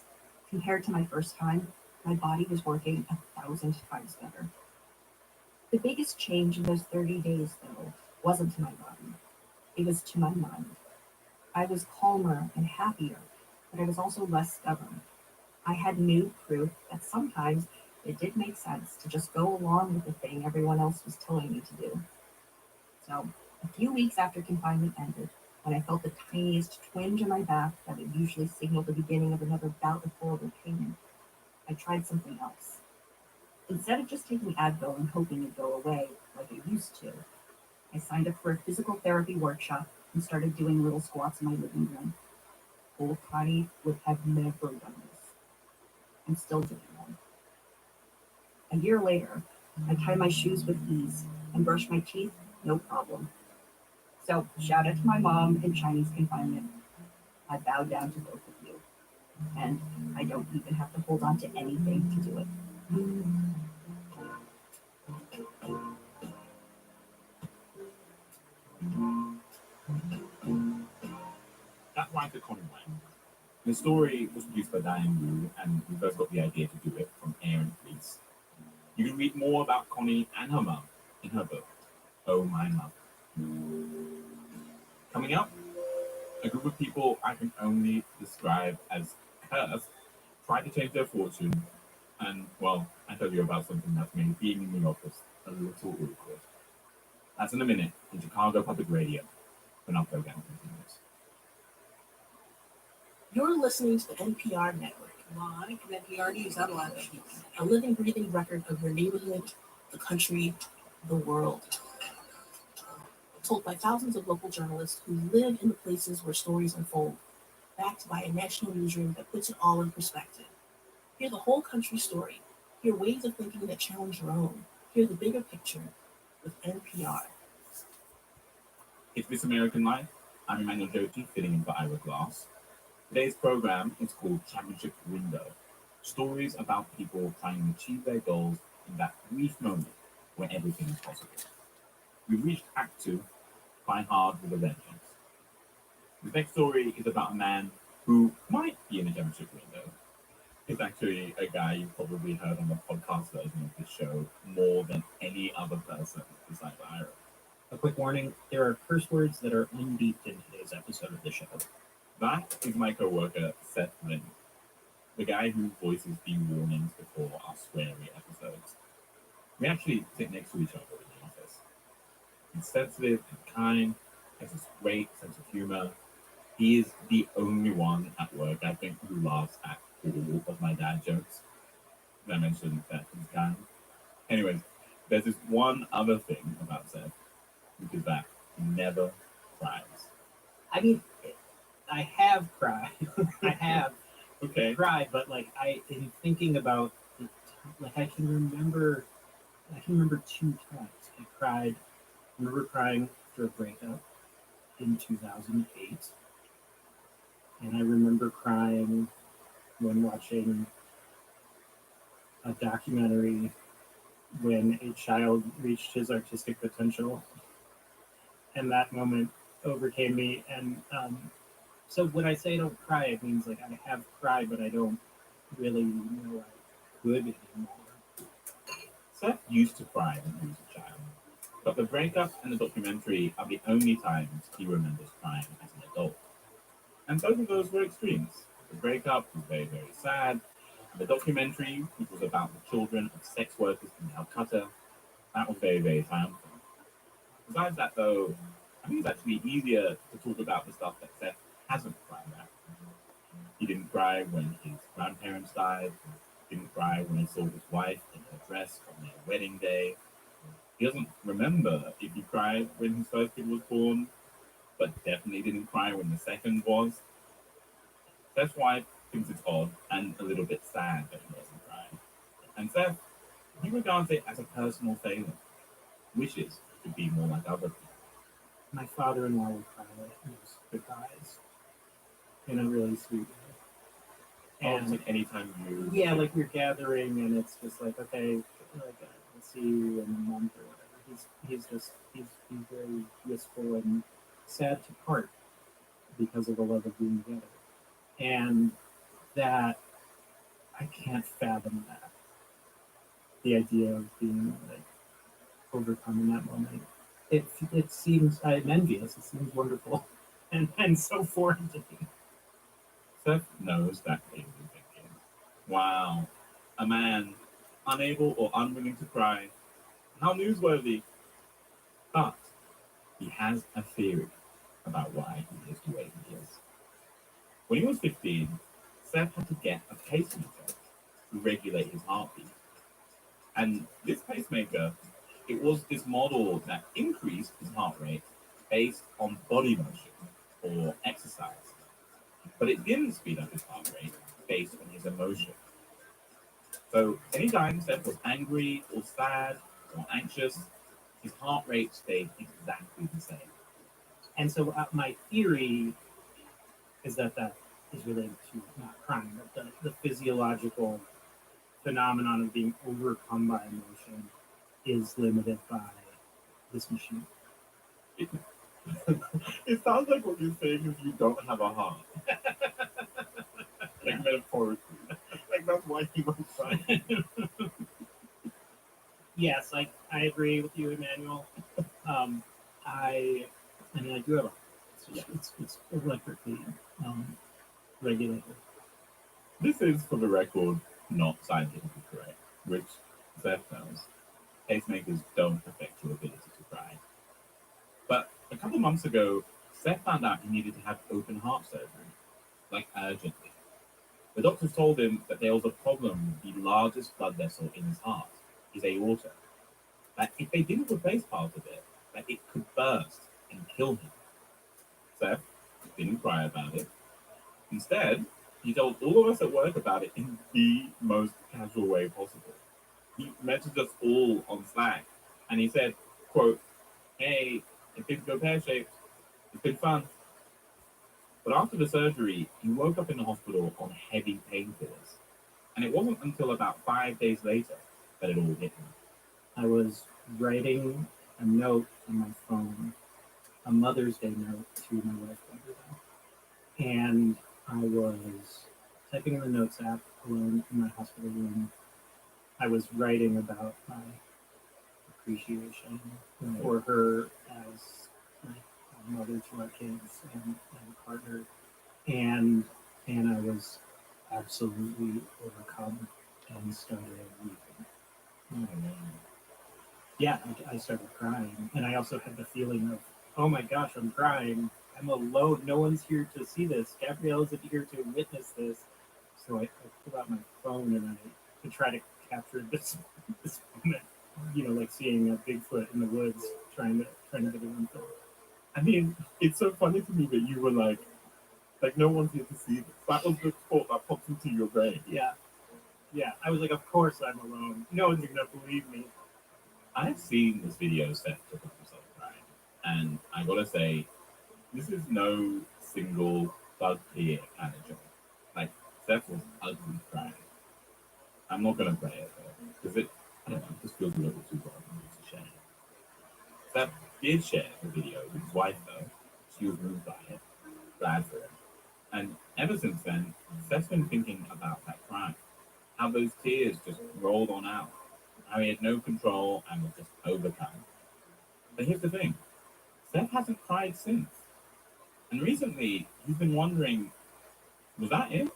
Compared to my first time, my body was working 1,000 times better. The biggest change in those 30 days, though, wasn't to my body. It was to my mind. I was calmer and happier, but I was also less stubborn. I had new proof that sometimes it did make sense to just go along with the thing everyone else was telling me to do. So, a few weeks after confinement ended, when I felt the tiniest twinge in my back that would usually signal the beginning of another bout of horrible pain, I tried something else. Instead of just taking Advil and hoping it'd go away like I used to, I signed up for a physical therapy workshop and started doing little squats in my living room. Old Connie would have never done this. I'm still doing them. A year later, I tie my shoes with ease and brush my teeth, no problem. So, shout out to my mom in Chinese confinement. I bow down to both of you. And I don't even have to hold on to anything to do it. That's why the Connie went. The story was produced by Diane Wu, and we first got the idea to do it from Aaron Fleece. You can read more about Connie and her mum in her book, Oh My Mum. Coming up, a group of people I can only describe as cursed tried to change their fortune, and, well, I tell you about something that's made being in the office a little awkward. That's in a minute in Chicago Public Radio, when our program continues. You're listening to the NPR network, live from NPR News Unleashed, a living, breathing record of your neighborhood, the country, the world. Told by thousands of local journalists who live in the places where stories unfold, backed by a national newsroom that puts it all in perspective. Hear the whole country story. Hear ways of thinking that challenge your own. Hear the bigger picture with NPR. It's This American Life. I'm Emmanuel Joti, filling in for Ira Glass. Today's program is called Championship Window. Stories about people trying to achieve their goals in that brief moment where everything is possible. We've reached Act 2, Fight Hard with a Vengeance. The next story is about a man who might be in a championship window. It's actually a guy you've probably heard on the podcast version of this show more than any other person besides Ira. A quick warning, there are curse words that are unbeeped in today's episode of the show. That is my co-worker, Seth Lynn, the guy who voices the warnings before our sweary episodes. We actually sit next to each other in the office. He's sensitive and kind, has this great sense of humor. He is the only one at work, I think, who laughs at all of my dad jokes. I mentioned that he's kind. Anyways, there's this one other thing about Seth, which is that he never cries. I mean, I have cried. I have cried, but like in thinking about it, like I can remember two times. I remember crying after a breakup in 2008. And I remember crying when watching a documentary when a child reached his artistic potential. And that moment overcame me. And so when I say I don't cry, it means like I have cried, but I don't really know I could anymore. Seth used to cry when he was a child, but the breakup and the documentary are the only times he remembers crying as an adult. And both of those were extremes. The breakup was very, very sad, and the documentary, which was about the children of sex workers in Calcutta, that was very, very triumphant. Besides that, though, I think it's actually easier to talk about the stuff that Seth hasn't cried at. He didn't cry when his grandparents died. He didn't cry when he saw his wife in her dress on their wedding day. He doesn't remember if he cried when his first kid was born, but definitely didn't cry when the second was. Seth's wife thinks it's odd and a little bit sad that he doesn't cry. And Seth, he regards it as a personal failing. Wishes to be more like other people. My father-in-law would cry at his goodbyes in a really sweet way. And like anytime you... Yeah, like we're gathering and it's just like, okay, like I'll see you in a month or whatever. He's very wistful and sad to part because of the love of being together. And that, I can't fathom that. The idea of being like overcome in that moment. It seems, I'm envious, it seems wonderful and so foreign to me. Seth knows that crazy thinking. Wow, a man unable or unwilling to cry. How newsworthy. But he has a theory about why he is the way he is. When he was 15, Seth had to get a pacemaker to regulate his heartbeat. And this pacemaker, it was this model that increased his heart rate based on body motion or exercise. But it didn't speed up his heart rate based on his emotion. So anytime Seth was angry or sad or anxious, his heart rate stayed exactly the same. And so my theory is that is related to not crying, but the physiological phenomenon of being overcome by emotion is limited by this machine. It sounds like what you're saying is you don't have a heart. Like metaphorically. Like that's why he was crying. Yes, I agree with you, Emmanuel. I do have a it's electrically regulated. This is, for the record, not scientifically correct, which Seth knows. Pacemakers don't affect your ability to cry. But a couple months ago, Seth found out he needed to have open heart surgery, like urgently. The doctors told him that there was a problem with the largest blood vessel in his heart, his aorta. That if they didn't replace part of it, that it could burst and kill him. Seth didn't cry about it. Instead, he told all of us at work about it in the most casual way possible. He messaged us all on Slack, and he said, quote, "Hey, if things go pear-shaped, it's been fun." But after the surgery, he woke up in the hospital on heavy painkillers. And it wasn't until about 5 days later that it all hit him. I was writing a note on my phone, a Mother's Day note to my wife, and I was typing in the notes app alone in my hospital room. I was writing about my appreciation for her as a mother to our kids and partner, and I was absolutely overcome and started weeping. Oh, man. Yeah, I started crying, and I also had the feeling of, oh my gosh, I'm crying. I'm alone. No one's here to see this. Gabrielle isn't here to witness this. So I pulled out my phone and I try to capture this moment. Like seeing a Bigfoot in the woods, trying to get a info. I mean, it's so funny to me that you were like no one's here to see this. That was the thought that popped into your brain. Yeah. I was like, of course I'm alone. No one's gonna believe me. I've seen this video Seth took of himself crying, and I gotta say, this is no single bug here kind of joke. Like, Seth was ugly crying. I'm not gonna play it though, because it just feels a little too vulnerable to share. Seth did share the video with his wife though. She was moved by it, glad for him. And ever since then, Seth's been thinking about that crying, how those tears just rolled on out, how he had no control and was just overcome. But here's the thing, Seth hasn't cried since. And recently, he's been wondering, was that it?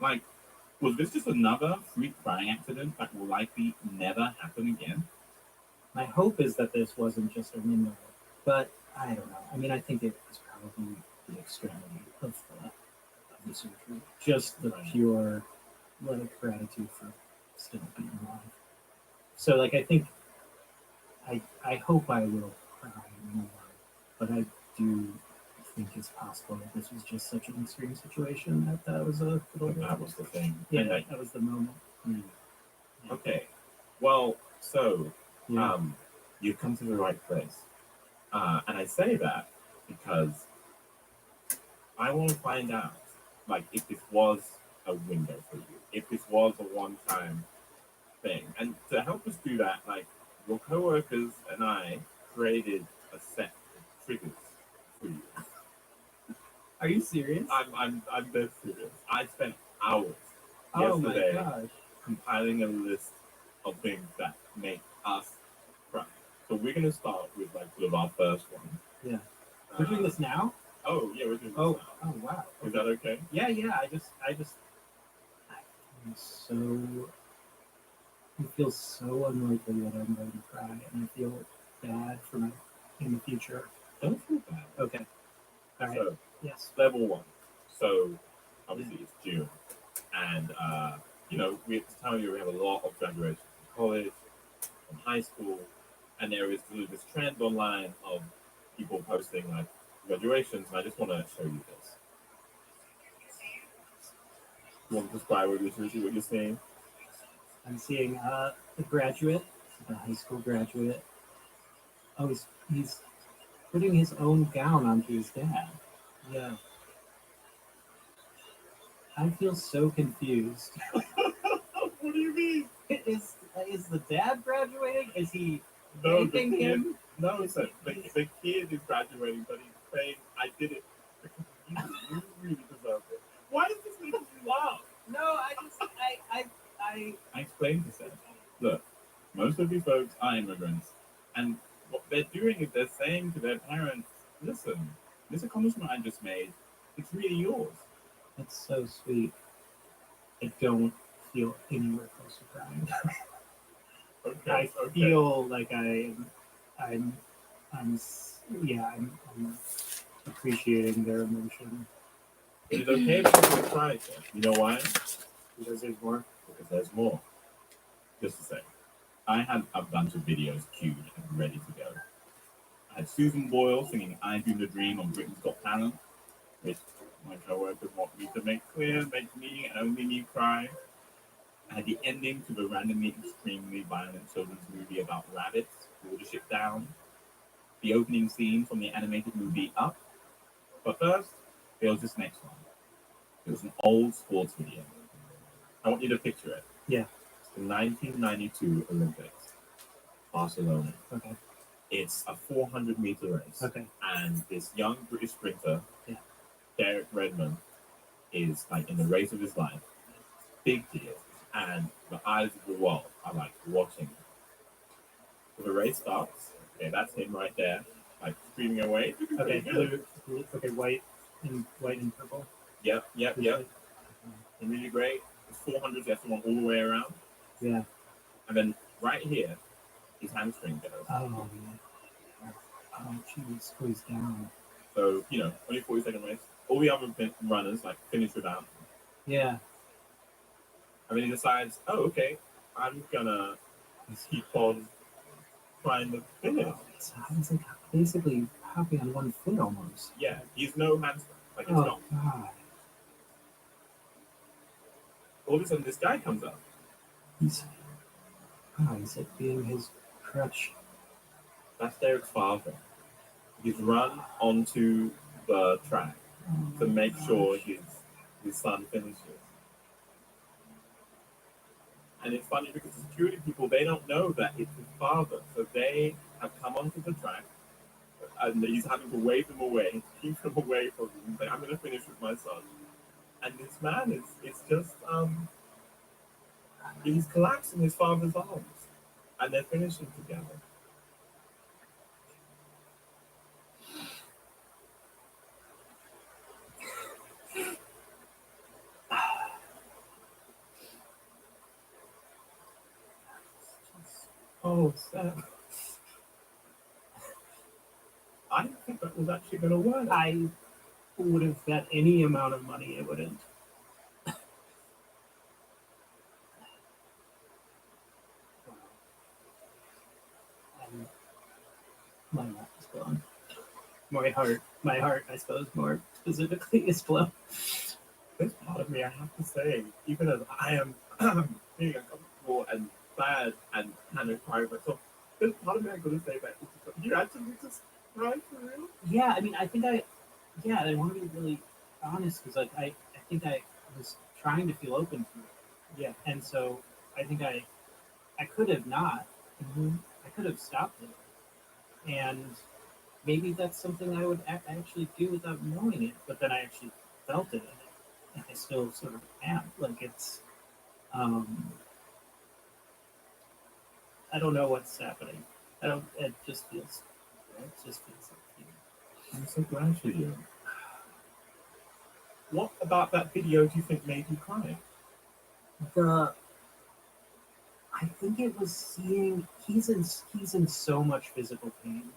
Like, was this just another freak crying accident that will likely never happen again? My hope is that this wasn't just a window, but I don't know. I mean, I think it was probably the extremity of the surgery. Just the pure gratitude for still being alive. So, I think, I hope I will cry more, but I do think it's possible that this was just such an extreme situation that was that was the thing. Yeah, that was the moment. Okay, well, so you've come to the right place, and I say that because I want to find out, if this was a window for you, if this was a one-time thing, and to help us do that, your coworkers and I created a set of triggers for you. Are you serious? I'm dead serious. I spent hours yesterday compiling a list of things that make us cry. So we're gonna start with sort of our first one. Yeah. We're doing this now? Oh yeah, we're doing this now. Oh wow. Is that okay? Yeah. I feel so unlikely that I'm going to cry, and I feel bad for my in the future. Don't feel bad. Okay. All right. So, yes. Level 1. So, obviously, it's June. And, we at this time of year, we have a lot of graduations from college, from high school, and there is sort of this trend online of people posting, graduations, and I just want to show you this. You want to describe what you're seeing? I'm seeing a graduate, a high school graduate. Oh, he's putting his own gown onto his dad. Yeah. I feel so confused. What do you mean? Is the dad graduating? Is he No, thanking him? No, sir. The kid is graduating, but he's saying, I did it because you really deserve it. Why does this make you laugh? No, I I explained to Seth, look, most of these folks are immigrants, and what they're doing is they're saying to their parents, listen, this accomplishment I just made, it's really yours. That's so sweet. I don't feel anywhere close to crying. I feel like I'm appreciating their emotion. It is okay because we tried, sir. You know why? Because there's more. Because there's more. Just to say, I had a bunch of videos queued and ready to go. I had Susan Boyle singing I Do the Dream on Britain's Got Talent, which my coworkers want me to make clear, makes me and only me cry. I had the ending to the randomly extremely violent children's movie about rabbits, Watership Down. The opening scene from the animated movie Up. But first, there was this next one. It was an old sports video. I want you to picture it. Yeah. It's the 1992 Olympics, Barcelona. Okay. It's a 400-meter race. Okay. And this young British sprinter, yeah, Derek Redmond, is like in the race of his life. Big deal. And the eyes of the world are like watching. So the race starts. Okay, that's him right there, like screaming away. Okay, blue, okay, white and purple. Yep. And really great. It's 400, so you have to run all the way around. Yeah. And then right here, his hamstring goes. Oh, yeah. Oh, geez, squeezed down. So, only 40-second race. All the other runners, finish without him. Yeah. And then he decides, oh, okay, I'm gonna keep on trying to finish. It's like basically hopping on one foot almost. Yeah, he's no hamstring. It's oh, not. God. All of a sudden, this guy comes up. He's like being his crutch. That's Derek's father. He's run onto the track to make sure his son finishes. And it's funny because the security people, they don't know that it's his father. So they have come onto the track and he's having to wave them away, keep them away from him, say, I'm going to finish with my son. And this man is just, he's collapsed in his father's arms. And they're finishing together. Oh, Sam. I didn't think that was actually going to work. I would have bet any amount of money it wouldn't. My mouth is blown. My heart, I suppose, more specifically, is blown. There's part of me, I have to say, even as I am feeling uncomfortable and sad and kind of crying myself, there's part of me I could say that you actually just cry for real? Yeah, I mean, I want to be really honest because, I think I was trying to feel open to it. Yeah, and so I think I could have not. Mm-hmm. I could have stopped it. And maybe that's something I would actually do without knowing it, but then I actually felt it, and I still sort of am. It's, I don't know what's happening. It just feels like I'm so glad for you. What about that video do you think made you cry? I think it was seeing he's in so much physical pain,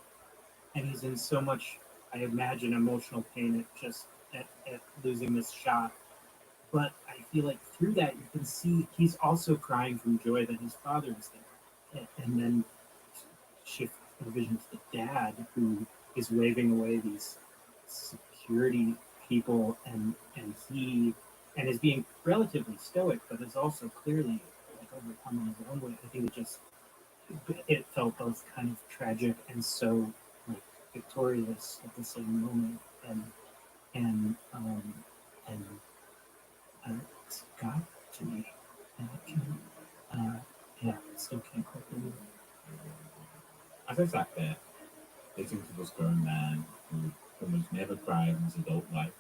and he's in so much, I imagine, emotional pain at losing this shot. But I feel like through that you can see he's also crying from joy that his father is there, and then shift the vision to the dad who is waving away these security people, and is being relatively stoic, but is also clearly overcoming his own way. I think it felt both kind of tragic and so victorious at the same moment, and got to me, and I can, still can't quite believe it. As I sat there, listening to this grown man who almost never cried in his adult life,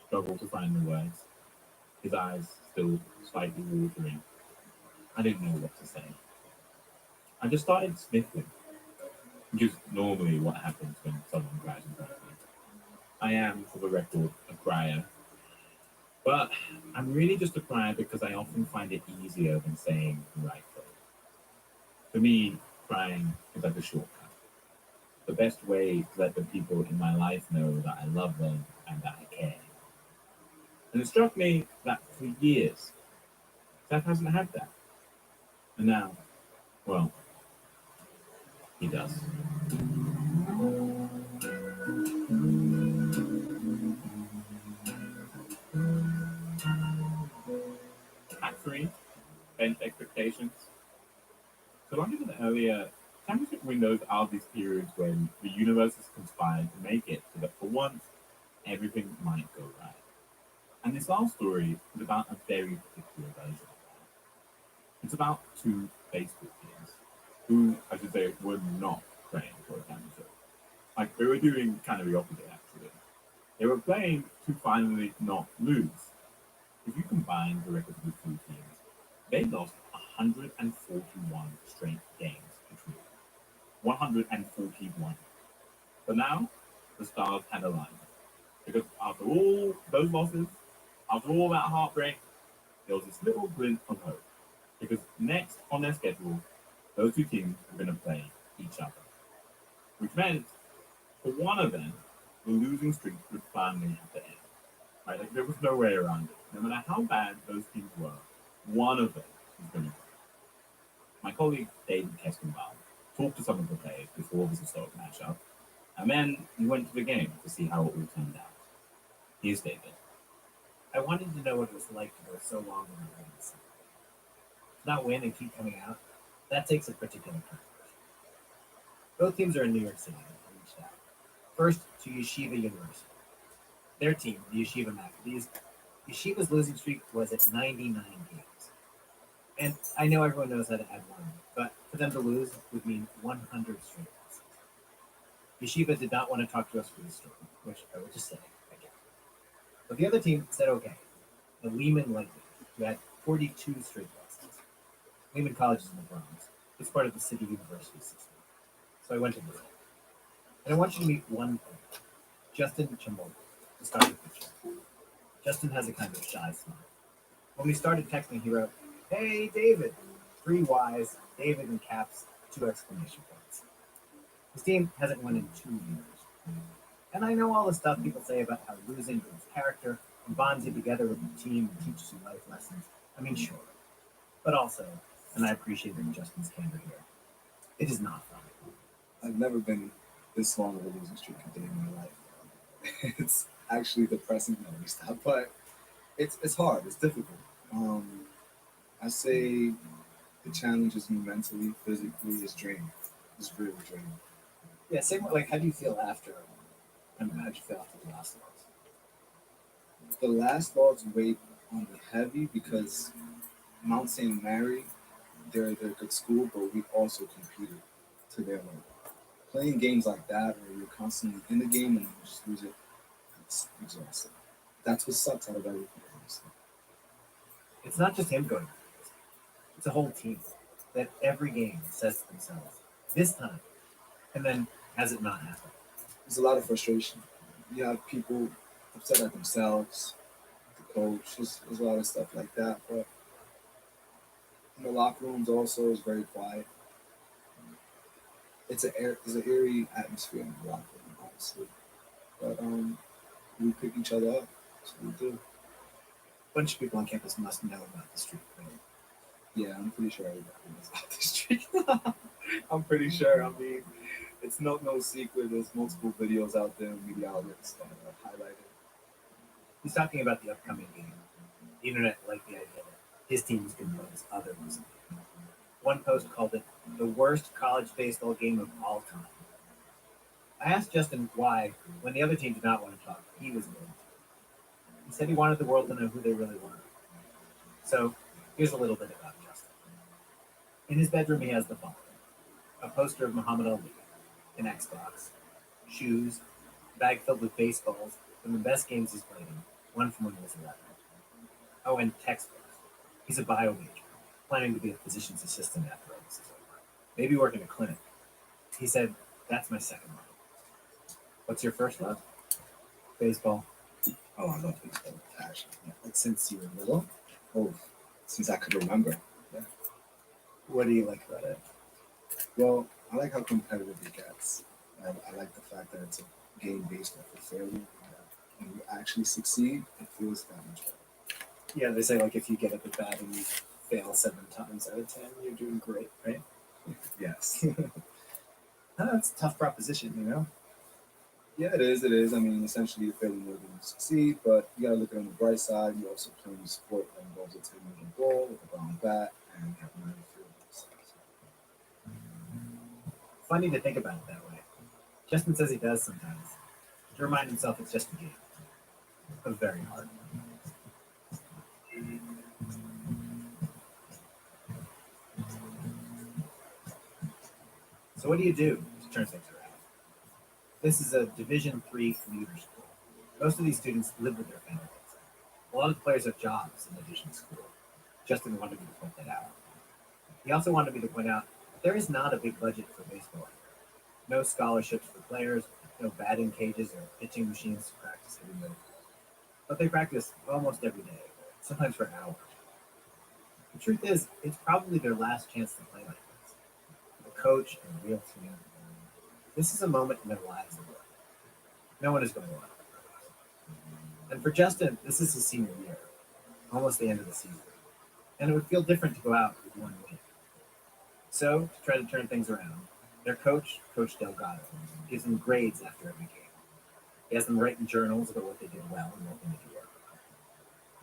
struggled to find the words, his eyes still slightly watering, I didn't know what to say. I just started sniffling, which is normally what happens when someone cries in front of me. I am, for the record, a crier, but I'm really just a crier because I often find it easier than saying the right thing. For me, crying is like a shortcut. The best way to let the people in my life know that I love them and that I care. And it struck me that for years, Seth hasn't had that. And now, well, he does. Act 3, bent expectations. So like I said earlier, championship windows are these periods when the universe is conspired to make it so that for once, everything might go right. And this last story is about a very particular version of that. It's about two Facebook teams who, I should say, were not playing for a championship. Like, they were doing kind of the opposite, actually. They were playing to finally not lose. If you combine the records of the two teams, they lost 141 straight games between them. 141. But now, the stars had aligned. Because after all those losses, after all that heartbreak, there was this little glint of hope. Because next on their schedule, those two teams were going to play each other. Which meant, for one of them, the losing streak would finally have to end. Right? Like, there was no way around it. No matter how bad those teams were, one of them was going to win. My colleague David Kestenbaum talked to some of the players before this historic matchup, and then we went to the game to see how it all turned out. Here's David. I wanted to know what it was like to go so long in the race. To not win and keep coming out, that takes a particular courage. Both teams are in New York City, and I reached out. First to Yeshiva University. Their team, the Yeshiva Maccabees, Yeshiva's losing streak was at 99 games. And I know everyone knows how to add one, but for them to lose would mean 100 straight losses. Yeshiva did not want to talk to us for this story, which I would just say, I get. But the other team said okay. The Lehman Lightning, who had 42 straight losses. Lehman College is in the Bronx. It's part of the city university system. So I went to visit. And I want you to meet one player, Justin Chamol, the starting pitcher. Justin has a kind of shy smile. When we started texting, he wrote, "Hey, David." 3 Y's, David in caps, 2 exclamation points. His team hasn't won in 2 years. And I know all the stuff people say about how losing builds character and bonds you together with the team and teaches you life lessons. I mean, sure. But also, and I appreciate Justin's candor here, it is not fun. I've never been this long of a losing streak a day in my life. It's actually depressing when we stop, but it's hard. It's difficult. I say it challenges me mentally, physically. It's draining. It's really draining. Yeah, same way, like, how do you feel after? And how do you feel after the last loss? The last loss weighed on me heavy because Mount St. Mary, they're a good school, but we also competed to their level. Playing games like that, where you're constantly in the game and you just lose it, it's exhausting. That's what sucks out of everything. Honestly. It's not just him going. It's a whole team that every game says to themselves, this time, and then has it not happened? There's a lot of frustration. You have people upset at themselves, the coach. There's a lot of stuff like that. But in the locker rooms also is very quiet. There's an eerie atmosphere in the locker room, honestly. But we pick each other up. That's what we do. A bunch of people on campus must know about the streak, right? Yeah, I'm pretty sure everybody knows about this streak. I'm pretty sure. I mean, it's no secret. There's multiple videos out there, media outlets that highlight it. He's talking about the upcoming game. The internet liked the idea that his team was going to play this other losing game. One post called it the worst college baseball game of all time. I asked Justin why, when the other team did not want to talk, he was willing to. He said he wanted the world to know who they really were. So here's a little bit about Justin. In his bedroom, he has the following: a poster of Muhammad Ali, an Xbox, shoes, a bag filled with baseballs from the best games he's played in, one from when he was 11. Oh, and textbooks. He's a bio major, planning to be a physician's assistant after all this is over. Maybe work in a clinic. He said, "That's my second love." What's your first love? Baseball. Oh, I love baseball with passion. Yeah, like since you were little? Oh, since I could remember. Yeah. What do you like about it? Well, I like how competitive it gets. I like the fact that it's a game based off of failure. When you actually succeed, it feels that much better. Yeah, they say like if you get up at bat and you fail 7 times out of 10, you're doing great, right? Yes. That's a tough proposition, you know? Yeah, it is. It is. I mean, essentially, you're failing more than you succeed, but you gotta look at it on the bright side. You also play a sport that involves a 10-meter ball with a brown bat, and you have 9 fielders. Funny to think about it that way. Justin says he does sometimes, to remind himself it's just a game. A very hard one. So what do you do to turn things around? This is a Division III commuter school. Most of these students live with their families. A lot of the players have jobs in addition to school. Justin wanted me to point that out. He also wanted me to point out that there is not a big budget for baseball here. No scholarships for players, no batting cages or pitching machines to practice every day. But they practice almost every day, sometimes for hours. The truth is, it's probably their last chance to play like this. The coach and the real team. This is a moment in their lives that work. No one is going to want it. And for Justin, this is his senior year, almost the end of the season. And it would feel different to go out with one win. So, to try to turn things around, their coach, Coach Delgado, gives them grades after every game. He has them write in journals about what they did well and what they need to work on.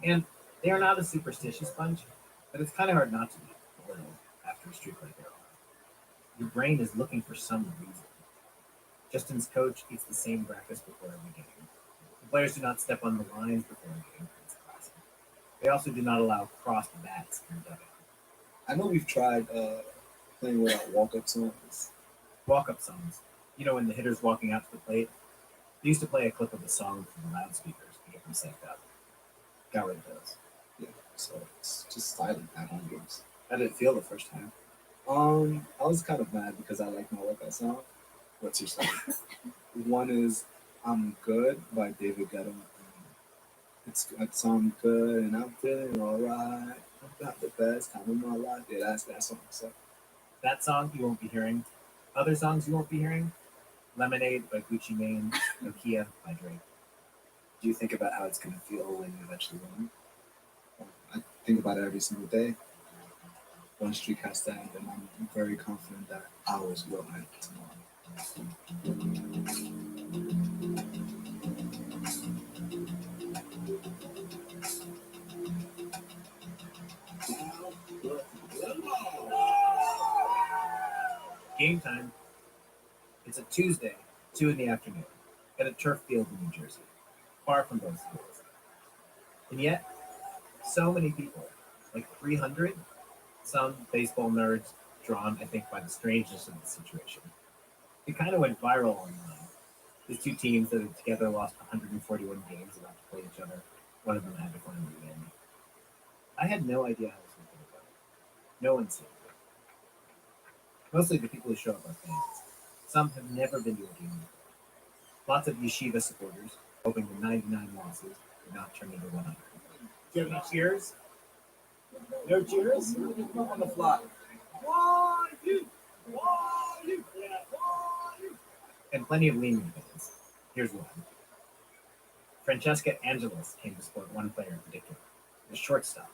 And they are not a superstitious bunch, but it's kind of hard not to be a little after a streak like they're on. Your brain is looking for some reason. Justin's coach eats the same breakfast before every game. The players do not step on the lines before a game. It's classic. They also do not allow crossed bats in the dugout. I know we've tried playing without walk-up songs. Walk-up songs. You know, when the hitter's walking out to the plate, they used to play a clip of the song from the loudspeakers to get them psyched up. Got rid of those. Yeah, so it's just silent at home games. How did it feel the first time? I was kind of mad because I like my workout song. What's your song? One is "I'm Good" by David Guetta. It's "I'm good and I'm feeling alright. I'm not the best time of my life." Yeah, that's that song. So that song you won't be hearing. Other songs you won't be hearing: "Lemonade" by Gucci Mane, "Nokia" by Drake. Do you think about how it's gonna feel when you eventually win? I think about it every single day. One streak has to end, and I'm very confident that ours will end tomorrow. Game time. It's a Tuesday, 2 in the afternoon, at a turf field in New Jersey, far from both schools. And yet, so many people, like 300, some baseball nerds drawn, I think, by the strangeness of the situation. It kind of went viral online. These two teams that had together lost 141 games about to play each other. One of them had to finally win. I had no idea how this was going to go. No one seemed to. Mostly the people who show up are fans. Some have never been to a game before. Lots of yeshiva supporters, hoping the 99 losses would not turn into 100. Do you have any cheers? No cheers? On the fly. And plenty of lenient fans. Here's one. Francesca Angelis came to support one player in particular, the shortstop.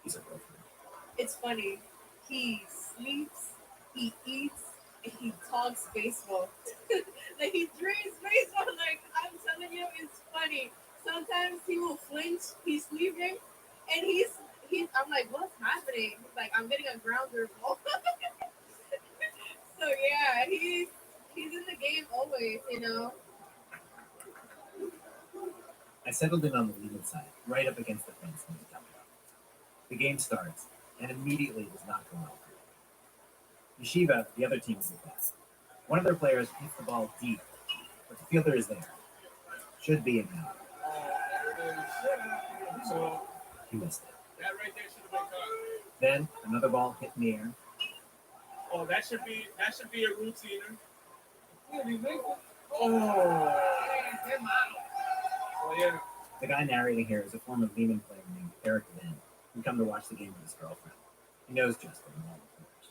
He's a girlfriend. It's funny. He sleeps, he eats, and he talks baseball. Like he dreams baseball. Like I'm telling you, it's funny. Sometimes he will flinch. He's sleeping, and he's. I'm like, what's happening? He's like, I'm getting a grounder ball. So yeah, he's in the game always, you know. I settled in on the legal side, right up against the fence in the dugout. The game starts, and immediately does not go well. Yeshiva, the other team, is at bat. One of their players hits the ball deep, but the fielder is there. Should be in the out. So He missed it. that right there should have been caught. Then another ball hit in the air. Oh, that should be a routiner. Oh, yeah. The guy narrating here is a former Lehman player named Eric Lynn, who come to watch the game with his girlfriend. He knows Justin and all the players.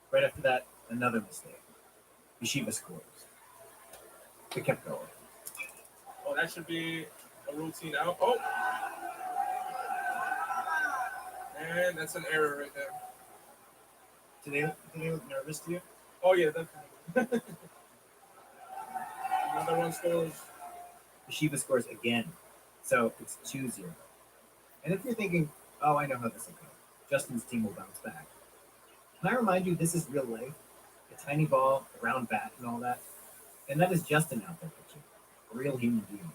Right after that, another mistake. Yeshiva scores. They kept going. Oh, that should be a routine out. Oh, and that's an error right there. Do they look nervous to you? Oh yeah, definitely. Another one scores. Yeshiva scores again. So it's 2-0. And if you're thinking, oh, I know how this will go, Justin's team will bounce back. Can I remind you, this is real life? A tiny ball, a round bat, and all that. And that is Justin out there pitching, a real human being.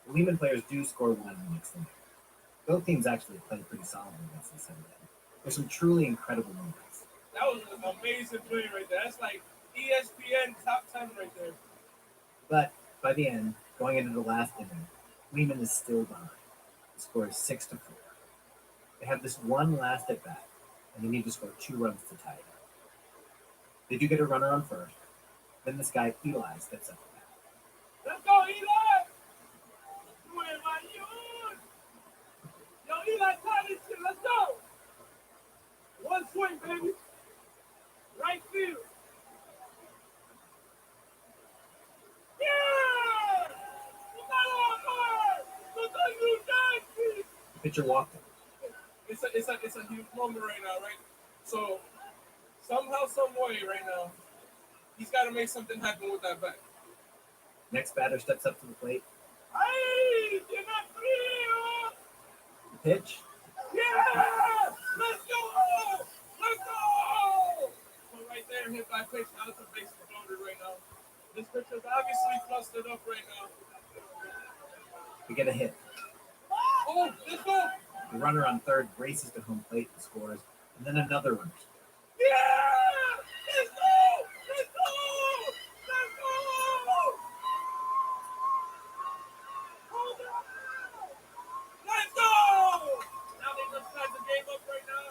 The Lehman players do score one in the next inning. Both teams actually play pretty solidly against this Sunday. There's some truly incredible moments. That was an amazing play right there. That's like ESPN top 10 right there. But by the end, going into the last inning, Lehman is still behind. The score is 6-4. They have this one last at bat, and they need to score 2 runs to tie it up. They do get a runner on first. Then this guy Eli steps up the bat. Let's go, Eli! Where am I? Yo, Eli, tie this shit. Let's go! One swing, baby. Right field. Yeah! You got all hard! Look at you, Dynasty! The pitcher walked him. It's a huge moment right now, right? So somehow, some way, right now, he's got to make something happen with that bat. Next batter steps up to the plate. Hey, you're not free! The pitch. Yeah! Let's go! Let's go! So right there, hit by pitch. Now it's a base loaded right now. This pitcher's obviously flustered up right now. We get a hit. Oh, let's go! The runner on third races to home plate and scores, and then another runner. Yeah! Let's go! Let's go! Let's go! Hold on! Let's go! Now they just tied the game up right now.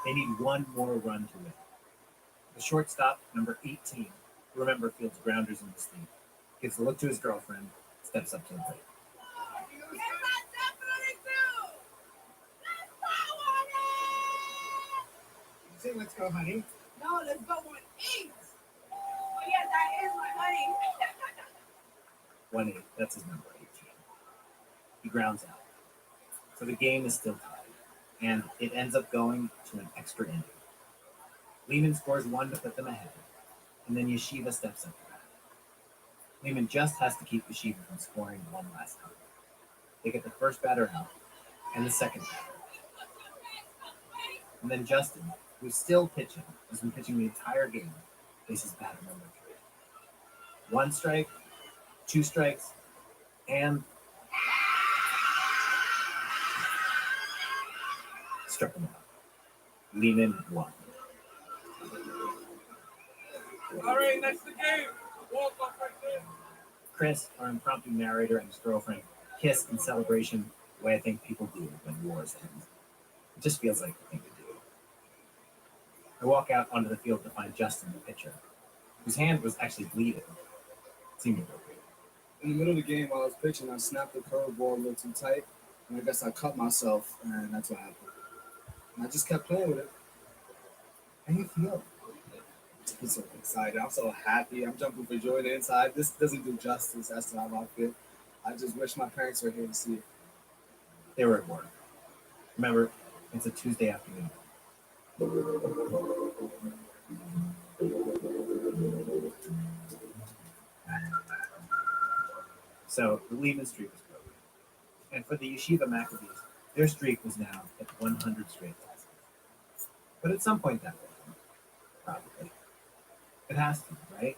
They need one more run to win. The shortstop, number 18, who remember fields grounders in the sleep, gives a look to his girlfriend, steps up to the plate. You say let's go, honey. No, let's go on 8. Oh, yes, that is my honey. 1-8, that's his number, 18. He grounds out. So the game is still tied, and it ends up going to an extra inning. Lehman scores 1 to put them ahead, and then Yeshiva steps up. Lehman just has to keep Yeshiva from scoring one last time. They get the first batter out, and the second batter. And then Justin, who's still pitching, has been pitching the entire game, faces batter number 3. 1 strike, 2 strikes, and struck him out. Lehman won. All right, that's the game. Walk off right there. Chris, our impromptu narrator, and his girlfriend kiss in celebration the way I think people do when wars end. It just feels like the thing to do. I walk out onto the field to find Justin, the pitcher, whose hand was actually bleeding. It seemed appropriate. In the middle of the game while I was pitching, I snapped the curveball a little too tight, and I guess I cut myself, and that's what happened. And I just kept playing with it. How do you feel? I'm so excited. I'm so happy. I'm jumping for joy on the inside. This doesn't do justice as to how I feel. I just wish my parents were here to see it. They were at work. Remember, it's a Tuesday afternoon. So the Lehman streak was broken. And for the Yeshiva Maccabees, their streak was now at 100 straight losses. But at some point that will come. Probably. It has to, right?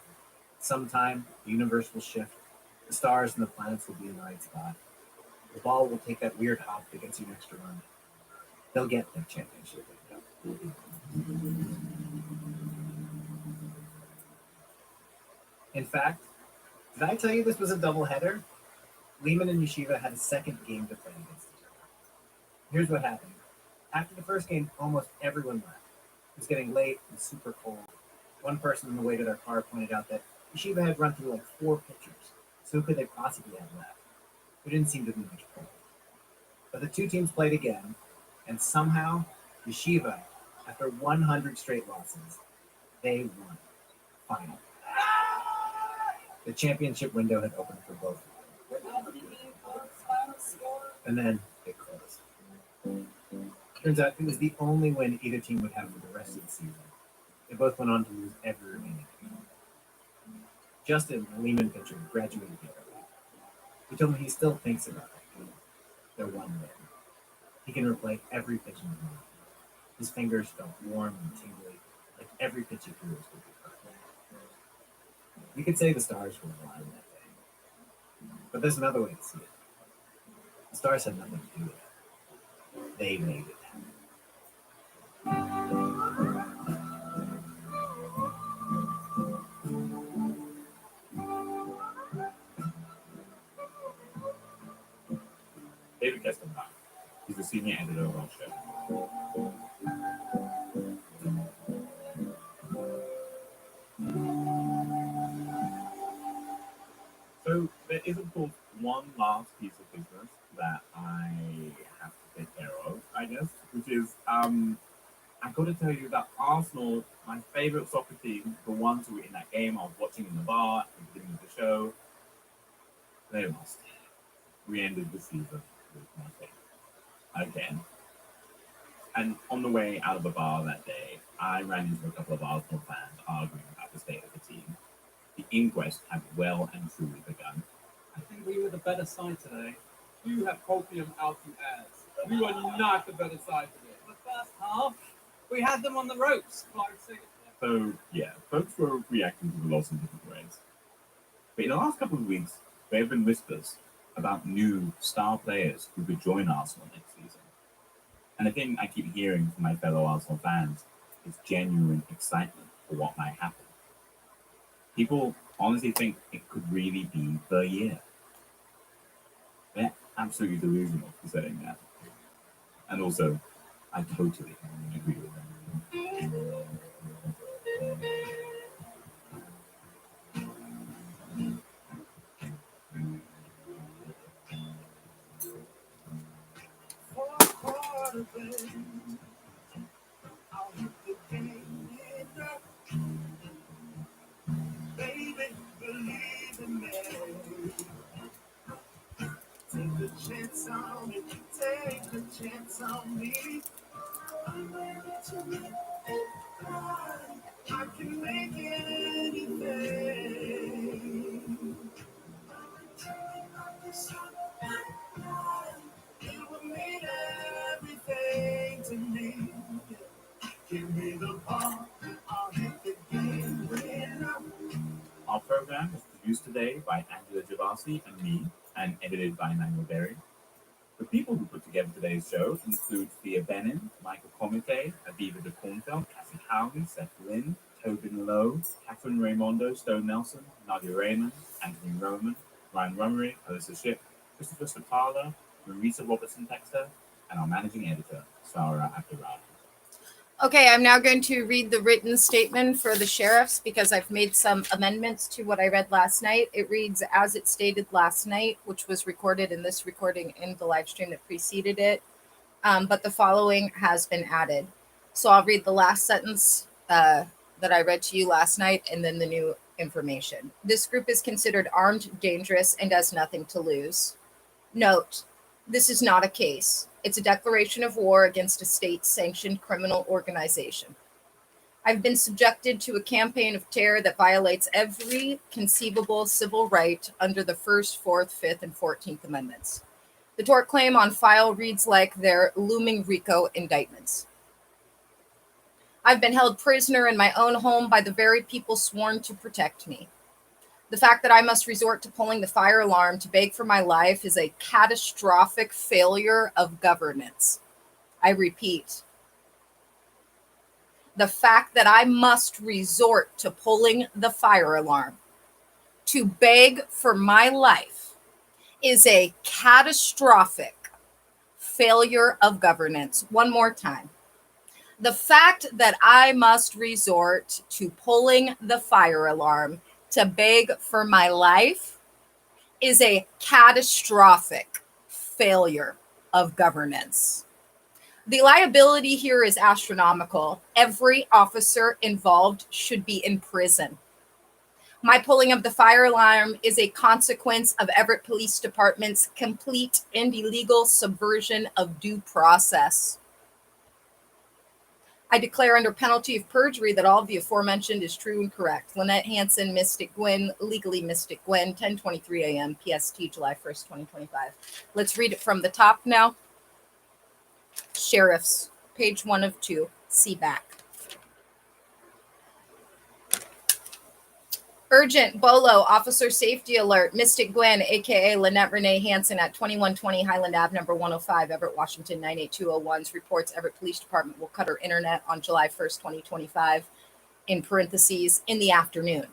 Sometime, the universe will shift. The stars and the planets will be in the right spot. The ball will take that weird hop that gets you an extra run. They'll get their championship. In fact, did I tell you this was a doubleheader? Lehman and Yeshiva had a second game to play against each other. Here's what happened. After the first game, almost everyone left. It was getting late and super cold. One person on the way to their car pointed out that Yeshiva had run through like 4 pitchers, so who could they possibly have left? There didn't seem to be much point. But the two teams played again, and somehow, Yeshiva, after 100 straight losses, they won. Final. The championship window had opened for both of them. And then it closed. Turns out it was the only win either team would have for the rest of the season. They both went on to lose every remaining game. Justin, the Lehman pitcher, graduated the other week. He told me he still thinks about it. Their one win. He can replay every pitch in the game. His fingers felt warm and tingly, like every pitch he threw was going to be perfect. We could say the stars were aligned that day. But there's another way to see it. The stars had nothing to do with it. They made it happen. David Kestenbach. He's the senior editor of our show. So there is, of course, one last piece of business that I have to take care of, I guess, which is I've got to tell you that Arsenal, my favourite soccer team, the ones who were in that game I was watching in the bar at the beginning of the show, they lost. We ended the season with nothing. Again. And on the way out of the bar that day, I ran into a couple of Arsenal fans arguing about the state of the team. The inquest had well and truly begun. I think we were the better side today. You have copium out the ass. We were not the better side today. The first half, we had them on the ropes. So, yeah, folks were reacting to the loss in different ways. But in the last couple of weeks, there have been whispers about new star players who could join Arsenal next season. And the thing I keep hearing from my fellow Arsenal fans is genuine excitement for what might happen. People honestly think it could really be the year. They're absolutely delusional for saying that. And also, I totally agree with them. Baby, believe in me. Take a chance on me. Take a chance on me. I'm ready to make it right. I can make anything. You will mean everything to me. Give me the ball. I'll hit the game winner. Our program was produced today by Angela Javasi and me, and edited by Manuel Berry. The people who put together today's show include Thea Benin, Michael Comite, Aviva de Kornfeld, Cassie Howley, Seth Lynn, Tobin Lowe, Catherine Raimondo, Stone Nelson, Nadia Raymond, Anthony Roman, Ryan Rummery, Alyssa Ship, Christopher Sapala, Marisa Robertson Texter, and our managing editor, Sarah Abdurrahman. Okay, I'm now going to read the written statement for the sheriffs because I've made some amendments to what I read last night. It reads as it stated last night, which was recorded in this recording in the live stream that preceded it, but the following has been added. So I'll read the last sentence that I read to you last night and then the new information. This group is considered armed, dangerous, and has nothing to lose. Note, this is not a case. It's a declaration of war against a state-sanctioned criminal organization. I've been subjected to a campaign of terror that violates every conceivable civil right under the 1st, 4th, 5th, and 14th Amendments. The tort claim on file reads like their looming RICO indictments. I've been held prisoner in my own home by the very people sworn to protect me. The fact that I must resort to pulling the fire alarm to beg for my life is a catastrophic failure of governance. I repeat, the fact that I must resort to pulling the fire alarm to beg for my life is a catastrophic failure of governance. One more time. The fact that I must resort to pulling the fire alarm to beg for my life is a catastrophic failure of governance. The liability here is astronomical. Every officer involved should be in prison. My pulling of the fire alarm is a consequence of Everett Police Department's complete and illegal subversion of due process. I declare under penalty of perjury that all of the aforementioned is true and correct. Lynette Hanson, Mystic Gwen, legally Mystic Gwen, 10:23 a.m. PST, July 1st, 2025. Let's read it from the top now. Sheriffs, page 1 of 2, see back. Urgent Bolo Officer Safety Alert. Mystic Gwen, aka Lynette Renee Hanson, at 2120 Highland Ave, number 105, Everett, Washington 98201, reports Everett Police Department will cut her internet on July 1st, 2025, in parentheses, in the afternoon,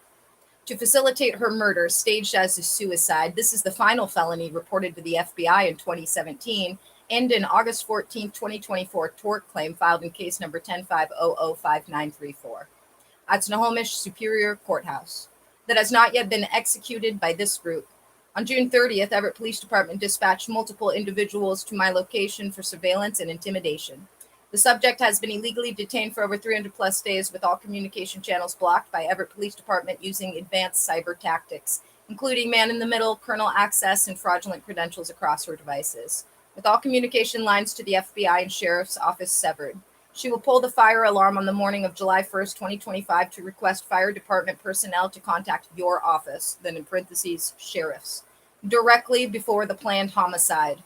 to facilitate her murder, staged as a suicide. This is the final felony reported to the FBI in 2017 and an August 14, 2024 tort claim filed in case number 105005934 at Snohomish Superior Courthouse that has not yet been executed by this group. On June 30th, Everett Police Department dispatched multiple individuals to my location for surveillance and intimidation. The subject has been illegally detained for over 300 plus days, with all communication channels blocked by Everett Police Department using advanced cyber tactics, including man-in-the-middle, kernel access, and fraudulent credentials across her devices. With all communication lines to the FBI and Sheriff's Office severed, she will pull the fire alarm on the morning of July 1st, 2025, to request fire department personnel to contact your office, then in parentheses, sheriffs, directly before the planned homicide,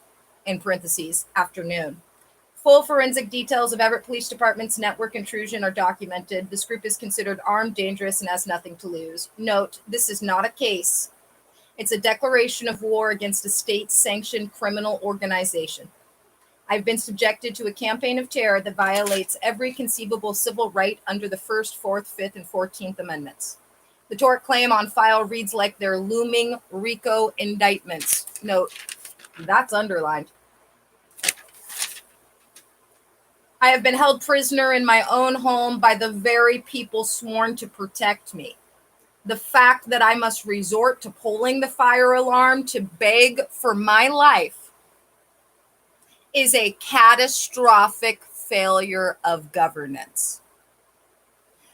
in parentheses, afternoon. Full forensic details of Everett Police Department's network intrusion are documented. This group is considered armed, dangerous, and has nothing to lose. Note, this is not a case. It's a declaration of war against a state-sanctioned criminal organization. I've been subjected to a campaign of terror that violates every conceivable civil right under the 1st, 4th, 5th, and 14th Amendments. The tort claim on file reads like their looming RICO indictments. Note, that's underlined. I have been held prisoner in my own home by the very people sworn to protect me. The fact that I must resort to pulling the fire alarm to beg for my life is a catastrophic failure of governance.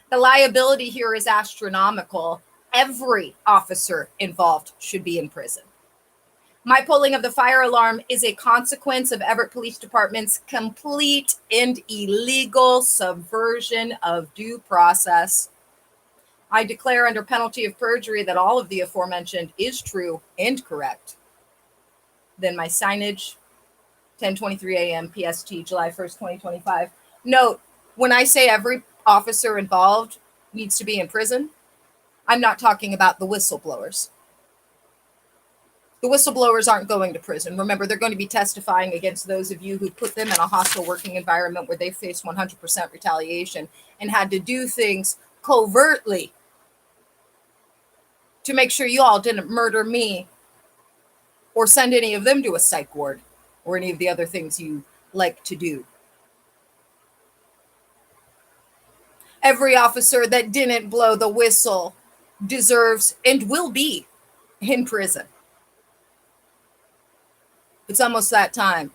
The liability here is astronomical. Every officer involved should be in prison. My pulling of the fire alarm is a consequence of Everett Police Department's complete and illegal subversion of due process. I declare under penalty of perjury that all of the aforementioned is true and correct. Then my signage, 10:23 a.m. PST, July 1st, 2025. Note, when I say every officer involved needs to be in prison, I'm not talking about the whistleblowers. The whistleblowers aren't going to prison. Remember, they're going to be testifying against those of you who put them in a hostile working environment where they faced 100% retaliation and had to do things covertly to make sure you all didn't murder me or send any of them to a psych ward or any of the other things you like to do. Every officer that didn't blow the whistle deserves and will be in prison. It's almost that time,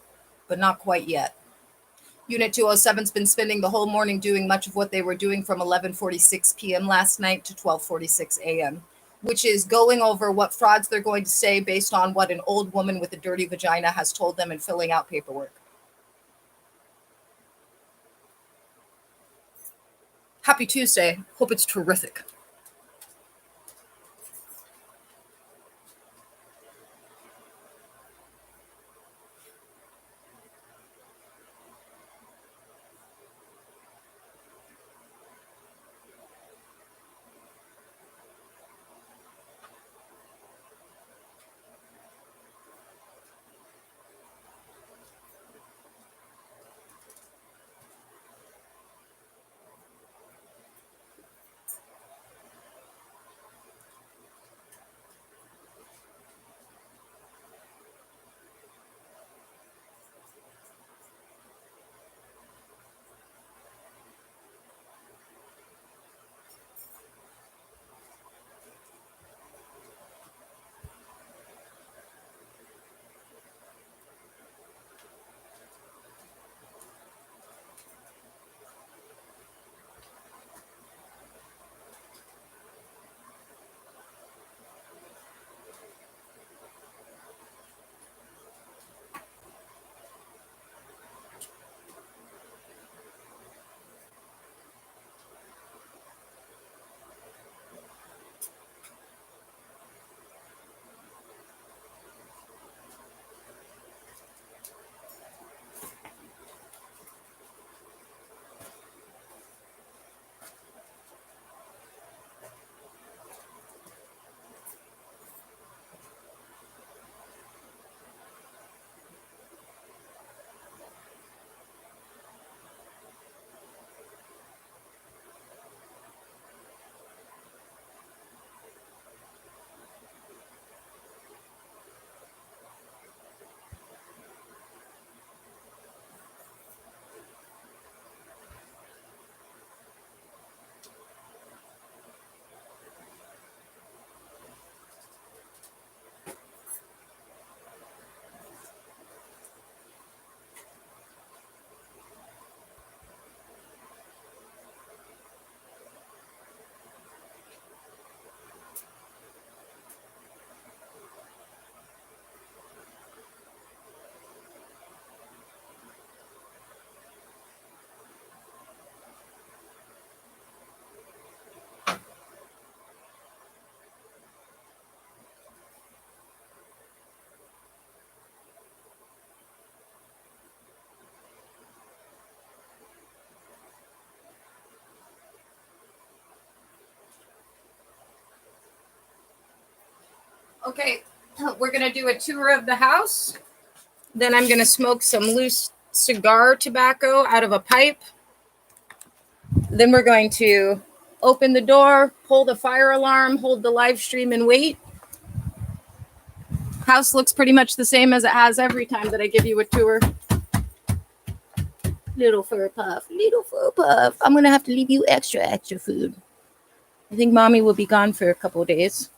but not quite yet. Unit 207's been spending the whole morning doing much of what they were doing from 11:46 p.m. last night to 12:46 a.m., which is going over what frauds they're going to say based on what an old woman with a dirty vagina has told them and filling out paperwork. Happy Tuesday. Hope it's terrific. Okay, we're gonna do a tour of the house. Then I'm gonna smoke some loose cigar tobacco out of a pipe. Then we're going to open the door, pull the fire alarm, hold the live stream, and wait. House looks pretty much the same as it has every time that I give you a tour. Little fur puff, little fur puff. I'm gonna have to leave you extra food. I think mommy will be gone for a couple of days.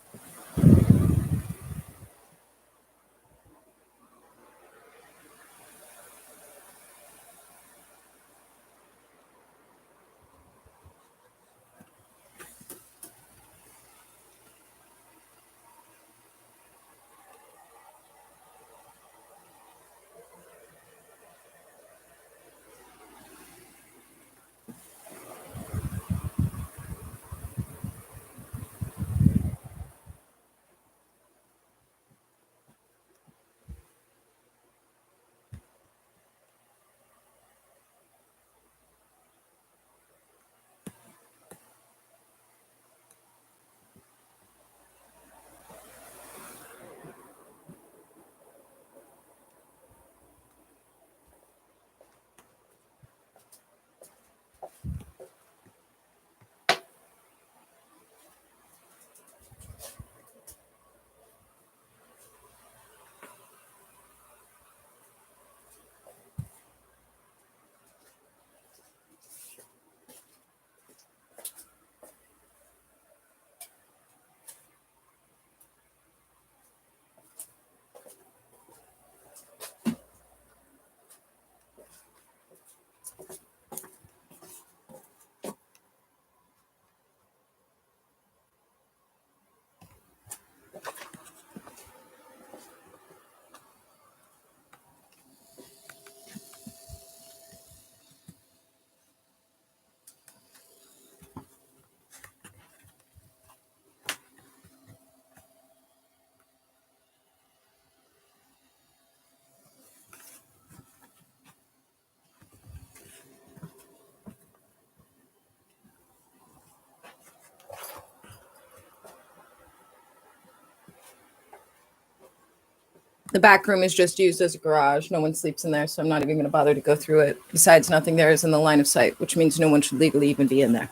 The back room is just used as a garage. No one sleeps in there, so I'm not even going to bother to go through it. Besides, nothing there is in the line of sight, which means no one should legally even be in there.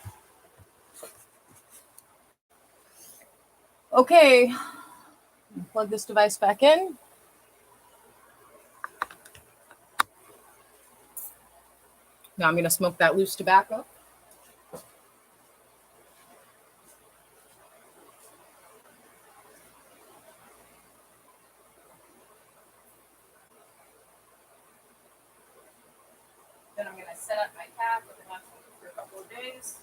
Okay, plug this device back in. Now I'm going to smoke that loose tobacco. Then I'm going to set up my cap with the left for a couple of days.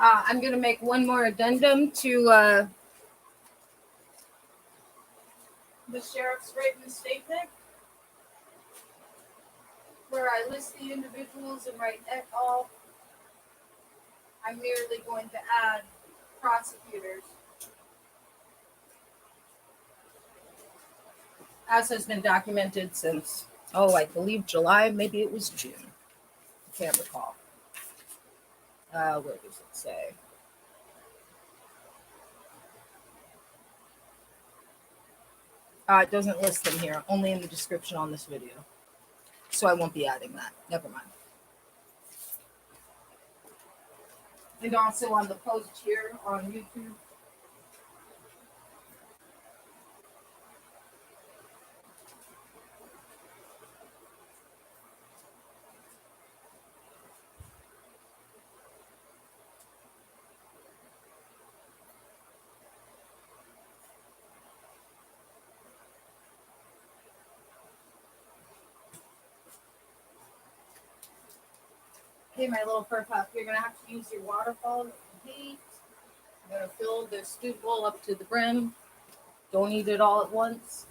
I'm going to make one more addendum to the sheriff's written statement, where I list the individuals and write et al. I'm merely going to add prosecutors, as has been documented since, I believe July, maybe it was June. I can't recall. Where does it say? It doesn't list them here, only in the description on this video. So I won't be adding that. Never mind. And also on the post here on YouTube. Okay, my little fur pup, you're going to have to use your waterfall heat. I'm going to fill the stew bowl up to the brim. Don't eat it all at once.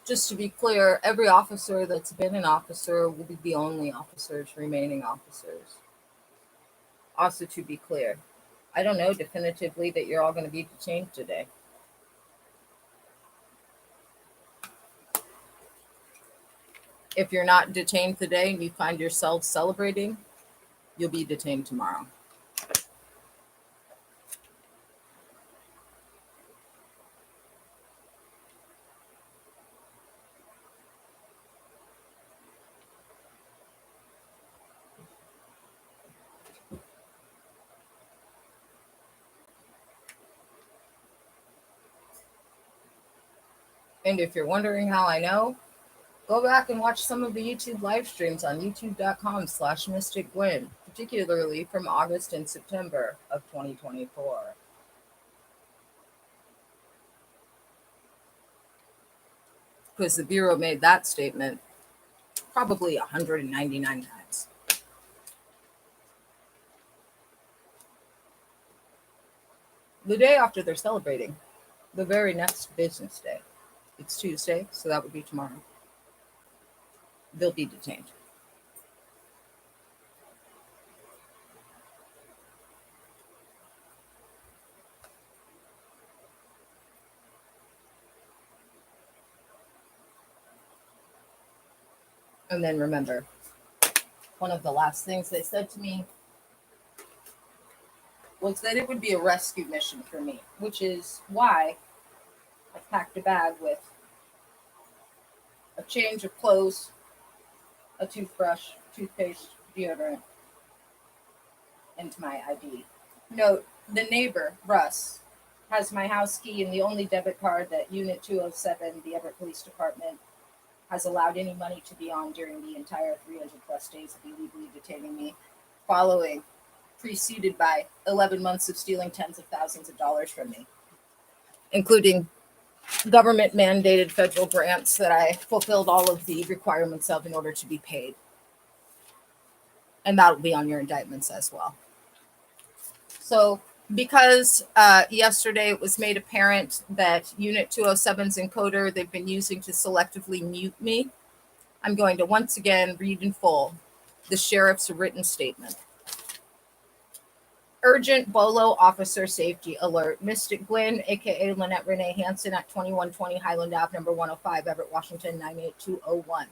Just to be clear, every officer that's been an officer will be the only officers remaining officers. Also, to be clear, I don't know definitively that you're all going to be detained today. If you're not detained today and you find yourselves celebrating, you'll be detained tomorrow. And if you're wondering how I know, go back and watch some of the YouTube live streams on youtube.com/Mystic Gwen, particularly from August and September of 2024. Because the Bureau made that statement probably 199 times. The day after they're celebrating, the very next business day, it's Tuesday, so that would be tomorrow, they'll be detained. And then remember, one of the last things they said to me was that it would be a rescue mission for me, which is why I packed a bag with a change of clothes, a toothbrush, toothpaste, deodorant, and my ID. Note, the neighbor, Russ, has my house key and the only debit card that Unit 207, the Everett Police Department, has allowed any money to be on during the entire 300 plus days of illegally detaining me, preceded by 11 months of stealing tens of thousands of dollars from me, including government mandated federal grants that I fulfilled all of the requirements of in order to be paid. And that'll be on your indictments as well. So because yesterday it was made apparent that Unit 207's encoder they've been using to selectively mute me, I'm going to once again read in full the sheriff's written statement. Urgent Bolo Officer Safety Alert. Mystic Gwen, a.k.a. Lynette Renee Hansen at 2120 Highland Ave, number 105, Everett, Washington, 98201.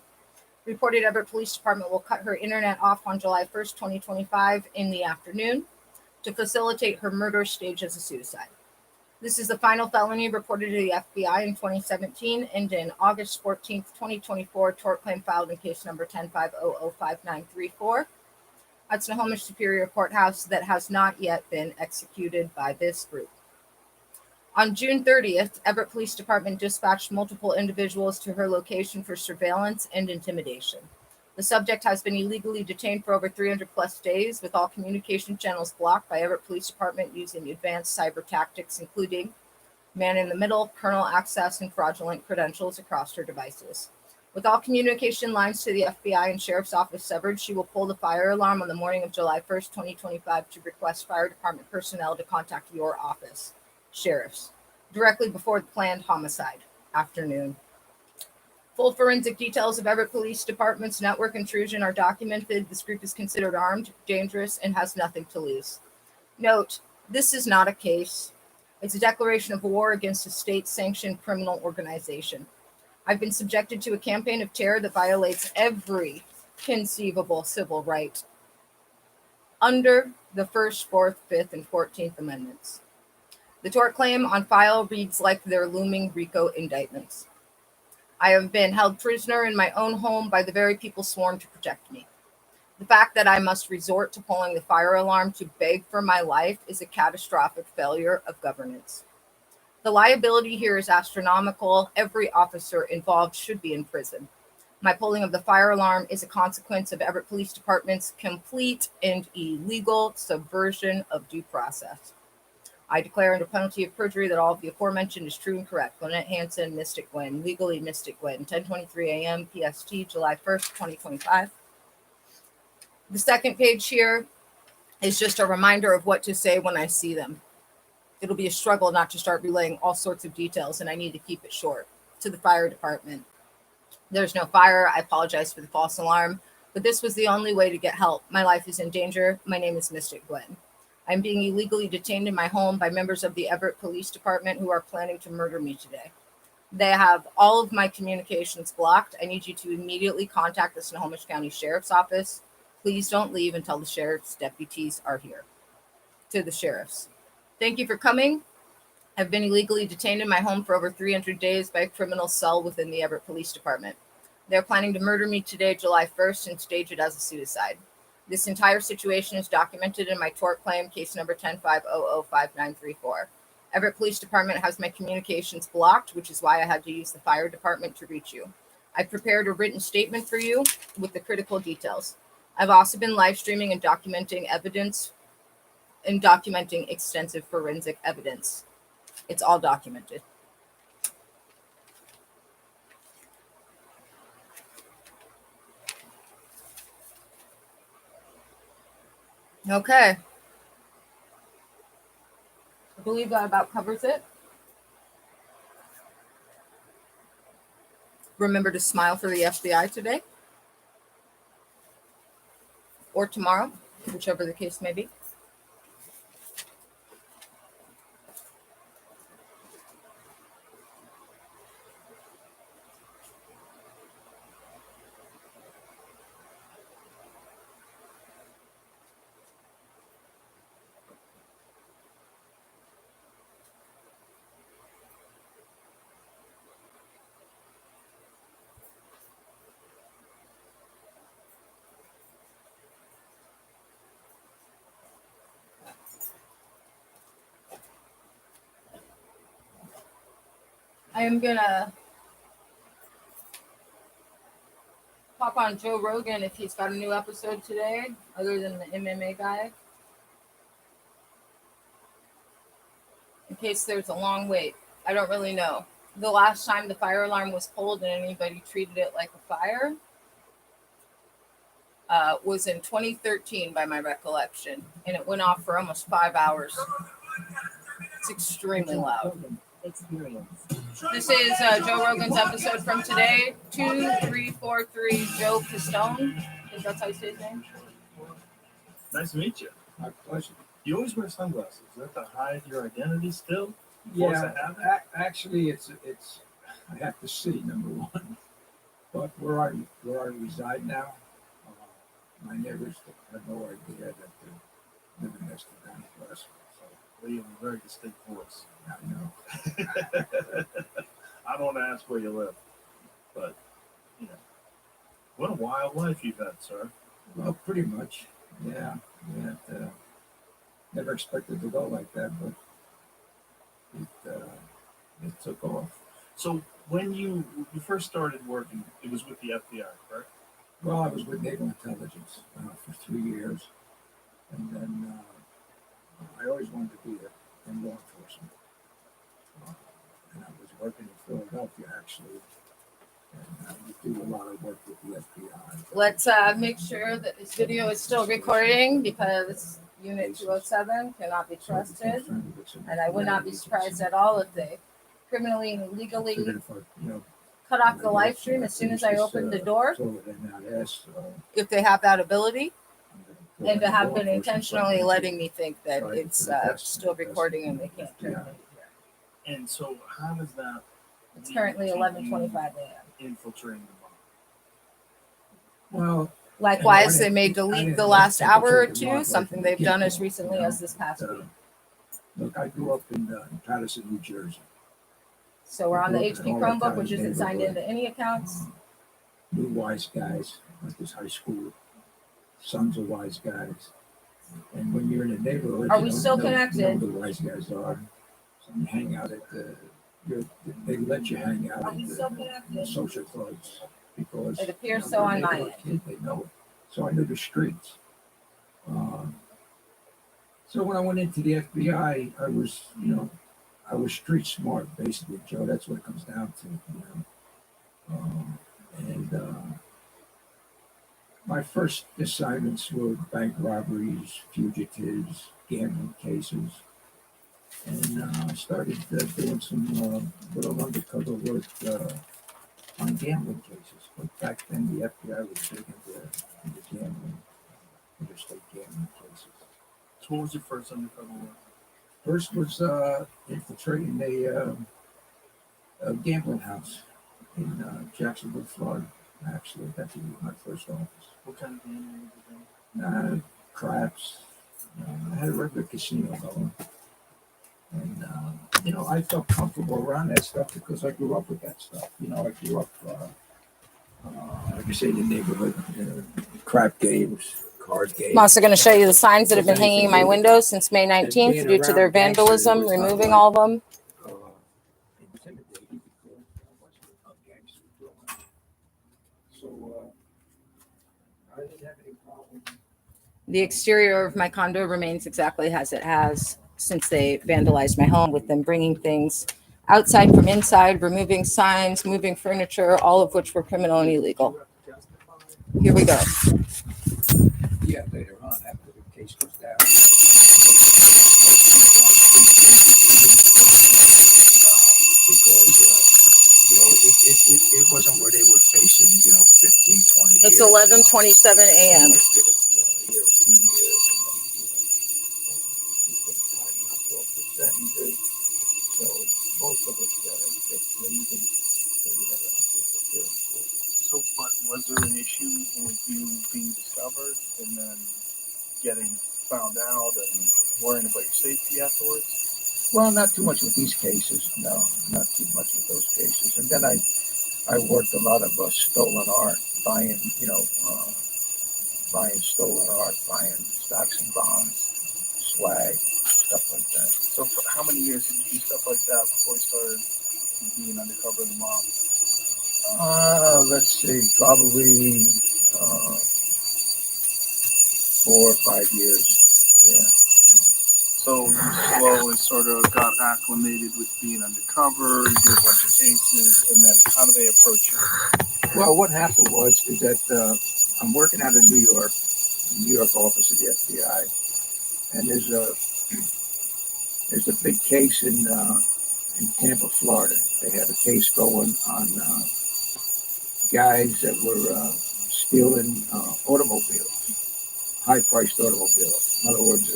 Reported Everett Police Department will cut her internet off on July 1st, 2025 in the afternoon to facilitate her murder staged as a suicide. This is the final felony reported to the FBI in 2017 and in August 14th, 2024, tort claim filed in case number 105005934 at Snohomish Superior Courthouse that has not yet been executed by this group. On June 30th, Everett Police Department dispatched multiple individuals to her location for surveillance and intimidation. The subject has been illegally detained for over 300 plus days, with all communication channels blocked by Everett Police Department using advanced cyber tactics, including man-in-the-middle, kernel access, and fraudulent credentials across her devices. With all communication lines to the FBI and Sheriff's Office severed, she will pull the fire alarm on the morning of July 1st, 2025 to request fire department personnel to contact your office, sheriffs, directly before the planned homicide, afternoon. Full forensic details of Everett Police Department's network intrusion are documented. This group is considered armed, dangerous, and has nothing to lose. Note, this is not a case. It's a declaration of war against a state-sanctioned criminal organization. I've been subjected to a campaign of terror that violates every conceivable civil right under the 1st, 4th, 5th, and 14th Amendments. The tort claim on file reads like their looming RICO indictments. I have been held prisoner in my own home by the very people sworn to protect me. The fact that I must resort to pulling the fire alarm to beg for my life is a catastrophic failure of governance. The liability here is astronomical. Every officer involved should be in prison. My pulling of the fire alarm is a consequence of Everett Police Department's complete and illegal subversion of due process. I declare under penalty of perjury that all of the aforementioned is true and correct. Lynette Hansen, Mystic Gwen, legally Mystic Gwen, 10:23 a.m. PST, July 1st, 2025. The second page here is just a reminder of what to say when I see them. It'll be a struggle not to start relaying all sorts of details, and I need to keep it short. To the fire department, There's no fire. I apologize for the false alarm, but this was the only way to get help. My life is in danger. My name is Mystic Gwen. I'm being illegally detained in my home by members of the Everett Police Department who are planning to murder me today. They have all of my communications blocked. I need you to immediately contact the Snohomish County Sheriff's Office. Please don't leave until the sheriff's deputies are here. To the sheriffs. Thank you for coming. I've been illegally detained in my home for over 300 days by a criminal cell within the Everett Police Department. They're planning to murder me today, July 1st, and stage it as a suicide. This entire situation is documented in my tort claim, case number 10-500-5934. Everett Police Department has my communications blocked, which is why I had to use the fire department to reach you. I've prepared a written statement for you with the critical details. I've also been live streaming and documenting evidence and documenting extensive forensic evidence. It's all documented. Okay. I believe that about covers it. Remember to smile for the FBI today or tomorrow, whichever the case may be. I am gonna pop on Joe Rogan if he's got a new episode today, other than the MMA guy, in case there's a long wait. I don't really know. The last time the fire alarm was pulled and anybody treated it like a fire was in 2013 by my recollection, and it went off for almost 5 hours. It's extremely loud. This is Joe Rogan's episode from today, 2343 Joe Pistone. Is that how you say his name? Nice to meet you. My pleasure. You always wear sunglasses. Is that to hide your identity still? Yeah, actually, it's I have to see, number one. But where I reside now, my neighbors have no idea that they're living next to Danny Glass. So well, you have a very distinct voice. I know. I don't want to ask where you live, but you know, what a wild life you've had, sir. Well, pretty much. Yeah. Never expected to go like that, but it took off. So when you first started working, it was with the FBI, correct? Well, I was with Naval Intelligence for 3 years, and then I always wanted to be in law enforcement. And I was working in Philadelphia, actually, and we do a lot of work with the FBI. Let's make sure that this video is still recording, because Unit 207 cannot be trusted, and I would not be surprised at all if they criminally and illegally cut off the live stream as soon as I open the door, if they have that ability, and to have been intentionally letting me think that it's still recording and they can't turn it. And so how does that... It's currently 11:25 a.m. Infiltrating the Well, likewise, they may delete the last hour or two, something they've done as recently as this past week. Look, I grew up in Patterson, New Jersey. So we're on the HP Chromebook, which isn't signed into any accounts. New wise guys, like this high school, sons of wise guys. And when you're in a neighborhood, Are we still connected? You know who the wise guys are. So you hang out at they let you hang out at the social clubs because it appears so on my end. Kid, they know it. So I knew the streets. So when I went into the FBI, I was street smart, basically, Joe. That's what it comes down to, my first assignments were bank robberies, fugitives, gambling cases, and I started doing some little undercover work on gambling cases. But back then, the FBI was big into gambling, interstate gambling cases. So what was your first undercover work? First was infiltrating a gambling house in Jacksonville, Florida. Actually, that was my first office. What kind of gambling were you doing? Craps. I had a regular casino going. And, I felt comfortable around that stuff because I grew up with that stuff. I grew up, like I say, in the neighborhood, crap games, card games. I'm also going to show you the signs that have been hanging in my windows since May 19th due to their vandalism, removing all of them. The exterior of my condo remains exactly as it has since they vandalized my home, with them bringing things outside from inside, removing signs, moving furniture, all of which were criminal and illegal. Here we go. Yeah, later on, after the case goes down. Because, it wasn't where they were facing, 15, 20 years. It's 11:27 a.m. So, but was there an issue with you being discovered and then getting found out and worrying about your safety afterwards? Well, not too much with these cases. No, not too much with those cases. And then I worked a lot of stolen art, buying stolen art, buying stocks and bonds, swag, stuff like that. So for how many years did you do stuff like that before you started being undercover in the mob? Let's see, probably 4 or 5 years. Yeah. So you slowly sort of got acclimated with being undercover, you did a bunch of cases, and then how do they approach you? Well, what happened is that I'm working out of New York office of the FBI, and there's a big case in Tampa, Florida. They have a case going on guys that were stealing automobiles, high-priced automobiles. In other words,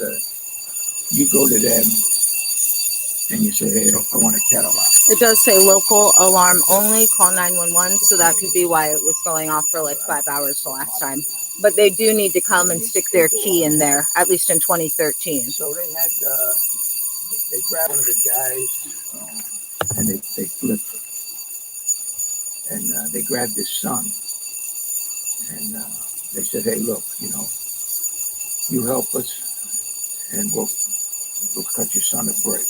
you go to them and you say, hey, I want a Cadillac. It does say local alarm only, call 911, so that could be why it was going off for like 5 hours the last time. But they do need to come and stick their key in there, at least in 2013. So they grabbed one of the guys and they flipped him. And they grabbed his son. And they said, hey, look, you help us and we'll cut your son a break.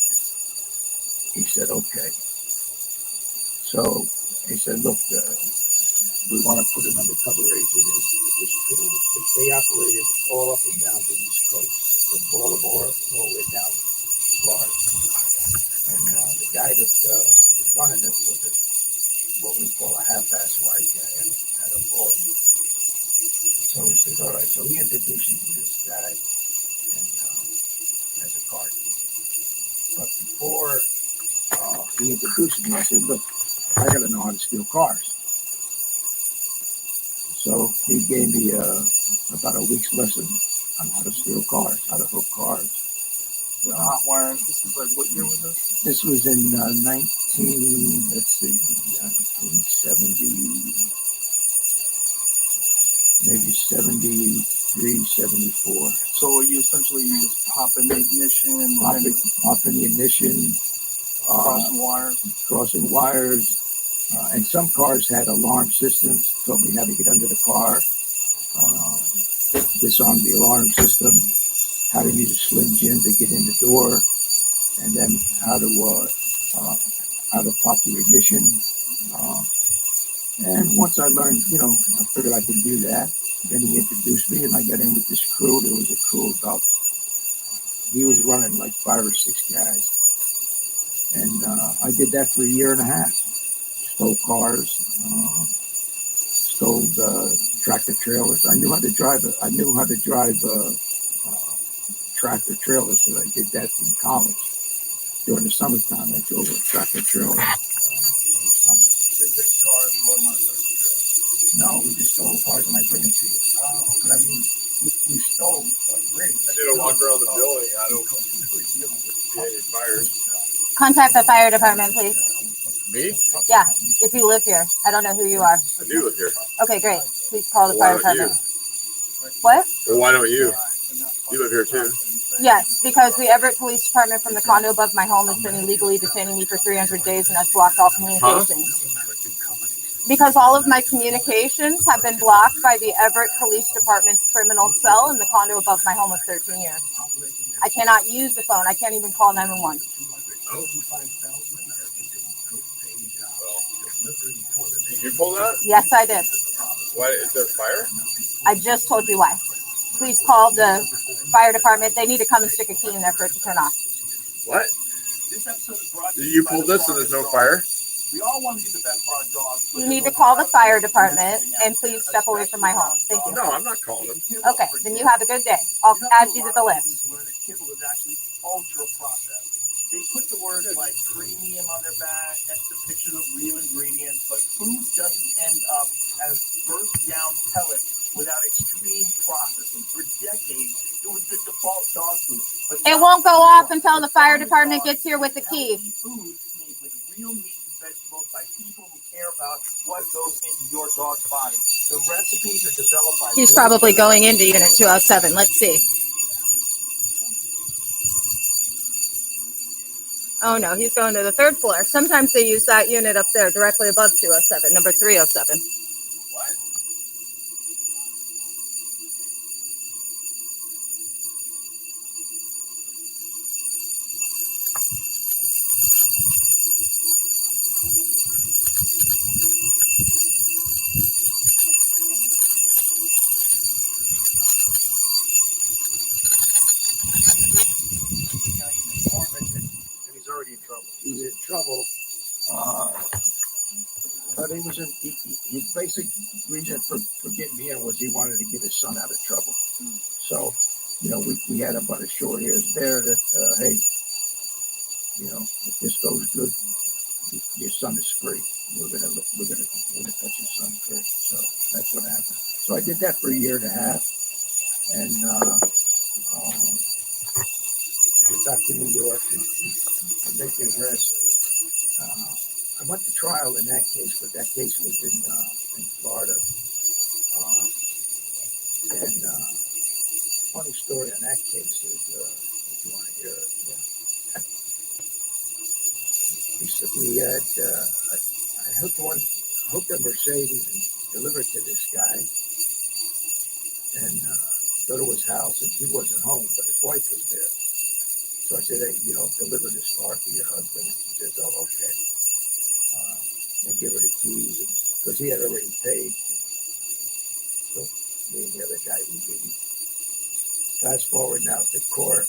He said, okay. So he said, look, we want to put an undercover agent in this crew. They operated all up and down the East Coast, from Baltimore all the way down to Florida. And the guy that was running it was what we call a half-ass white guy out of Baltimore. So he said, all right. So he introduced me to this guy and as a car key. But before he introduced me, I said, look, I got to know how to steal cars. So he gave me about a week's lesson on how to steal cars, how to hook cars. Hot wire, this was like, what year was this? This was in 1970, maybe 73, 74. So you essentially just popping the ignition? Popping the ignition. Crossing wires. And some cars had alarm systems, told me how to get under the car, disarm the alarm system, how to use a Slim Jim to get in the door, and then how to pop the ignition. And once I learned, I figured I could do that. Then he introduced me, and I got in with this crew. There was a crew about, he was running like 5 or 6 guys. And I did that for a year and a half. Stole cars, stole tractor trailers. I knew how to drive tractor trailers because I did that in college. During the summertime, I drove a tractor trailer. Big cars, low No, we just stole cars and I bring them to you. Oh. But I mean, we stole a rig. I did a walk around the building. I don't see any fires. Contact the fire department, please. Me? Yeah, if you live here. I don't know who you are. I do live here. Okay, great. Please call the Well, fire why don't department. What? Well, why don't you? You live here too. Yes, because the Everett Police Department from the condo above my home has been illegally detaining me for 300 days and has blocked all communications. Because all of my communications have been blocked by the Everett Police Department's criminal cell in the condo above my home of 13 years. I cannot use the phone. I can't even call 911. Oh. Did you pull that? Yes, I did. Why is there fire? I just told you why. Please call the fire department. They need to come and stick a key in there for it to turn off. What? You pulled this and there's no fire? We all want to do the best for our dogs. You need to call the fire department and please step away from my home. Thank you. No, I'm not calling them. Okay, then you have a good day. I'll add you to the list. Kibble is actually ultra processed. They put the words like premium on their back, that's the pictures of real ingredients, but food doesn't end up as burst down pellets without extreme processing. For decades, it was the default dog food. But It won't go off until the fire department gets here with the key. Food made with real meat and vegetables by people who care about what goes into your dog's body. The recipes are developed by... He's probably going into Unit 207. Let's see. Oh no, he's going to the third floor. Sometimes they use that unit up there directly above 207, number 307. What? And he's already in trouble. He's in trouble. But he was in, his basic reason for getting me in was he wanted to get his son out of trouble. So, you know, we had him on a short ears there that, hey, you know, if this goes good, your son is free. We're gonna touch your son free. So that's what happened. So I did that for a year and a half, and get back to New York and make the arrest. I went to trial in that case, but that case was in Florida. And funny story on that case is, if you want to hear it, yeah. We had, I hooked a Mercedes and delivered to this guy, and go to his house, and he wasn't home, but his wife was there. So I said, hey, you know, deliver this car to your husband. And she says, oh, okay. And give her the keys, because he had already paid. So me and the other guy, we beat. Fast forward now to court.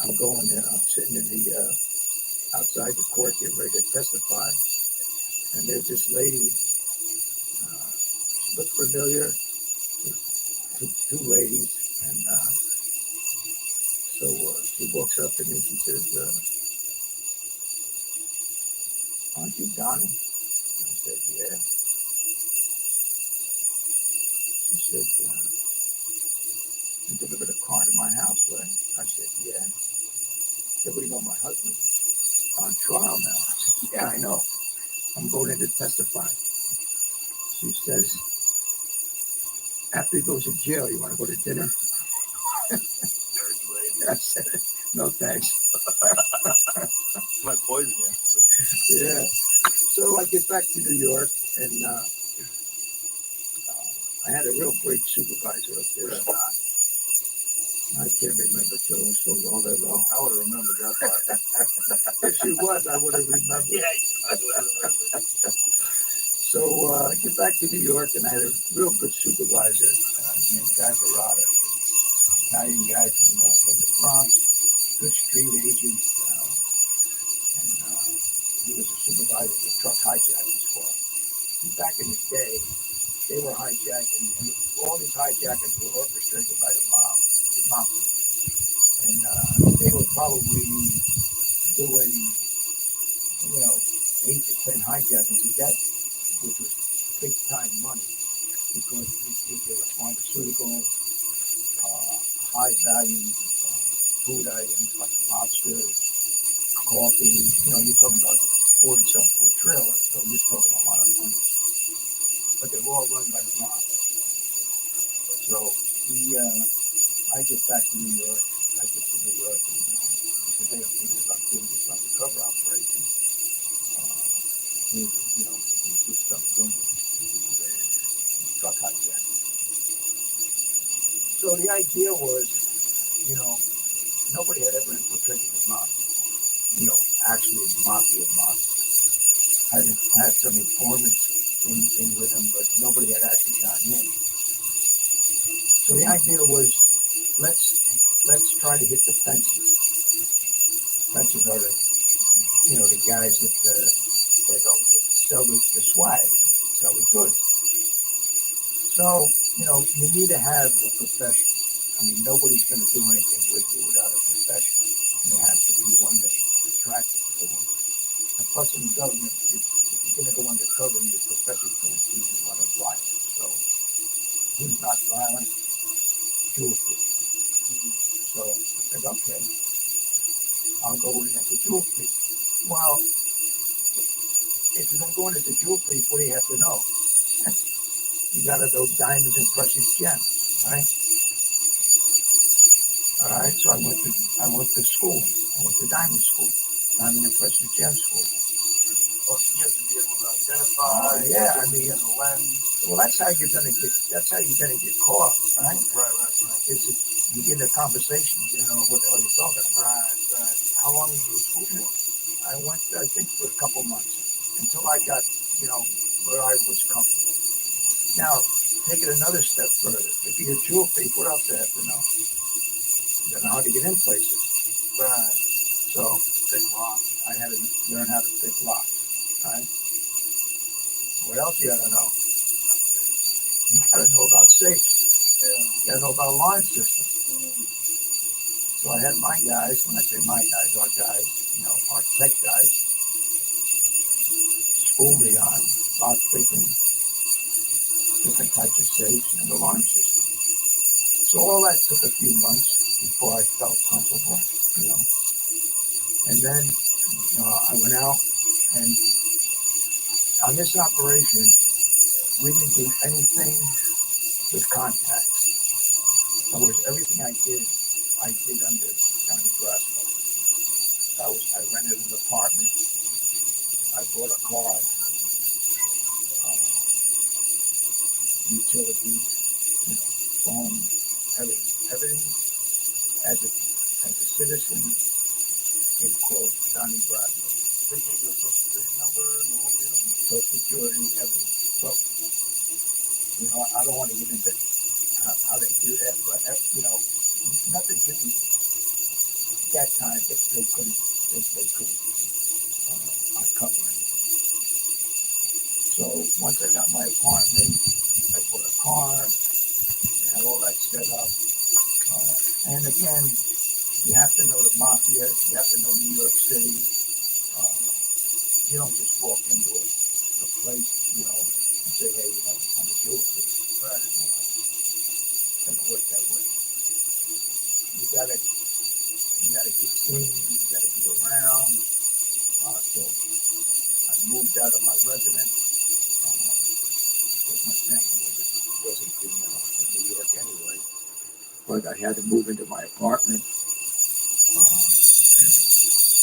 I'm going there. I'm sitting in the outside the court getting ready to testify. And there's this lady, she looked familiar, two ladies. And so she walks up to me, she says, aren't you Donnie? I said, yeah. She said, you delivered a car to my house, right? I said, yeah. She said, well, you know, my husband's on trial now. I said, yeah, I know. I'm going in to testify. She says, after he goes to jail, you want to go to dinner? I said, no thanks. My poison, yeah. So I get back to New York, and I had a real great supervisor up there. I can't remember, Joe. It was so long ago. I would have remembered that part. If she was, I would have remembered. Yeah, I would have remembered. So I get back to New York, and I had a real good supervisor named Guy Barada, Italian guy from the Bronx, good street agent, and he was a supervisor of the truck hijacking squad. And back in the day, they were hijacking, and all these hijackings were orchestrated by the mob, the mafia. And they were probably doing, 8 to 10 hijackings a day, which was big time money because they were pharmaceuticals, high value food items like lobster, coffee. You're talking about 40-some foot trailers, so you're talking a lot of money. But they're all run by the mob. So I get back to New York. I get to New York, and because they are thinking about doing this undercover operation. Maybe, we can get something going with truck hijack. So the idea was, nobody had ever infiltrated the mafia. Actually, mafia. Had some informants in with them, but nobody had actually gotten in. So the idea was, let's try to hit the fences. Fences are the guys that sell the swag, sell the goods. So, you need to have a profession. I mean, nobody's going to do anything with you without a profession. And it has to be one that's attractive to them. And plus, in the government, if you're going to go undercover, your profession is going to be one of violence. So, who's not violent? Jewel thief. So, I said, okay, I'll go in as a jewel thief. Well, if you're going to go in as a jewel thief, what do you have to know? You got to know diamonds and precious gems, right? All right, so I went to school. I went to diamond school, diamond and precious gem school. Oh, so you have to be able to identify. Yeah, I mean, the lens. well, that's how you're gonna get caught, right? Right. It's you get in a conversation, you know what the hell you're talking about. Right. How long did you go to school for? I went, I think, for a couple months until I got, where I was comfortable. Now, take it another step further. If you're a jewel thief, what else do you have to know? You gotta know how to get in places. Right. So, Pick locks. I had to learn how to pick locks, right? What else you gotta know? You gotta know about safes. Yeah. You gotta know about alarm system. So I had my guys, when I say my guys, our guys, our tech guys, school me on lock picking, different types of safes and alarm system. So all that took a few months before I felt comfortable, And then I went out, and on this operation, we didn't do anything with contacts. In other words, everything I did under Johnny Brasco. I rented an apartment. I bought a car, utilities, phone, everything as a citizen in quote Johnny Brasco. They gave you a social security number and the whole deal? Social security, everything. So, I don't want to get into how they do that, but nothing could be that time that they couldn't uncover anything. So once I got my apartment, I bought a car, I had all that set up, and again, you have to know the mafia, you have to know New York City. You don't just walk into a place, and say, hey, I'm a jewel thief. Right. It doesn't work that way. You gotta get seen, you gotta be around. So I moved out of my residence. Because my family wasn't in New York anyway. But I had to move into my apartment.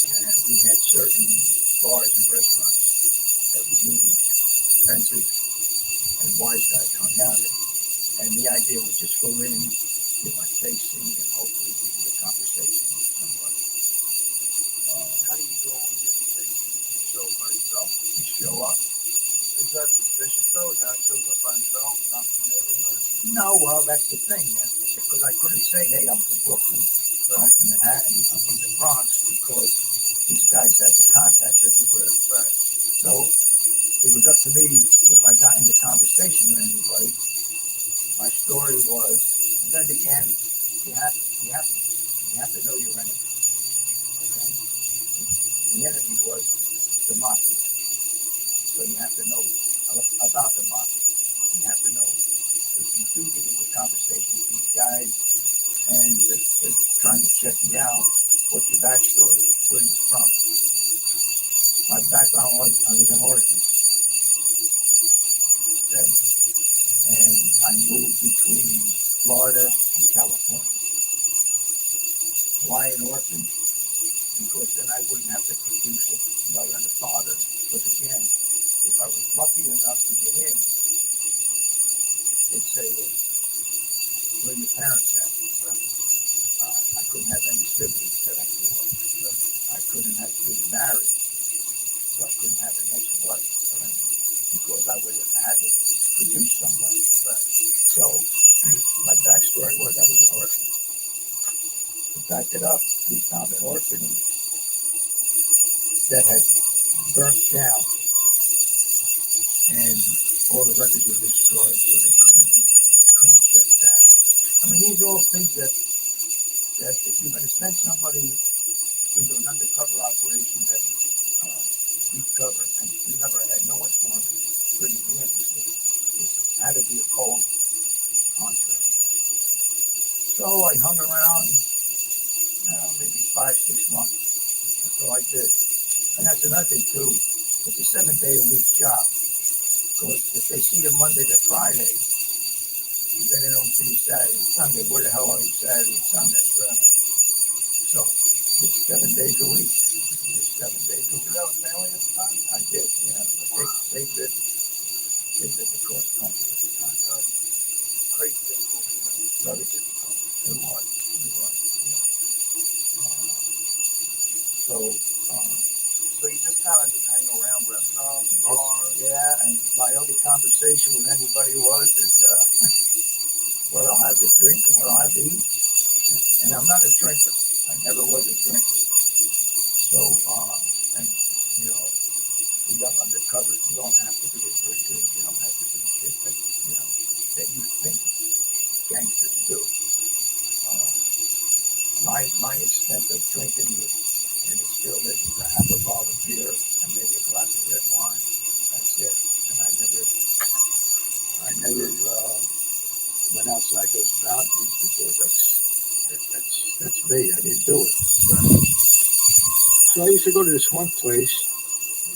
And we had certain bars and restaurants that we used, Fences and Wise Guys hung out in. And the idea was just go in, get my face seen, and hopefully get into conversation with somebody. How do you go and get your face seen? You show up by yourself? You show up. Is that suspicious though? A guy shows up by himself, not from the neighborhood? No, well, that's the thing. Because I couldn't say, hey, I'm from Brooklyn, I'm from Manhattan, I'm from the Bronx, because these guys have the contacts everywhere. Right. So it was up to me if I got into conversation with anybody. My story was, and then again, you have to know your enemy. Okay? The enemy was the mafia. So you have to know about the mafia. You have to know if you do get into conversation with these guys and they're trying to check me out, what's your backstory? Where are you from? My background was I was an orphan. Okay? And I moved between Florida and California. Why an orphan? Because then I wouldn't have to produce a mother and a father. But again, if I was lucky enough to get in, they'd say, well, where are your parents at? I couldn't have any siblings that I knew of. I couldn't have been married, so I couldn't have an ex-wife or anything, because I would have had to produce somebody. So my backstory was I was an orphan. To back it up, we found an orphanage that had burnt down, and all the records were destroyed, so they couldn't check that. I mean, these are all things that if you're going to send somebody into an undercover operation that is deep cover, and we never had no informant bringing me in. This had to be a cold contract. So I hung around maybe 5-6 months. That's all I did. And that's another thing too. It's a 7-day-a-week job. Because if they see you Monday to Friday, then they don't see you Saturday and Sunday. Where the hell are you Saturday and Sunday? So it's 7 days a week. It's 7 days a week. Did you have a family at the time? I did, yeah. But they lived across country at the time. Crazy difficult. Very difficult. It was. Yeah. So you just kind of hang around restaurants, bars? Yeah, and my only conversation with anybody is what I'll have to drink and what I'll have to eat. And I'm not a drinker. I never was a drinker. So, and, you know, the young undercover, you don't have to be a drinker. You don't have to be shit that, you know, that you think gangsters do. My extent of drinking was, and it still is a half a bottle of beer and maybe a glass of red wine. That's it. And I never went outside those boundaries because that's me. I didn't do it. So I used to go to this one place,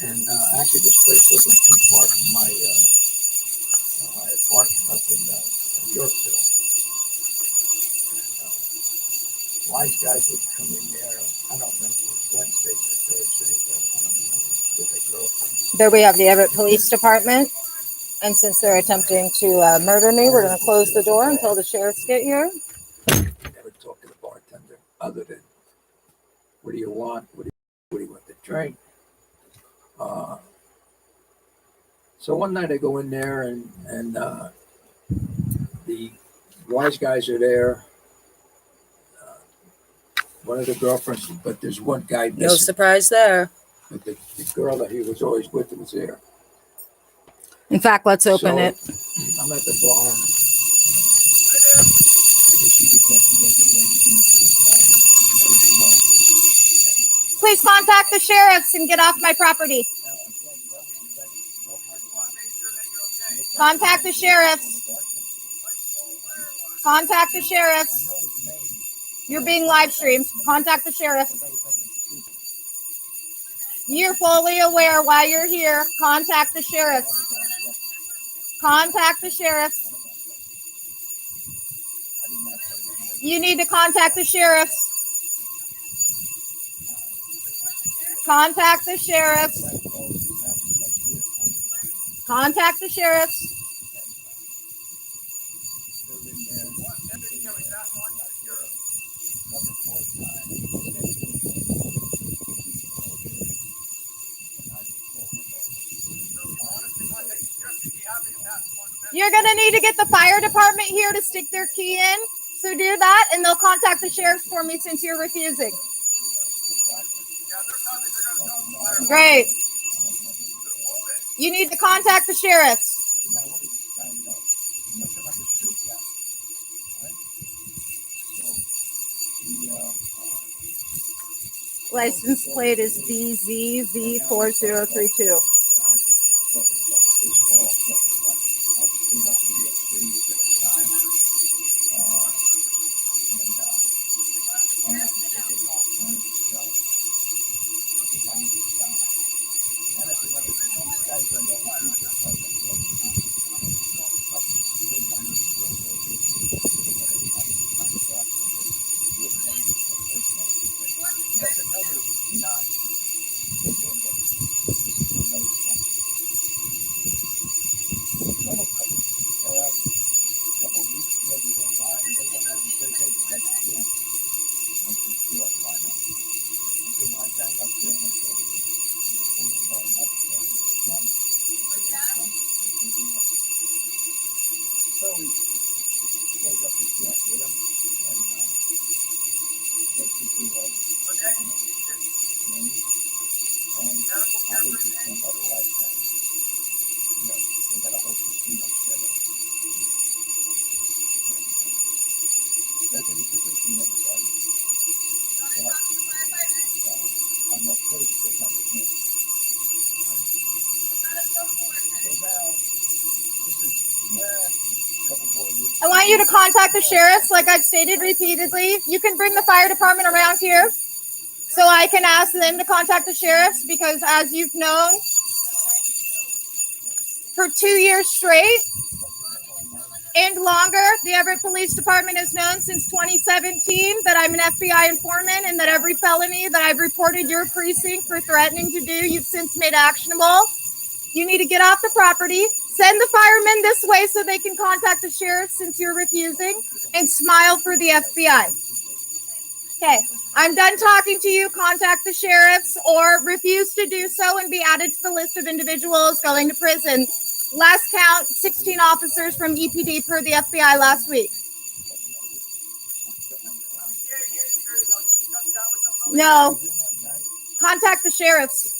and actually this place wasn't too far from my apartment up in Yorkville. And wise guys would come in there. I don't remember if it was Wednesdays or Thursdays. I don't remember, with their girlfriends. There we have the Everett Police Department. And since they're attempting to murder me, we're going to close the door until the sheriffs get here. Never talk to the bartender other than, what do you want? What do you want to drink? So one night I go in there and the wise guys are there. One of the girlfriends, but there's one guy missing. No surprise there. But the girl that he was always with was there. In fact, let's open it. I'm at the bar. I guess you could tell she wasn't waiting. Please contact the sheriffs and get off my property. Contact the sheriffs. Contact the sheriffs. You're being live streamed. Contact the sheriffs. You're fully aware why you're here. Contact the sheriffs. Contact the sheriffs. You need to contact the sheriffs. Contact the sheriffs. Contact the sheriffs. You're going to need to get the fire department here to stick their key in. So do that, and they'll contact the sheriffs for me since you're refusing. Great. You need to contact the sheriffs. License plate is BZV4032. cleaned up the cities at the time. And I have to take it and sell it. Because I need it done. And that's another thing. These guys are not the future president. Well, the future. Like, they kind of feel like everybody kind of got something with them for personal. And that's another not big thing that people know something. So a couple of weeks maybe go by and they went out and said, hey, that's the end. Once they feel it by now. And so when I bang up there and I go to the going that's done. So he goes up the joint with him and takes me to a room. And I was just going by the right side. You know, they got a whole casino set up. There's any position anybody. But I'm not sure to come with me. So now, this is a couple more weeks. I want you to contact the sheriffs, like I've stated repeatedly. You can bring the fire department around here so I can ask them to contact the sheriffs because, as you've known, for 2 years straight and longer, the Everett Police Department has known since 2017 that I'm an FBI informant and that every felony that I've reported your precinct for threatening to do, you've since made actionable. You need to get off the property, send the firemen this way so they can contact the sheriff since you're refusing, and smile for the FBI. Okay, I'm done talking to you. Contact the sheriffs or refuse to do so and be added to the list of individuals going to prison. Last count, 16 officers from EPD per the FBI last week. No. Contact the sheriffs.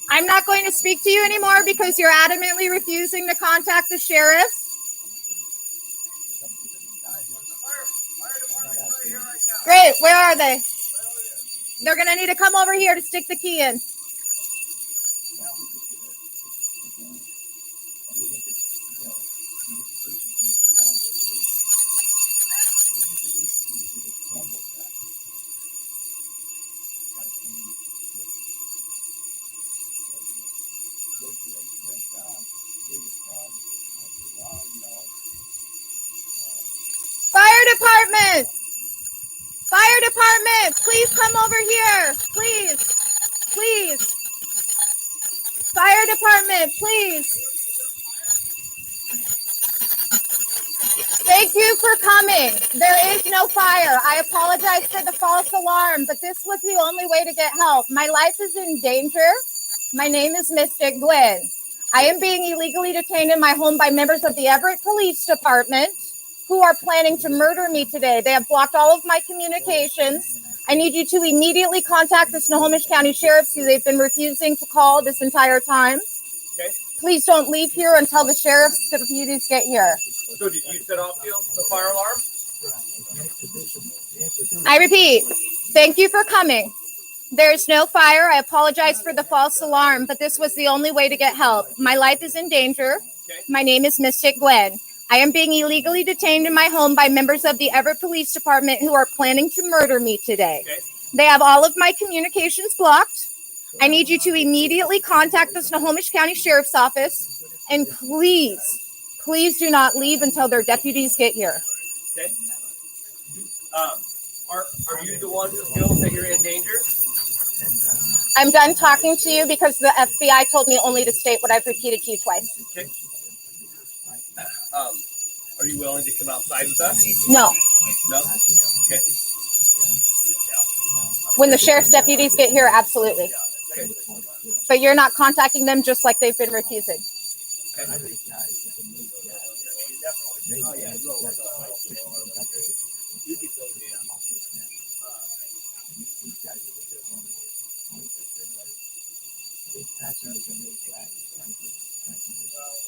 I'm not going to speak to you anymore because you're adamantly refusing to contact the sheriffs. Great, where are they? They're going to need to come over here to stick the key in. Fire department, please come over here. Please. Fire department, please. Thank you for coming. There is no fire. I apologize for the false alarm, but this was the only way to get help. My life is in danger. My name is Mystic Gwen. I am being illegally detained in my home by members of the Everett Police Department who are planning to murder me today. They have blocked all of my communications. I need you to immediately contact the Snohomish County Sheriffs, who they've been refusing to call this entire time. Okay. Please don't leave here until the sheriff's deputies get here. So did you set off the fire alarm? I repeat, thank you for coming. There's no fire. I apologize for the false alarm, but this was the only way to get help. My life is in danger. My name is Mystic Gwen. I am being illegally detained in my home by members of the Everett Police Department who are planning to murder me today. Okay. They have all of my communications blocked. I need you to immediately contact the Snohomish County Sheriff's Office, and please do not leave until their deputies get here. Okay. Are you the one who feels that you're in danger? I'm done talking to you because the FBI told me only to state what I've repeated to you twice. Okay. Are you willing to come outside with us? No. No? Okay. When the sheriff's deputies get here, absolutely. Okay. But you're not contacting them just like they've been refusing. Okay.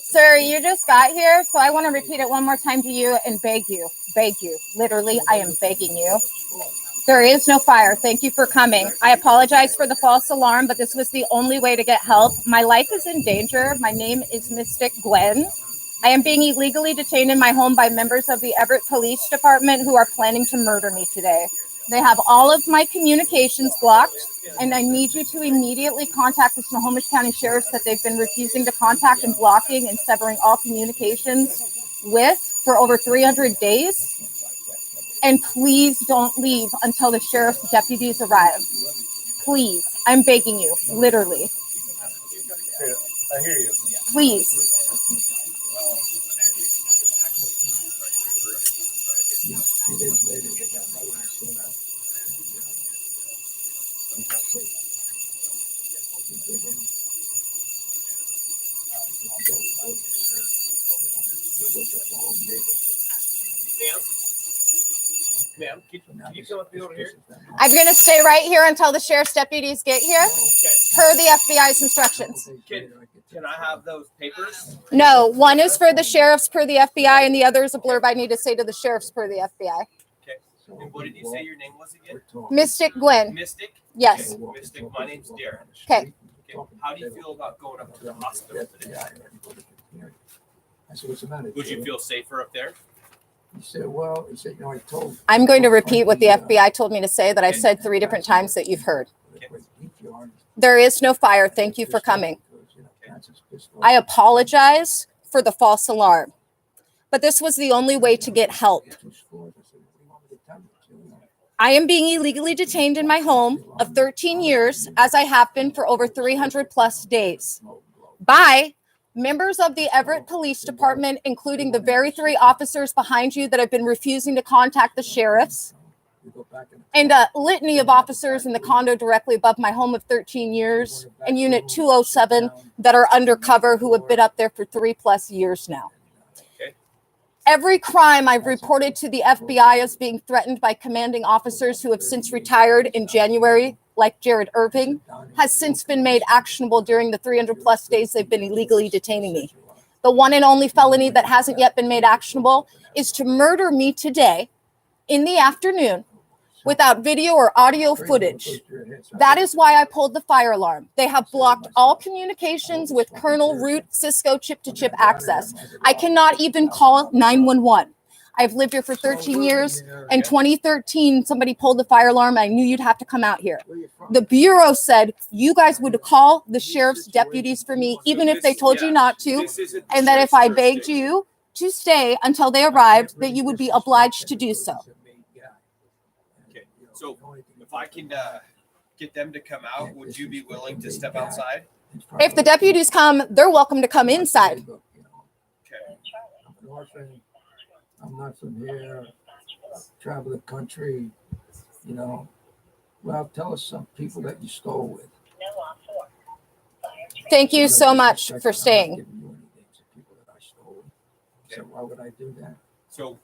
Sir, you just got here, so I want to repeat it one more time to you and beg you beg you. Literally, I am begging you. There is no fire. Thank you for coming. I apologize for the false alarm, but this was the only way to get help. My life is in danger. My name is Mystic Gwen. I am being illegally detained in my home by members of the Everett Police Department who are planning to murder me today. They have all of my communications blocked, and I need you to immediately contact the Snohomish County Sheriffs that they've been refusing to contact and blocking and severing all communications with for over 300 days. And please don't leave until the sheriff's deputies arrive. Please, I'm begging you, literally. I hear you. Please. Ma'am, can you come up over here? I'm going to stay right here until the sheriff's deputies get here, per the FBI's instructions. Can I have those papers? No, one is for the sheriff's per the FBI, and the other is a blurb I need to say to the sheriff's per the FBI. Okay. And what did you say your name was again? Mystic Gwen. Mystic? Yes. Okay. Mystic, my name's Darren. Okay. How do you feel about going up to the hospital today? I said, what's the matter? Would you feel safer up there? He said, well, I told. I'm going to repeat what the FBI told me to say that I've said 3 different times that you've heard. There is no fire. Thank you for coming. I apologize for the false alarm, but this was the only way to get help. I am being illegally detained in my home of 13 years, as I have been for over 300 plus days, by members of the Everett Police Department, including the very 3 officers behind you that have been refusing to contact the sheriffs, and a litany of officers in the condo directly above my home of 13 years, and Unit 207 that are undercover who have been up there for 3+ years now. Every crime I've reported to the FBI as being threatened by commanding officers who have since retired in January, like Jared Irving, has since been made actionable during the 300+ days they've been illegally detaining me. The one and only felony that hasn't yet been made actionable is to murder me today in the afternoon without video or audio footage. That is why I pulled the fire alarm. They have blocked all communications with kernel, root, Cisco chip-to-chip access. I cannot even call 911. I've lived here for 13 years. In 2013, somebody pulled the fire alarm. I knew you'd have to come out here. The Bureau said you guys would call the sheriff's deputies for me, even if they told you not to, and that if I begged you to stay until they arrived, that you would be obliged to do so. Okay. So if I can get them to come out, would you be willing to step outside? If the deputies come, they're welcome to come inside. Okay. I'm not from here. Travel the country, Well, tell us some people that you stole with. Thank you so much for staying. So why would I do that? So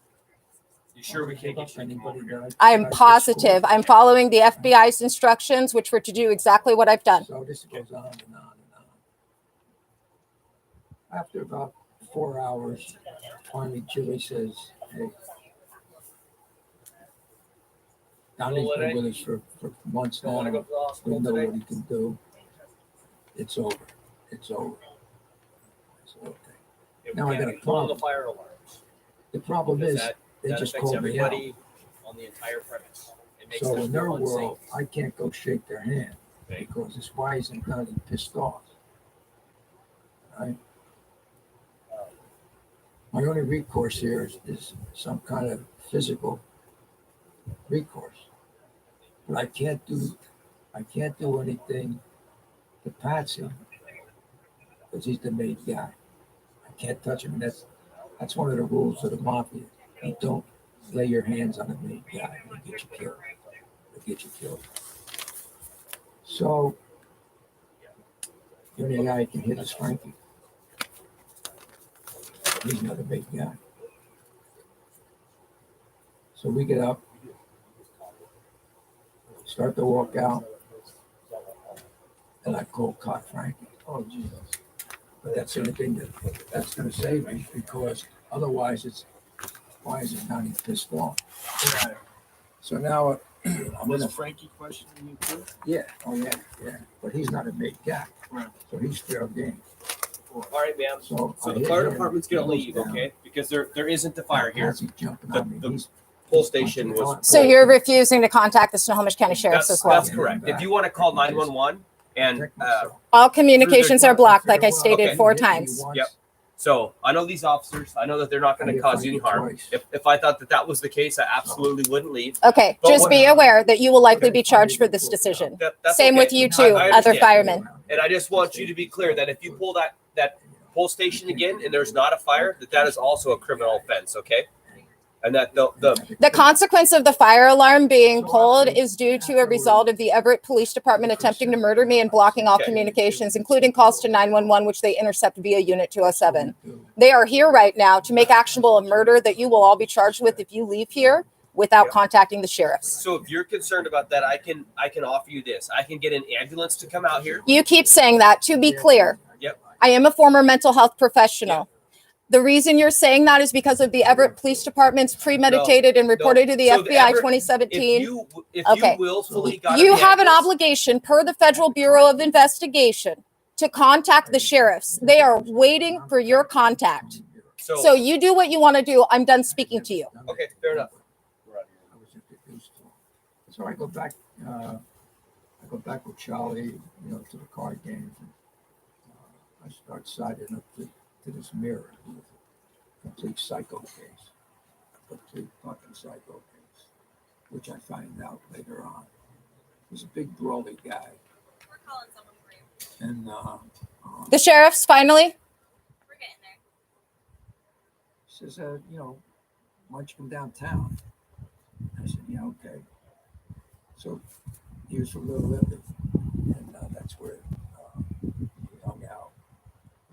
you sure we can't get you to come over here? I am positive. I'm following the FBI's instructions, which were to do exactly what I've done. So this goes on and on and on. After about 4 hours, finally Julie says, hey, Donnie's been with us for months now. We know what he can do. It's over. It's over. It's okay. Now I got a problem. The fire alarms. The problem is they just called me out. On the entire premise. So in their world, I can't go shake their hand because it's wise and Donnie pissed off. Right? My only recourse here is some kind of physical recourse. But I can't do anything to Patsy because he's the main guy. I can't touch him. And that's one of the rules of the mafia. You don't lay your hands on the main guy. It'll get you killed. It'll get you killed. So the only guy I can hit is Frankie. He's not a big guy. So we get up, start to walk out, and I call Cop Frankie. Oh, Jesus. But that's the only thing that's going to save me because otherwise Why isn't Donnie pissed off? Get out of here. So now I'm Was gonna. Frankie questioning you too? Yeah. Oh yeah. Yeah. But he's not a big guy, Right. so he's fair game. All right, ma'am. So So I the hit fire him, department's he gonna goes leave, down. okay? Because there isn't the fire here. As he's jumping The, on me, the pull station was. So you're refusing to contact the Snohomish County Sheriff's as well? That's correct. If you want to call 911 and All communications are blocked, like I stated Okay. 4 times. Yep. So I know these officers. I know that they're not going to cause you any harm. If I thought that was the case, I absolutely wouldn't leave. Okay, But just what- be aware that you will likely be charged for this decision. That's Same okay. with you I too, other understand. firemen. And I just want you to be clear that if you pull that pull station again and there's not a fire, that is also a criminal offense. Okay. And that The consequence of the fire alarm being pulled is due to a result of the Everett Police Department attempting to murder me and blocking all communications, including calls to 911, which they intercept via Unit 207. They are here right now to make actionable a murder that you will all be charged with if you leave here without contacting the sheriffs. So if you're concerned about that, I can offer you this. I can get an ambulance to come out here. You keep saying that. To be clear, Yep. I am a former mental health professional. The reason you're saying that is because of the Everett Police Department's premeditated and reported to the So the FBI Everett- 2017. If Okay. you willfully got You an have an ambulance- obligation per the Federal Bureau of Investigation to contact the sheriffs. They are waiting for your contact. So you do what you want to do. I'm done speaking to you. Okay, fair enough. So I go back. I go back with Charlie, to the card games. And, I start siding up to this mirror. Complete psycho case. Complete fucking psycho case. Which I find out later on. He's a big brawly guy. We're calling someone for you. And The sheriffs finally. We're getting there. says, why don't you come downtown? I said, yeah, okay. So he was from Little Italy, and that's where we hung out.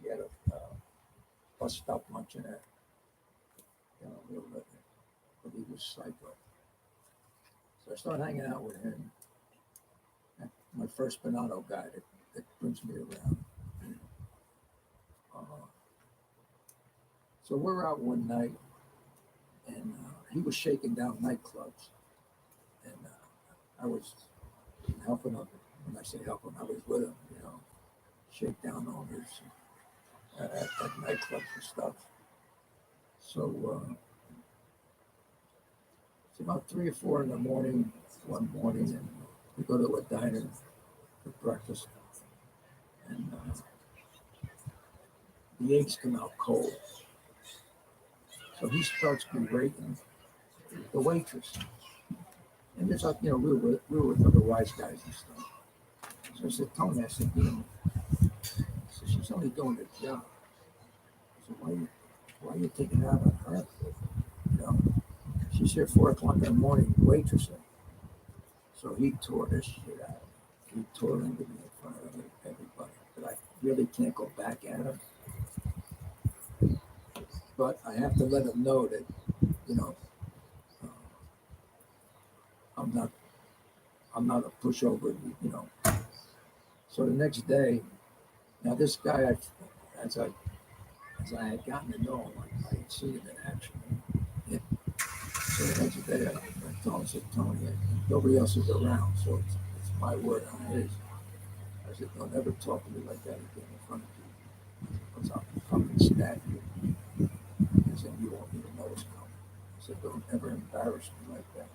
He had a bus stop luncheonette, Little Italy, but he was psycho. So I started hanging out with him. My first Bonanno guy that brings me around. So we're out one night, and he was shaking down nightclubs, and I was helping him. When I say help him, I was with him, shake down owners at nightclubs and stuff. So it's about 3 or 4 in the morning, one morning, and we go to a diner for breakfast, and the eggs come out cold. So he starts berating the waitress. And it's like, we were with other wise guys and stuff. So I said, Tony, I said, so she's only doing her job. I said, why are you taking it out on her? She's here 4 o'clock in the morning waitressing. So he tore this shit out. He tore into me in front of everybody. But I really can't go back at him. But I have to let him know that, I'm not a pushover, So the next day, now this guy, as I had gotten to know him, I had seen him in action. So the next day, I told him, I said, Tony, nobody else is around, so it's my word on his. I said, don't ever talk to me like that again in front of people, because I'll fucking stab you. I said, you won't even know it's coming. I said, don't ever embarrass me like that.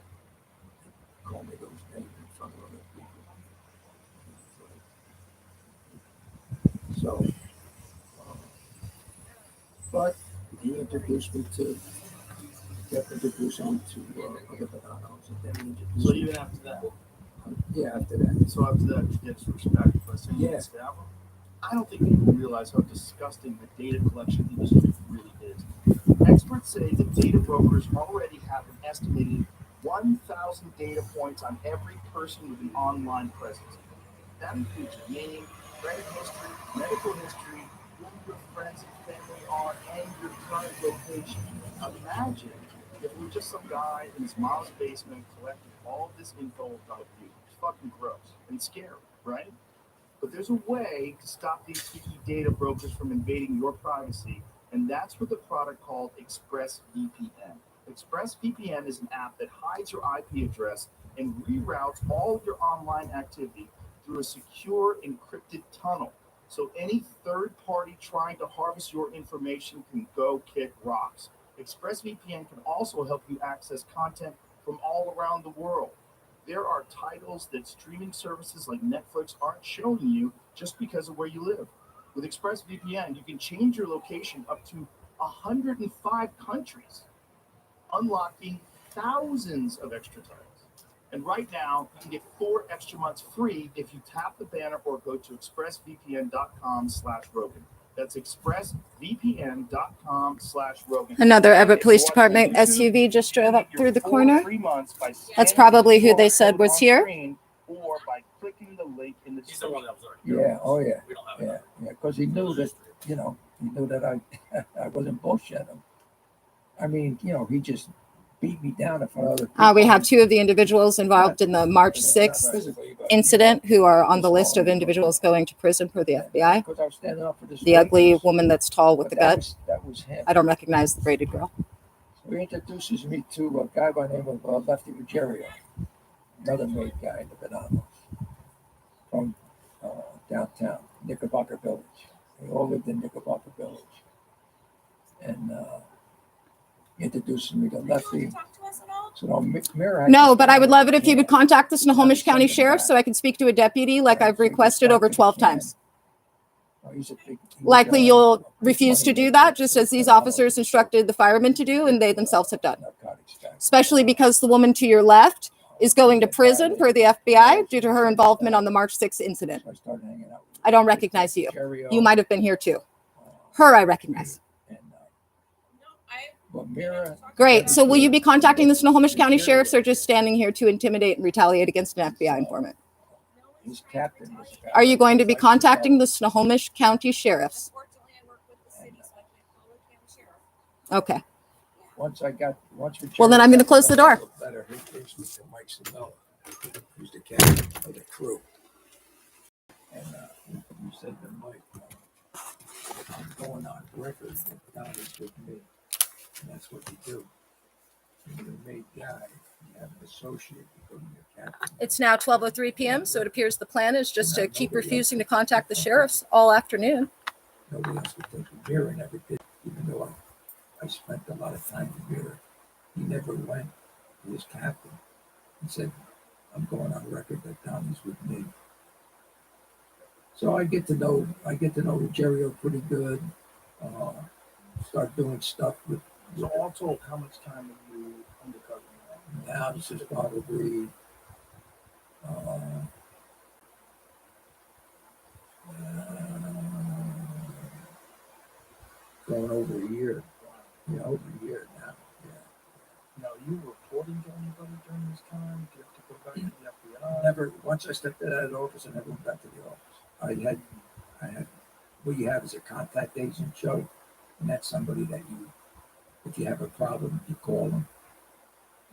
Call me those names in front of other people. So, but he introduced me to, kept introducing me to other Bonannos, and then he introduced So me. even after that? Yeah, after that. So after that, you get respect by saying you stab them? I don't think people realize how disgusting the data collection industry really is. Experts say that data brokers already have an estimated 1,000 data points on every person with an online presence. That includes your name, credit history, medical history, who your friends and family are, and your current location. Imagine if it was just some guy in his mom's basement collecting all of this info about you. It's fucking gross and scary, right? But there's a way to stop these sneaky data brokers from invading your privacy, and that's with a product called ExpressVPN. ExpressVPN is an app that hides your IP address and reroutes all of your online activity through a secure encrypted tunnel. So any third party trying to harvest your information can go kick rocks. ExpressVPN can also help you access content from all around the world. There are titles that streaming services like Netflix aren't showing you just because of where you live. With ExpressVPN, you can change your location up to 105 countries, unlocking thousands of extra titles. And right now, you can get 4 extra months free if you tap the banner or go to expressvpn.com/Rogan. That's expressvpn.com/Rogan. Another Everett Police Department SUV just drove up through the corner. That's probably who they said was here. Or by clicking the link in the description. Yeah, oh yeah, yeah, because he knew that, he knew that I wasn't bullshitting. I mean, he just beat me down in front of other people. We have 2 of the individuals involved in the March 6th incident who are on the list of individuals going to prison for the FBI. Because I was standing up for this The ugly woman that's tall with the gut. That was him. I don't recognize the braided girl. So he introduces me to a guy by the name of Lefty Ruggiero, another made guy in the Bananas from downtown, Knickerbocker Village. They all lived in Knickerbocker Village. And he introduces me to Lefty. So No, but I would love it if you would contact the Snohomish County Sheriff so I can speak to a deputy like I've requested over 12 times. Likely you'll refuse to do that, just as these officers instructed the firemen to do, and they themselves have done. Especially because the woman to your left is going to prison for the FBI due to her involvement on the March 6th incident. I don't recognize you. You might have been here too. Her I recognize. Great. So will you be contacting the Snohomish County Sheriffs or just standing here to intimidate and retaliate against an FBI informant? Are you going to be contacting the Snohomish County Sheriffs? Okay. Well, then I'm going to close the door. Who's the captain of the crew? And you said to Mike, I'm going on record that God is with me. And that's what you do. When you're a made guy, you have an associate, you go to your captain. It's now 12:03 p.m., so it appears the plan is just to keep refusing to contact the sheriffs all afternoon. Nobody else would take a mirror and never did, even though I spent a lot of time in mirror. He never went to his captain and said, I'm going on record that Donnie's with me. So I get to know Ruggiero pretty good. Start doing stuff with. So all told, how much time have you undercover now? Now this is probably going over a year. Yeah, over a year now. Yeah. Now, you reporting to anybody during this time? Do you have to go back to the FBI? Never. Once I stepped out of the office, I never went back to the office. I had. What you have is a contact agent, Joe, and that's somebody that you, if you have a problem, you call him,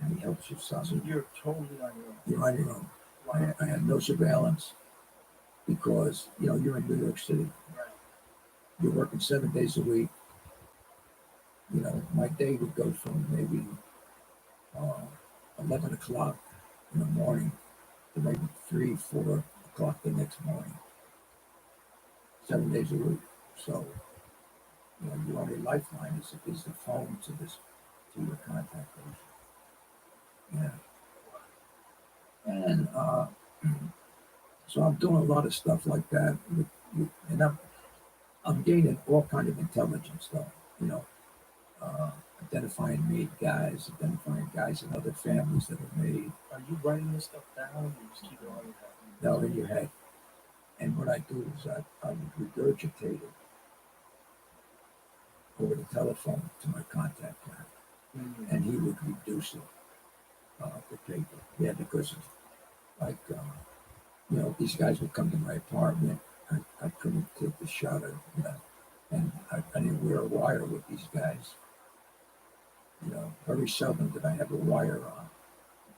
and he helps you solve it. So you're totally on your own. You're on your own. I have no surveillance because you're in New York City. Right. You're working 7 days a week. My day would go from maybe 11 o'clock in the morning to maybe 3, 4 o'clock the next morning. 7 days a week. So, your only lifeline is the phone to your contact person. Yeah. And so I'm doing a lot of stuff like that, and I'm gaining all kind of intelligence, though. Identifying made guys, identifying guys in other families that are made. Are you writing this stuff down, or you just keep it on your head? No, in your head. And what I do is I would regurgitate it over the telephone to my contact guy, and he would reduce it to paper. Yeah, because these guys would come to my apartment. I couldn't take the shutter, and I didn't wear a wire with these guys. Very seldom did I have a wire on.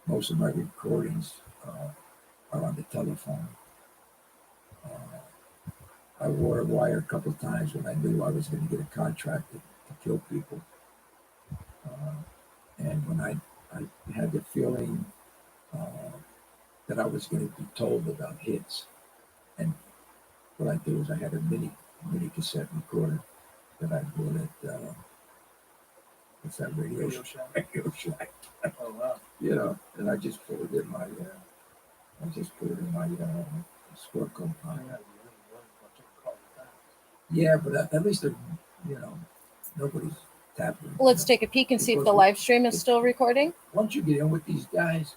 Most of my recordings are on the telephone. I wore a wire a couple of times when I knew I was going to get a contract to kill people. And I had the feeling that I was going to be told about hits. And what I do is I had a mini cassette recorder that I bought at what's that Radio Shack? Radio Shack. Oh wow. You know, and I just put it in my sport compound. Yeah, but at least you know, nobody's tapping. Let's take a peek and see if the live stream is still recording. Once you get in with these guys,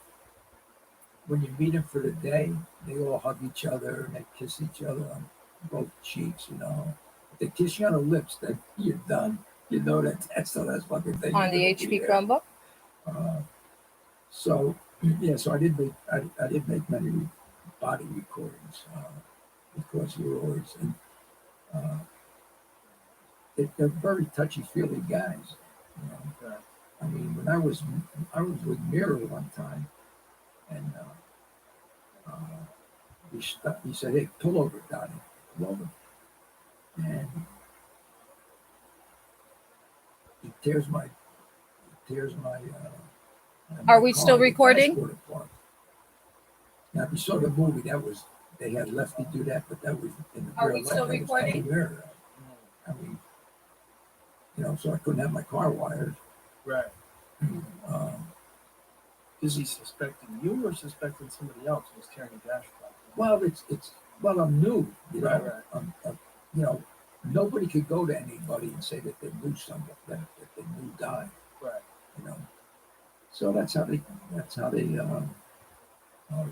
when you meet them for the day, they all hug each other and they kiss each other on both cheeks, you know. If they kiss you on the lips, then you're done. You know that's the last fucking thing. On the HP Chromebook? So I did make many body recordings because you were always in. They're very touchy-feely guys. You know? I mean, when I was with Mira one time, and he said, "Hey, pull over, Donnie, pull over," and he tears my Are we still recording? Now, if you saw the movie, they had Lefty do that, but that was in the Are real we life. still That was recording? anywhere. I mean, you know, so I couldn't have my car wired. Right. Um, Is he suspecting you or suspecting somebody else who's carrying a dash cam? well, I'm new, you know. Right. You know, nobody could go to anybody and say that they knew someone that they knew died. Right. You know, so that's how they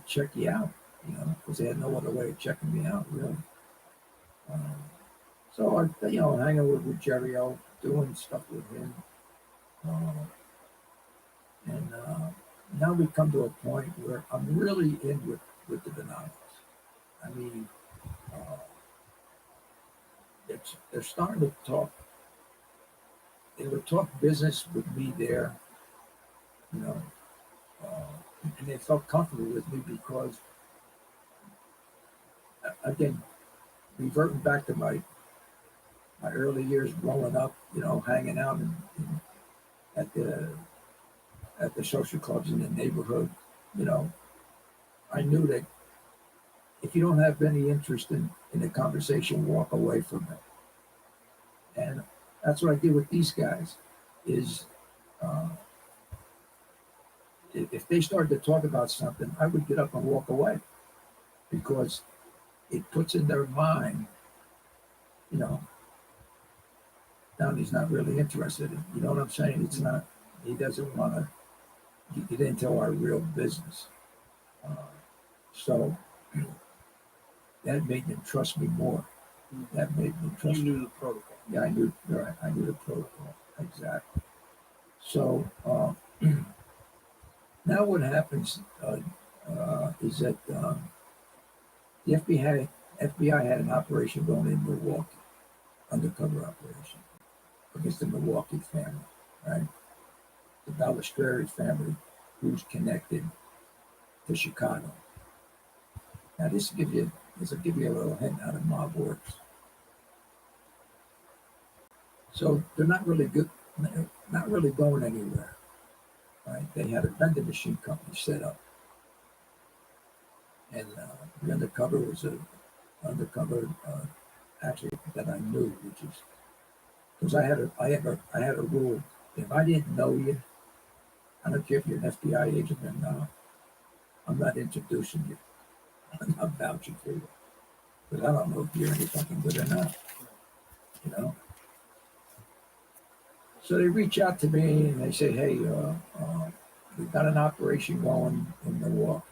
check you out. You know, because they had no other way of checking me out, really. So I, you know, hanging with Jerry O, doing stuff with him, and now we come to a point where I'm really in with the Bananas. I mean, they're starting to talk. They would talk business with me there, you know, and they felt comfortable with me because, again, reverting back to my early years growing up, you know, hanging out at the social clubs in the neighborhood, you know, I knew that if you don't have any interest in the conversation, walk away from it. And that's what I did with these guys. Is if they started to talk about something, I would get up and walk away because it puts in their mind, you know, Downey's not really interested in. You know what I'm saying? It's not. He doesn't want to get into our real business. So that made them trust me more. That made me trust. You knew the protocol. Yeah, I knew. Right, I knew the protocol exactly. So now what happens is that the FBI had an operation going in Milwaukee, undercover operation against the Milwaukee family, right? The Balistreri family, who's connected to Chicago. Now this will give you a little hint how the mob works. So they're not really good, not really going anywhere, right? They had a vending machine company set up, and the undercover was a undercover actually that I knew, which is because I had a rule. If I didn't know you, I don't care if you're an FBI agent or not, I'm not introducing you. I'm not vouching for you. Because I don't know if you're any fucking good or not. You know? So they reach out to me and they say, hey, we've got an operation going in Milwaukee.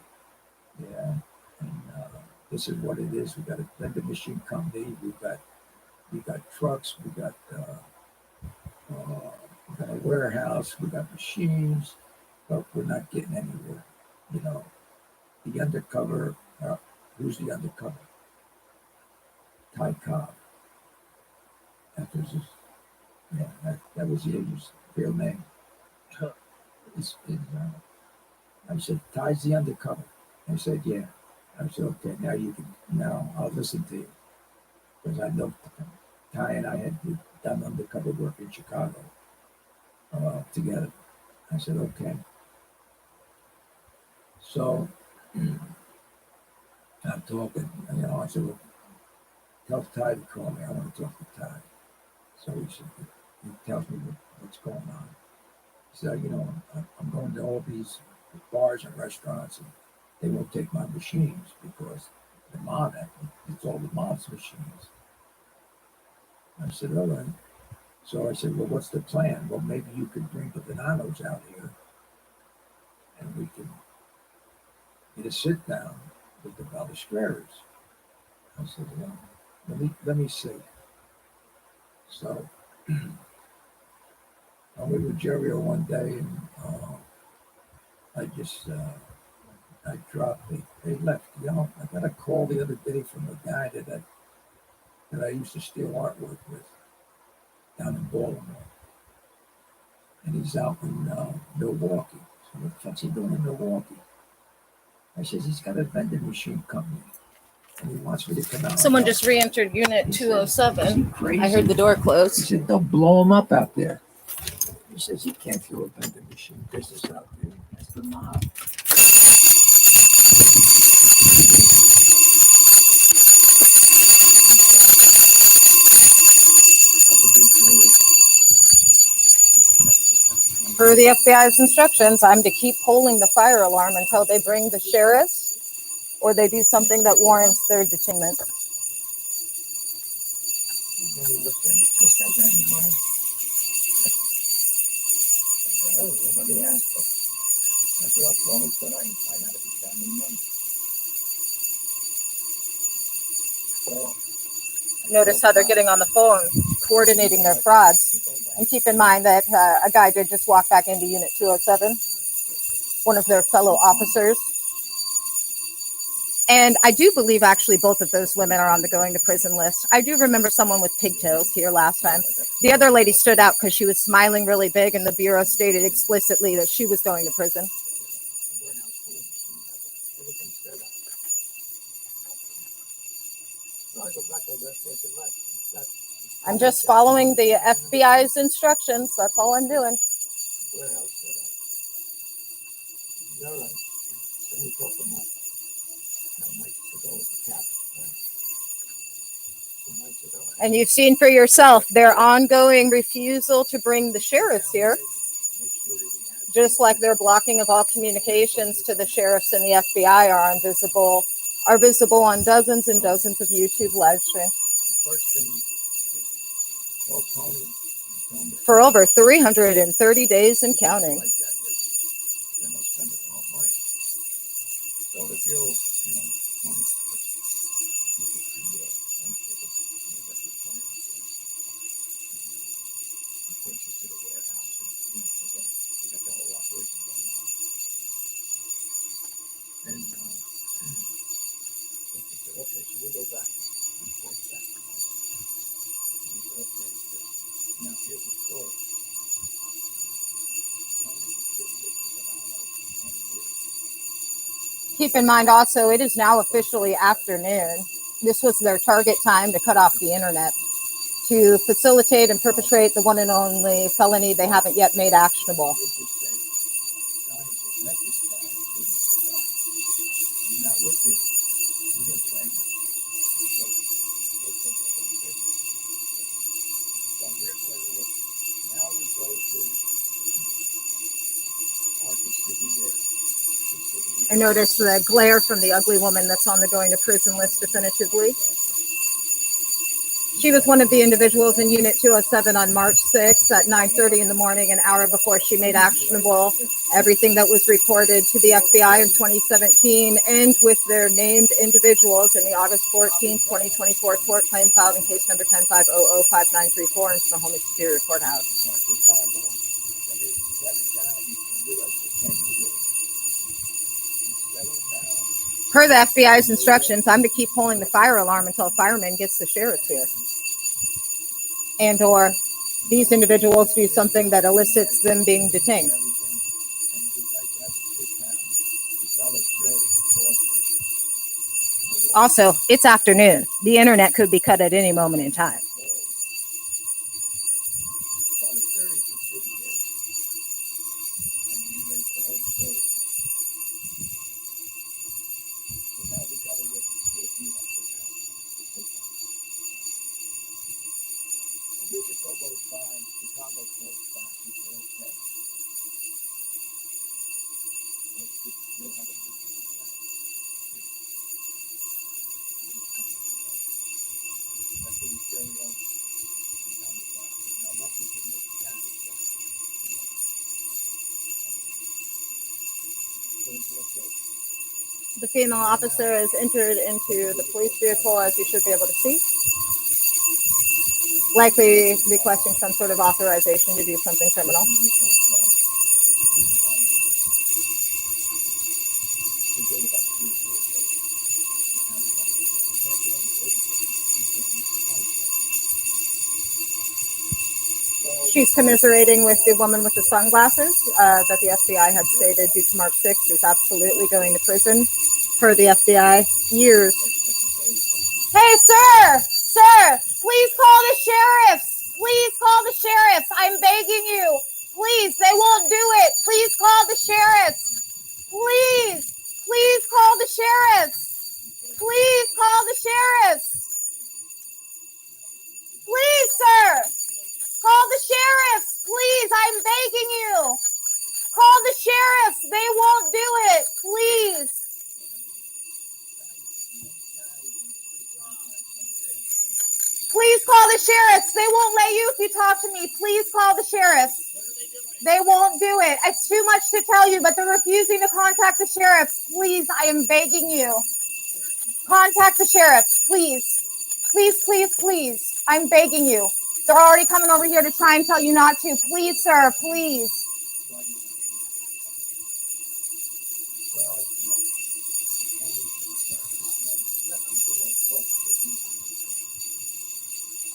Yeah. And this is what it is. We got a vending machine company. We got trucks. We got a warehouse. We got machines, but we're not getting anywhere. You know, the undercover. Who's the undercover? Ty Cobb. That was his, that was his real name. I said, Ty's the undercover. They said, yeah. I said, okay, now I'll listen to you. Because I know Ty and I had done undercover work in Chicago together. I said, okay. So I'm talking, I said, well, tell Ty to call me. I want to talk to Ty. So he tells me what's going on. He said, I'm going to all these bars and restaurants, and they won't take my machines because it's all the mob's machines. I said, all right. So I said, well, what's the plan? Well, maybe you could bring the Venanos out here and we can get a sit down with the Ballesteros. I said, well, let me see. So I went with Jerry one day, and I dropped it. They left. I got a call the other day from a guy that I used to steal artwork with down in Baltimore, and he's out in Milwaukee. So what the fuck's he doing in Milwaukee? I says he's got a vending machine company, and he wants me to come out. Someone just re-entered Unit 207. I heard the door close. He said, don't blow him up out there. He says, you can't throw a vending machine business out there. That's the mob. Per the FBI's instructions, I'm to keep holding the fire alarm until they bring the sheriffs or they do something that warrants their detainment. And then he looked at me, this guy got any money? I don't know, let me ask him. I said, I'll call him tonight and find out if he's got any money. So, Notice how they're getting on the phone, coordinating their frauds. And keep in mind that a guy did just walk back into Unit 207, one of their fellow officers. And I do believe actually both of those women are on the going to prison list. I do remember someone with pigtails here last time. The other lady stood out because she was smiling really big, and the Bureau stated explicitly that she was going to prison. I'm just following the FBI's instructions. That's all I'm doing. And you've seen for yourself their ongoing refusal to bring the sheriffs here, just like their blocking of all communications to the sheriffs and the FBI are visible on dozens and dozens of YouTube live streams. For over 330 days and counting. Keep in mind also, it is now officially afternoon. This was their target time to cut off the internet, to facilitate and perpetrate the one and only felony they haven't yet made actionable. I noticed the glare from the ugly woman that's on the going to prison list definitively. She was one of the individuals in Unit 207 on March 6th at 9:30 in the morning, an hour before she made actionable everything that was reported to the FBI in 2017, and with their named individuals in the August 14th, 2024 tort claim filed in case number 10-500-5934 in Snohomish Superior Courthouse. Per the FBI's instructions, I'm to keep pulling the fire alarm until a fireman gets the sheriff here. And or these individuals do something that elicits them being detained. Also, it's afternoon. The internet could be cut at any moment in time. The female officer has entered into the police vehicle, as you should be able to see. Likely requesting some sort of authorization to do something criminal. She's commiserating with the woman with the sunglasses that the FBI had stated due to March 6th is absolutely going to prison for the FBI years. Hey, sir! Sir! Please call the sheriffs! Please call the sheriffs! I'm begging you! Please, they won't do it! Please call the sheriffs! Please! Please call the sheriffs! Please call the sheriffs! Please, sir! Call the sheriffs! Please, I'm begging you! Call the sheriffs! They won't do it! Please! Please call the sheriffs. They won't let you if you talk to me. Please call the sheriffs. They won't do it. It's too much to tell you, but they're refusing to contact the sheriffs. Please, I am begging you. Contact the sheriffs, please. Please, please, please. I'm begging you. They're already coming over here to try and tell you not to. Please, sir, please.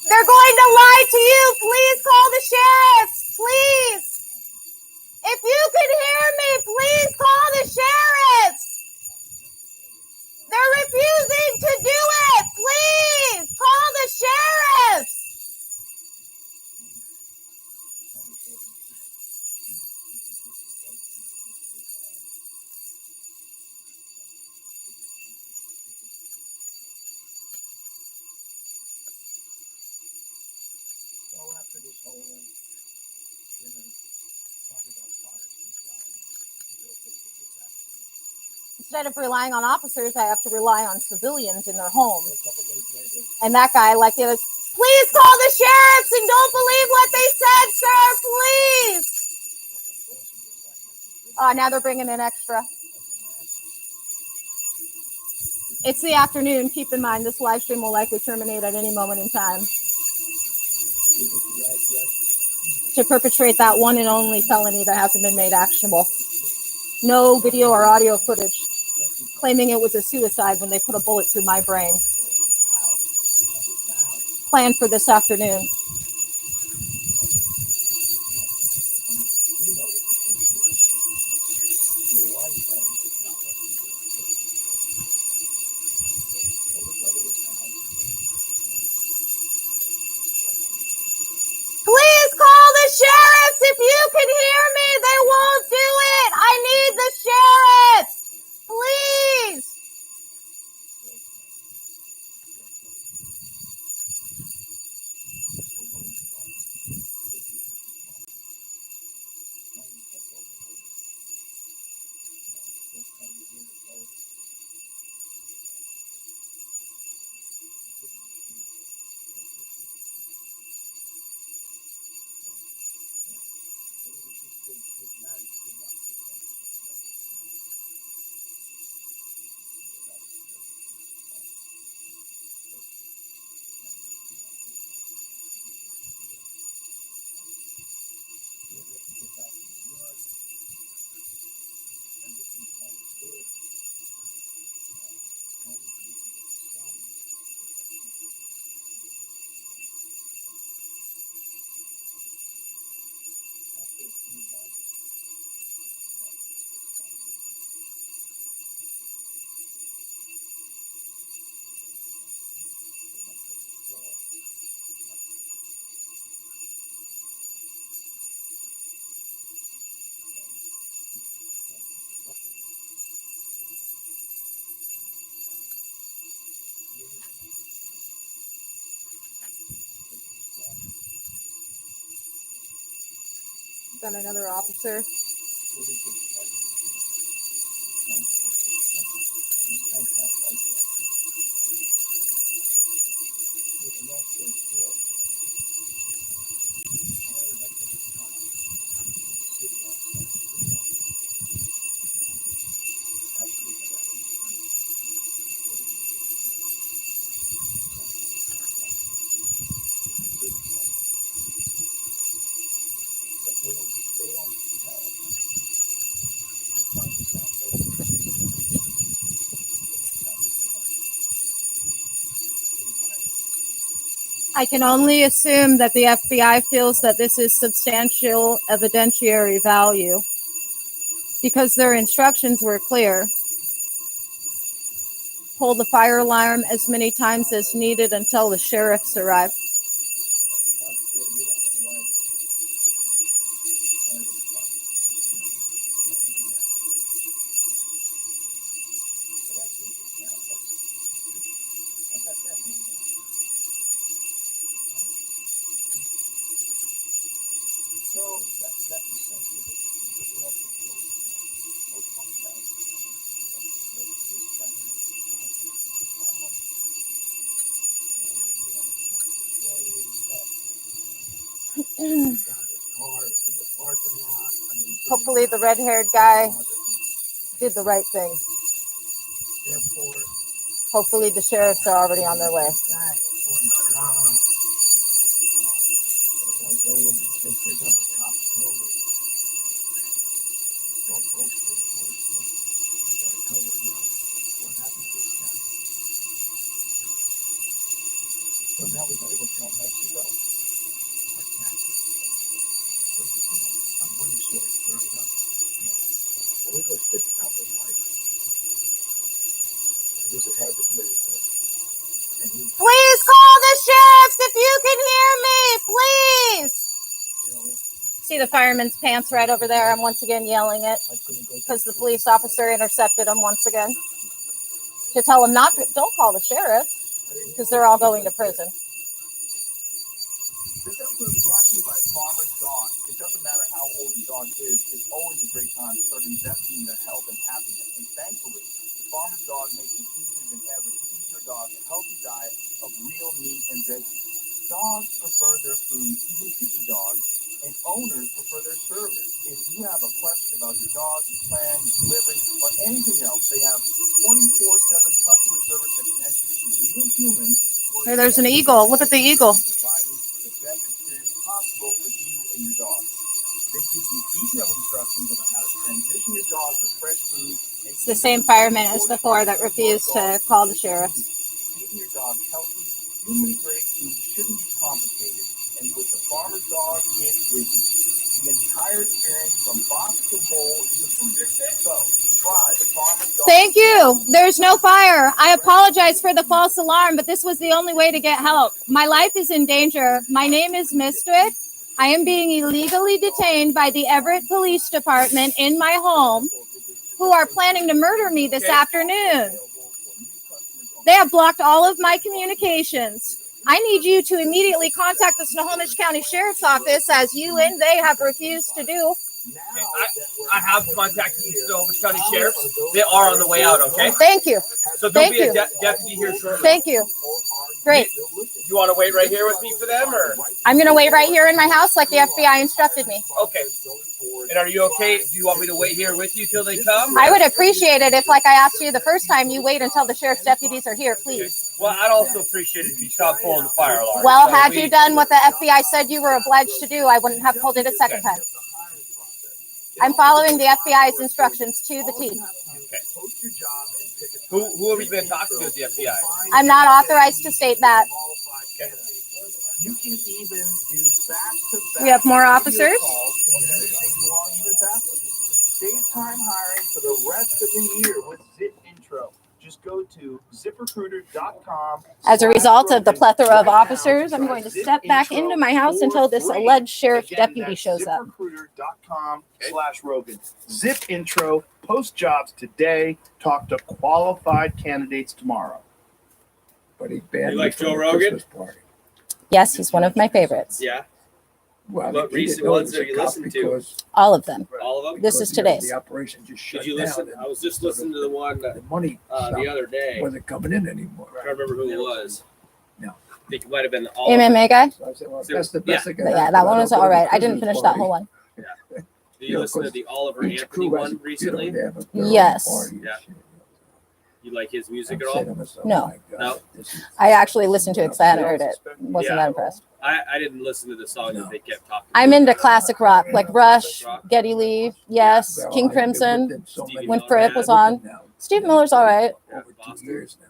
They're going to lie to you. Please call the sheriffs. Please. If you can hear me, please call the sheriffs. They're refusing to do it. Please call the sheriffs. Instead of relying on officers, I have to rely on civilians in their homes. And that guy, like the others, please call the sheriffs and don't believe what they said, sir, please. Oh, now they're bringing in extra. It's the afternoon. Keep in mind, this live stream will likely terminate at any moment in time. To perpetrate that one and only felony that hasn't been made actionable. No video or audio footage claiming it was a suicide when they put a bullet through my brain. Planned for this afternoon. Please call the sheriffs if you can hear me. They won't do it. I need the sheriffs. Please. Got another officer. I can only assume that the FBI feels that this is substantial evidentiary value because their instructions were clear. Pull the fire alarm as many times as needed until the sheriffs arrive. Hopefully the red-haired guy did the right thing. Hopefully the sheriffs are already on their way. So now we gotta go tell Mexico our taxes. Our money source dried up. Well, we go sit down with Mike. This is hard to believe, but Please call the sheriffs if you can hear me, please. See the fireman's pants right over there. I'm once again yelling it because the police officer intercepted him once again to tell him not to, don't call the sheriff because they're all going to prison. This episode is brought to you by Farmer's Dog. It doesn't matter how old your dog is, it's always a great time to start investing in their health and happiness. And thankfully, the Farmer's Dog makes it easier than ever to feed your dog a healthy diet of real meat and veggies. Dogs prefer their food, even picky dogs, and owners prefer their service. If you have a question about your dog, your plan, your delivery, or anything else, they have 24/7 customer service that connects you to real humans. Hey, there's an eagle. Look at the eagle. The best experience possible for you and your dog. They give you detailed instructions about how to transition your dog to fresh food. It's the same fireman as before that refused to call the sheriffs. Feeding your dog healthy, human-grade food shouldn't be complicated. And with the Farmer's Dog, it isn't. The entire experience from box to bowl is approved. So, try the Farmer's Dog. Thank you. There's no fire. I apologize for the false alarm, but this was the only way to get help. My life is in danger. My name is Mistwick. I am being illegally detained by the Everett Police Department in my home, who are planning to murder me this afternoon. They have blocked all of my communications. I need you to immediately contact the Snohomish County Sheriff's Office, as you and they have refused to do. Okay, I have contacted the Snohomish County Sheriffs. They are on the way out, okay? Thank you. So there'll Thank be a you. deputy here shortly. Thank you. Great. You want to wait right here with me for them, or? I'm going to wait right here in my house like the FBI instructed me. Okay. And are you okay? Do you want me to wait here with you till they come? I would appreciate it if, like I asked you the first time, you wait until the sheriff's deputies are here, please. Well, I'd also appreciate it if you stopped pulling the fire alarm. Well, had you done what the FBI said you were obliged to do, I wouldn't have pulled it a second time. I'm following the FBI's instructions to the T. Okay. Who have you been talking to at the FBI? I'm not authorized to state that. Okay. You can even do back-to-back We have more officers. calls to move things along even faster. Save time hiring for the rest of the year with Zip Intro. Just go to ziprecruiter.com. As a result of the plethora of officers, I'm going to step back into my house until this alleged sheriff's deputy shows up. ZipRecruiter.com/Rogan. Zip Intro. Post jobs today. Talk to qualified candidates tomorrow. But he banned You me like from Joe the Rogan? Christmas party. Yes, he's one of my favorites. Yeah. Well, What he recent didn't know ones he was have you a cop listened to? because- All of them. All of them? This is because, you know, today's. The operation just shut Did you down. listen? and I was just listening to the one the money the other day. wasn't coming in anymore. I don't remember who it was. No. I think it might have been all MMA guy? So I said, well, that's the best I can But have, yeah, but that I one don't was go to all the right. I didn't Christmas finish that party. whole one. Did You you know, listen to 'cause the Oliver each Anthony crew has, one you know, recently? they have their own Yes. party and Yeah. shit. You like his music I'm at saying to all? myself, No. my God, No? this is- I actually listened to it because I hadn't heard it. Wasn't Yeah. that impressed. I didn't listen to the song that they kept talking I'm about. into classic rock, like Rush, Geddy Lee, yes, King I've been with Crimson, them so many when times. Fripp was With them on. now, Steve Miller's all right. over 2 years now.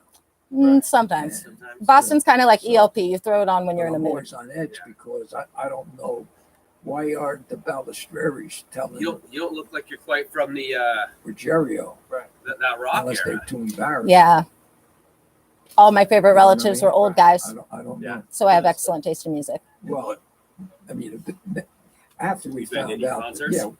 Sometimes. And, Boston's kind of like ELP. You throw it on when you're in a I'm mood. always on edge because I don't know why aren't the Balistraries telling You don't look like you're quite from the Ruggiero that rock unless era. they're too embarrassed. Yeah. All my favorite You know what I relatives mean? were old guys. I don't know. So I have excellent taste in music. Well, I mean, after we You been to found any out, concerts? yeah,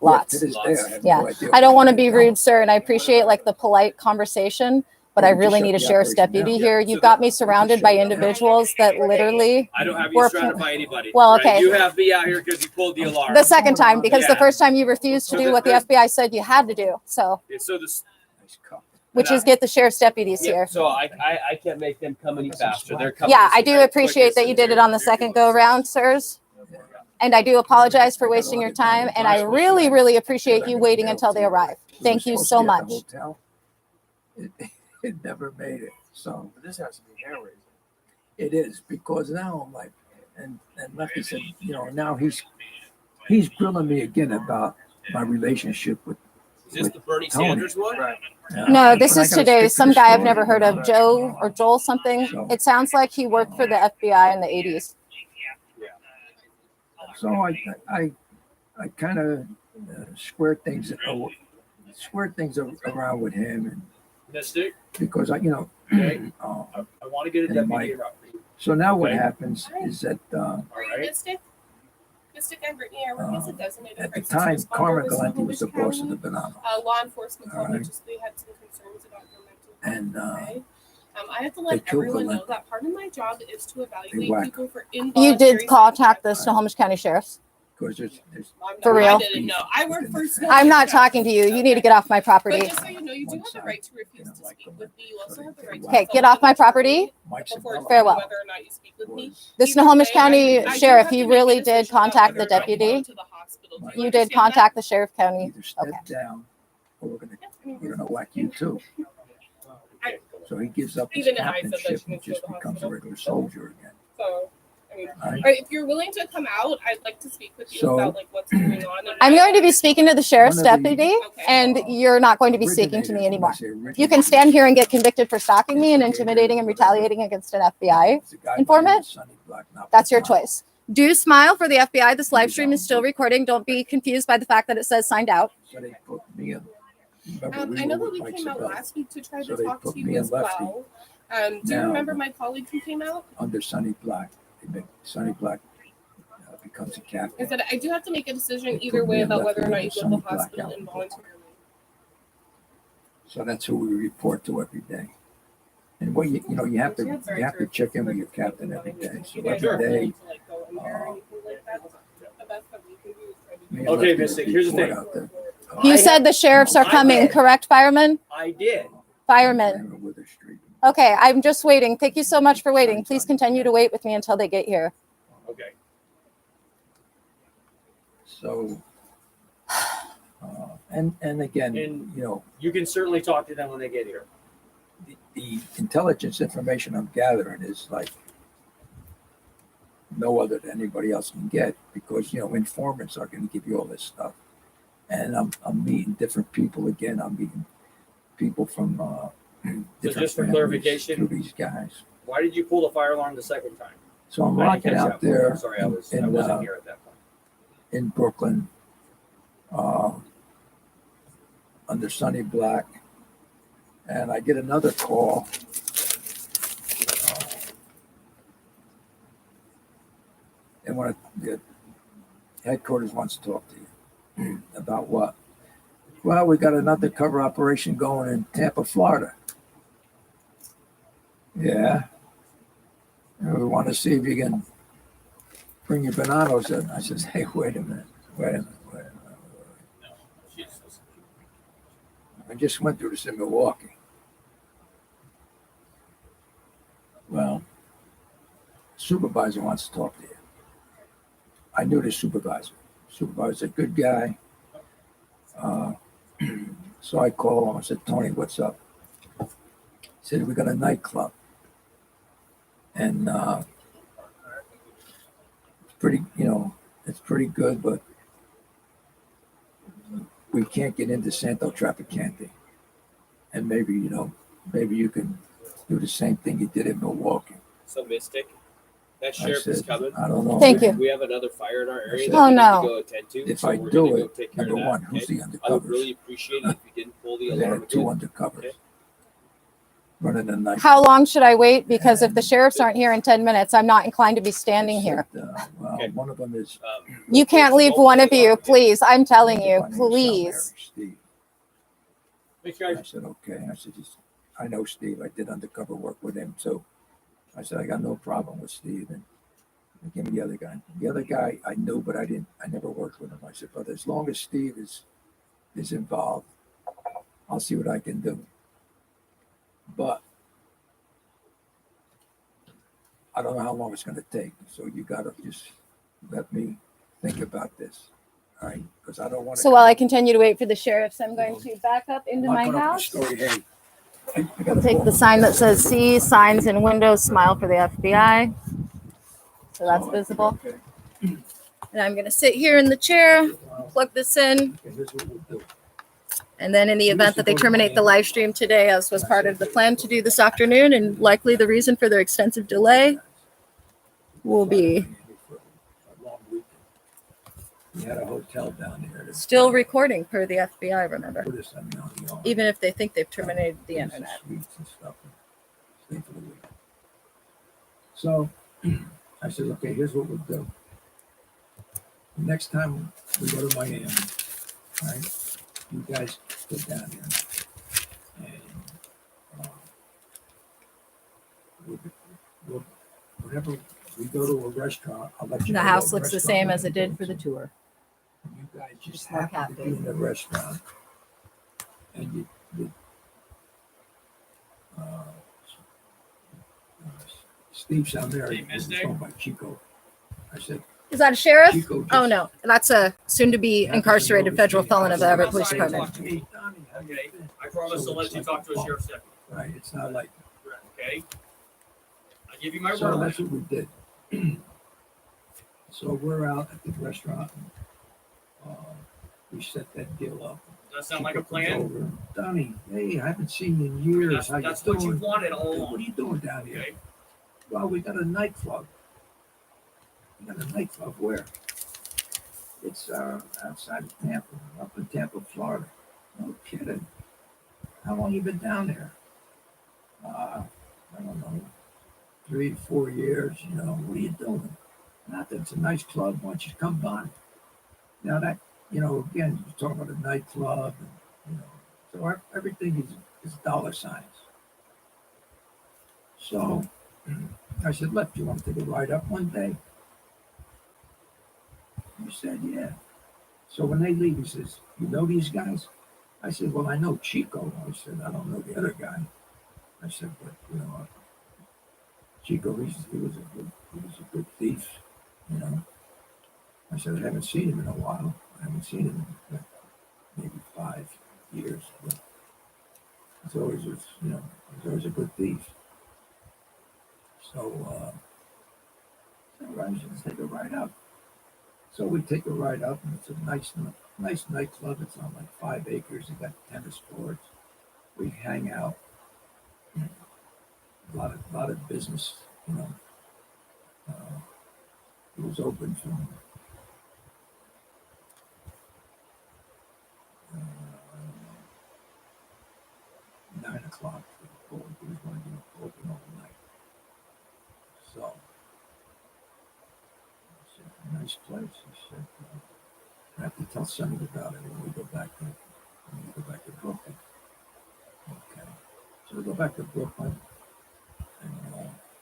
Lots. to this day, I have Yeah. no idea. I don't want to be rude, sir, and I appreciate like the polite conversation, but I We just really shut need a the sheriff's operation deputy down. here. Yeah. You've got me surrounded by shut it down. individuals that literally I don't have you were surrounded by anybody. Well, right? okay. You have me out here because you pulled the alarm. the second time because the Yeah. first time you refused to So do the- what the FBI said you had to do. So, Yeah, so this, which is get the sheriff's deputies yeah, here. so I can't make them come any faster. They're coming. Yeah, this I do very appreciate quick that you did it on the second go round, sirs. And I do apologize for wasting your time. And I really, really appreciate you waiting until they arrive. Thank you so much. Hotel. It never made it. So This has to be hair raising. it is because now I'm like, and Lefty said, you know, now he's grilling me again about my relationship with. Is this the Bernie Tony. Sanders one? Right. No, this But I is gotta today. stick to Some the guy I've story, never heard you of, know. Joe or Joel something. It sounds like he worked for the FBI in the 80s. So I kind of squared things around with him, and Mystic. because I, you know, I want to get a and deputy Mike. around. So now what Okay. happens is that All Are you right. Mystic? Mystic and Brittany are working as a designated at the crisis time, responder Carmen with Galenti was the Snohomish boss of the County. Banana, Law enforcement called me Alright. just they had some concerns about your mental health. and Okay. I have to they let killed everyone know Valenti. that part of my job is to evaluate whacked people for You involuntary did contact the Snohomish County Sheriff's? because there's For I real? didn't know. I work for I'm not talking to you. You need to get off my But property. just so you know, you do have the right to refuse to speak with me. You also have the right to Okay, get off my property. before Farewell. whether or not you speak with me. The Snohomish County I do Sheriff, have to he make a really decision did contact the about whether or not you go deputy. to the hospital. Do You did understand contact the Sheriff County. step down, or we're gonna whack you too. So he gives up his Even if I said that captainship she and needs to go to just the becomes a hospital. regular soldier again. So, I mean, Right. all right, if you're willing to come out, I'd like to speak with you So- about like what's going on. And I'm going to be speaking to the Sheriff's One of the- deputy, and you're not going to be speaking to me anymore. You can stand here and get convicted for stalking me and intimidating and retaliating against an FBI informant. That's your choice. Do smile for the FBI. This live stream is still recording. Don't be confused by the fact that it says signed out. So they put me in. Remember, we I were know that with we Mike came out Sabella. last week to try So to they talk put to you me and as Lefty well. Do you Now- remember my colleague who came out? under Sonny Black. They make Sonny Black becomes a I captain. said I do have to make a decision They either put me way and about whether or Lefty not you under go to the Sonny Black hospital out in involuntarily. So that's who we report to every day. And what you know, you have to check in with your captain every day. So every day, me and Okay, Lefty Mystic, here's the report thing. out there. You said the sheriffs are I coming, did. correct, fireman? I did. Fireman. Okay, I'm just waiting. Thank you so much for waiting. Please continue to wait with me until they get here. Okay. So, and again, And you know, you can certainly talk to them when they get here. the intelligence information I'm gathering is like no other than anybody else can get, because you know informants are going to give you all this stuff, and I'm meeting different people again. I'm meeting people from different just for families clarification, through these guys. Why did you pull the fire alarm the second time? So I'm I didn't rocking catch out that part. there. I'm sorry, I wasn't here at that point. In Brooklyn, under Sonny Black, and I get another call. And when the headquarters wants to talk to you about what? Well, we got an undercover operation going in Tampa, Florida. Yeah. And we want to see if you can bring your bananas in. I says, hey, wait a minute. I just went through this in Milwaukee. Well, supervisor wants to talk to you. I knew the supervisor. Supervisor's a good guy. So I called him. I said, Tony, what's up? He said, we got a nightclub. And it's pretty, you know, it's pretty good, but we can't get into Santo Traficante. And maybe, you know, maybe you can do the same thing you did in Milwaukee. So Mystic, that I sheriff is said, coming. I don't know. Thank you. We have another fire in our area said, that Oh, we need no. to go attend to. If so I we're do gonna go it, take care number of that. one, who's Okay? the I would undercovers? really appreciate it if you didn't pull the They alarm had two again. undercovers Okay? running the night. How long should I wait? Because if the sheriffs aren't here in 10 minutes, I'm not inclined to be standing here. Well, one of them is. You can't leave one of you, please. I'm telling you, one of them is Sal Mary, please. Steve. Thanks, guys. I said, okay. I said, I know Steve. I did undercover work with him too. I said, I got no problem with Steve. And give me the other guy. The other guy I knew, but I never worked with him. I said, but as long as Steve is involved, I'll see what I can do. But I don't know how long it's going to take. So you got to just let me think about this. All right? Because I don't want to. So while I continue to wait for the sheriffs, I'm going to back up into my house. Take the sign that says "See Signs in Windows, Smile for the FBI." So that's visible. And I'm going to sit here in the chair, plug this in. And then in the event that they terminate the live stream today, as was part of the plan to do this afternoon, and likely the reason for their extensive delay, will be We had a hotel down there. still recording per the FBI, remember. Even if they think they've terminated the internet. So I said, okay, here's what we'll do. Next time we go to Miami, all right, you guys go down here and whenever we go to a restaurant, I'll let you The know house what looks the restaurant same we're as it gonna did go for the to. tour. You guys just Just more happen to be in the restaurant, and Steve Salmeri was phoned by Chico. I said, Is that a sheriff? Chico just- Oh, no. That's a soon-to-be incarcerated federal felon of the Everett Police Outside and Department. talk to me. Okay. I promise to let you talk to a sheriff's deputy. Right, it's not like. Okay. I give you my So word. that's what we did. So we're out at the restaurant. And, we set that deal up. Does that sound like a Chico comes plan? over, Donnie, hey, I haven't seen you in years. How That's you what doing? you wanted all along. What are you doing down here? Okay. Well, we got a nightclub. We got a nightclub where? It's outside of Tampa, up in Tampa, Florida. No kidding. How long you been down there? I don't know, 3 to 4 years. You know, what are you doing? Nothing. It's a nice club. Why don't you come by? Now that, you know, again, you're talking about a nightclub, and, you know, so everything is dollar signs. So I said, look, do you want to take a ride up one day? He said, yeah. So when they leave, he says, you know these guys? I said, well, I know Chico. I said, I don't know the other guy. I said, but, you know, Chico, he was a good thief, you know. I said, I haven't seen him in a while. I haven't seen him in like maybe 5 years. But he's always, you know, he's always a good thief. So, I should take a ride up. So we take a ride up, and it's a nice nightclub. It's on like 5 acres. They got tennis courts. We hang out. A lot of business, you know. It was open from 9 o'clock. It was going to be open overnight. So, I said, nice place. He said, I have to tell Sonny about it when we go back to Brooklyn. Okay. So we go back to Brooklyn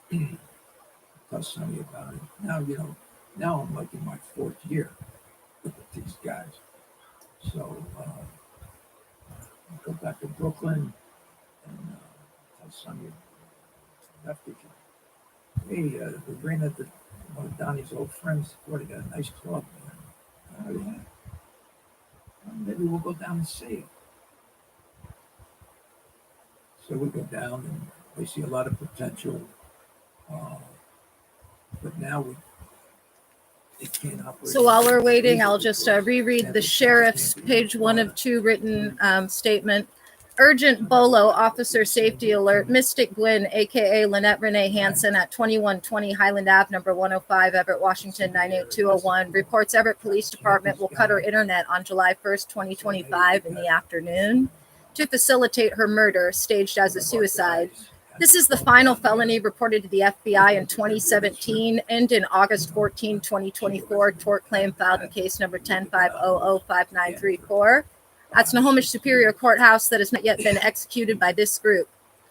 and tell Sonny about it. Now, you know, now I'm like in my 4th year with these guys. So I go back to Brooklyn and tell Sonny, hey, we ran into one of Donnie's old friends. Boy, they got a nice club there. Oh, yeah. Well, maybe we'll go down and see it. So we go down and we see a lot of potential. But now it can't operate. So while we're waiting, I'll just reread the sheriff's page 1 of 2 written statement. urgent BOLO officer safety alert. Mystic Gwynn, aka Lynette Renee Hansen, at 2120 Highland Ave, number 105, Everett, Washington 98201, reports Everett Police Department will cut her internet on July 1st, 2025 in the afternoon to facilitate her murder, staged as a suicide. This is the final felony reported to the FBI in 2017 and in August 14, 2024, tort claim filed in case number 10-500-5934. At Snohomish Superior Courthouse that has not yet been executed by this group.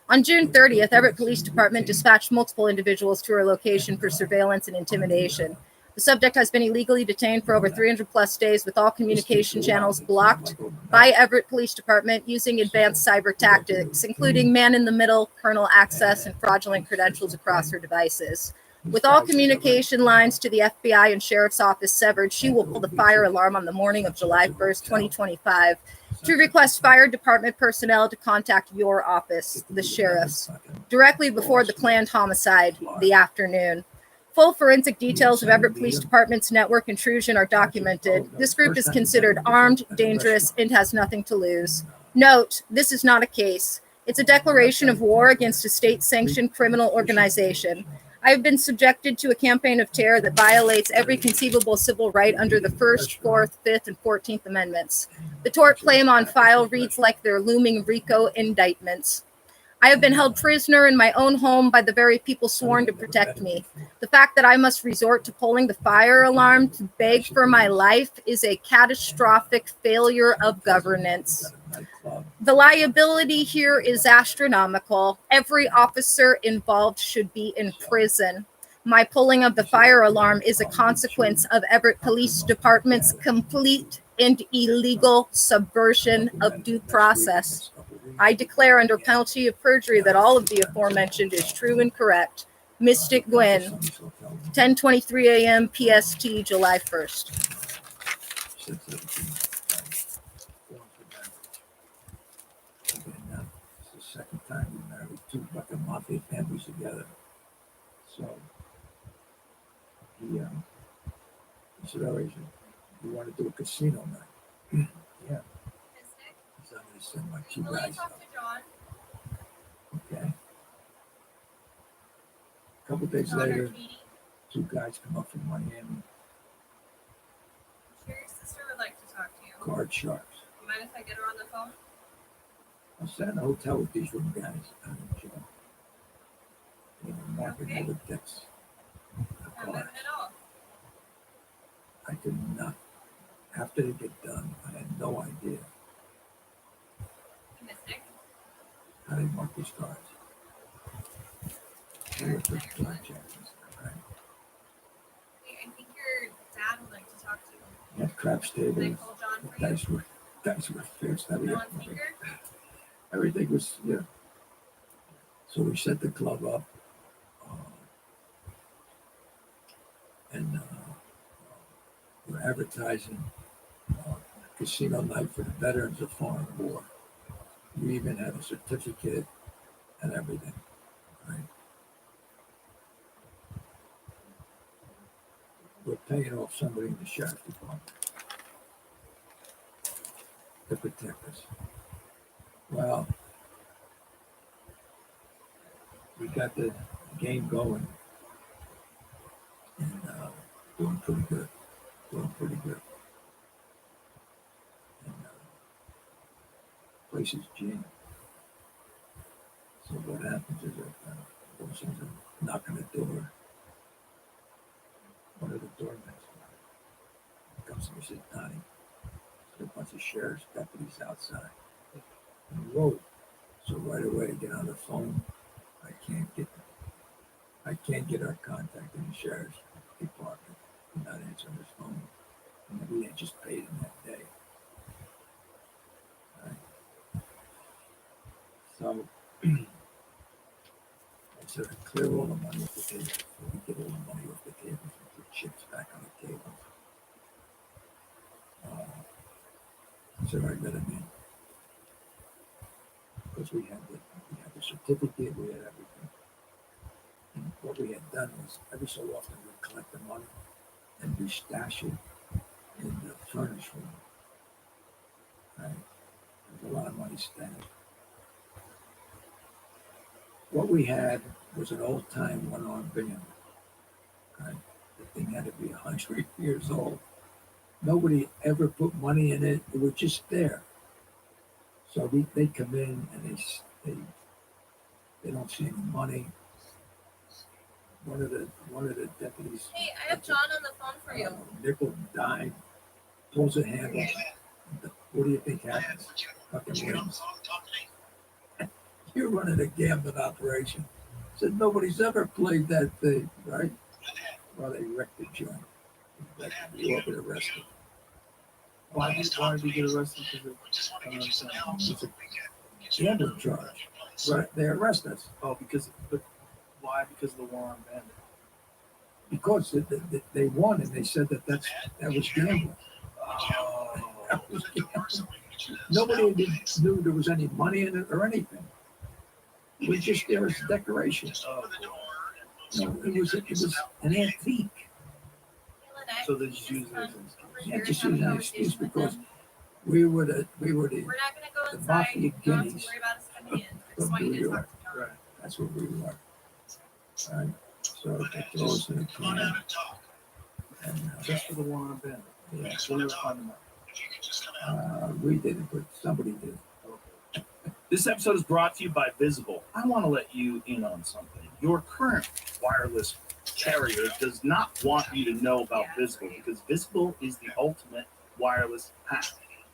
On June 30th, Everett Police Department dispatched multiple individuals to her location for surveillance and intimidation. The subject has been illegally detained for over 300 plus days with all communication channels blocked by Everett Police Department using advanced cyber tactics, including man-in-the-middle, kernel access, and fraudulent credentials across her devices. With all communication lines to the FBI and Sheriff's Office severed, she will pull the fire alarm on the morning of July 1st, 2025, to request fire department personnel to contact your office, the Sheriff's, directly before the planned homicide, the afternoon. Full forensic details of Everett Police Department's network intrusion are documented. This group is considered armed, dangerous, and has nothing to lose. Note, this is not a case. It's a declaration of war against a state-sanctioned criminal organization. I have been subjected to a campaign of terror that violates every conceivable civil right under the 1st, 4th, 5th, and 14th Amendments. The tort claim on file reads like their looming RICO indictments. I have been held prisoner in my own home by the very people sworn to protect me. The fact that I must resort to pulling the fire alarm to beg for my life is a catastrophic failure of governance. The liability here is astronomical. Every officer involved should be in prison. My pulling of the fire alarm is a consequence of Everett Police Department's complete and illegal subversion of due process. I declare under penalty of perjury that all of the aforementioned is true and correct. Mystic Gwen, 10:23 a.m. PST, July 1st. It's the second time we married two fucking mafia families together. So he said, "Oh, you want to do a casino night?" Yeah. He said, "I'm going to send my two guys up." Okay. A couple days later, two guys come up from Miami, Sure, your sister would like to talk to you. card sharks. You mind if I get her on the phone? I sat in a hotel with these room guys. I don't know. They were marking all the dicks. Not moving at all. I could not. After they get done, I had no idea Mystic. how they mark these cards. They were just blackjacks, right? Wait, I think your dad would like to talk to you. Yeah, craps Can I tables. call John for you? Dice were fixed. You on speaker? Everything was, yeah. So we set the club up, and we're advertising casino night for the veterans of foreign war. We even had a certificate and everything, right? We're paying off somebody in the sheriff's department to protect us. Well, we got the game going and doing pretty good. And place is jammed. So what happens is that all of a sudden a knock on the door. One of the doormen comes to me and says, "Donnie, there's a bunch of sheriff's deputies outside." And whoa. So right away I get on the phone. I can't get our contact in the sheriff's department. He's not answering his phone. And we had just paid him that day. Right. So I said, "I clear all the money off the table." So we get all the money off the table and put chips back on the table. So I let him in. Because we had the certificate, we had everything. And what we had done was every so often we'd collect the money and we stash it in the furnace room. Right? There's a lot of money stashed. What we had was an old-time one-armed band. Right? The thing had to be 100 years old. Nobody ever put money in it. It was just there. So they come in and they don't see any money. One of the deputies. Hey, I have John on the phone for you. Nickel and dime, pulls a handle. What do you think happens? Fucking wins. You're running a gambling operation. Said nobody's ever played that thing, right? Well, they wrecked the joint. You all get arrested. Why did you get arrested? It's a gambling charge. Right? They arrest us. Oh, but why? Because of the war on bandit. Because they won and they said that was gambling. That was gambling. Nobody knew there was any money in it or anything. It was just there as decoration. It was an antique. So they just use it as an excuse. Yeah, just use an excuse because we were the mafia guineas from New York. Right. That's what we were. Right. So they throw us in a can. And, Just for the war on bandit. Yeah. We'll never find them out. We didn't, but somebody did. This episode is brought to you by Visible. I want to let you in on something. Your current wireless carrier does not want you to know about Visible because Visible is the ultimate wireless hack.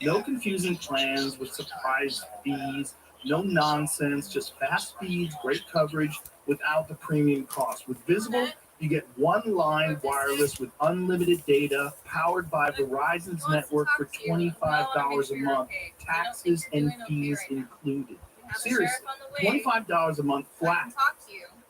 No confusing plans with surprise fees, no nonsense, just fast speeds, great coverage without the premium cost. With Visible, you get one-line wireless with unlimited data powered by Verizon's network for $25 a month, taxes and fees included. Seriously, $25 a month flat.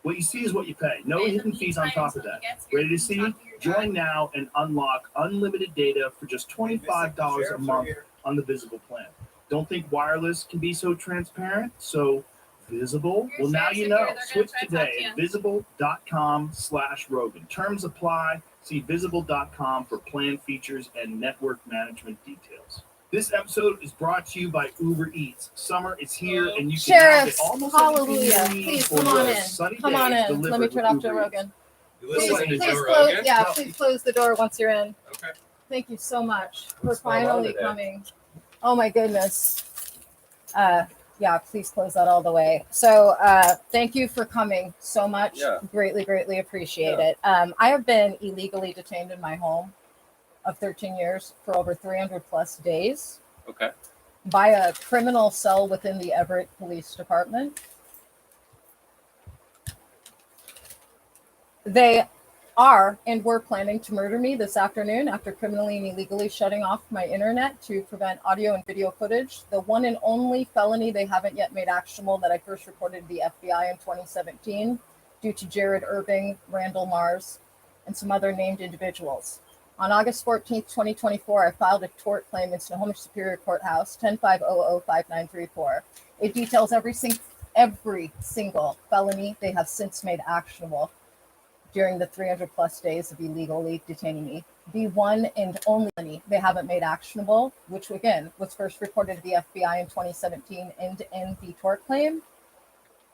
What you see is what you pay. No hidden fees on top of that. Ready to see? Join now and unlock unlimited data for just $25 a month on the Visible plan. Don't think wireless can be so transparent? So Visible? Well, now you know. Switch today at visible.com/Rogan. Terms apply. See visible.com for plan features and network management details. This episode is brought to you by Uber Eats. Summer is here, and you can have it Sheriffs, almost hallelujah. everything you need Please for come on your in. sunny Come on days in. Let me delivered turn with off Joe Uber Rogan. Eats. Please close the door once you're in. Okay. Thank you so much for What's going on finally today? coming. Oh my goodness. Yeah, please close that all the way. So thank you for coming so much. Yeah. Greatly appreciate it. I have been illegally detained in my home of 13 years for over 300 plus days Okay. by a criminal cell within the Everett Police Department. They are and were planning to murder me this afternoon after criminally and illegally shutting off my internet to prevent audio and video footage. The one and only felony they haven't yet made actionable that I first reported to the FBI in 2017 due to Jared Irving, Randall Mars, and some other named individuals. On August 14th, 2024, I filed a tort claim in Snohomish Superior Courthouse, 105005934. It details every single felony they have since made actionable during the 300 plus days of illegally detaining me. The one and only felony they haven't made actionable, which again was first reported to the FBI in 2017 and in the tort claim,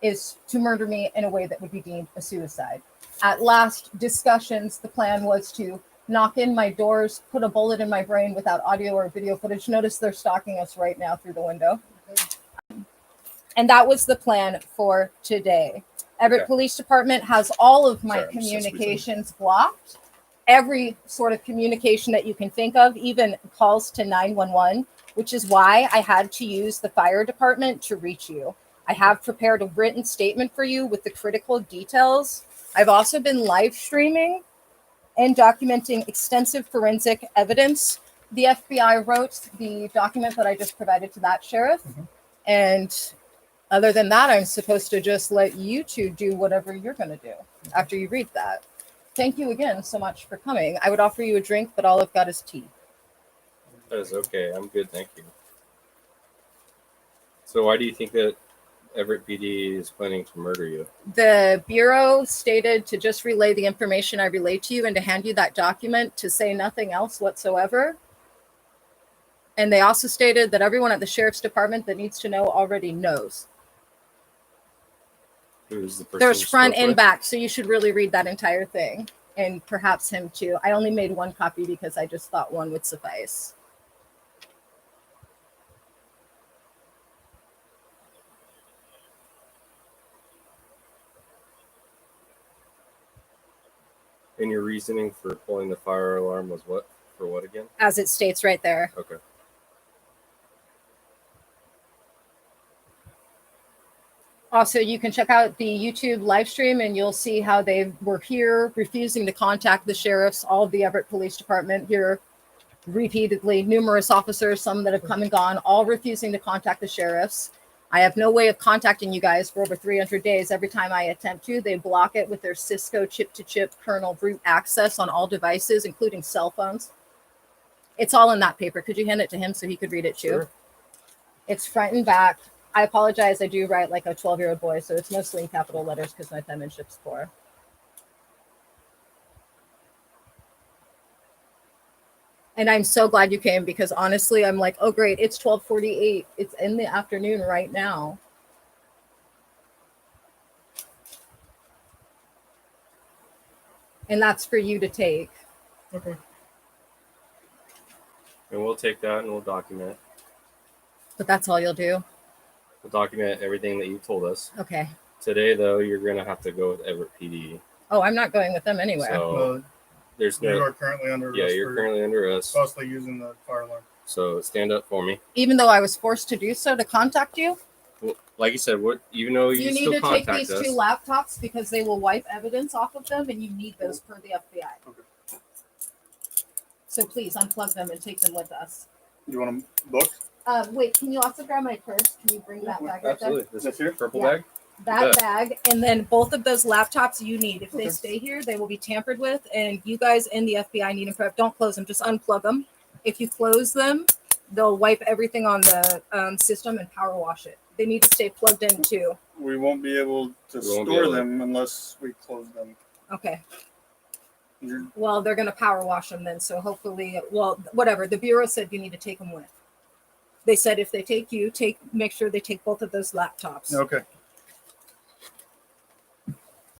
is to murder me in a way that would be deemed a suicide. At last discussions, the plan was to knock in my doors, put a bullet in my brain without audio or video footage. Notice they're stalking us right now through the window. And that was the plan for today. Everett Police Department has all of my communications blocked. Every sort of communication that you can think of, even calls to 911, which is why I had to use the fire department to reach you. I have prepared a written statement for you with the critical details. I've also been live streaming and documenting extensive forensic evidence. The FBI wrote the document that I just provided to that sheriff. And other than that, I'm supposed to just let you two do whatever you're going to do after you read that. Thank you again so much for coming. I would offer you a drink, but all I've got is tea. That is okay. I'm good, thank you. So why do you think that Everett PD is planning to murder you? The Bureau stated to just relay the information I relayed to you and to hand you that document, to say nothing else whatsoever. And they also stated that everyone at the Sheriff's Department that needs to know already knows. Who's the person? There's you front spoke and with? back, so you should really read that entire thing, and perhaps him too. I only made one copy because I just thought one would suffice. And your reasoning for pulling the fire alarm was what? For what again? As it states right there. Okay. Also, you can check out the YouTube live stream and you'll see how they were here refusing to contact the sheriffs, all of the Everett Police Department here repeatedly, numerous officers, some that have come and gone, all refusing to contact the sheriffs. I have no way of contacting you guys for over 300 days. Every time I attempt to, they block it with their Cisco chip-to-chip kernel root access on all devices, including cell phones. It's all in that paper. Could you hand it to him so he could read it too? Sure. It's front and back. I apologize. I do write like a 12-year-old boy, so it's mostly in capital letters because my penmanship's poor. And I'm so glad you came because honestly, I'm like, oh, great. It's 12:48. It's in the afternoon right now. And that's for you to take. Okay. And we'll take that and we'll document. But that's all you'll do? We'll document everything that you told us. Okay. Today, though, you're going to have to go with Everett PD. Oh, I'm not going with them anywhere. So there's no. You are currently under arrest. Yeah, you're for currently under arrest. falsely using the fire alarm. So stand up for me. Even though I was forced to do so to contact you? Well, like you said, what even though you need still to take contact these us. 2 laptops because they will wipe evidence off of them and you need those per the FBI. Okay. So please unplug them and take them with us. You want them booked? Wait, can you also grab my purse? Can you bring that bag right Absolutely. there? This here, purple Yeah. bag. That Bet. bag, and then both of those laptops you need. If they stay here, they will be tampered with, and you guys in the FBI need them. Don't close them, just unplug them. If you close them, they'll wipe everything on the system and power wash it. They need to stay plugged in too. We won't be able to We won't be store able to- them unless we close them. Okay. You're- Well, they're going to power wash them then, so hopefully, well, whatever. The Bureau said you need to take them with. They said if they take you, make sure they take both of those laptops. Okay.